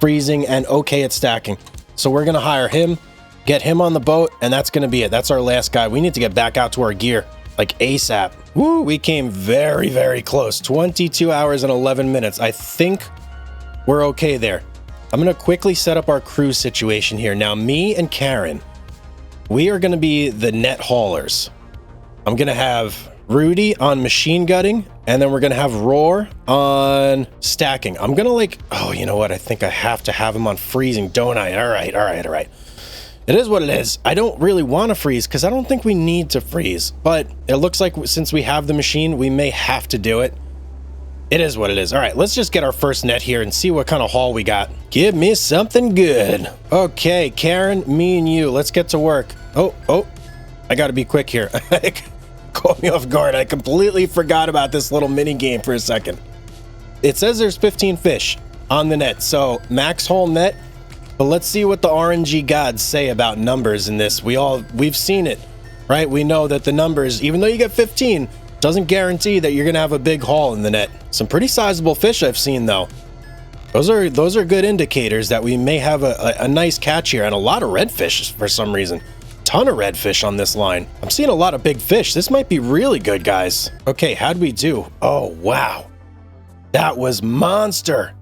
freezing, and okay at stacking. So we're going to hire him, get him on the boat, and that's going to be it. That's our last guy. We need to get back out to our gear like ASAP. Woo, we came very, very close. 22 hours and 11 minutes. I think we're okay there. I'm going to quickly set up our cruise situation here. Now, me and Karen, we are going to be the net haulers. I'm going to have Rudy on machine gutting, and then we're going to have Roar on stacking. I'm going to oh, you know what? I think I have to have him on freezing, don't I? All right. It is what it is. I don't really want to freeze because I don't think we need to freeze, but it looks like since we have the machine, we may have to do it. It is what it is. All right, let's just get our first net here and see what kind of haul we got. Give me something good. Okay, Karen, me and you, let's get to work. Oh, I got to be quick here. Caught me off guard. I completely forgot about this little mini game for a second. It says there's 15 fish on the net, so max haul net. But let's see what the RNG gods say about numbers in this. We've seen it, right? We know that the numbers, even though you get 15, doesn't guarantee that you're gonna have a big haul in the net. Some pretty sizable fish I've seen though. Those are good indicators that we may have a nice catch here, and a lot of redfish for some reason. Ton of redfish on this line. I'm seeing a lot of big fish. This might be really good, guys. Okay, how'd we do? Oh, wow. That was monster.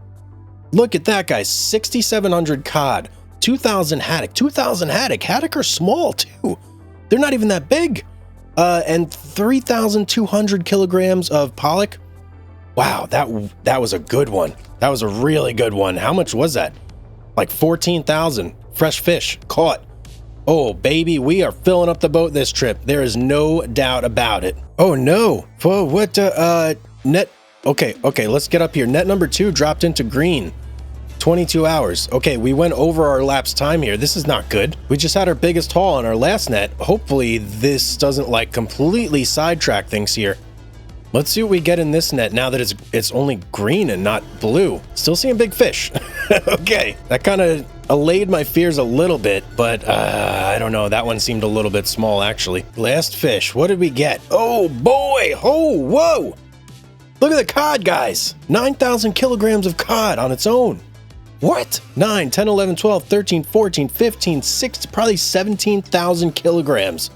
Look at that, guys. 6,700 cod, 2,000 haddock. 2,000 haddock. Haddock are small, too. They're not even that big. And 3,200 kilograms of pollock. Wow, that was a good one. That was a really good one. How much was that? Like 14,000 fresh fish caught. Oh, baby, we are filling up the boat this trip. There is no doubt about it. Oh, no. Whoa, what, net... Okay, let's get up here. Net number 2 dropped into green. 22 hours. Okay, we went over our lapse time here. This is not good. We just had our biggest haul on our last net. Hopefully, this doesn't, completely sidetrack things here. Let's see what we get in this net now that it's only green and not blue. Still seeing big fish. Okay, that kind of allayed my fears a little bit, but I don't know. That one seemed a little bit small, actually. Last fish. What did we get? Oh, boy. Oh, whoa. Look at the cod, guys. 9,000 kilograms of cod on its own. What? 9, 10, 11, 12, 13, 14, 15, 16, probably 17,000 kilograms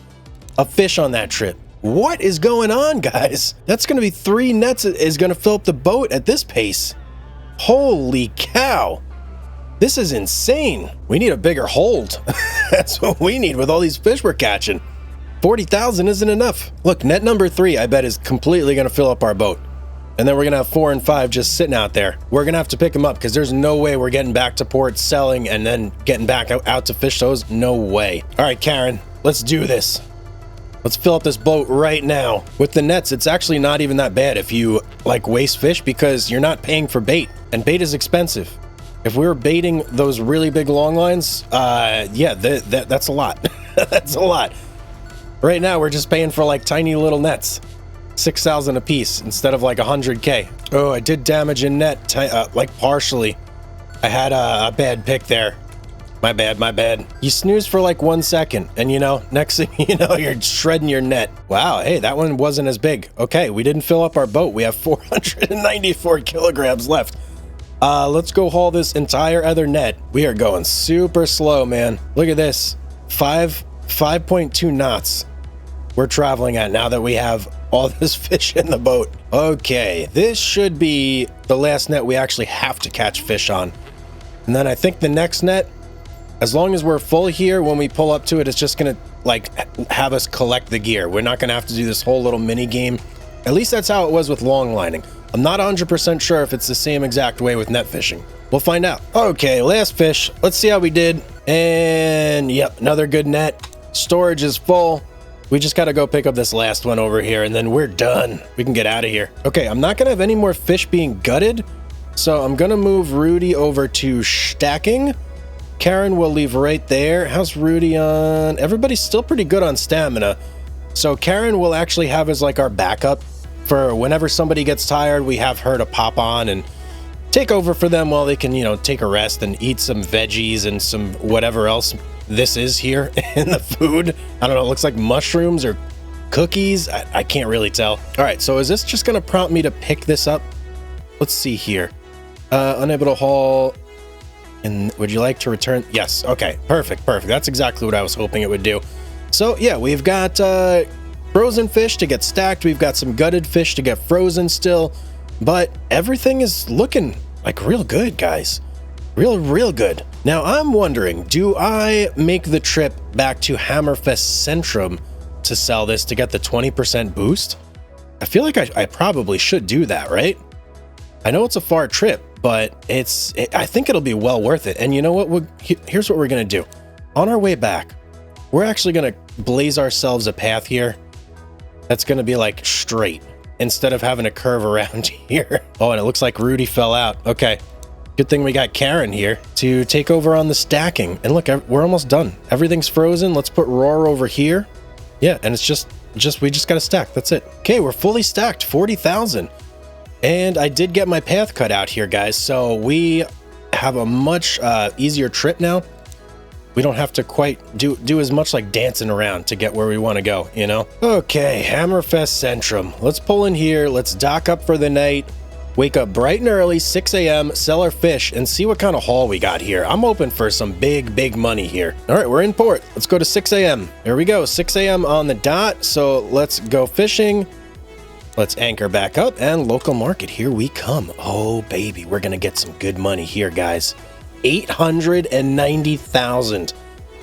of fish on that trip. What is going on, guys? That's going to be 3 nets is going to fill up the boat at this pace. Holy cow. This is insane. We need a bigger hold. That's what we need with all these fish we're catching. 40,000 isn't enough. Look, net number 3, I bet, is completely going to fill up our boat. And then we're gonna have 4 and 5 just sitting out there. We're gonna have to pick them up because there's no way we're getting back to port, selling, and then getting back out to fish those. No way. All right, Karen, let's do this. Let's fill up this boat right now. With the nets, it's actually not even that bad if you like waste fish because you're not paying for bait, and bait is expensive. If we were baiting those really big long lines, yeah, that's a lot. That's a lot. Right now, we're just paying for like tiny little nets. 6,000 a piece instead of like 100K. Oh, I did damage in net, like partially. I had a bad pick there. My bad. You snooze for like 1 second, and you know, next thing you know, you're shredding your net. Wow, hey, that one wasn't as big. Okay, we didn't fill up our boat. We have 494 kilograms left. Let's go haul this entire other net. We are going super slow, man. Look at this. 5.2 knots we're traveling at now that we have all this fish in the boat. Okay, this should be the last net we actually have to catch fish on. And then I think the next net, as long as we're full here, when we pull up to it, it's just gonna like have us collect the gear. We're not gonna have to do this whole little mini game. At least that's how it was with long lining. I'm not 100% sure if it's the same exact way with net fishing. We'll find out. Okay, last fish. Let's see how we did. And yep, another good net. Storage is full. We just got to go pick up this last one over here, and then we're done. We can get out of here. Okay, I'm not going to have any more fish being gutted, so I'm going to move Rudy over to stacking. Karen will leave right there. How's Rudy on? Everybody's still pretty good on stamina. So Karen will actually have as like our backup for whenever somebody gets tired. We have her to pop on and take over for them while they can, you know, take a rest and eat some veggies and some whatever else this is here in the food. I don't know, it looks like mushrooms or cookies. I can't really tell. All right, so is this just gonna prompt me to pick this up? Let's see here. Unable to haul. And would you like to return? Yes, okay, perfect. That's exactly what I was hoping it would do. So yeah, we've got frozen fish to get stacked. We've got some gutted fish to get frozen still, but everything is looking like real good, guys. Real good. Now I'm wondering, do I make the trip back to Hammerfest Centrum to sell this to get the 20% boost? I feel like I probably should do that, right? I know it's a far trip, but I think it'll be well worth it. And you know what? Here's what we're gonna do. On our way back, we're actually gonna blaze ourselves a path here that's gonna be like straight instead of having to curve around here. Oh, and it looks like Rudy fell out. Okay. Good thing we got Karen here to take over on the stacking. And look, we're almost done. Everything's frozen. Let's put Roar over here. Yeah, and it's just we just got to stack. That's it. Okay, we're fully stacked, 40,000. And I did get my path cut out here, guys. So we have a much easier trip now. We don't have to quite do as much like dancing around to get where we want to go, you know? Okay, Hammerfest Centrum. Let's pull in here. Let's dock up for the night. Wake up bright and early, 6 a.m., sell our fish, and see what kind of haul we got here. I'm hoping for some big money here. All right, we're in port. Let's go to 6 a.m. There we go, 6 a.m. on the dot. So let's go fishing. Let's anchor back up, and local market, here we come. Oh, baby, we're going to get some good money here, guys. 890,000.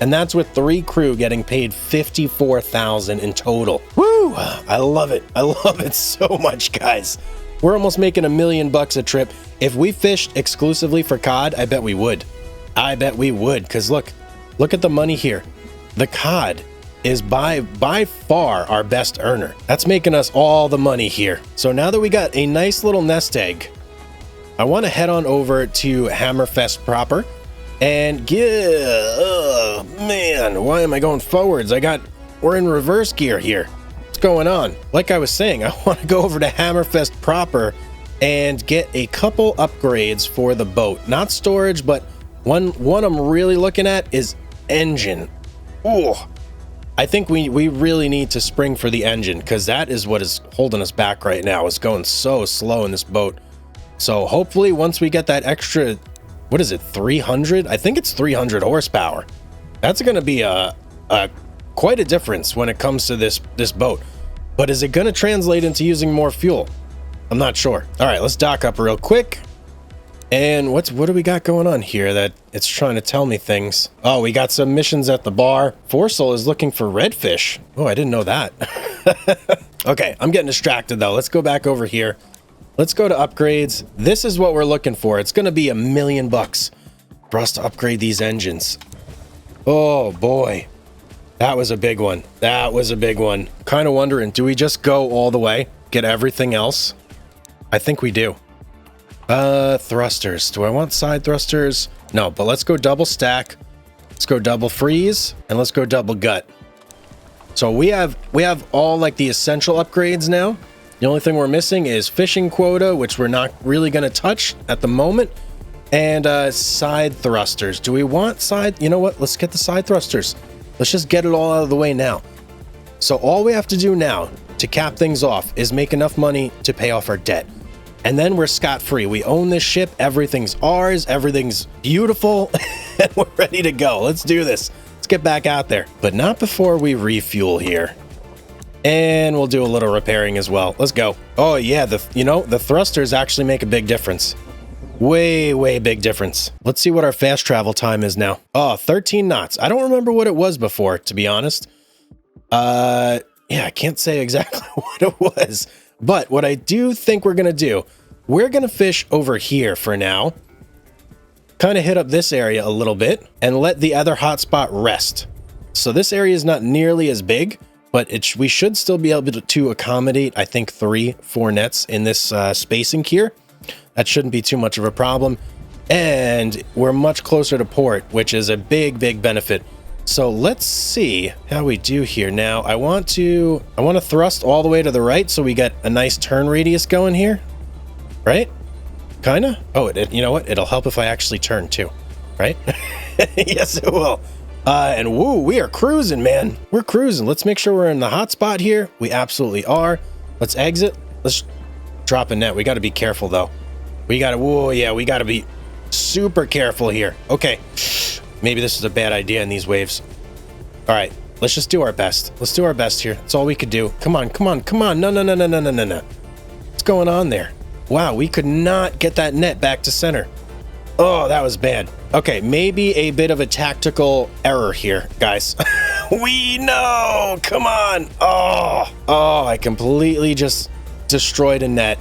And that's with 3 crew getting paid 54,000 in total. Woo! I love it. I love it so much, guys. We're almost making $1 million a trip. If we fished exclusively for cod, I bet we would. I bet we would, because look at the money here. The cod is by far our best earner. That's making us all the money here. So now that we got a nice little nest egg, I want to head on over to Hammerfest proper and man, why am I going forwards? We're in reverse gear here. Going on. Like I was saying, I want to go over to Hammerfest proper and get a couple upgrades for the boat. Not storage, but one I'm really looking at is engine. Oh, I think we really need to spring for the engine because that is what is holding us back right now. It's going so slow in this boat. So hopefully once we get that extra, what is it, 300? I think it's 300 horsepower. That's going to be quite a difference when it comes to this boat. But is it going to translate into using more fuel? I'm not sure. All right, let's dock up real quick. And what do we got going on here that it's trying to tell me things? Oh, we got some missions at the bar. Forcel is looking for redfish. Oh, I didn't know that. Okay, I'm getting distracted though. Let's go back over here. Let's go to upgrades. This is what we're looking for. It's going to be $1 million for us to upgrade these engines. Oh boy. That was a big one. That was a big one. Kind of wondering, do we just go all the way? Get everything else? I think we do. Thrusters. Do I want side thrusters? No, but let's go double stack. Let's go double freeze, and let's go double gut. So we have all like the essential upgrades now. The only thing we're missing is fishing quota, which we're not really going to touch at the moment, and side thrusters. Do we want side? You know what? Let's get the side thrusters. Let's just get it all out of the way now. So all we have to do now to cap things off is make enough money to pay off our debt. And then we're scot-free. We own this ship. Everything's ours. Everything's beautiful. And we're ready to go. Let's do this. Let's get back out there. But not before we refuel here. And we'll do a little repairing as well. Let's go. Oh yeah, the thrusters actually make a big difference. Way big difference. Let's see what our fast travel time is now. Oh, 13 knots. I don't remember what it was before, to be honest. Yeah, I can't say exactly what it was. But what I do think we're going to do, we're going to fish over here for now. Kind of hit up this area a little bit and let the other hotspot rest. So this area is not nearly as big, but we should still be able to accommodate, I think, 3-4 nets in this spacing here. That shouldn't be too much of a problem. And we're much closer to port, which is a big benefit. So let's see how we do here. Now, I want to thrust all the way to the right so we get a nice turn radius going here. Right? Kinda? Oh, you know what? It'll help if I actually turn too. Right? Yes, it will. And woo, we are cruising, man. We're cruising. Let's make sure we're in the hot spot here. We absolutely are. Let's exit. Let's drop a net. We got to be careful, though. We got to, whoa, yeah, we got to be super careful here. Okay. Maybe this is a bad idea in these waves. All right. Let's just do our best. Let's do our best here. That's all we could do. Come on. No. What's going on there? Wow, we could not get that net back to center. Oh, that was bad. Okay, maybe a bit of a tactical error here, guys. We know. Come on. Oh, I completely just destroyed a net.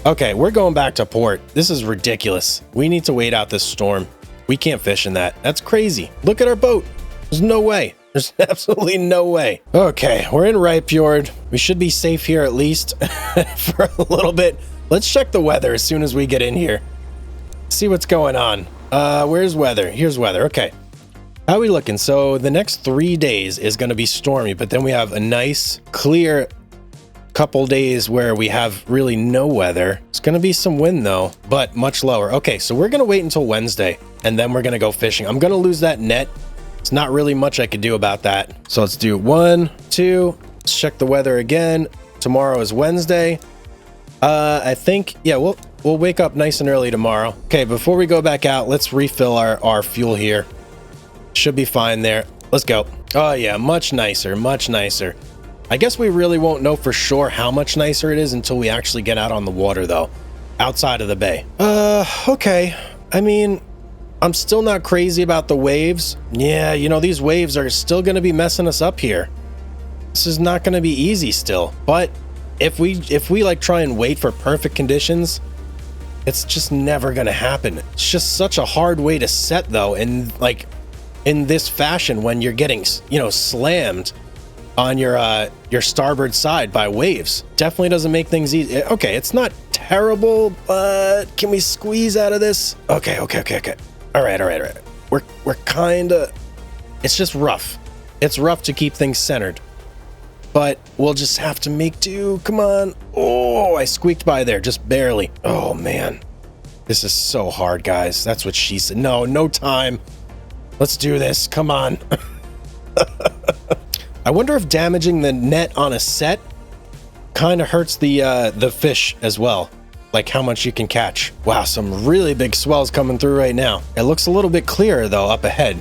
Okay, we're going back to port. This is ridiculous. We need to wait out this storm. We can't fish in that. That's crazy. Look at our boat. There's no way. There's absolutely no way. Okay, we're in Ripe Fjord. We should be safe here at least for a little bit. Let's check the weather as soon as we get in here. See what's going on. Where's weather? Here's weather. Okay. How are we looking? So the next 3 days is going to be stormy, but then we have a nice, clear couple days where we have really no weather. It's going to be some wind though, but much lower. Okay, so we're going to wait until Wednesday and then we're going to go fishing. I'm going to lose that net. It's not really much I could do about that. So let's do 1, 2. Let's check the weather again. Tomorrow is Wednesday. I think, yeah, we'll wake up nice and early tomorrow. Okay, before we go back out, let's refill our fuel here. Should be fine there. Let's go. Oh yeah, much nicer, much nicer. I guess we really won't know for sure how much nicer it is until we actually get out on the water though, outside of the bay. Okay. I mean, I'm still not crazy about the waves. Yeah, you know, these waves are still going to be messing us up here. This is not going to be easy still, but if we like try and wait for perfect conditions, it's just never going to happen. It's just such a hard way to set though, and like in this fashion when you're getting, you know, slammed on your starboard side by waves. Definitely doesn't make things easy. Okay, it's not terrible, but can we squeeze out of this? Okay. All right. We're kind of, it's just rough. It's rough to keep things centered, but we'll just have to make do. Come on. Oh, I squeaked by there, just barely. Oh man, this is so hard, guys. That's what she said. No time. Let's do this. Come on. I wonder if damaging the net on a set kind of hurts the fish as well. Like how much you can catch. Wow, some really big swells coming through right now. It looks a little bit clearer though up ahead.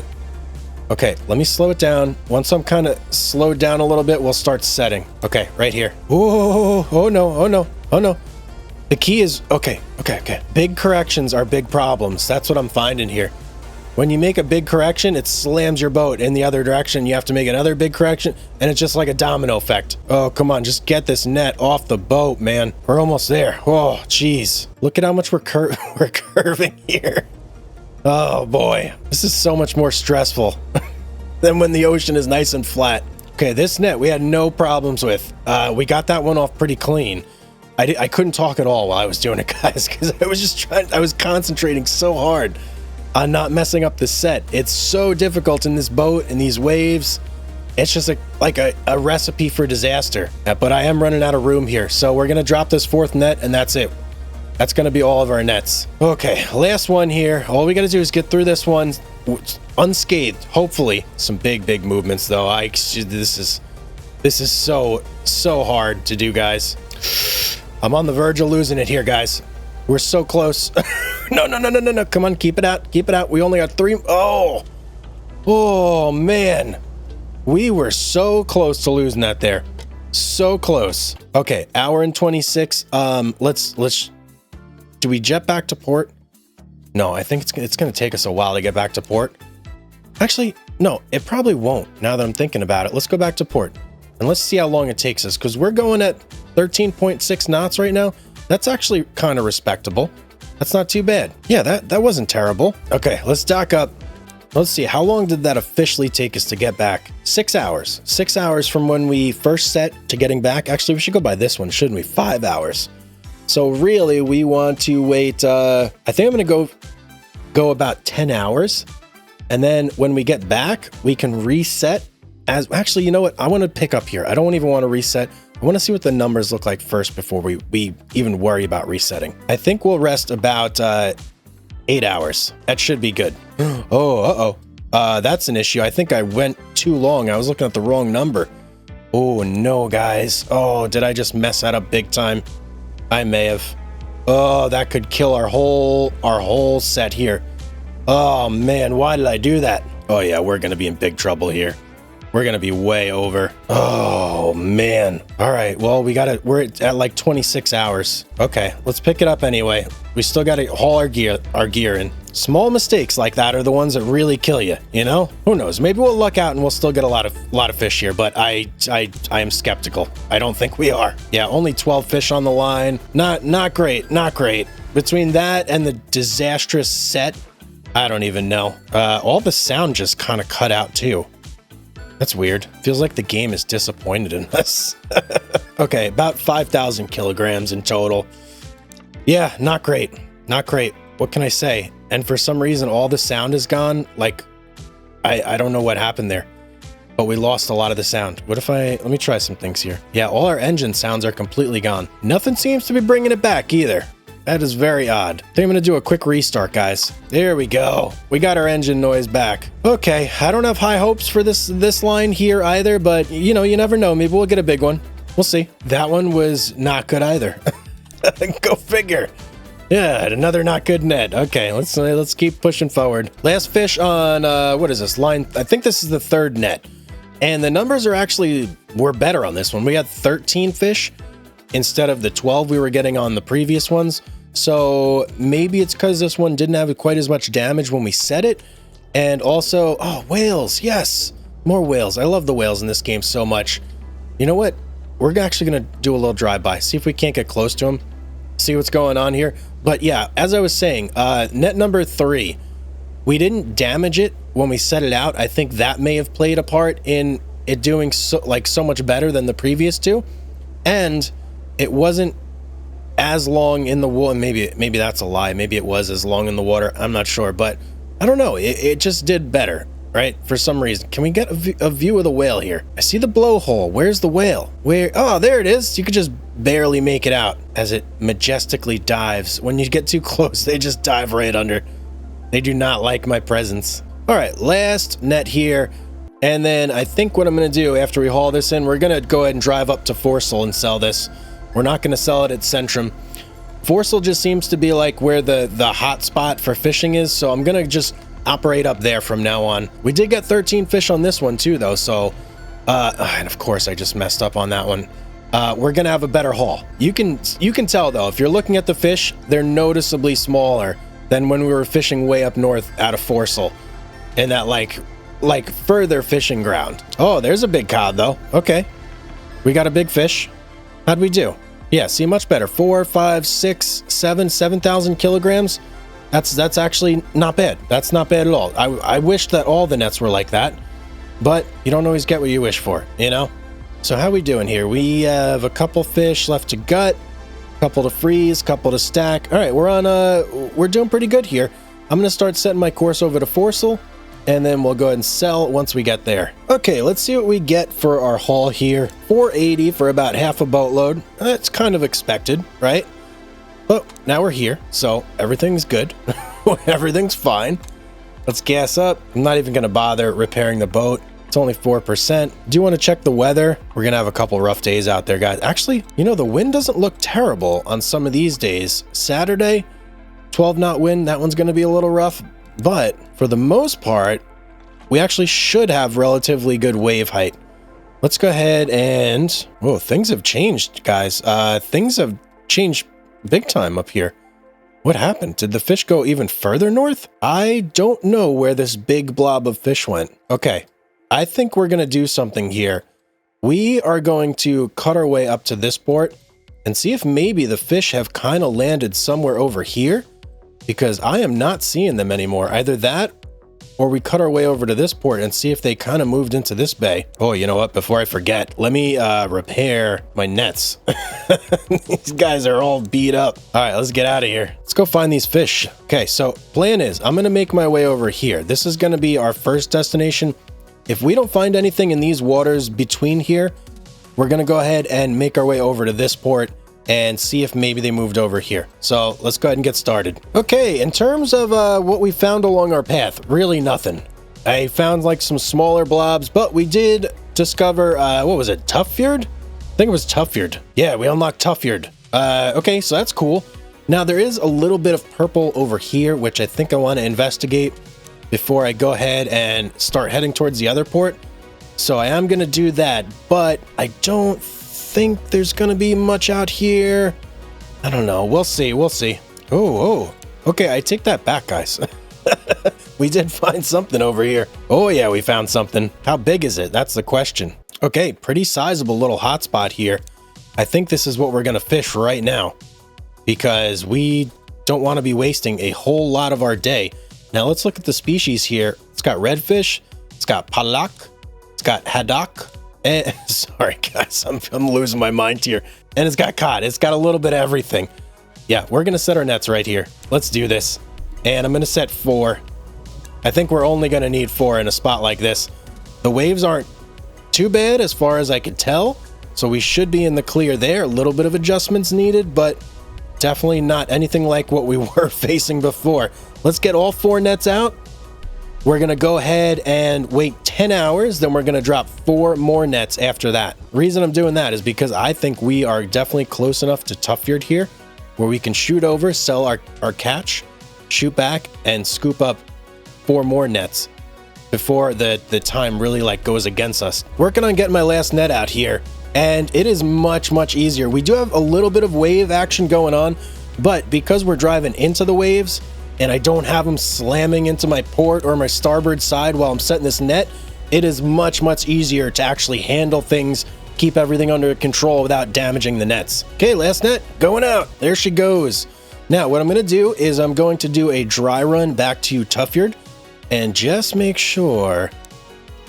Okay, let me slow it down. Once I'm kind of slowed down a little bit, we'll start setting. Okay, right here. Oh no. The key is, okay. Big corrections are big problems. That's what I'm finding here. when you make a big correction, it slams your boat in the other direction. You have to make another big correction, and it's just like a domino effect. Oh, come on, just get this net off the boat, man. We're almost there. Oh, jeez. Look at how much we're curving here. Oh, boy. This is so much more stressful than when the ocean is nice and flat. Okay, this net we had no problems with. We got that one off pretty clean. I couldn't talk at all while I was doing it, guys, because I was concentrating so hard on not messing up the set. It's so difficult in this boat and these waves. It's just like a recipe for disaster. But I am running out of room here, so we're gonna drop this fourth net, and that's it. That's gonna be all of our nets. Okay, last one here. All we gotta do is get through this one unscathed. Hopefully, some big movements though. This is so hard to do, guys. I'm on the verge of losing it here, guys. We're so close. No. Come on, keep it out. Keep it out. We only got 3. Oh, man. We were so close to losing that there. So close. Okay, hour and 26. Let's do we jet back to port? No, I think it's going to take us a while to get back to port. Actually, no, it probably won't. Now that I'm thinking about it, let's go back to port. And let's see how long it takes us, because we're going at 13.6 knots right now. That's actually kind of respectable. That's not too bad. Yeah, that wasn't terrible. Okay, let's dock up. Let's see, how long did that officially take us to get back? 6 hours. 6 hours from when we first set to getting back. Actually, we should go by this one, shouldn't we? 5 hours. So really, we want to wait, I think I'm gonna go about 10 hours. And then when we get back, we can reset. Actually, you know what? I want to pick up here. I don't even want to reset. I want to see what the numbers look like first before we even worry about resetting. I think we'll rest about 8 hours. That should be good. That's an issue. I think I went too long. I was looking at the wrong number. Oh, no, guys. Oh, did I just mess that up big time? I may have. Oh, that could kill our whole set here. Oh, man, why did I do that? Oh, yeah, we're going to be in big trouble here. We're going to be way over. Oh, man. All right. Well, we're at like 26 hours. Okay, let's pick it up anyway. We still got to haul our gear in. Small mistakes like that are the ones that really kill you, you know? Who knows? Maybe we'll luck out and we'll still get a lot of fish here, but I am skeptical. I don't think we are. Yeah, only 12 fish on the line. Not great. Not great. Between that and the disastrous set, I don't even know. All the sound just kind of cut out too. That's weird. Feels like the game is disappointed in us. Okay, about 5,000 kilograms in total. Yeah, not great. Not great. What can I say? And for some reason, all the sound is gone. Like, I don't know what happened there, but we lost a lot of the sound. Let me try some things here. Yeah, all our engine sounds are completely gone. Nothing seems to be bringing it back either. That is very odd. I think I'm going to do a quick restart, guys. There we go. We got our engine noise back. Okay, I don't have high hopes for this line here either, but you know, you never know. Maybe we'll get a big one. We'll see. That one was not good either. Go figure. Yeah, another not good net. Okay, let's keep pushing forward. Last fish on, what is this, line? I think this is the third net. And the numbers were better on this one. We had 13 fish instead of the 12 we were getting on the previous ones. So maybe it's because this one didn't have quite as much damage when we set it. And also, oh, whales, yes, more whales. I love the whales in this game so much. You know what? We're actually going to do a little drive-by, see if we can't get close to them, see what's going on here. But yeah, as I was saying, net number 3, we didn't damage it when we set it out. I think that may have played a part in it doing so much better than the previous two. And it wasn't as long in the water. Maybe that's a lie. Maybe it was as long in the water. I'm not sure, but I don't know. It just did better, right? For some reason. Can we get a view of the whale here? I see the blowhole. Where's the whale? Oh, there it is. You could just barely make it out as it majestically dives. When you get too close, they just dive right under. They do not like my presence. All right, last net here. And then I think what I'm going to do after we haul this in, we're going to go ahead and drive up to Forsell and sell this. We're not going to sell it at Centrum. Forsell just seems to be like where the hot spot for fishing is, so I'm going to just operate up there from now on. We did get 13 fish on this one too, though, so... and of course, I just messed up on that one. We're going to have a better haul. You can tell, though, if you're looking at the fish, they're noticeably smaller than when we were fishing way up north out of Forcel in that like further fishing ground. Oh, there's a big cod though. Okay. We got a big fish. How'd we do? Yeah, see, much better. 4, 5, 6, 7,000 kilograms. That's actually not bad. That's not bad at all. I wish that all the nets were like that, but you don't always get what you wish for, you know? So how we doing here? We have a couple fish left to gut, couple to freeze, couple to stack. All right, we're doing pretty good here. I'm gonna start setting my course over to Forcel, and then we'll go ahead and sell once we get there. Okay, let's see what we get for our haul here. 480 for about half a boatload. That's kind of expected, right? But now we're here, so everything's good. Everything's fine. Let's gas up. I'm not even gonna bother repairing the boat. It's only 4%. Do you want to check the weather? We're gonna have a couple rough days out there, guys. Actually, you know, the wind doesn't look terrible on some of these days. Saturday, 12 knot wind, that one's gonna be a little rough. But for the most part, we actually should have relatively good wave height. Let's go ahead and... Whoa, things have changed, guys. Things have changed big time up here. What happened? Did the fish go even further north? I don't know where this big blob of fish went. Okay, I think we're going to do something here. We are going to cut our way up to this port and see if maybe the fish have kind of landed somewhere over here, because I am not seeing them anymore. Either that, or we cut our way over to this port and see if they kind of moved into this bay. Oh, you know what? Before I forget, let me repair my nets. These guys are all beat up. All right, let's get out of here. Let's go find these fish. Okay, so plan is I'm going to make my way over here. This is going to be our first destination. If we don't find anything in these waters between here, we're going to go ahead and make our way over to this port and see if maybe they moved over here. So let's go ahead and get started. Okay, in terms of what we found along our path, really nothing. I found like some smaller blobs, but we did discover, what was it, Tuffjord? I think it was Tuffjord. Yeah, we unlocked Tuffjord. Okay, so that's cool. Now there is a little bit of purple over here, which I think I want to investigate before I go ahead and start heading towards the other port. So I am going to do that, but I don't think there's gonna be much out here. I don't know. We'll see. We'll see. Oh, okay. I take that back, guys. We did find something over here. Oh yeah, we found something. How big is it? That's the question. Okay, pretty sizable little hotspot here. I think this is what we're gonna fish right now, because we don't want to be wasting a whole lot of our day. Now let's look at the species here. It's got redfish. It's got pollock. It's got haddock. And, sorry guys, I'm losing my mind here. And it's got cod. It's got a little bit of everything. Yeah, we're gonna set our nets right here. Let's do this. And I'm gonna set 4. I think we're only gonna need 4 in a spot like this. The waves aren't too bad as far as I could tell, so we should be in the clear there. A little bit of adjustments needed, but definitely not anything like what we were facing before. Let's get all 4 nets out. We're going to go ahead and wait 10 hours, then we're going to drop 4 more nets after that. Reason I'm doing that is because I think we are definitely close enough to Tuffjord here where we can shoot over, sell our catch, shoot back, and scoop up 4 more nets before the time really like goes against us. Working on getting my last net out here, and it is much easier. We do have a little bit of wave action going on, but because we're driving into the waves, and I don't have them slamming into my port or my starboard side while I'm setting this net, it is much easier to actually handle things, keep everything under control without damaging the nets. Okay, last net, going out. There she goes. Now, what I'm going to do is I'm going to do a dry run back to Tuffjord and just make sure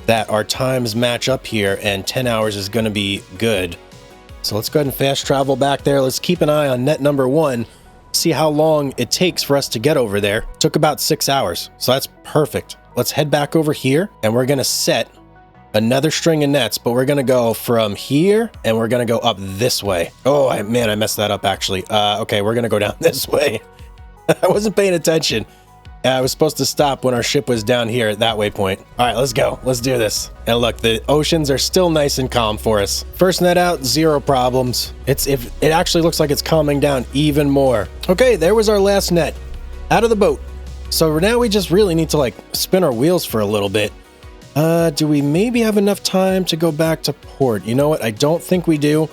that our times match up here, and 10 hours is going to be good. So let's go ahead and fast travel back there. Let's keep an eye on net number 1. See how long it takes for us to get over there. Took about 6 hours, so that's perfect. Let's head back over here, and we're gonna set another string of nets, but we're gonna go from here, and we're gonna go up this way. Oh, man, I messed that up, actually. Okay, we're gonna go down this way. I wasn't paying attention. I was supposed to stop when our ship was down here at that waypoint. All right, let's go. Let's do this. And look, the oceans are still nice and calm for us. First net out, 0 problems. It actually looks like it's calming down even more. Okay, there was our last net. Out of the boat. So now we just really need to like spin our wheels for a little bit. Do we maybe have enough time to go back to port? You know what? I don't think we do.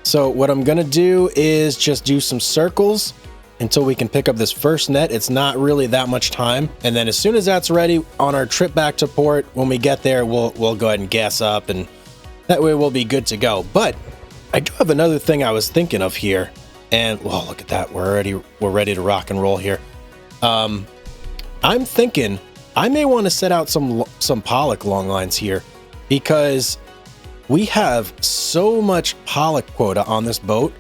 So what I'm gonna do is just do some circles until we can pick up this first net. It's not really that much time. And then as soon as that's ready on our trip back to port, when we get there, we'll go ahead and gas up, and that way we'll be good to go. But I do have another thing I was thinking of here. And well, look at that. We're ready to rock and roll here. I'm thinking I may want to set out some pollock long lines here, because we have so much pollock quota on this boat,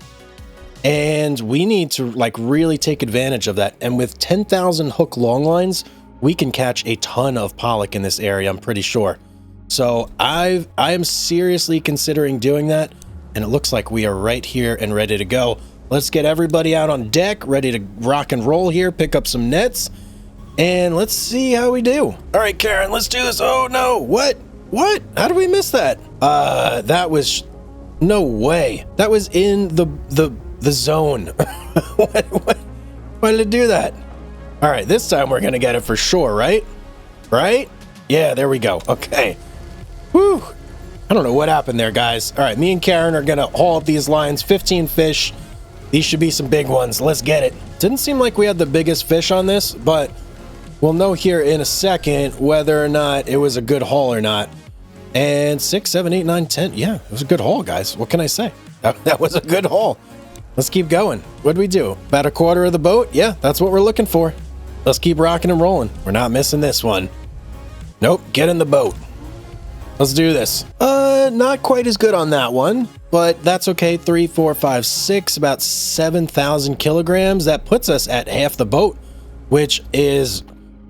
and we need to like really take advantage of that. And with 10,000 hook long lines, we can catch a ton of pollock in this area, I'm pretty sure. So I am seriously considering doing that, and it looks like we are right here and ready to go. Let's get everybody out on deck, ready to rock and roll here, pick up some nets, and let's see how we do. All right, Karen, let's do this. Oh no, what? How did we miss that? That was, no way. That was in the zone. Why did it do that? All right, this time we're gonna get it for sure, right? Right? Yeah, there we go. Okay. Whew. I don't know what happened there, guys. All right, me and Karen are gonna haul up these lines, 15 fish. These should be some big ones. Let's get it. Didn't seem like we had the biggest fish on this, but we'll know here in a second whether or not it was a good haul or not. And 6, 7, 8, 9, 10. Yeah, it was a good haul, guys. What can I say? That was a good haul. Let's keep going. What'd we do? About a quarter of the boat? Yeah, that's what we're looking for. Let's keep rocking and rolling. We're not missing this one. Nope, get in the boat. Let's do this. Not quite as good on that one, but that's okay. 3, 4, 5, 6, about 7,000 kilograms. That puts us at half the boat, which is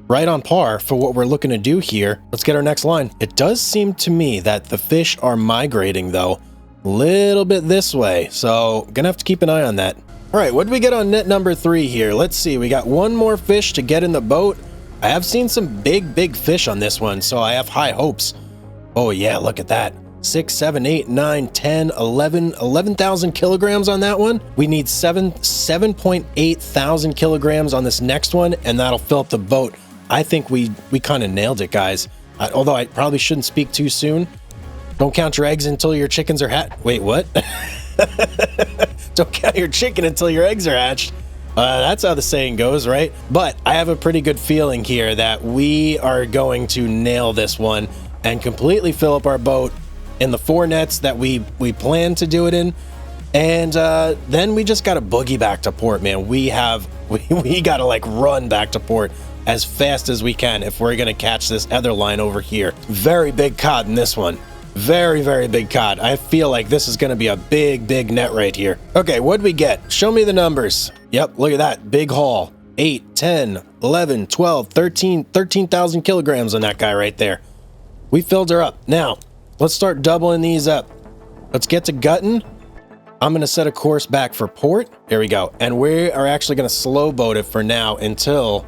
right on par for what we're looking to do here. Let's get our next line. It does seem to me that the fish are migrating though, a little bit this way. So gonna have to keep an eye on that. All right, what did we get on net number 3 here? Let's see, we got one more fish to get in the boat. I have seen some big fish on this one, so I have high hopes. Oh yeah, look at that. 6, 7, 8, 9, 10, 11,000 kilograms on that one. We need 7.8 thousand kilograms on this next one, and that'll fill up the boat. I think we kind of nailed it, guys. Although I probably shouldn't speak too soon. Don't count your eggs until your chickens are hatched. Wait, what? Don't count your chicken until your eggs are hatched. That's how the saying goes, right? But I have a pretty good feeling here that we are going to nail this one and completely fill up our boat in the 4 nets that we plan to do it in. And then we just got to boogie back to port, man. We got to like run back to port as fast as we can if we're going to catch this other line over here. Very big cod in this one. Very big cod. I feel like this is going to be a big net right here. Okay, what'd we get? Show me the numbers. Yep, look at that. Big haul. 8, 10, 11, 12, 13,000 kilograms on that guy right there. We filled her up. Now, let's start doubling these up. Let's get to gutting. I'm going to set a course back for port. There we go. And we are actually going to slow boat it for now until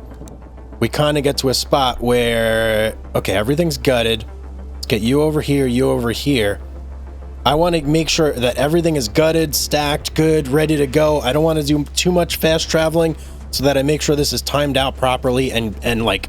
we kind of get to a spot where, okay, everything's gutted. Let's get you over here, you over here. I want to make sure that everything is gutted, stacked, good, ready to go. I don't want to do too much fast traveling so that I make sure this is timed out properly and like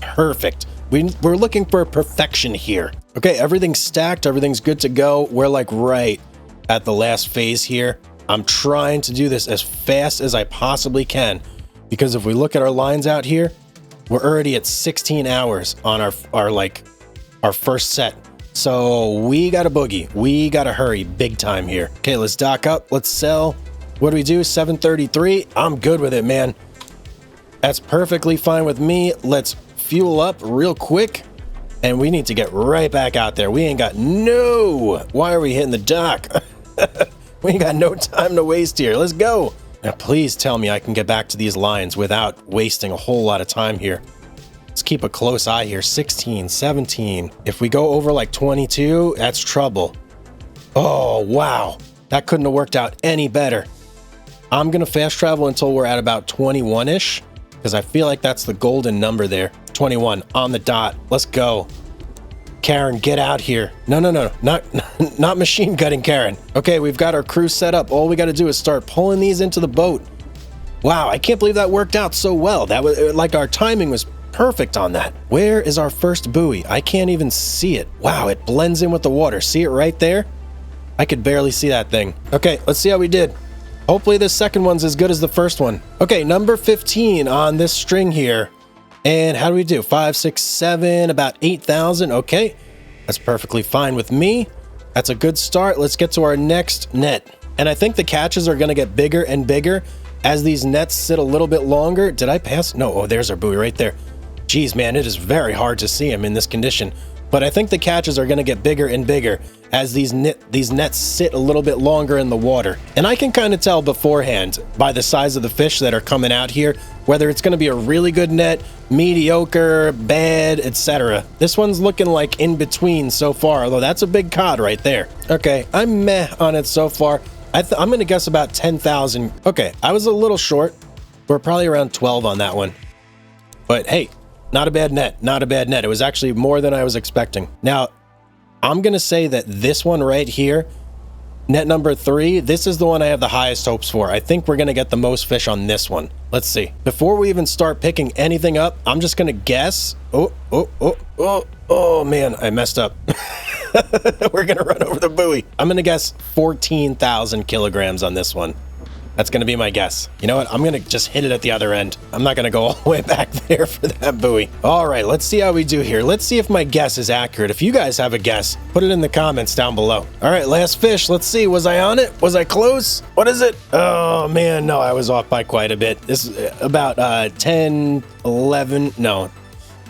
perfect. We're looking for perfection here. Okay, everything's stacked, everything's good to go. We're like right at the last phase here. I'm trying to do this as fast as I possibly can, because if we look at our lines out here, we're already at 16 hours on our first set. So we got to boogie. We got to hurry big time here. Okay, let's dock up. Let's sell. What do we do? 733. I'm good with it, man. That's perfectly fine with me. Let's fuel up real quick. And we need to get right back out there. We ain't got why are we hitting the dock? We ain't got no time to waste here. Let's go. Now, please tell me I can get back to these lines without wasting a whole lot of time here. Let's keep a close eye here. 16, 17. If we go over like 22, that's trouble. Oh, wow. That couldn't have worked out any better. I'm going to fast travel until we're at about 21-ish, because I feel like that's the golden number there. 21 on the dot. Let's go. Karen, get out here. No, not machine gutting Karen. Okay, we've got our crew set up. All we got to do is start pulling these into the boat. Wow, I can't believe that worked out so well. That was like our timing was perfect on that. Where is our first buoy? I can't even see it. Wow, it blends in with the water. See it right there? I could barely see that thing. Okay, let's see how we did. Hopefully this second one's as good as the first one. Okay, number 15 on this string here. And how do we do? 5, 6, 7, about 8,000. Okay, that's perfectly fine with me. That's a good start. Let's get to our next net. And I think the catches are going to get bigger and bigger as these nets sit a little bit longer. Did I pass? No. Oh, there's our buoy right there. Geez, man, it is very hard to see him in this condition. But I think the catches are going to get bigger and bigger as these nets sit a little bit longer in the water. And I can kind of tell beforehand by the size of the fish that are coming out here, whether it's going to be a really good net, mediocre, bad, etc. This one's looking like in between so far, although that's a big cod right there. Okay, I'm meh on it so far. I'm going to guess about 10,000. Okay, I was a little short. We're probably around 12 on that one. But hey, not a bad net, not a bad net. It was actually more than I was expecting. Now, I'm going to say that this one right here, net number 3, this is the one I have the highest hopes for. I think we're going to get the most fish on this one. Let's see. Before we even start picking anything up, I'm just going to guess. Oh, man, I messed up. We're going to run over the buoy. I'm going to guess 14,000 kilograms on this one. That's going to be my guess. You know what? I'm going to just hit it at the other end. I'm not going to go all the way back there for that buoy. All right, let's see how we do here. Let's see if my guess is accurate. If you guys have a guess, put it in the comments down below. All right, last fish. Let's see. Was I on it? Was I close? What is it? Oh, man. No, I was off by quite a bit. This is about 10, 11. No,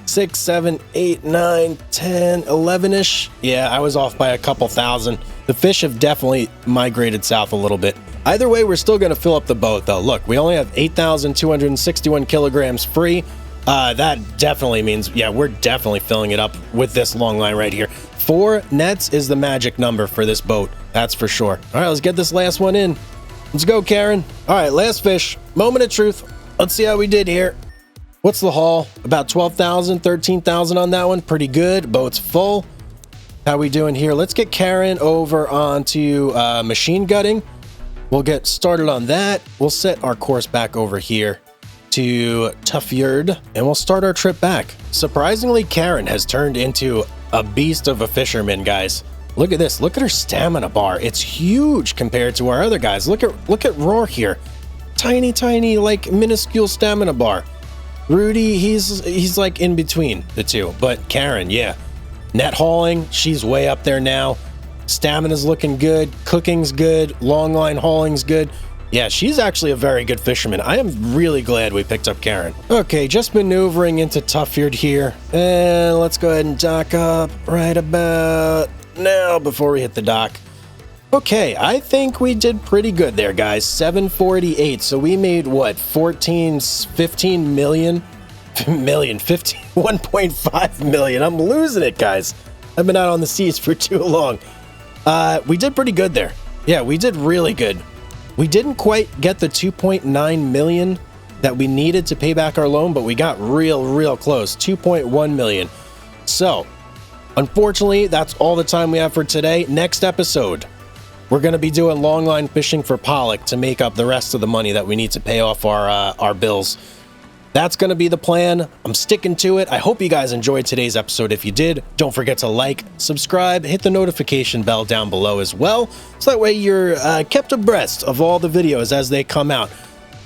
6, 7, 8, 9, 10, 11-ish. Yeah, I was off by a couple thousand. The fish have definitely migrated south a little bit. Either way, we're still going to fill up the boat, though. Look, we only have 8,261 kilograms free. That definitely means, yeah, we're definitely filling it up with this long line right here. 4 nets is the magic number for this boat. That's for sure. All right, let's get this last one in. Let's go, Karen. All right, last fish. Moment of truth. Let's see how we did here. What's the haul? About 12,000, 13,000 on that one. Pretty good. Boat's full. How we doing here? Let's get Karen over onto machine gutting. We'll get started on that. We'll set our course back over here to Tufyard, and we'll start our trip back. Surprisingly, Karen has turned into a beast of a fisherman, guys. Look at this. Look at her stamina bar. It's huge compared to our other guys. Look at Roar here. Tiny, like minuscule stamina bar. Rudy, he's like in between the two. But Karen, yeah. Net hauling, she's way up there now. Stamina's looking good. Cooking's good. Long line hauling's good. Yeah, she's actually a very good fisherman. I am really glad we picked up Karen. Okay, just maneuvering into Tufyard here. And let's go ahead and dock up right about now before we hit the dock. Okay, I think we did pretty good there, guys. 748. So we made what? 15 million? 1.5 million. I'm losing it, guys. I've been out on the seas for too long. We did pretty good there. Yeah, we did really good. We didn't quite get the 2.9 million that we needed to pay back our loan, but we got real close. 2.1 million. So, unfortunately, that's all the time we have for today. Next episode, we're going to be doing longline fishing for pollock to make up the rest of the money that we need to pay off our bills. That's going to be the plan. I'm sticking to it. I hope you guys enjoyed today's episode. If you did, don't forget to like, subscribe, hit the notification bell down below as well, so that way you're kept abreast of all the videos as they come out.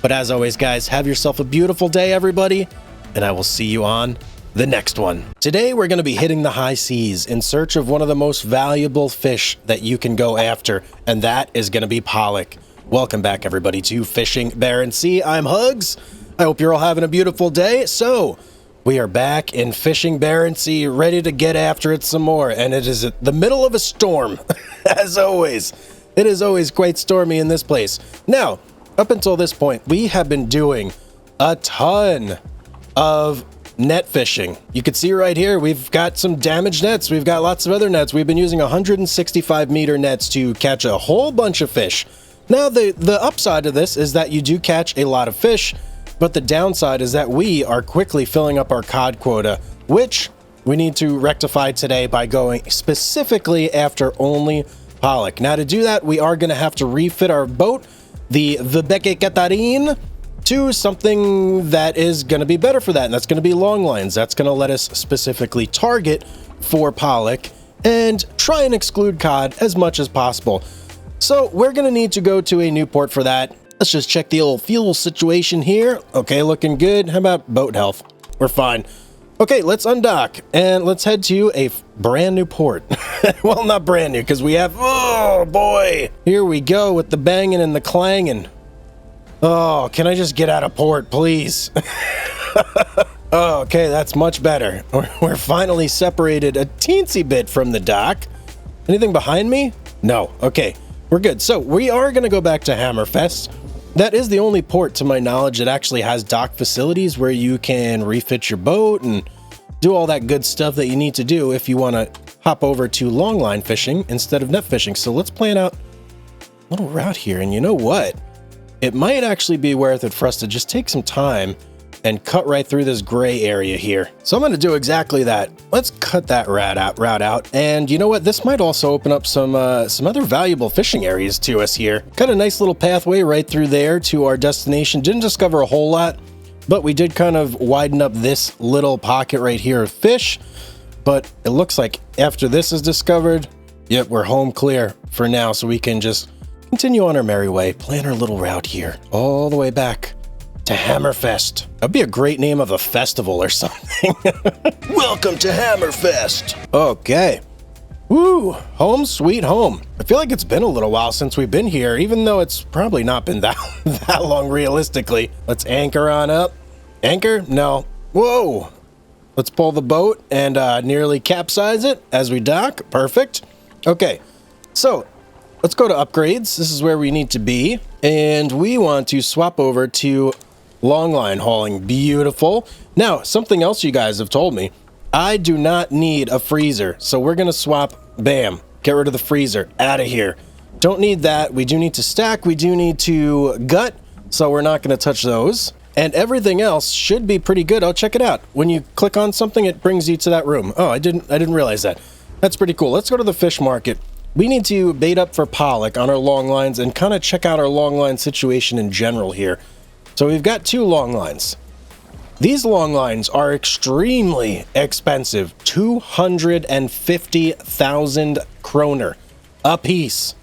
But as always, guys, have yourself a beautiful day, everybody, and I will see you on the next one. Today, we're going to be hitting the high seas in search of one of the most valuable fish that you can go after, and that is going to be pollock. Welcome back, everybody, to Fishing Barents Sea. I'm Hugs. I hope you're all having a beautiful day. So, we are back in Fishing Barents Sea, ready to get after it some more. And it is the middle of a storm, as always. It is always quite stormy in this place. Now, up until this point, we have been doing a ton of net fishing. You can see right here, we've got some damaged nets. We've got lots of other nets. We've been using 165 meter nets to catch a whole bunch of fish. Now, the upside of this is that you do catch a lot of fish, but the downside is that we are quickly filling up our cod quota, which we need to rectify today by going specifically after only pollock. Now, to do that, we are going to have to refit our boat, the Vibeke Katarine, to something that is going to be better for that, and that's going to be long lines. That's going to let us specifically target for pollock and try and exclude cod as much as possible. So we're going to need to go to a new port for that. Let's just check the old fuel situation here. Okay, looking good. How about boat health? We're fine. Okay, let's undock and let's head to a brand new port. Well, not brand new because we have, oh boy, here we go with the banging and the clanging. Oh, can I just get out of port, please? Oh, okay, that's much better. We're finally separated a teensy bit from the dock. Anything behind me? No. Okay, we're good. So we are going to go back to Hammerfest. That is the only port, to my knowledge, that actually has dock facilities where you can refit your boat and do all that good stuff that you need to do if you want to hop over to longline fishing instead of net fishing. So let's plan out a little route here. And you know what? It might actually be worth it for us to just take some time and cut right through this gray area here. So I'm going to do exactly that. Let's cut that route out. And you know what? This might also open up some other valuable fishing areas to us here. Cut a nice little pathway right through there to our destination. Didn't discover a whole lot, but we did kind of widen up this little pocket right here of fish. But it looks like after this is discovered, yep, we're home clear for now. So we can just continue on our merry way, plan our little route here all the way back to Hammerfest. That'd be a great name of a festival or something. Welcome to Hammerfest. Okay. Woo, home sweet home. I feel like it's been a little while since we've been here, even though it's probably not been that long realistically. Let's anchor on up. Anchor? No. Whoa. Let's pull the boat and nearly capsize it as we dock. Perfect. Okay, so let's go to upgrades. This is where we need to be. And we want to swap over to longline hauling. Beautiful. Now, something else you guys have told me. I do not need a freezer. So we're going to swap. Bam. Get rid of the freezer. Out of here. Don't need that. We do need to stack. We do need to gut. So we're not going to touch those. And everything else should be pretty good. Oh, check it out. When you click on something, it brings you to that room. Oh, I didn't realize that. That's pretty cool. Let's go to the fish market. We need to bait up for pollock on our long lines and kind of check out our long line situation in general here. So we've got 2 long lines. These long lines are extremely expensive. 250,000 kroner a piece.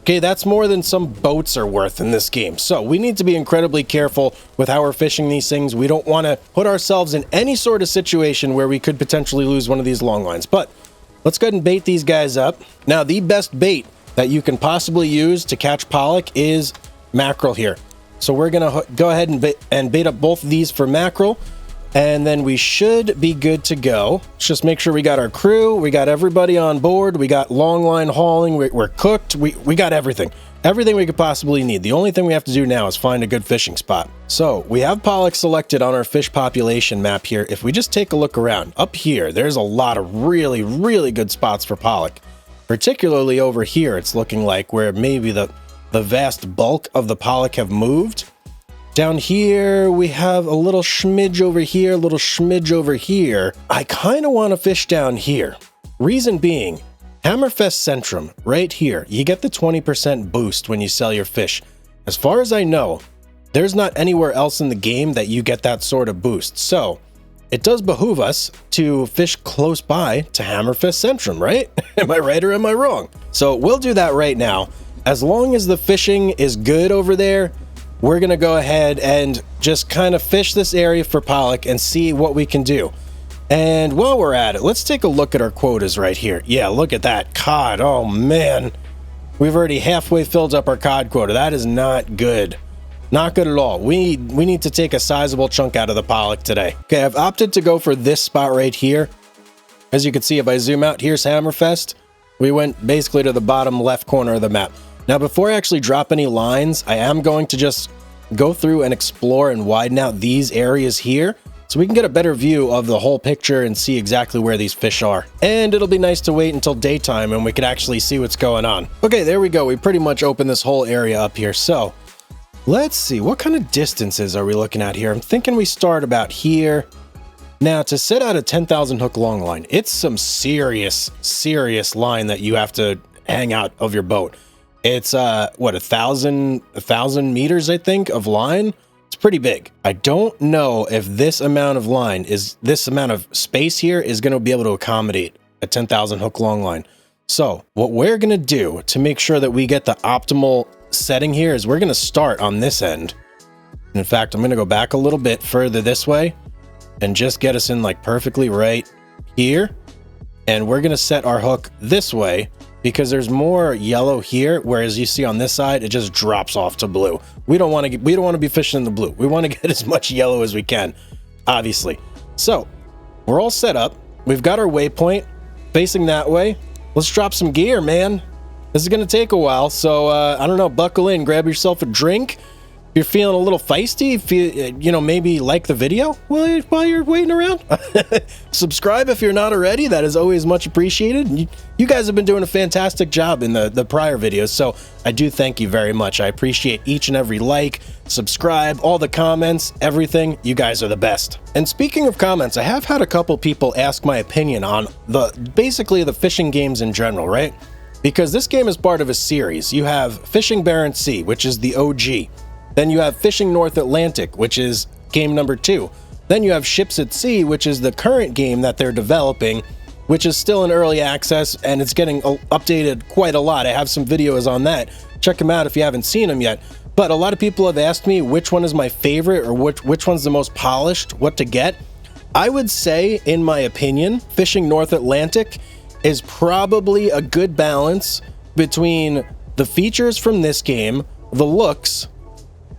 Okay, that's more than some boats are worth in this game. So we need to be incredibly careful with how we're fishing these things. We don't want to put ourselves in any sort of situation where we could potentially lose one of these long lines. But let's go ahead and bait these guys up. Now, the best bait that you can possibly use to catch pollock is mackerel here. So we're going to go ahead and bait up both of these for mackerel, and then we should be good to go. Let's just make sure we got our crew, we got everybody on board, we got long line hauling, we're cooked, we got everything. Everything we could possibly need. The only thing we have to do now is find a good fishing spot. So we have pollock selected on our fish population map here. If we just take a look around, up here, there's a lot of really, really good spots for pollock. Particularly over here, it's looking like where maybe the vast bulk of the pollock have moved. Down here, we have a little schmidge over here, a little schmidge over here. I kind of want to fish down here. Reason being, Hammerfest Centrum, right here, you get the 20% boost when you sell your fish. As far as I know, there's not anywhere else in the game that you get that sort of boost. So it does behoove us to fish close by to Hammerfest Centrum, right? Am I right or am I wrong? So we'll do that right now. As long as the fishing is good over there, we're going to go ahead and just kind of fish this area for pollock and see what we can do. And while we're at it, let's take a look at our quotas right here. Yeah, look at that cod. Oh, man. We've already halfway filled up our cod quota. That is not good. Not good at all. We need to take a sizable chunk out of the pollock today. Okay, I've opted to go for this spot right here. As you can see, if I zoom out, here's Hammerfest. We went basically to the bottom left corner of the map. Now, before I actually drop any lines, I am going to just go through and explore and widen out these areas here so we can get a better view of the whole picture and see exactly where these fish are. And it'll be nice to wait until daytime and we could actually see what's going on. Okay, there we go. We pretty much opened this whole area up here. So let's see, what kind of distances are we looking at here? I'm thinking we start about here. Now, to set out a 10,000 hook long line, it's some serious line that you have to hang out of your boat. It's what, 1,000 meters, I think, of line. It's pretty big. I don't know if this amount of line this amount of space here is going to be able to accommodate a 10,000 hook long line. So what we're going to do to make sure that we get the optimal setting here is we're going to start on this end. In fact, I'm going to go back a little bit further this way and just get us in like perfectly right here. And we're going to set our hook this way because there's more yellow here, whereas you see on this side, it just drops off to blue. We don't want to be fishing in the blue. We want to get as much yellow as we can, obviously. So we're all set up. We've got our waypoint facing that way. Let's drop some gear, man. This is going to take a while. So, I don't know, buckle in, grab yourself a drink. If you're feeling a little feisty, if you know, maybe like the video while you're waiting around. Subscribe if you're not already. That is always much appreciated. You guys have been doing a fantastic job in the prior videos, so I do thank you very much. I appreciate each and every like, subscribe, all the comments, everything. You guys are the best. And speaking of comments, I have had a couple people ask my opinion on basically the fishing games in general, right? Because this game is part of a series. You have Fishing Barents Sea, which is the OG. Then you have Fishing North Atlantic, which is game number 2. Then you have Ships at Sea, which is the current game that they're developing, which is still in early access, and it's getting updated quite a lot. I have some videos on that. Check them out if you haven't seen them yet. But a lot of people have asked me which one is my favorite or which one's the most polished, what to get. I would say, in my opinion, Fishing North Atlantic is probably a good balance between the features from this game, the looks,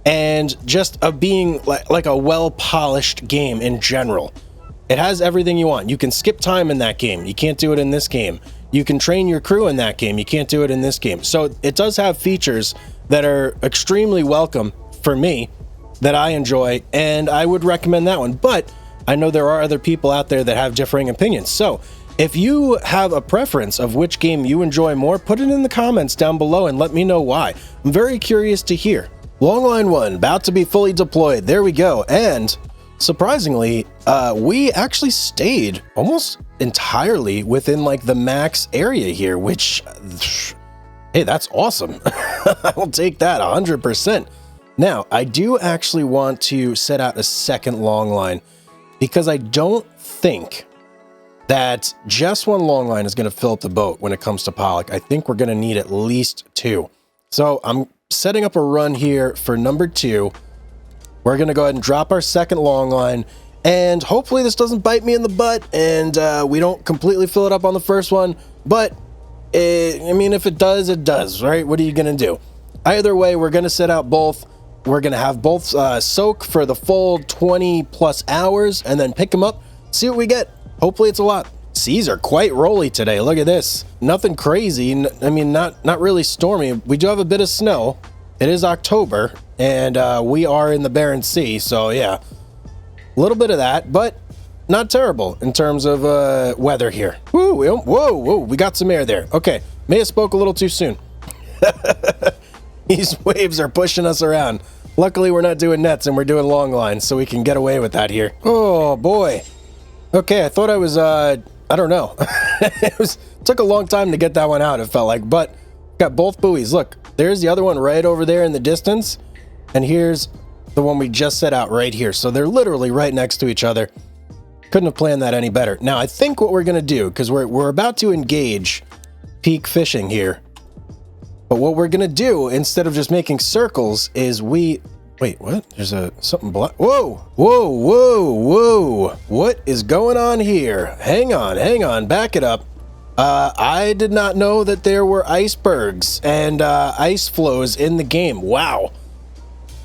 and just being like a well-polished game in general. It has everything you want. You can skip time in that game. You can't do it in this game. You can train your crew in that game. You can't do it in this game. So it does have features that are extremely welcome for me, that I enjoy, and I would recommend that one. But I know there are other people out there that have differing opinions. So if you have a preference of which game you enjoy more, put it in the comments down below and let me know why. I'm very curious to hear. Longline 1, about to be fully deployed. There we go. And surprisingly, we actually stayed almost entirely within like the max area here, which, hey, that's awesome. I will take that 100%. Now, I do actually want to set out a second long line because I don't think that just one long line is going to fill up the boat when it comes to pollock. I think we're going to need at least 2. So I'm setting up a run here for number 2. We're going to go ahead and drop our second long line, and hopefully this doesn't bite me in the butt and we don't completely fill it up on the first one. But I mean, if it does, it does, right? What are you going to do? Either way, we're going to set out both. We're going to have both soak for the full 20 plus hours and then pick them up, see what we get. Hopefully it's a lot. Seas are quite rolly today. Look at this. Nothing crazy. I mean, not really stormy. We do have a bit of snow. It is October, and we are in the Barents Sea, so yeah, a little bit of that, but not terrible in terms of weather here. Whoa, whoa, we got some air there. Okay, may have spoke a little too soon. These waves are pushing us around. Luckily, we're not doing nets and we're doing long lines, so we can get away with that here. Oh boy. Okay, I thought I was I don't know. It took a long time to get that one out, it felt like, but got both buoys. Look, there's the other one right over there in the distance, and here's the one we just set out right here. So they're literally right next to each other. Couldn't have planned that any better. Now, I think what we're going to do, because we're about to engage peak fishing here, but what we're going to do, instead of just making circles, is wait, what? There's something black. Whoa, whoa, whoa, whoa. What is going on here? Hang on, back it up. I did not know that there were icebergs and ice flows in the game. Wow.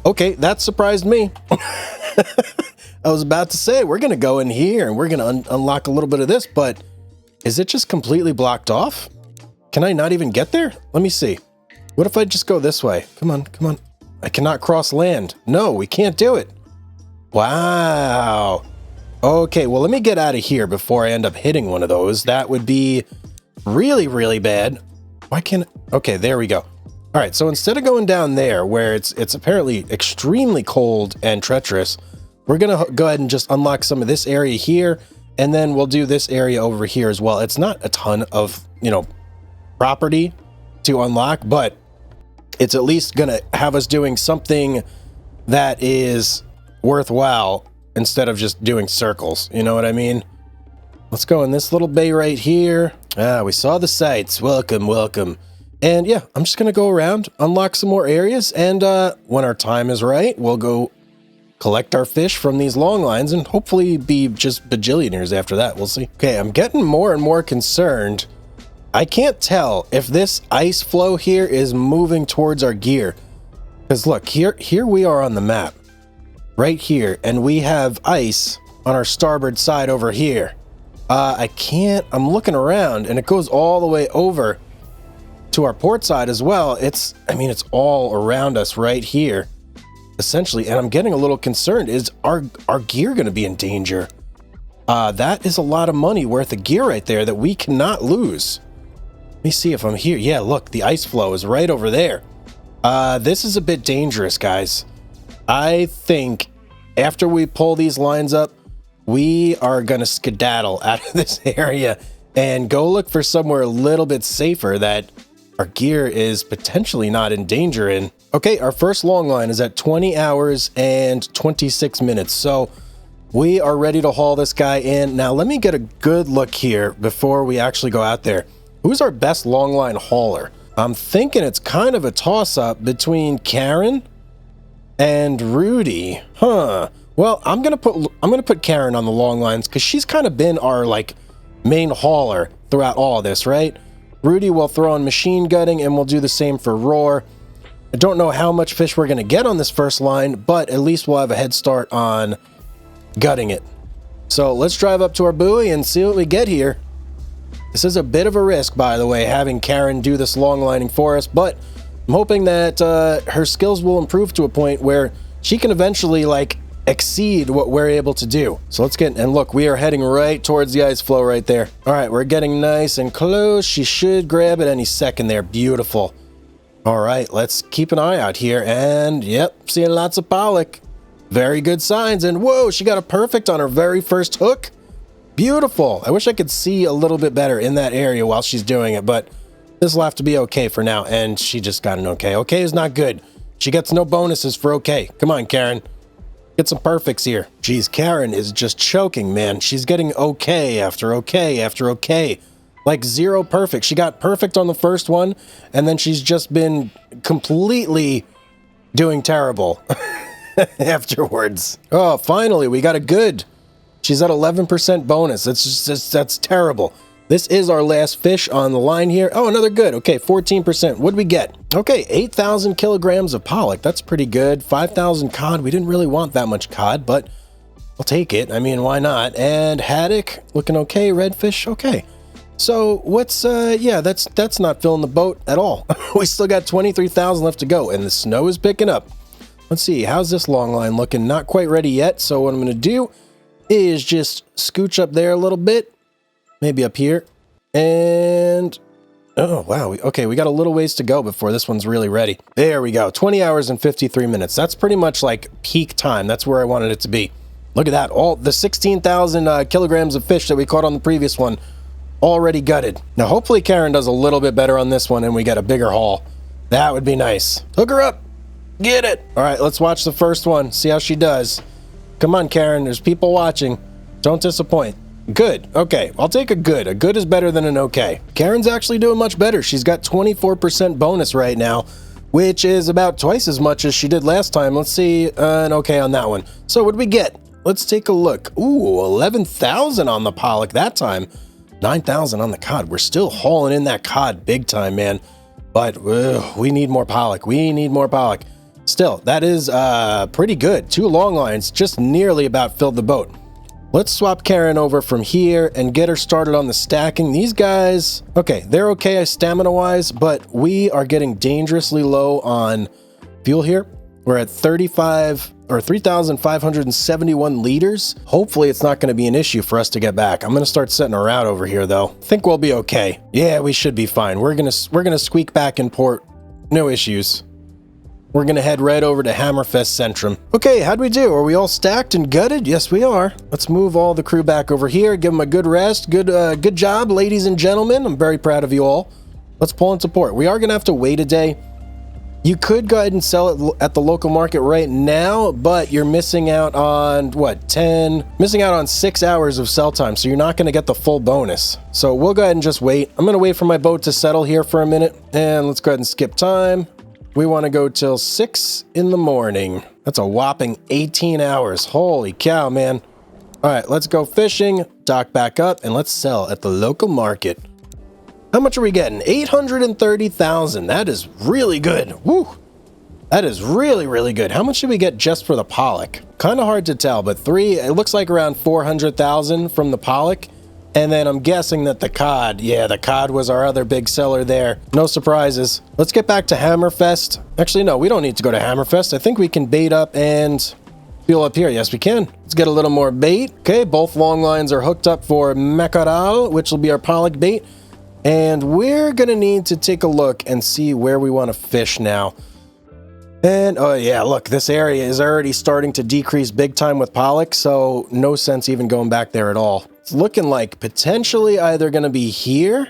Okay, that surprised me. I was about to say, we're going to go in here and we're going to unlock a little bit of this, but is it just completely blocked off? Can I not even get there? Let me see. What if I just go this way? Come on. I cannot cross land. No, we can't do it. Wow. Okay, well, let me get out of here before I end up hitting one of those. That would be really, really bad. Why can't... Okay, there we go. All right, so instead of going down there where it's apparently extremely cold and treacherous, we're going to go ahead and just unlock some of this area here, and then we'll do this area over here as well. It's not a ton of, property to unlock, but it's at least going to have us doing something that is worthwhile instead of just doing circles. You know what I mean? Let's go in this little bay right here. Ah, we saw the sights. Welcome, welcome. And yeah, I'm just going to go around, unlock some more areas, and when our time is right, we'll go collect our fish from these long lines and hopefully be just bajillionaires after that. We'll see. Okay, I'm getting more and more concerned. I can't tell if this ice flow here is moving towards our gear. Because look, here we are on the map. Right here, and we have ice on our starboard side over here. I'm looking around, and it goes all the way over to our port side as well. It's all around us right here, essentially, and I'm getting a little concerned. Is our gear going to be in danger? That is a lot of money worth of gear right there that we cannot lose. Let me see if I'm here. Yeah, look, the ice flow is right over there. This is a bit dangerous, guys. I think after we pull these lines up, we are going to skedaddle out of this area and go look for somewhere a little bit safer that our gear is potentially not in danger in. Okay, our first long line is at 20 hours and 26 minutes. So we are ready to haul this guy in. Now, let me get a good look here before we actually go out there. Who's our best long line hauler? I'm thinking it's kind of a toss-up between Karen and Rudy. Huh. Well, I'm gonna put Karen on the long lines because she's kind of been our main hauler throughout all of this, right? Rudy will throw on machine gutting, and we'll do the same for roar. I don't know how much fish we're gonna get on this first line, but at least we'll have a head start on gutting it. So let's drive up to our buoy and see what we get here. This is a bit of a risk, by the way, having Karen do this long lining for us, but I'm hoping that her skills will improve to a point where she can eventually exceed what we're able to do. So let's get, and look, we are heading right towards the ice flow right there. All right, we're getting nice and close. She should grab it any second there. Beautiful. All right, let's keep an eye out here. And yep, seeing lots of pollock. Very good signs. And whoa, she got a perfect on her very first hook. Beautiful. I wish I could see a little bit better in that area while she's doing it, but this will have to be okay for now. And she just got an okay. Okay is not good. She gets no bonuses for okay. Come on, Karen. Get some perfects here. Geez, Karen is just choking, man. She's getting okay after okay after okay. Like 0 perfect. She got perfect on the first one, and then she's just been completely doing terrible afterwards. Oh, finally, we got a good. She's at 11% bonus. That's terrible. This is our last fish on the line here. Oh, another good. Okay, 14%. What'd we get? Okay, 8,000 kilograms of pollock. That's pretty good. 5,000 cod. We didn't really want that much cod, but I'll take it. I mean, why not? And haddock, looking okay. Redfish, okay. So what's, yeah, that's not filling the boat at all. We still got 23,000 left to go, and the snow is picking up. Let's see, how's this long line looking? Not quite ready yet, so what I'm going to do is just scooch up there a little bit. Maybe up here. And oh, wow. Okay, we got a little ways to go before this one's really ready. There we go. 20 hours and 53 minutes. That's pretty much like peak time. That's where I wanted it to be. Look at that. All the 16,000 kilograms of fish that we caught on the previous one already gutted. Now, hopefully Karen does a little bit better on this one and we get a bigger haul. That would be nice. Hook her up. Get it. All right, let's watch the first one. See how she does. Come on, Karen. There's people watching. Don't disappoint. Good. Okay, I'll take a good. A good is better than an okay. Karen's actually doing much better. She's got 24% bonus right now, which is about twice as much as she did last time. Let's see an okay on that one. So what did we get? Let's take a look. Ooh, 11,000 on the pollock that time. 9,000 on the cod. We're still hauling in that cod big time, man. But we need more pollock. We need more pollock. Still, that is pretty good. 2 long lines just nearly about filled the boat. Let's swap Karen over from here and get her started on the stacking. These guys, okay, they're okay stamina-wise, but we are getting dangerously low on fuel here. We're at 3,571 liters. Hopefully it's not going to be an issue for us to get back. I'm going to start setting a route over here, though. I think we'll be okay. Yeah, we should be fine. We're gonna squeak back in port. No issues. We're going to head right over to Hammerfest Centrum. Okay, how'd we do? Are we all stacked and gutted? Yes, we are. Let's move all the crew back over here. Give them a good rest. Good job, ladies and gentlemen. I'm very proud of you all. Let's pull into port. We are going to have to wait a day You could go ahead and sell it at the local market right now, but you're missing out on what, missing out on 6 hours of sell time, so you're not going to get the full bonus. So we'll go ahead and just wait. I'm going to wait for my boat to settle here for a minute, and let's go ahead and skip time. We want to go till 6 in the morning. That's a whopping 18 hours. Holy cow, man. All right, let's go fishing, dock back up, and let's sell at the local market. How much are we getting? 830,000. That is really good. Woo! That is really, really good. How much did we get just for the pollock? Kind of hard to tell, but it looks like around 400,000 from the pollock. And then I'm guessing that the cod, yeah, the cod was our other big seller there. No surprises. Let's get back to Hammerfest. Actually, no, we don't need to go to Hammerfest. I think we can bait up and fuel up here. Yes, we can. Let's get a little more bait. Okay, both long lines are hooked up for mackerel, which will be our pollock bait. And we're going to need to take a look and see where we want to fish now. And, oh yeah, look, this area is already starting to decrease big time with pollock, so no sense even going back there at all. It's looking like potentially either going to be here,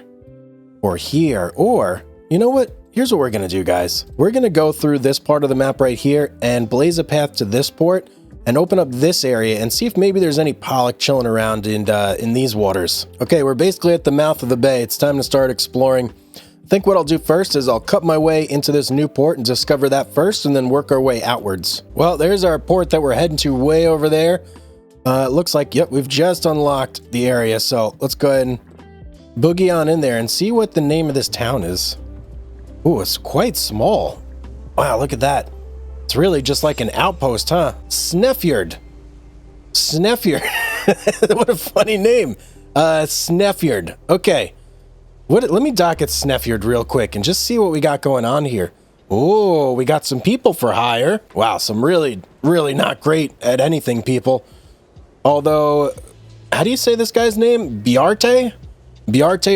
or, you know what? Here's what we're going to do, guys. We're going to go through this part of the map right here and blaze a path to this port and open up this area and see if maybe there's any pollock chilling around in these waters. Okay, we're basically at the mouth of the bay. It's time to start exploring. I think what I'll do first is I'll cut my way into this new port and discover that first and then work our way outwards. Well, there's our port that we're heading to way over there. It looks like, yep, we've just unlocked the area. So let's go ahead and boogie on in there and see what the name of this town is. Ooh, it's quite small. Wow, look at that. It's really just like an outpost, huh? Sneffjord. What a funny name. Sneffjord. Okay. Let me dock at Sneffjord real quick and just see what we got going on here. Oh, we got some people for hire. Wow, some really, really not great at anything people. Although, how do you say this guy's name? Bjarte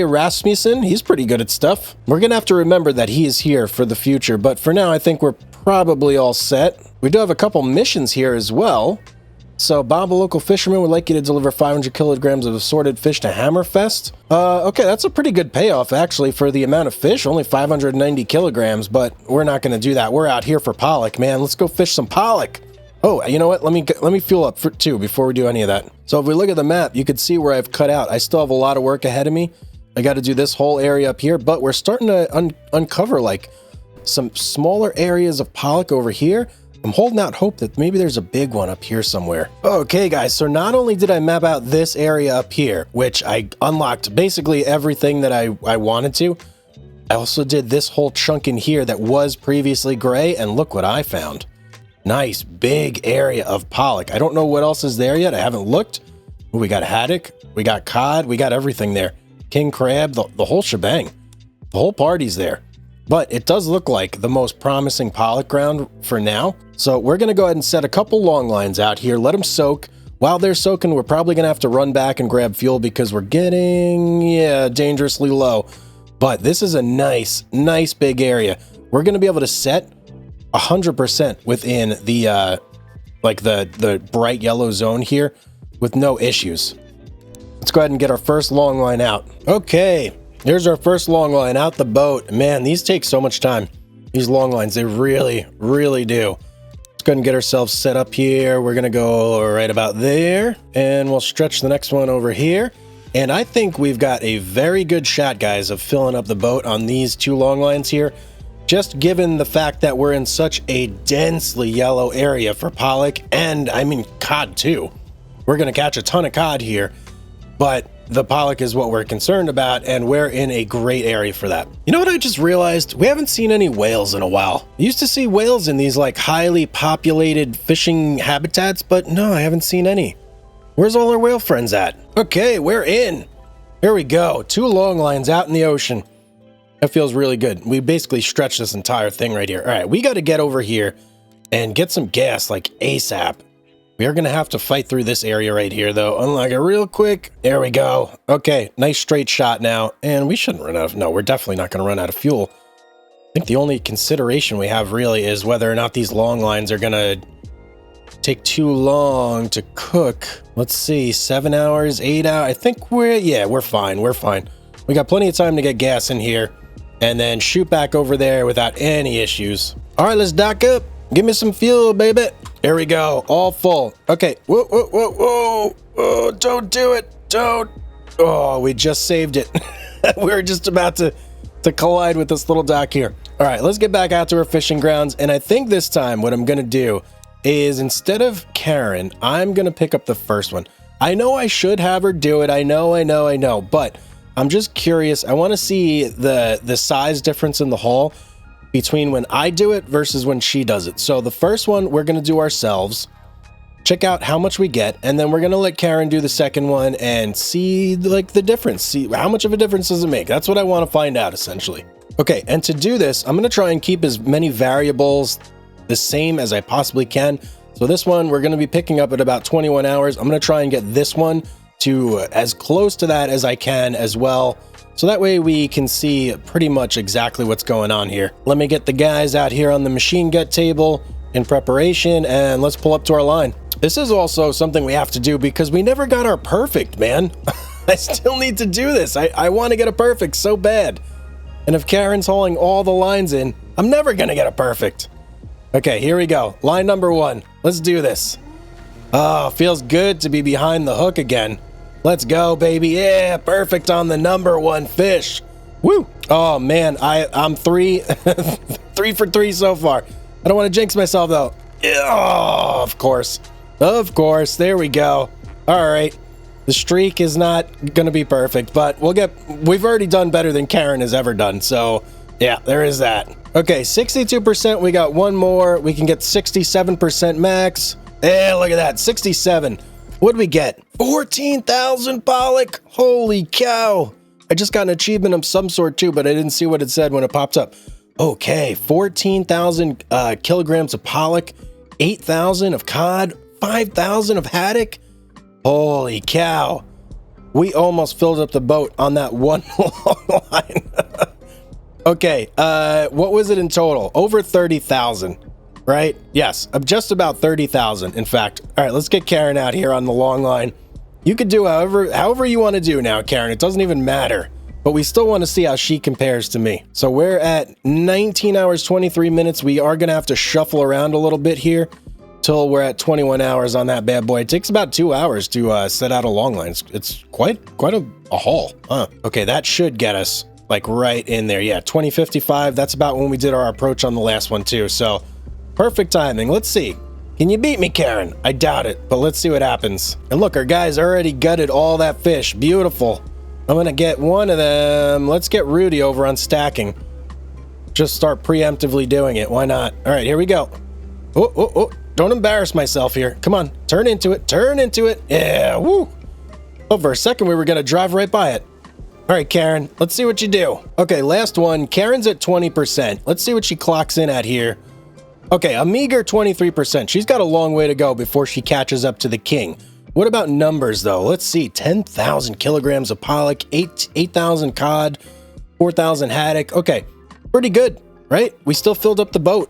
Rasmussen? He's pretty good at stuff. We're going to have to remember that he is here for the future, but for now, I think we're probably all set. We do have a couple missions here as well. So, Bob, a local fisherman, would like you to deliver 500 kilograms of assorted fish to Hammerfest. Okay, that's a pretty good payoff, actually, for the amount of fish. Only 590 kilograms, but we're not going to do that. We're out here for pollock, man. Let's go fish some pollock. Oh, you know what? Let me fuel up too before we do any of that. So if we look at the map, you can see where I've cut out. I still have a lot of work ahead of me. I got to do this whole area up here, but we're starting to uncover like some smaller areas of pollock over here. I'm holding out hope that maybe there's a big one up here somewhere. Okay, guys, so not only did I map out this area up here, which I unlocked basically everything that I wanted to, I also did this whole chunk in here that was previously gray, and look what I found. Nice big area of pollock. I don't know what else is there yet. I haven't looked. Ooh, we got haddock, we got cod, we got everything there. King crab, the whole shebang. The whole party's there. But it does look like the most promising pollock ground for now. So we're going to go ahead and set a couple long lines out here. Let them soak. While they're soaking, we're probably going to have to run back and grab fuel because we're getting, dangerously low. But this is a nice big area. We're going to be able to set 100% within the the bright yellow zone here with no issues. Let's go ahead and get our first long line out. Okay, here's our first long line out the boat. Man, these take so much time. These long lines, they really do. Let's go ahead and get ourselves set up here. We're gonna go right about there, and we'll stretch the next one over here. And I think we've got a very good shot, guys, of filling up the boat on these two long lines here. Just given the fact that we're in such a densely yellow area for pollock, and I mean cod too. We're going to catch a ton of cod here, but the pollock is what we're concerned about, and we're in a great area for that. You know what I just realized? We haven't seen any whales in a while. I used to see whales in these like highly populated fishing habitats, but no, I haven't seen any. Where's all our whale friends at? Okay, we're in. Here we go. 2 long lines out in the ocean. That feels really good. We basically stretched this entire thing right here. All right, we got to get over here and get some gas like ASAP. We are going to have to fight through this area right here, though. Unlock it real quick. There we go. Okay, nice straight shot now. And we shouldn't run out of... No, we're definitely not going to run out of fuel. I think the only consideration we have really is whether or not these long lines are going to take too long to cook. Let's see, 7 hours, 8 hours. I think we're fine. We're fine. We got plenty of time to get gas in here and then shoot back over there without any issues. All right, let's dock up. Give me some fuel, baby. Here we go. All full. Okay. Whoa, whoa, whoa, whoa. Oh, don't do it. Don't. Oh, we just saved it. We were just about to collide with this little dock here. All right, let's get back out to our fishing grounds. And I think this time what I'm going to do is, instead of Karen, I'm going to pick up the first one. I know I should have her do it. I know. But I'm just curious. I want to see the size difference in the haul between when I do it versus when she does it. So the first one we're going to do ourselves, check out how much we get, and then we're going to let Karen do the second one and see like the difference. See how much of a difference does it make? That's what I want to find out, essentially. Okay, and to do this, I'm going to try and keep as many variables the same as I possibly can. So this one, we're going to be picking up at about 21 hours. I'm going to try and get this one to as close to that as I can as well. So that way we can see pretty much exactly what's going on here. Let me get the guys out here on the machine gut table in preparation, and let's pull up to our line. This is also something we have to do because we never got our perfect, man. I still need to do this. I want to get a perfect so bad. And if Karen's hauling all the lines in, I'm never going to get a perfect. Okay, here we go. Line number 1. Let's do this. Oh, feels good to be behind the hook again. Let's go, baby. Yeah, perfect on the number 1 fish. Woo. Oh, man, I'm 3 for 3 so far. I don't want to jinx myself, though. Oh, of course. Of course. There we go. All right. The streak is not going to be perfect, but we've already done better than Karen has ever done. So, yeah, there is that. Okay, 62%. We got one more. We can get 67% max. Yeah, look at that. 67. What'd we get? 14,000 pollock. Holy cow. I just got an achievement of some sort too, but I didn't see what it said when it popped up. Okay, 14,000 kilograms of pollock, 8,000 of cod, 5,000 of haddock. Holy cow. We almost filled up the boat on that one long line. Okay, what was it in total? Over 30,000. Right? Yes, just about 30,000, in fact. All right, let's get Karen out here on the long line. You could do however you want to do now, Karen. It doesn't even matter. But we still want to see how she compares to me. So we're at 19 hours, 23 minutes. We are going to have to shuffle around a little bit here till we're at 21 hours on that bad boy. It takes about 2 hours to set out a long line. It's quite a haul, huh? Okay, that should get us like right in there. Yeah, 2055. That's about when we did our approach on the last one too. So perfect timing. Let's see. Can you beat me, Karen? I doubt it, but let's see what happens. And look, our guys already gutted all that fish. Beautiful. I'm going to get one of them. Let's get Rudy over on stacking. Just start preemptively doing it. Why not? All right, here we go. Oh. Don't embarrass myself here. Come on. Turn into it. Turn into it. Yeah, woo. Oh, for a second, we were going to drive right by it. All right, Karen, let's see what you do. Okay, last one. Karen's at 20%. Let's see what she clocks in at here. Okay, a meager 23%. She's got a long way to go before she catches up to the king. What about numbers, though? Let's see. 10,000 kilograms of pollock, 8,000 cod, 4,000 haddock. Okay, pretty good, right? We still filled up the boat.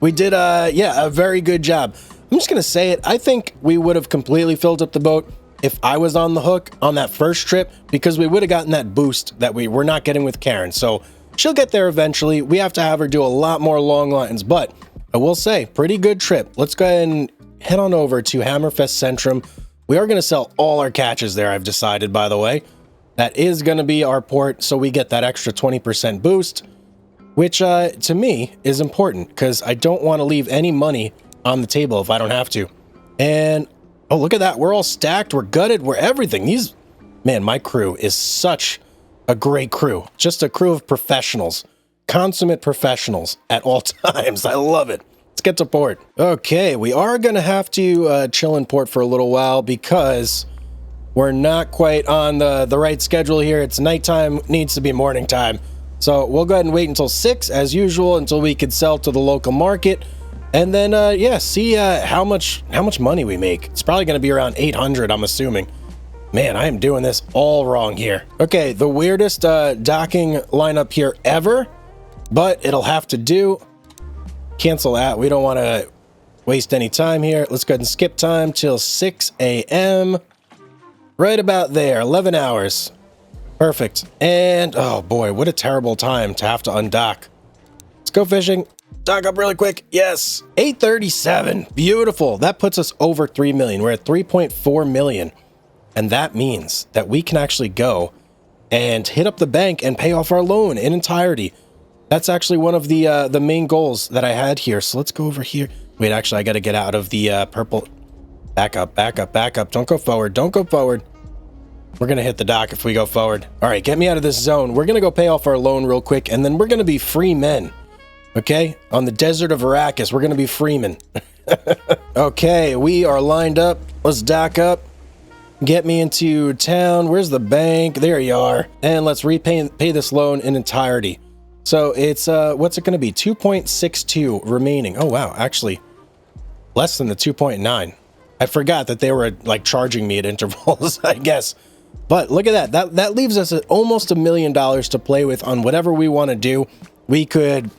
We did, a very good job. I'm just going to say it. I think we would have completely filled up the boat if I was on the hook on that first trip, because we would have gotten that boost that we were not getting with Karen. So she'll get there eventually. We have to have her do a lot more long lines, but I will say, pretty good trip. Let's go ahead and head on over to Hammerfest Centrum. We are going to sell all our catches there, I've decided, by the way. That is going to be our port, so we get that extra 20% boost, which to me is important because I don't want to leave any money on the table if I don't have to. And oh, look at that. We're all stacked. We're gutted. We're everything. Man, my crew is such a great crew. Just a crew of professionals, consummate professionals at all times. I love it. Let's get to port. Okay, we are going to have to chill in port for a little while because we're not quite on the right schedule here. It's nighttime, needs to be morning time. So we'll go ahead and wait until 6 as usual until we can sell to the local market. And then, see how much money we make. It's probably going to be around 800, I'm assuming. Man, I am doing this all wrong here. Okay, the weirdest docking lineup here ever, but it'll have to do. Cancel that. We don't want to waste any time here. Let's go ahead and skip time till 6 a.m. Right about there, 11 hours. Perfect. And, oh boy, what a terrible time to have to undock. Let's go fishing. Dock up really quick. Yes. 837. Beautiful. That puts us over 3 million. We're at 3.4 million. And that means that we can actually go and hit up the bank and pay off our loan in entirety. That's actually one of the main goals that I had here. So let's go over here. Wait, actually, I got to get out of the purple. Back up, back up, back up. Don't go forward. Don't go forward. We're going to hit the dock if we go forward. All right, get me out of this zone. We're going to go pay off our loan real quick, and then we're going to be free men. Okay? On the desert of Arrakis, we're going to be freemen. Okay, we are lined up. Let's dock up. Get me into town. Where's the bank? There you are. And let's pay this loan in entirety. So it's, what's it going to be? 2.62 remaining. Oh, wow. Actually, less than the 2.9. I forgot that they were, like, charging me at intervals, I guess. But look at that. That leaves us at almost $1 million to play with on whatever we want to do. We could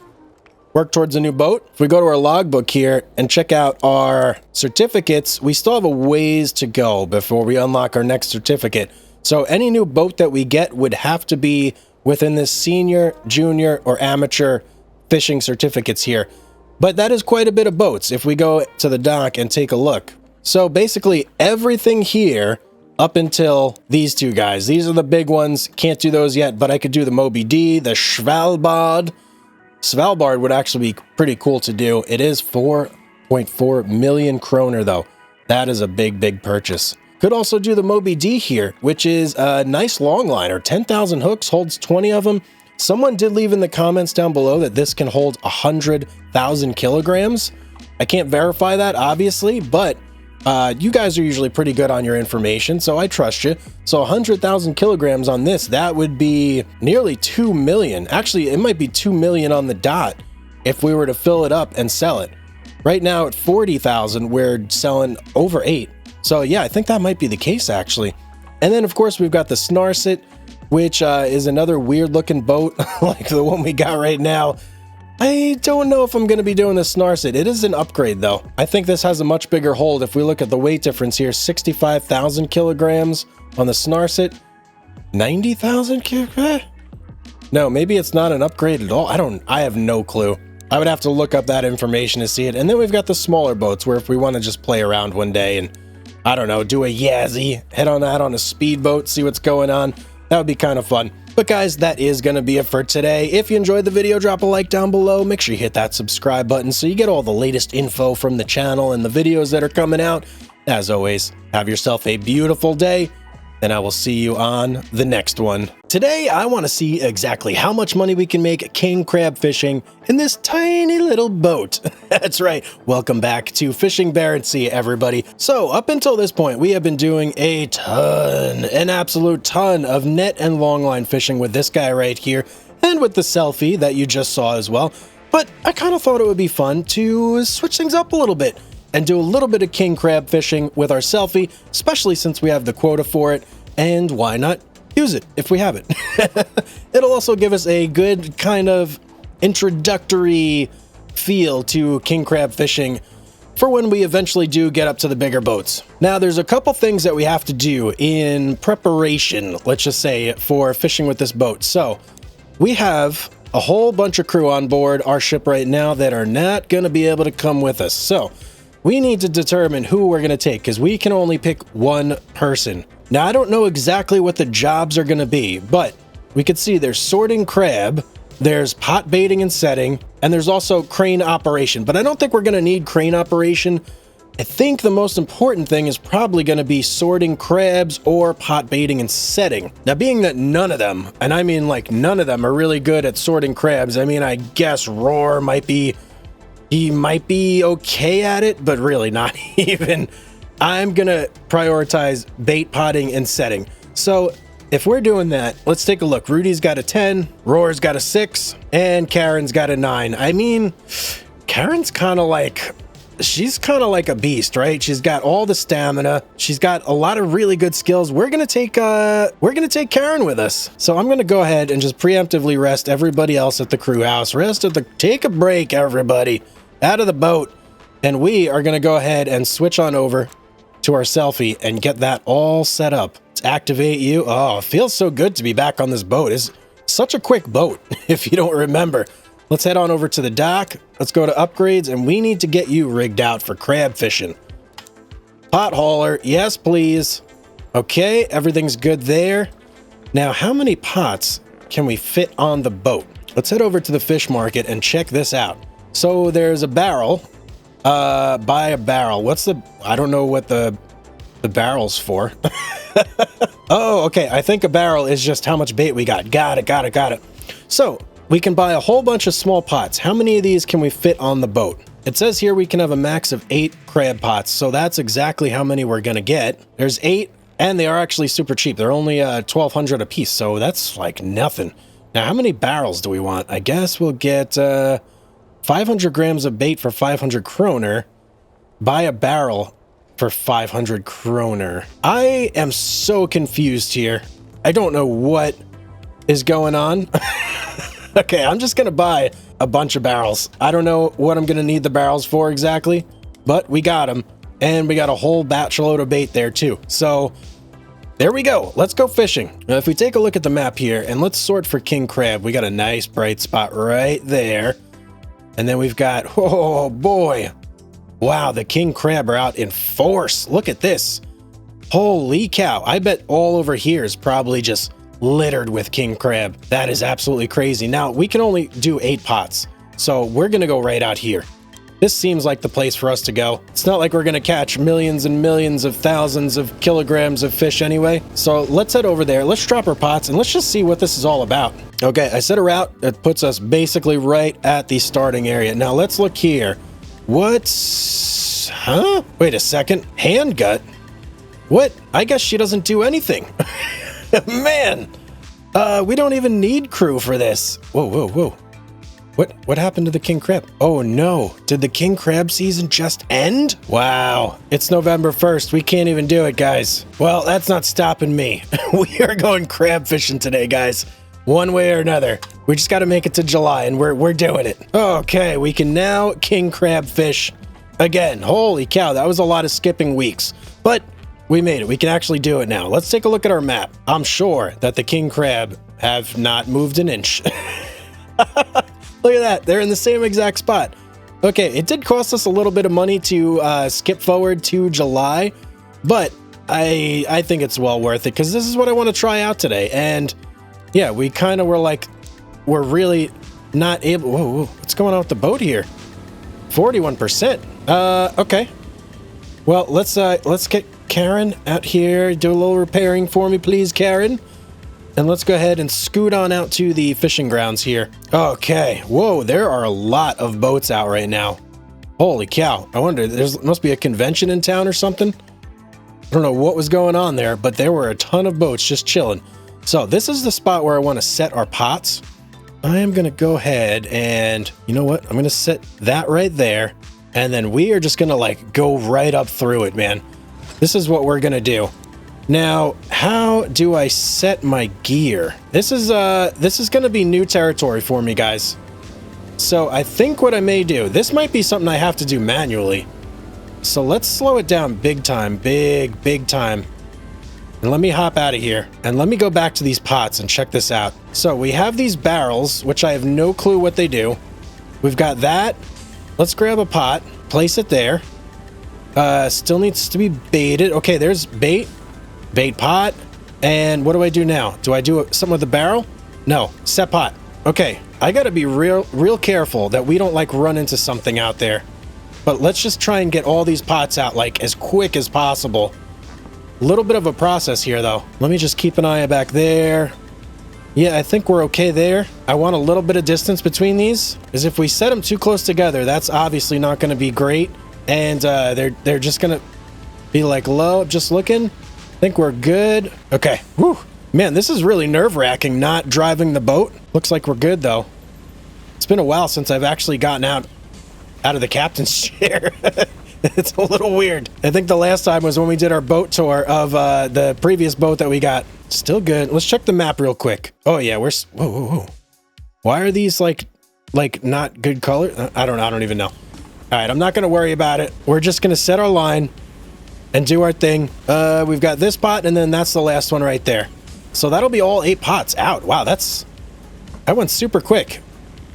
work towards a new boat. If we go to our logbook here and check out our certificates, we still have a ways to go before we unlock our next certificate. So any new boat that we get would have to be within this senior, junior, or amateur fishing certificates here. But that is quite a bit of boats if we go to the dock and take a look. So basically everything here up until these two guys. These are the big ones. Can't do those yet, but I could do the Moby D, the Svalbard. Svalbard would actually be pretty cool to do. It is 4.4 million kroner, though. That is a big, big purchase. Could also do the Moby D here, which is a nice longliner. 10,000 hooks, holds 20 of them. Someone did leave in the comments down below that this can hold 100,000 kilograms. I can't verify that, obviously, but you guys are usually pretty good on your information, so I trust you. So 100,000 kilograms on this, that would be nearly 2 million. Actually, it might be 2 million on the dot if we were to fill it up and sell it. Right now at 40,000, we're selling over 8. So yeah, I think that might be the case, actually. And then, of course, we've got the Snarset, which is another weird-looking boat like the one we got right now. I don't know if I'm going to be doing the Snarset. It is an upgrade, though. I think this has a much bigger hold. If we look at the weight difference here, 65,000 kilograms on the Snarset. 90,000 kilograms? No, maybe it's not an upgrade at all. I have no clue. I would have to look up that information to see it. And then we've got the smaller boats where if we want to just play around one day and, I don't know, do a Yazzie, head on out on a speedboat, see what's going on. That would be kind of fun. But guys, that is going to be it for today. If you enjoyed the video, drop a like down below. Make sure you hit that subscribe button so you get all the latest info from the channel and the videos that are coming out. As always, have yourself a beautiful day, and I will see you on the next one. Today, I want to see exactly how much money we can make king crab fishing in this tiny little boat. That's right. Welcome back to Fishing Barents Sea, everybody. So up until this point, we have been doing a ton, an absolute ton of net and longline fishing with this guy right here and with the selfie that you just saw as well. But I kind of thought it would be fun to switch things up a little bit and do a little bit of king crab fishing with our selfie, especially since we have the quota for it. And why not use it if we have it? It'll also give us a good kind of introductory feel to king crab fishing for when we eventually do get up to the bigger boats. Now, there's a couple things that we have to do in preparation, let's just say, for fishing with this boat. So we have a whole bunch of crew on board our ship right now that are not going to be able to come with us. So we need to determine who we're going to take because we can only pick one person. Now, I don't know exactly what the jobs are going to be, but we could see there's sorting crab, there's pot baiting and setting, and there's also crane operation. But I don't think we're going to need crane operation. I think the most important thing is probably going to be sorting crabs or pot baiting and setting. Now, being that none of them, and I mean like none of them are really good at sorting crabs, I mean, I guess Roar might be, he might be okay at it, but really not even. I'm going to prioritize bait potting and setting. So if we're doing that, let's take a look. Rudy's got a 10, Roar's got a 6, and Karen's got a 9. I mean, Karen's kind of like, she's kind of like a beast, right? She's got all the stamina. She's got a lot of really good skills. We're going to take Karen with us. So I'm going to go ahead and just preemptively rest everybody else at the crew house. Take a break, everybody, out of the boat. And we are going to go ahead and switch on over to our selfie and get that all set up. Let's activate you. Oh, it feels so good to be back on this boat. It's such a quick boat, if you don't remember. Let's head on over to the dock. Let's go to upgrades, and we need to get you rigged out for crab fishing. Pot hauler, yes, please. Okay, everything's good there. Now, how many pots can we fit on the boat? Let's head over to the fish market and check this out. So there's a barrel. Buy a barrel. I don't know what the barrel's for. Oh, okay. I think a barrel is just how much bait we got. Got it. So we can buy a whole bunch of small pots. How many of these can we fit on the boat? It says here we can have a max of 8 crab pots. So that's exactly how many we're going to get. There's 8. And they are actually super cheap. They're only 1,200 a piece, so that's like nothing. Now, how many barrels do we want? I guess we'll get 500 grams of bait for 500 kroner. Buy a barrel for 500 kroner. I am so confused here. I don't know what is going on. Okay, I'm just going to buy a bunch of barrels. I don't know what I'm going to need the barrels for exactly, but we got them. And we got a whole batch load of bait there too. So there we go. Let's go fishing. Now, if we take a look at the map here and let's sort for king crab, we got a nice bright spot right there. And then we've got, oh boy. Wow, the king crab are out in force. Look at this. Holy cow. I bet all over here is probably just littered with king crab. That is absolutely crazy. Now, we can only do 8 pots. So we're going to go right out here. This seems like the place for us to go. It's not like we're going to catch millions and millions of thousands of kilograms of fish anyway. So let's head over there. Let's drop our pots and let's just see what this is all about. Okay, I set a route that puts us basically right at the starting area. Now let's look here. What's... Huh? Wait a second. Hand gut? What? I guess she doesn't do anything. Man! We don't even need crew for this. Whoa. What happened to the king crab? Oh no, did the king crab season just end? Wow, it's November 1st. We can't even do it, guys. Well, that's not stopping me. We are going crab fishing today, guys. One way or another. We just got to make it to July, and we're doing it. Okay, we can now king crab fish again. Holy cow, that was a lot of skipping weeks. But we made it. We can actually do it now. Let's take a look at our map. I'm sure that the king crab have not moved an inch. Look at that. They're in the same exact spot. Okay, it did cost us a little bit of money to skip forward to July, but I think it's well worth it because this is what I want to try out today. And yeah, we kind of were like, we're really not able... Whoa, what's going on with the boat here? 41%. Okay. Well, let's get Karen out here. Do a little repairing for me, please, Karen. And let's go ahead and scoot on out to the fishing grounds here. Okay. Whoa, there are a lot of boats out right now. Holy cow. I wonder, there must be a convention in town or something. I don't know what was going on there, but there were a ton of boats just chilling. So this is the spot where I want to set our pots. I am going to go ahead and, you know what? I'm going to set that right there. And then we are just going to like go right up through it, man. This is what we're going to do. Now, how do I set my gear? This is going to be new territory for me, guys. So I think what I may do, this might be something I have to do manually. So let's slow it down big time, big time. And let me hop out of here and let me go back to these pots and check this out. So we have these barrels, which I have no clue what they do. We've got that. Let's grab a pot, place it there. Still needs to be baited. Okay, there's bait. Bait pot. And what do I do now? Do I do something with the barrel? No, set pot. Okay, I gotta be real careful that we don't like run into something out there. But let's just try and get all these pots out like as quick as possible. A little bit of a process here though. Let me just keep an eye back there. Yeah, I think we're okay there. I want a little bit of distance between these, because if we set them too close together, that's obviously not going to be great. And they're just going to be like low, just looking. I think we're good. Okay. Whew. Man, this is really nerve-wracking not driving the boat. Looks like we're good though. It's been a while since I've actually gotten out of the captain's chair. It's a little weird. I think the last time was when we did our boat tour of the previous boat that we got. Still good. Let's check the map real quick. Oh yeah, we're... Whoa. Why are these like not good color? I don't even know. All right, I'm not going to worry about it. We're just going to set our line and do our thing. We've got this pot, and then that's the last one right there. So that'll be all 8 pots out. Wow, that went super quick.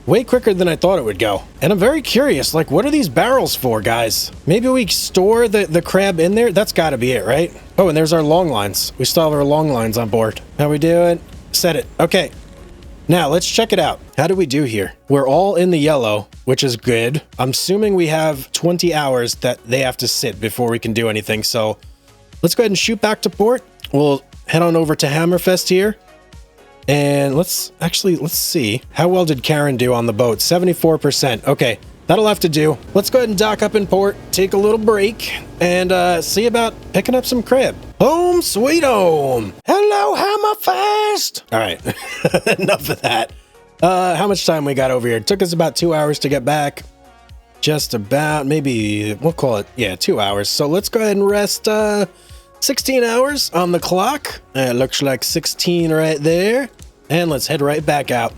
way quicker than I thought it would go. And I'm very curious, like, what are these barrels for, guys? Maybe we store the crab in there? That's got to be it, right? Oh, and there's our long lines. We still have our long lines on board. How we doing? Set it. Okay. Now, let's check it out. How do we do here? We're all in the yellow, which is good. I'm assuming we have 20 hours that they have to sit before we can do anything. So let's go ahead and shoot back to port. We'll head on over to Hammerfest here. And let's see. How well did Karen do on the boat? 74%. Okay, that'll have to do. Let's go ahead and dock up in port, take a little break, and see about picking up some crab. Home sweet home. Hello, Hammerfest. All right, enough of that. How much time we got over here? It took us about 2 hours to get back. Just about, maybe, we'll call it, yeah, 2 hours. So let's go ahead and rest 16 hours on the clock. It looks like 16 right there. And let's head right back out.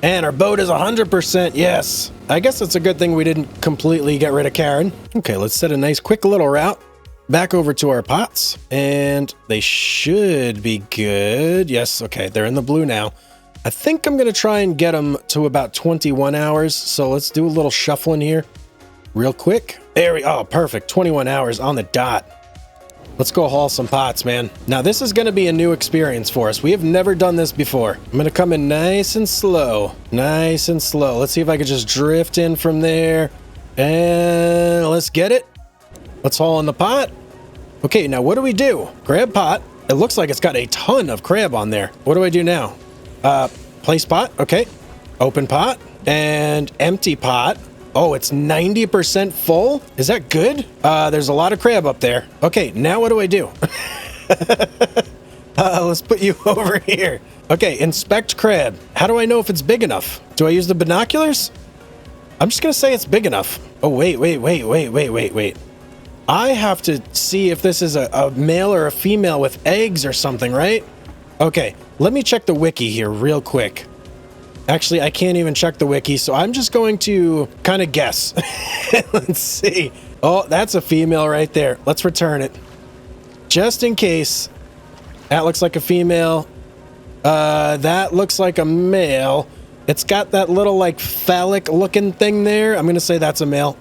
And our boat is 100%, yes. I guess it's a good thing we didn't completely get rid of Karen. Okay, let's set a nice quick little route back over to our pots. And they should be good. Yes, okay, they're in the blue now. I think I'm going to try and get them to about 21 hours. So let's do a little shuffling here real quick. There we, oh, perfect. 21 hours on the dot. Let's go haul some pots, man. Now, this is going to be a new experience for us. We have never done this before. I'm going to come in nice and slow. Nice and slow. Let's see if I can just drift in from there. And let's get it. Let's haul in the pot. Okay, now what do we do? Crab pot. It looks like it's got a ton of crab on there. What do I do now? Place pot. Okay. Open pot. And empty pot. Oh, it's 90% full? Is that good? There's a lot of crab up there. Okay, now what do I do? Let's put you over here. Okay, inspect crab. How do I know if it's big enough? Do I use the binoculars? I'm just gonna say it's big enough. Oh, wait. I have to see if this is a male or a female with eggs or something, right? Okay, let me check the wiki here real quick. Actually, I can't even check the wiki, so I'm just going to kind of guess. Let's see. Oh, that's a female right there. Let's return it. Just in case. That looks like a female. That looks like a male. It's got that little, like, phallic looking thing there. I'm going to say that's a male.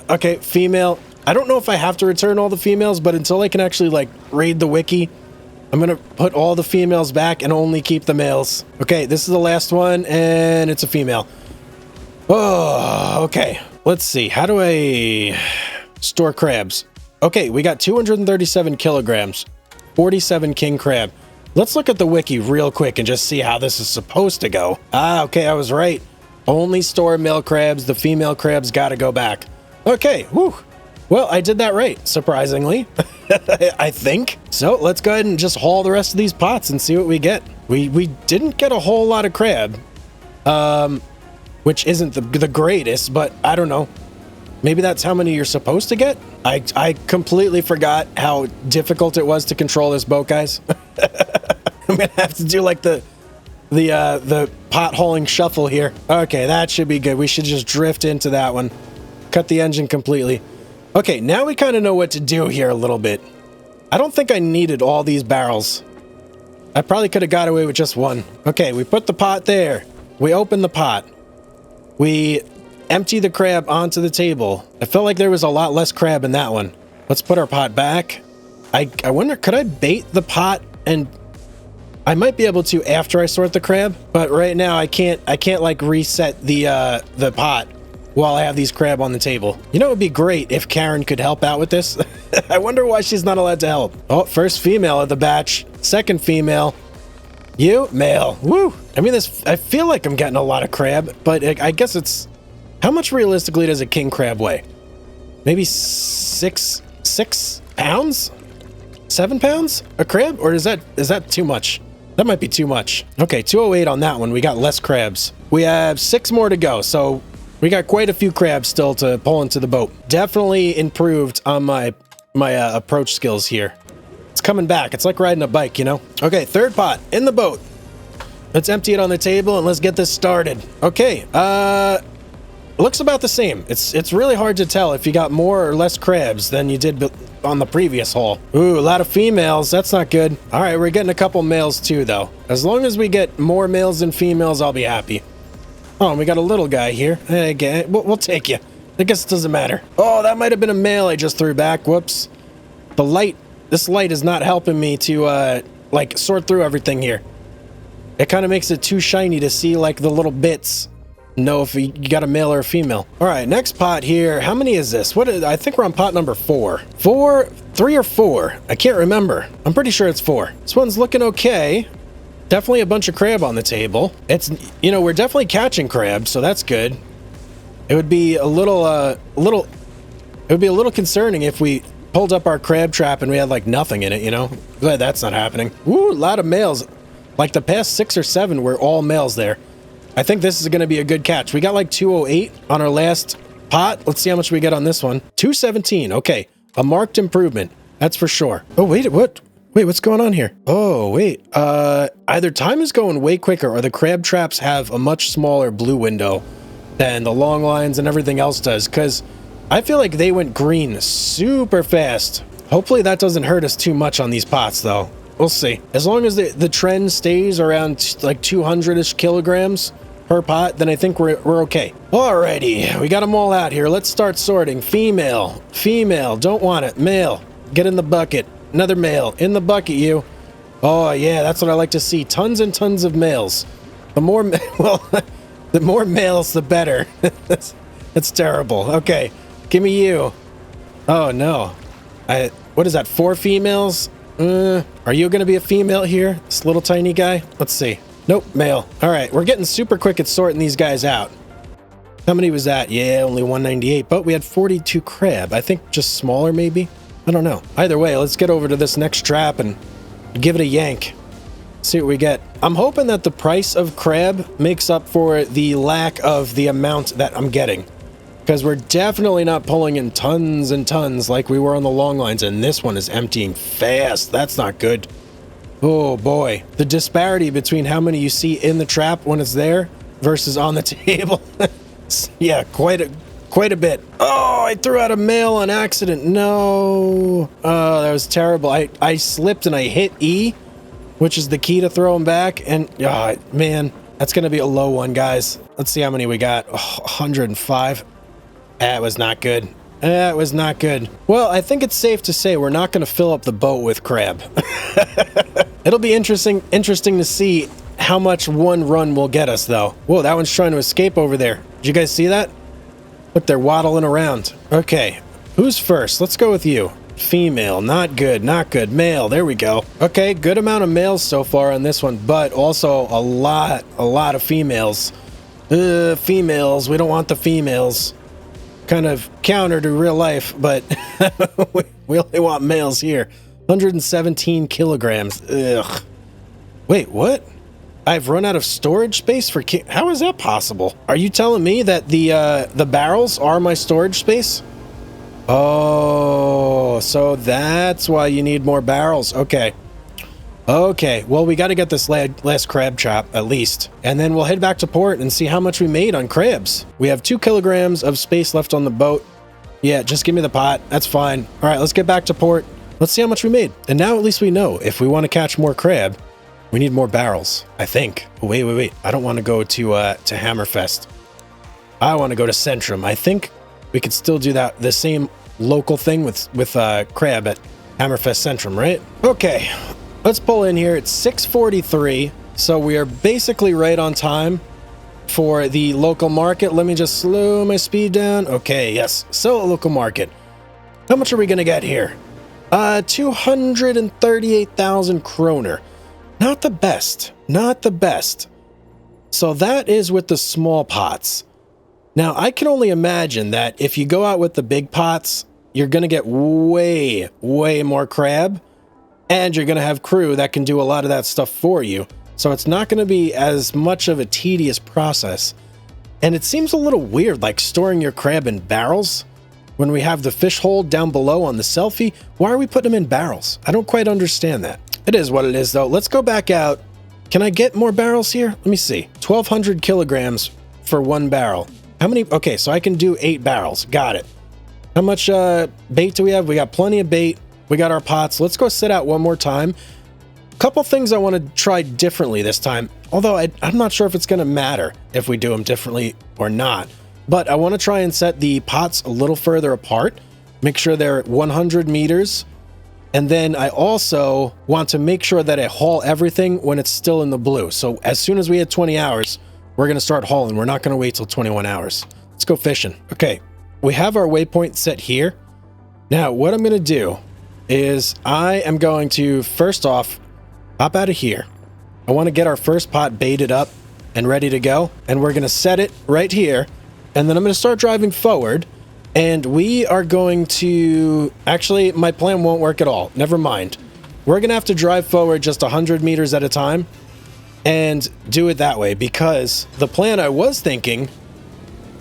Okay, female. I don't know if I have to return all the females, but until I can actually, like, read the wiki, I'm going to put all the females back and only keep the males. Okay, this is the last one, and it's a female. Oh, okay. Let's see. How do I store crabs? Okay, we got 237 kilograms, 47 king crab. Let's look at the wiki real quick and just see how this is supposed to go. Ah, okay, I was right. Only store male crabs. The female crabs got to go back. Okay, whew. Well, I did that right, surprisingly, I think. So let's go ahead and just haul the rest of these pots and see what we get. We didn't get a whole lot of crab, which isn't the greatest, but I don't know. Maybe that's how many you're supposed to get? I completely forgot how difficult it was to control this boat, guys. I'm gonna have to do like the pot hauling shuffle here. Okay, that should be good. We should just drift into that one. Cut the engine completely. Okay, now we kind of know what to do here a little bit. I don't think I needed all these barrels. I probably could have got away with just one. Okay, we put the pot there. We open the pot. We empty the crab onto the table. I felt like there was a lot less crab in that one. Let's put our pot back. I wonder, could I bait the pot? And I might be able to after I sort the crab, but right now I can't like reset the pot while I have these crab on the table. You know, it would be great if Karen could help out with this. I wonder why she's not allowed to help. Oh, first female of the batch. Second female. You, male. Woo. I mean, I feel like I'm getting a lot of crab, but I guess it's... How much realistically does a king crab weigh? Maybe 6 pounds? 7 pounds? A crab? Or is that too much? That might be too much. Okay, 208 on that one. We got less crabs. We have 6 more to go, so... We got quite a few crabs still to pull into the boat. Definitely improved on my approach skills here. It's coming back. It's like riding a bike, you know? Okay, third pot in the boat. Let's empty it on the table and let's get this started. Okay, looks about the same. It's really hard to tell if you got more or less crabs than you did on the previous haul. Ooh, a lot of females. That's not good. All right, we're getting a couple males too, though. As long as we get more males than females, I'll be happy. Oh, and we got a little guy here. Hey, we'll take you. I guess it doesn't matter. Oh, that might have been a male I just threw back. Whoops. This light is not helping me to, like, sort through everything here. It kind of makes it too shiny to see, like, the little bits. Know if you got a male or a female. All right, next pot here. How many is this? I think we're on pot number 4. 3 or 4. I can't remember. I'm pretty sure it's 4. This one's looking okay. Definitely a bunch of crab on the table. It's, you know, we're definitely catching crab, so that's good. It would be a little concerning if we pulled up our crab trap and we had like nothing in it, you know? Glad that's not happening. Ooh, a lot of males. Like the past 6 or 7 were all males there. I think this is going to be a good catch. We got like 208 on our last pot. Let's see how much we get on this one. 217. Okay. A marked improvement. That's for sure. Oh, wait, what? Wait, what's going on here? Oh, wait. Either time is going way quicker or the crab traps have a much smaller blue window than the long lines and everything else does, because I feel like they went green super fast. Hopefully that doesn't hurt us too much on these pots, though. We'll see. As long as the trend stays around like 200-ish kilograms per pot, then I think we're okay. Alrighty, we got them all out here. Let's start sorting. Female, don't want it. Male, get in the bucket. Another male, in the bucket, you. Oh yeah, that's what I like to see. Tons and tons of males. The more, well, the more males, the better. That's terrible. Okay, give me you. Oh no, what is that? 4 females? Are you gonna be a female here? This little tiny guy? Let's see. Nope, male. All right, we're getting super quick at sorting these guys out. How many was that? Yeah, only 198, but we had 42 crab. I think just smaller, maybe? I don't know. Either way, let's get over to this next trap and give it a yank. See what we get. I'm hoping that the price of crab makes up for the lack of the amount that I'm getting, because we're definitely not pulling in tons and tons like we were on the long lines, and this one is emptying fast. That's not good. Oh boy, the disparity between how many you see in the trap when it's there versus on the table. Yeah, quite a bit. Oh, I threw out a male on accident. No. Oh, that was terrible. I slipped and I hit E, which is the key to throw them back, and oh, man, that's gonna be a low one, guys. Let's see how many we got. Oh, 105. That was not good. That was not good. Well, I think it's safe to say we're not going to fill up the boat with crab. It'll be interesting to see how much one run will get us, though. Whoa, that one's trying to escape over there. Did you guys see that? Look, they're waddling around. Okay, who's first? Let's go with you. Female, not good, not good. Male, there we go. Okay, good amount of males so far on this one, but also a lot of females. Females, we don't want the females. Kind of counter to real life, but we only want males here. 117 kilograms. Ugh. Wait, what? I've run out of storage space for how is that possible? Are you telling me that the barrels are my storage space? Oh, so that's why you need more barrels. Okay. Okay, well, we got to get this last crab trap, at least. And then we'll head back to port and see how much we made on crabs. We have 2 kilograms of space left on the boat. Yeah, just give me the pot. That's fine. All right, let's get back to port. Let's see how much we made. And now at least we know if we want to catch more crab, we need more barrels, I think. Oh, wait. I don't want to go to Hammerfest. I want to go to Centrum. I think we could still do that, the same local thing with crab at Hammerfest Centrum, right? Okay. Let's pull in here. It's 6:43, so we are basically right on time for the local market. Let me just slow my speed down. Okay, yes. So, local market. How much are we going to get here? 238,000 kroner. Not the best. Not the best. So that is with the small pots. Now, I can only imagine that if you go out with the big pots, you're going to get way more crab. And you're going to have crew that can do a lot of that stuff for you. So it's not going to be as much of a tedious process. And it seems a little weird, like storing your crab in barrels. When we have the fish hold down below on the selfie, why are we putting them in barrels? I don't quite understand that. It is what it is, though. Let's go back out. Can I get more barrels here? Let me see. 1,200 kilograms for 1 barrel. How many? Okay, so I can do 8 barrels. Got it. How much bait do we have? We got plenty of bait. We got our pots. Let's go sit out one more time. A couple things I want to try differently this time, although I'm not sure if it's going to matter if we do them differently or not. But I want to try and set the pots a little further apart, make sure they're 100 meters. And then I also want to make sure that I haul everything when it's still in the blue. So as soon as we hit 20 hours, we're going to start hauling. We're not going to wait till 21 hours. Let's go fishing. Okay, we have our waypoint set here. Now, what I'm going to do is I am going to, first off, hop out of here. I want to get our first pot baited up and ready to go. And we're going to set it right here. And then I'm going to start driving forward. And we are going to... Actually, my plan won't work at all. Never mind. We're going to have to drive forward just 100 meters at a time and do it that way. Because the plan I was thinking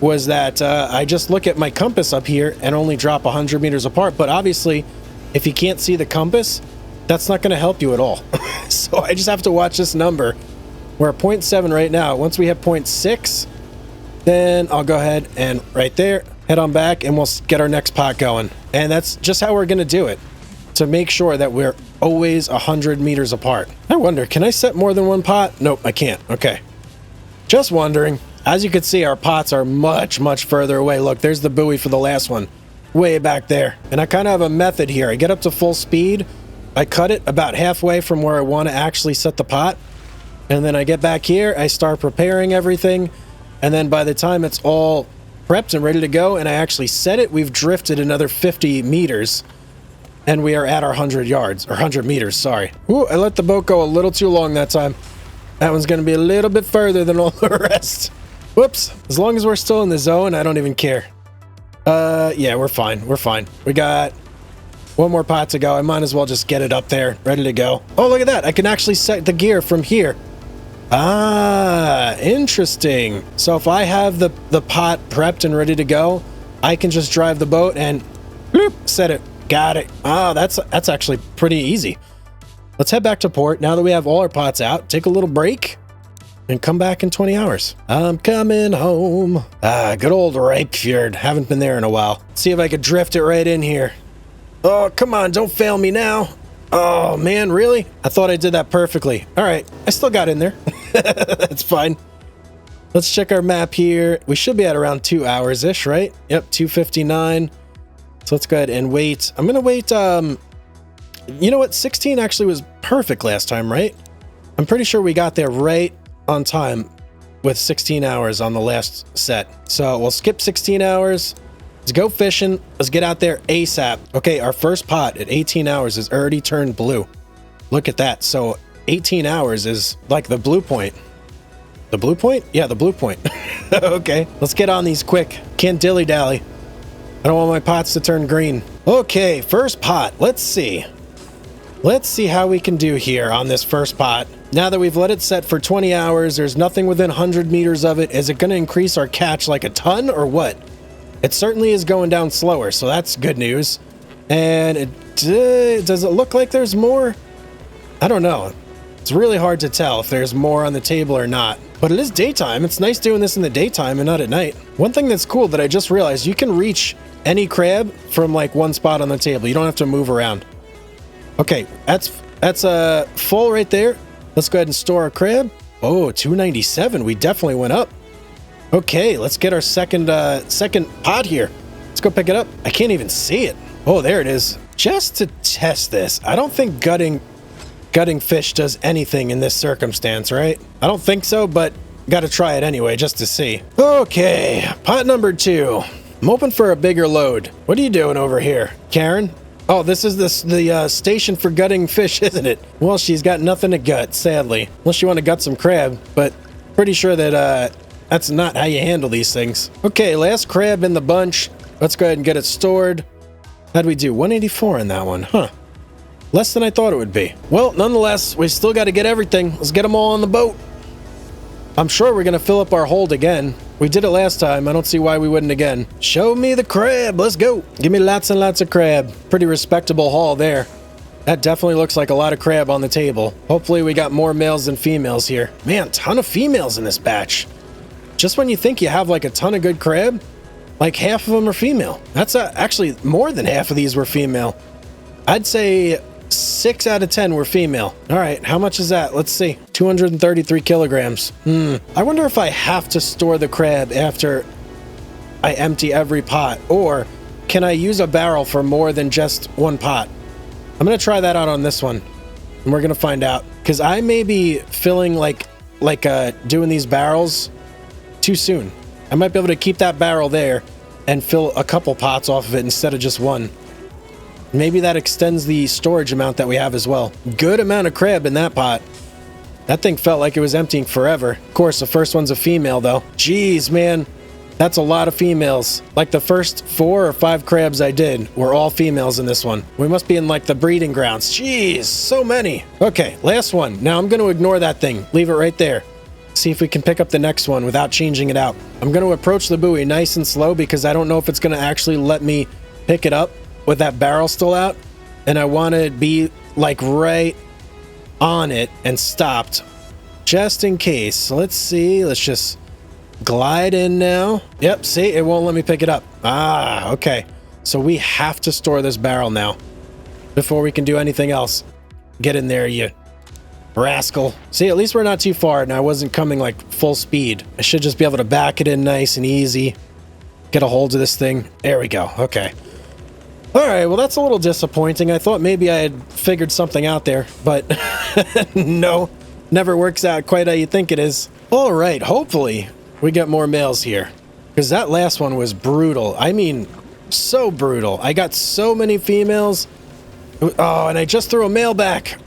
was that I just look at my compass up here and only drop 100 meters apart. But obviously, if you can't see the compass, that's not going to help you at all. So I just have to watch this number. We're at 0.7 right now. Once we hit 0.6, then I'll go ahead and right there, head on back, and we'll get our next pot going. And that's just how we're going to do it, to make sure that we're always 100 meters apart. I wonder, can I set more than one pot? Nope, I can't. Okay. Just wondering. As you can see, our pots are much, much further away. Look, there's the buoy for the last one, way back there. And I kind of have a method here. I get up to full speed. I cut it about halfway from where I want to actually set the pot. And then I get back here. I start preparing everything. And then by the time it's all prepped and ready to go, and I actually set it, we've drifted another 50 meters. And we are at our 100 yards, or 100 meters, sorry. Ooh, I let the boat go a little too long that time. That one's going to be a little bit further than all the rest. Whoops. As long as we're still in the zone, I don't even care. Yeah, we're fine. We're fine. We got one more pot to go. I might as well just get it up there, ready to go. Oh, look at that. I can actually set the gear from here. Ah, interesting. So if I have the pot prepped and ready to go, I can just drive the boat and bloop, set it. Got it. Ah, that's actually pretty easy. Let's head back to port now that we have all our pots out. Take a little break and come back in 20 hours. I'm coming home. Ah, good old Ripefjord. Haven't been there in a while. See if I could drift it right in here. Oh, come on. Don't fail me now. Oh, man, really? I thought I did that perfectly. All right. I still got in there. That's fine. Let's check our map here. We should be at around 2 hours-ish, right? Yep, 2:59. So let's go ahead and wait. I'm going to wait. You know what? 16 actually was perfect last time, right? I'm pretty sure we got there right on time with 16 hours on the last set. So we'll skip 16 hours. Let's go fishing. Let's get out there ASAP. Okay, our first pot at 18 hours is already turned blue. Look at that. So 18 hours is like the blue point. The blue point? Yeah, the blue point. Okay, let's get on these quick. Can't dilly-dally. I don't want my pots to turn green. Okay, first pot. Let's see. Let's see how we can do here on this first pot. Now that we've let it set for 20 hours, there's nothing within 100 meters of it. Is it going to increase our catch like a ton or what? It certainly is going down slower, so that's good news. And does it look like there's more? I don't know. It's really hard to tell if there's more on the table or not. But it is daytime. It's nice doing this in the daytime and not at night. One thing that's cool that I just realized, you can reach any crab from like one spot on the table. You don't have to move around. Okay, that's full right there. Let's go ahead and store our crab. Oh, 297. We definitely went up. Okay, let's get our second pot here. Let's go pick it up. I can't even see it. Oh, there it is. Just to test this, I don't think gutting fish does anything in this circumstance, right? I don't think so, but got to try it anyway just to see. Okay, pot number 2. I'm hoping for a bigger load. What are you doing over here, Karen? Oh, this is the station for gutting fish, isn't it? Well, she's got nothing to gut, sadly. Unless you want to gut some crab, but pretty sure that that's not how you handle these things. Okay, last crab in the bunch. Let's go ahead and get it stored. How'd we do? 184 in that one, huh? Less than I thought it would be. Well, nonetheless, we still got to get everything. Let's get them all on the boat. I'm sure we're going to fill up our hold again. We did it last time. I don't see why we wouldn't again. Show me the crab. Let's go. Give me lots and lots of crab. Pretty respectable haul there. That definitely looks like a lot of crab on the table. Hopefully we got more males than females here. Man, ton of females in this batch. Just when you think you have like a ton of good crab, like half of them are female. That's actually more than half of these were female. I'd say 6 out of 10 were female. All right, how much is that? Let's see. 233 kilograms. I wonder if I have to store the crab after I empty every pot, or can I use a barrel for more than just one pot? I'm gonna try that out on this one, and we're gonna find out, because I may be filling like doing these barrels too soon. I might be able to keep that barrel there and fill a couple pots off of it instead of just one. Maybe that extends the storage amount that we have as well. Good amount of crab in that pot. That thing felt like it was emptying forever. Of course, the first one's a female though. Jeez, man. That's a lot of females. Like the first 4 or 5 crabs I did were all females in this one. We must be in like the breeding grounds. Jeez, so many. Okay, last one. Now I'm going to ignore that thing. Leave it right there. See if we can pick up the next one without changing it out. I'm going to approach the buoy nice and slow because I don't know if it's going to actually let me pick it up with that barrel still out. And I want to be like right on it and stopped just in case. So let's see. Let's just glide in now. Yep, see, it won't let me pick it up. Ah, okay. So we have to store this barrel now before we can do anything else. Get in there, you rascal. See, at least we're not too far and I wasn't coming like full speed. I should just be able to back it in nice and easy. Get a hold of this thing. There we go. Okay. All right, well, that's a little disappointing. I thought maybe I had figured something out there, but no, never works out quite how you think it is. All right, hopefully we get more males here, because that last one was brutal. I mean, so brutal. I got so many females. Oh, and I just threw a male back.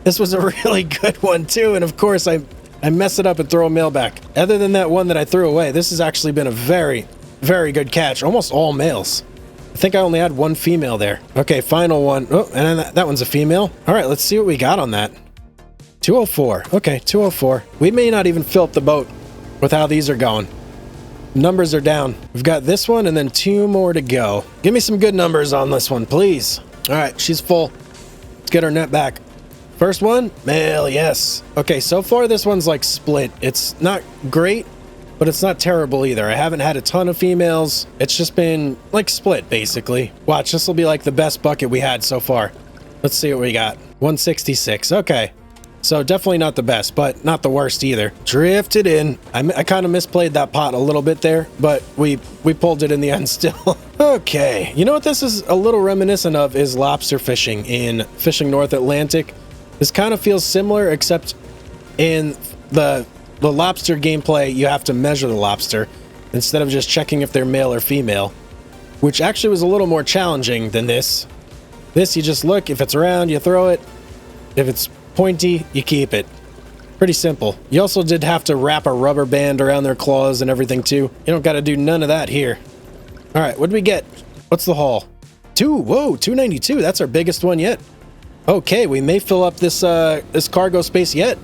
This was a really good one too, and of course I mess it up and throw a male back. Other than that one that I threw away, this has actually been a very, very good catch. Almost all males. I think I only had one female there. Okay, final one. Oh, and then that one's a female. All right, let's see what we got on that. 204. Okay, 204. We may not even fill up the boat with how these are going. Numbers are down. We've got this one and then 2 more to go. Give me some good numbers on this one, please. All right, she's full. Let's get our net back. First one, male, yes. Okay, so far this one's like split. It's not great, but it's not terrible either. I haven't had a ton of females. It's just been like split, basically. Watch, this will be like the best bucket we had so far. Let's see what we got. 166, okay. So definitely not the best, but not the worst either. Drifted in. I kind of misplayed that pot a little bit there, but we pulled it in the end still. Okay, you know what this is a little reminiscent of is lobster fishing in Fishing North Atlantic. This kind of feels similar, except in the lobster gameplay, you have to measure the lobster instead of just checking if they're male or female, which actually was a little more challenging than this. This, you just look. If it's round, you throw it. If it's pointy, you keep it. Pretty simple. You also did have to wrap a rubber band around their claws and everything too. You don't got to do none of that here. All right, what did we get? What's the haul? Whoa, 292. That's our biggest one yet. Okay, we may fill up this this cargo space yet.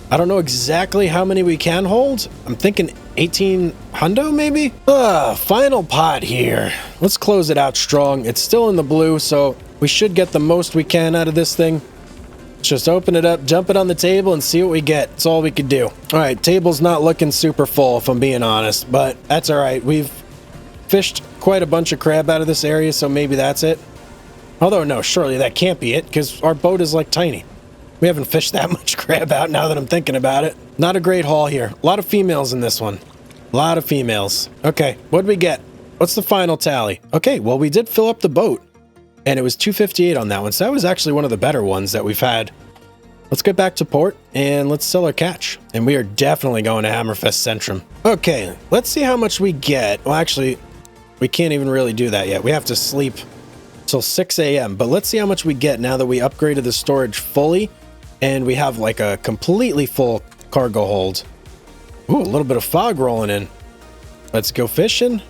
I don't know exactly how many we can hold. I'm thinking 18 hundo maybe? Final pot here. Let's close it out strong. It's still in the blue, so we should get the most we can out of this thing. Just open it up, dump it on the table, and see what we get. That's all we could do. All right, table's not looking super full, if I'm being honest, but that's all right. We've fished quite a bunch of crab out of this area, so maybe that's it. Although, no, surely that can't be it, because our boat is, like, tiny. We haven't fished that much crab out now that I'm thinking about it. Not a great haul here. A lot of females in this one. A lot of females. Okay, what did we get? What's the final tally? Okay, well, we did fill up the boat. And it was 258 on that one, so that was actually one of the better ones that we've had. Let's get back to port, and let's sell our catch. And we are definitely going to Hammerfest Centrum. Okay, let's see how much we get. Well, actually, we can't even really do that yet. We have to sleep till 6 a.m. But let's see how much we get now that we upgraded the storage fully, and we have like a completely full cargo hold. Ooh, a little bit of fog rolling in. Let's go fishing.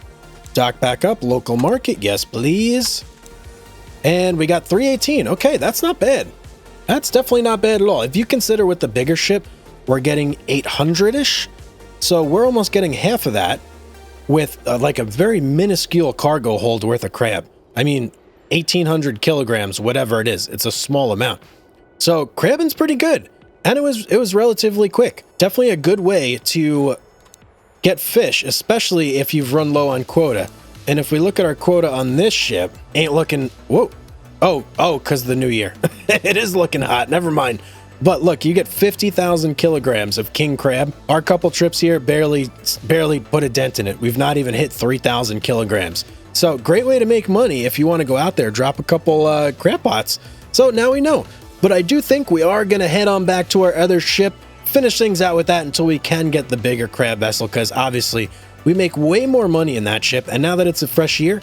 Dock back up, local market. Yes, please. And we got 318. Okay, that's not bad. That's definitely not bad at all. If you consider with the bigger ship, we're getting 800-ish. So we're almost getting half of that with like a very minuscule cargo hold worth of crab. I mean, 1,800 kilograms, whatever it is. It's a small amount. So crabbing's pretty good. And it was relatively quick. Definitely a good way to get fish, especially if you've run low on quota. And if we look at our quota on this ship, ain't looking, whoa. Oh, because the new year. It is looking hot, never mind. But look, you get 50,000 kilograms of king crab. Our couple trips here barely put a dent in it. We've not even hit 3,000 kilograms. So great way to make money if you want to go out there, drop a couple crab pots. So now we know. But I do think we are going to head on back to our other ship, finish things out with that until we can get the bigger crab vessel, because obviously we make way more money in that ship. And now that it's a fresh year,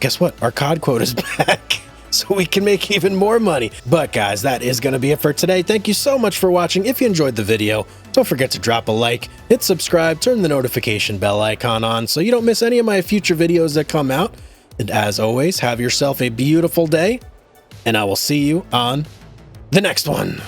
guess what? Our cod quota is back. So we can make even more money. But guys, that is going to be it for today. Thank you so much for watching. If you enjoyed the video, don't forget to drop a like, hit subscribe, turn the notification bell icon on so you don't miss any of my future videos that come out. And as always, have yourself a beautiful day, and I will see you on the next one.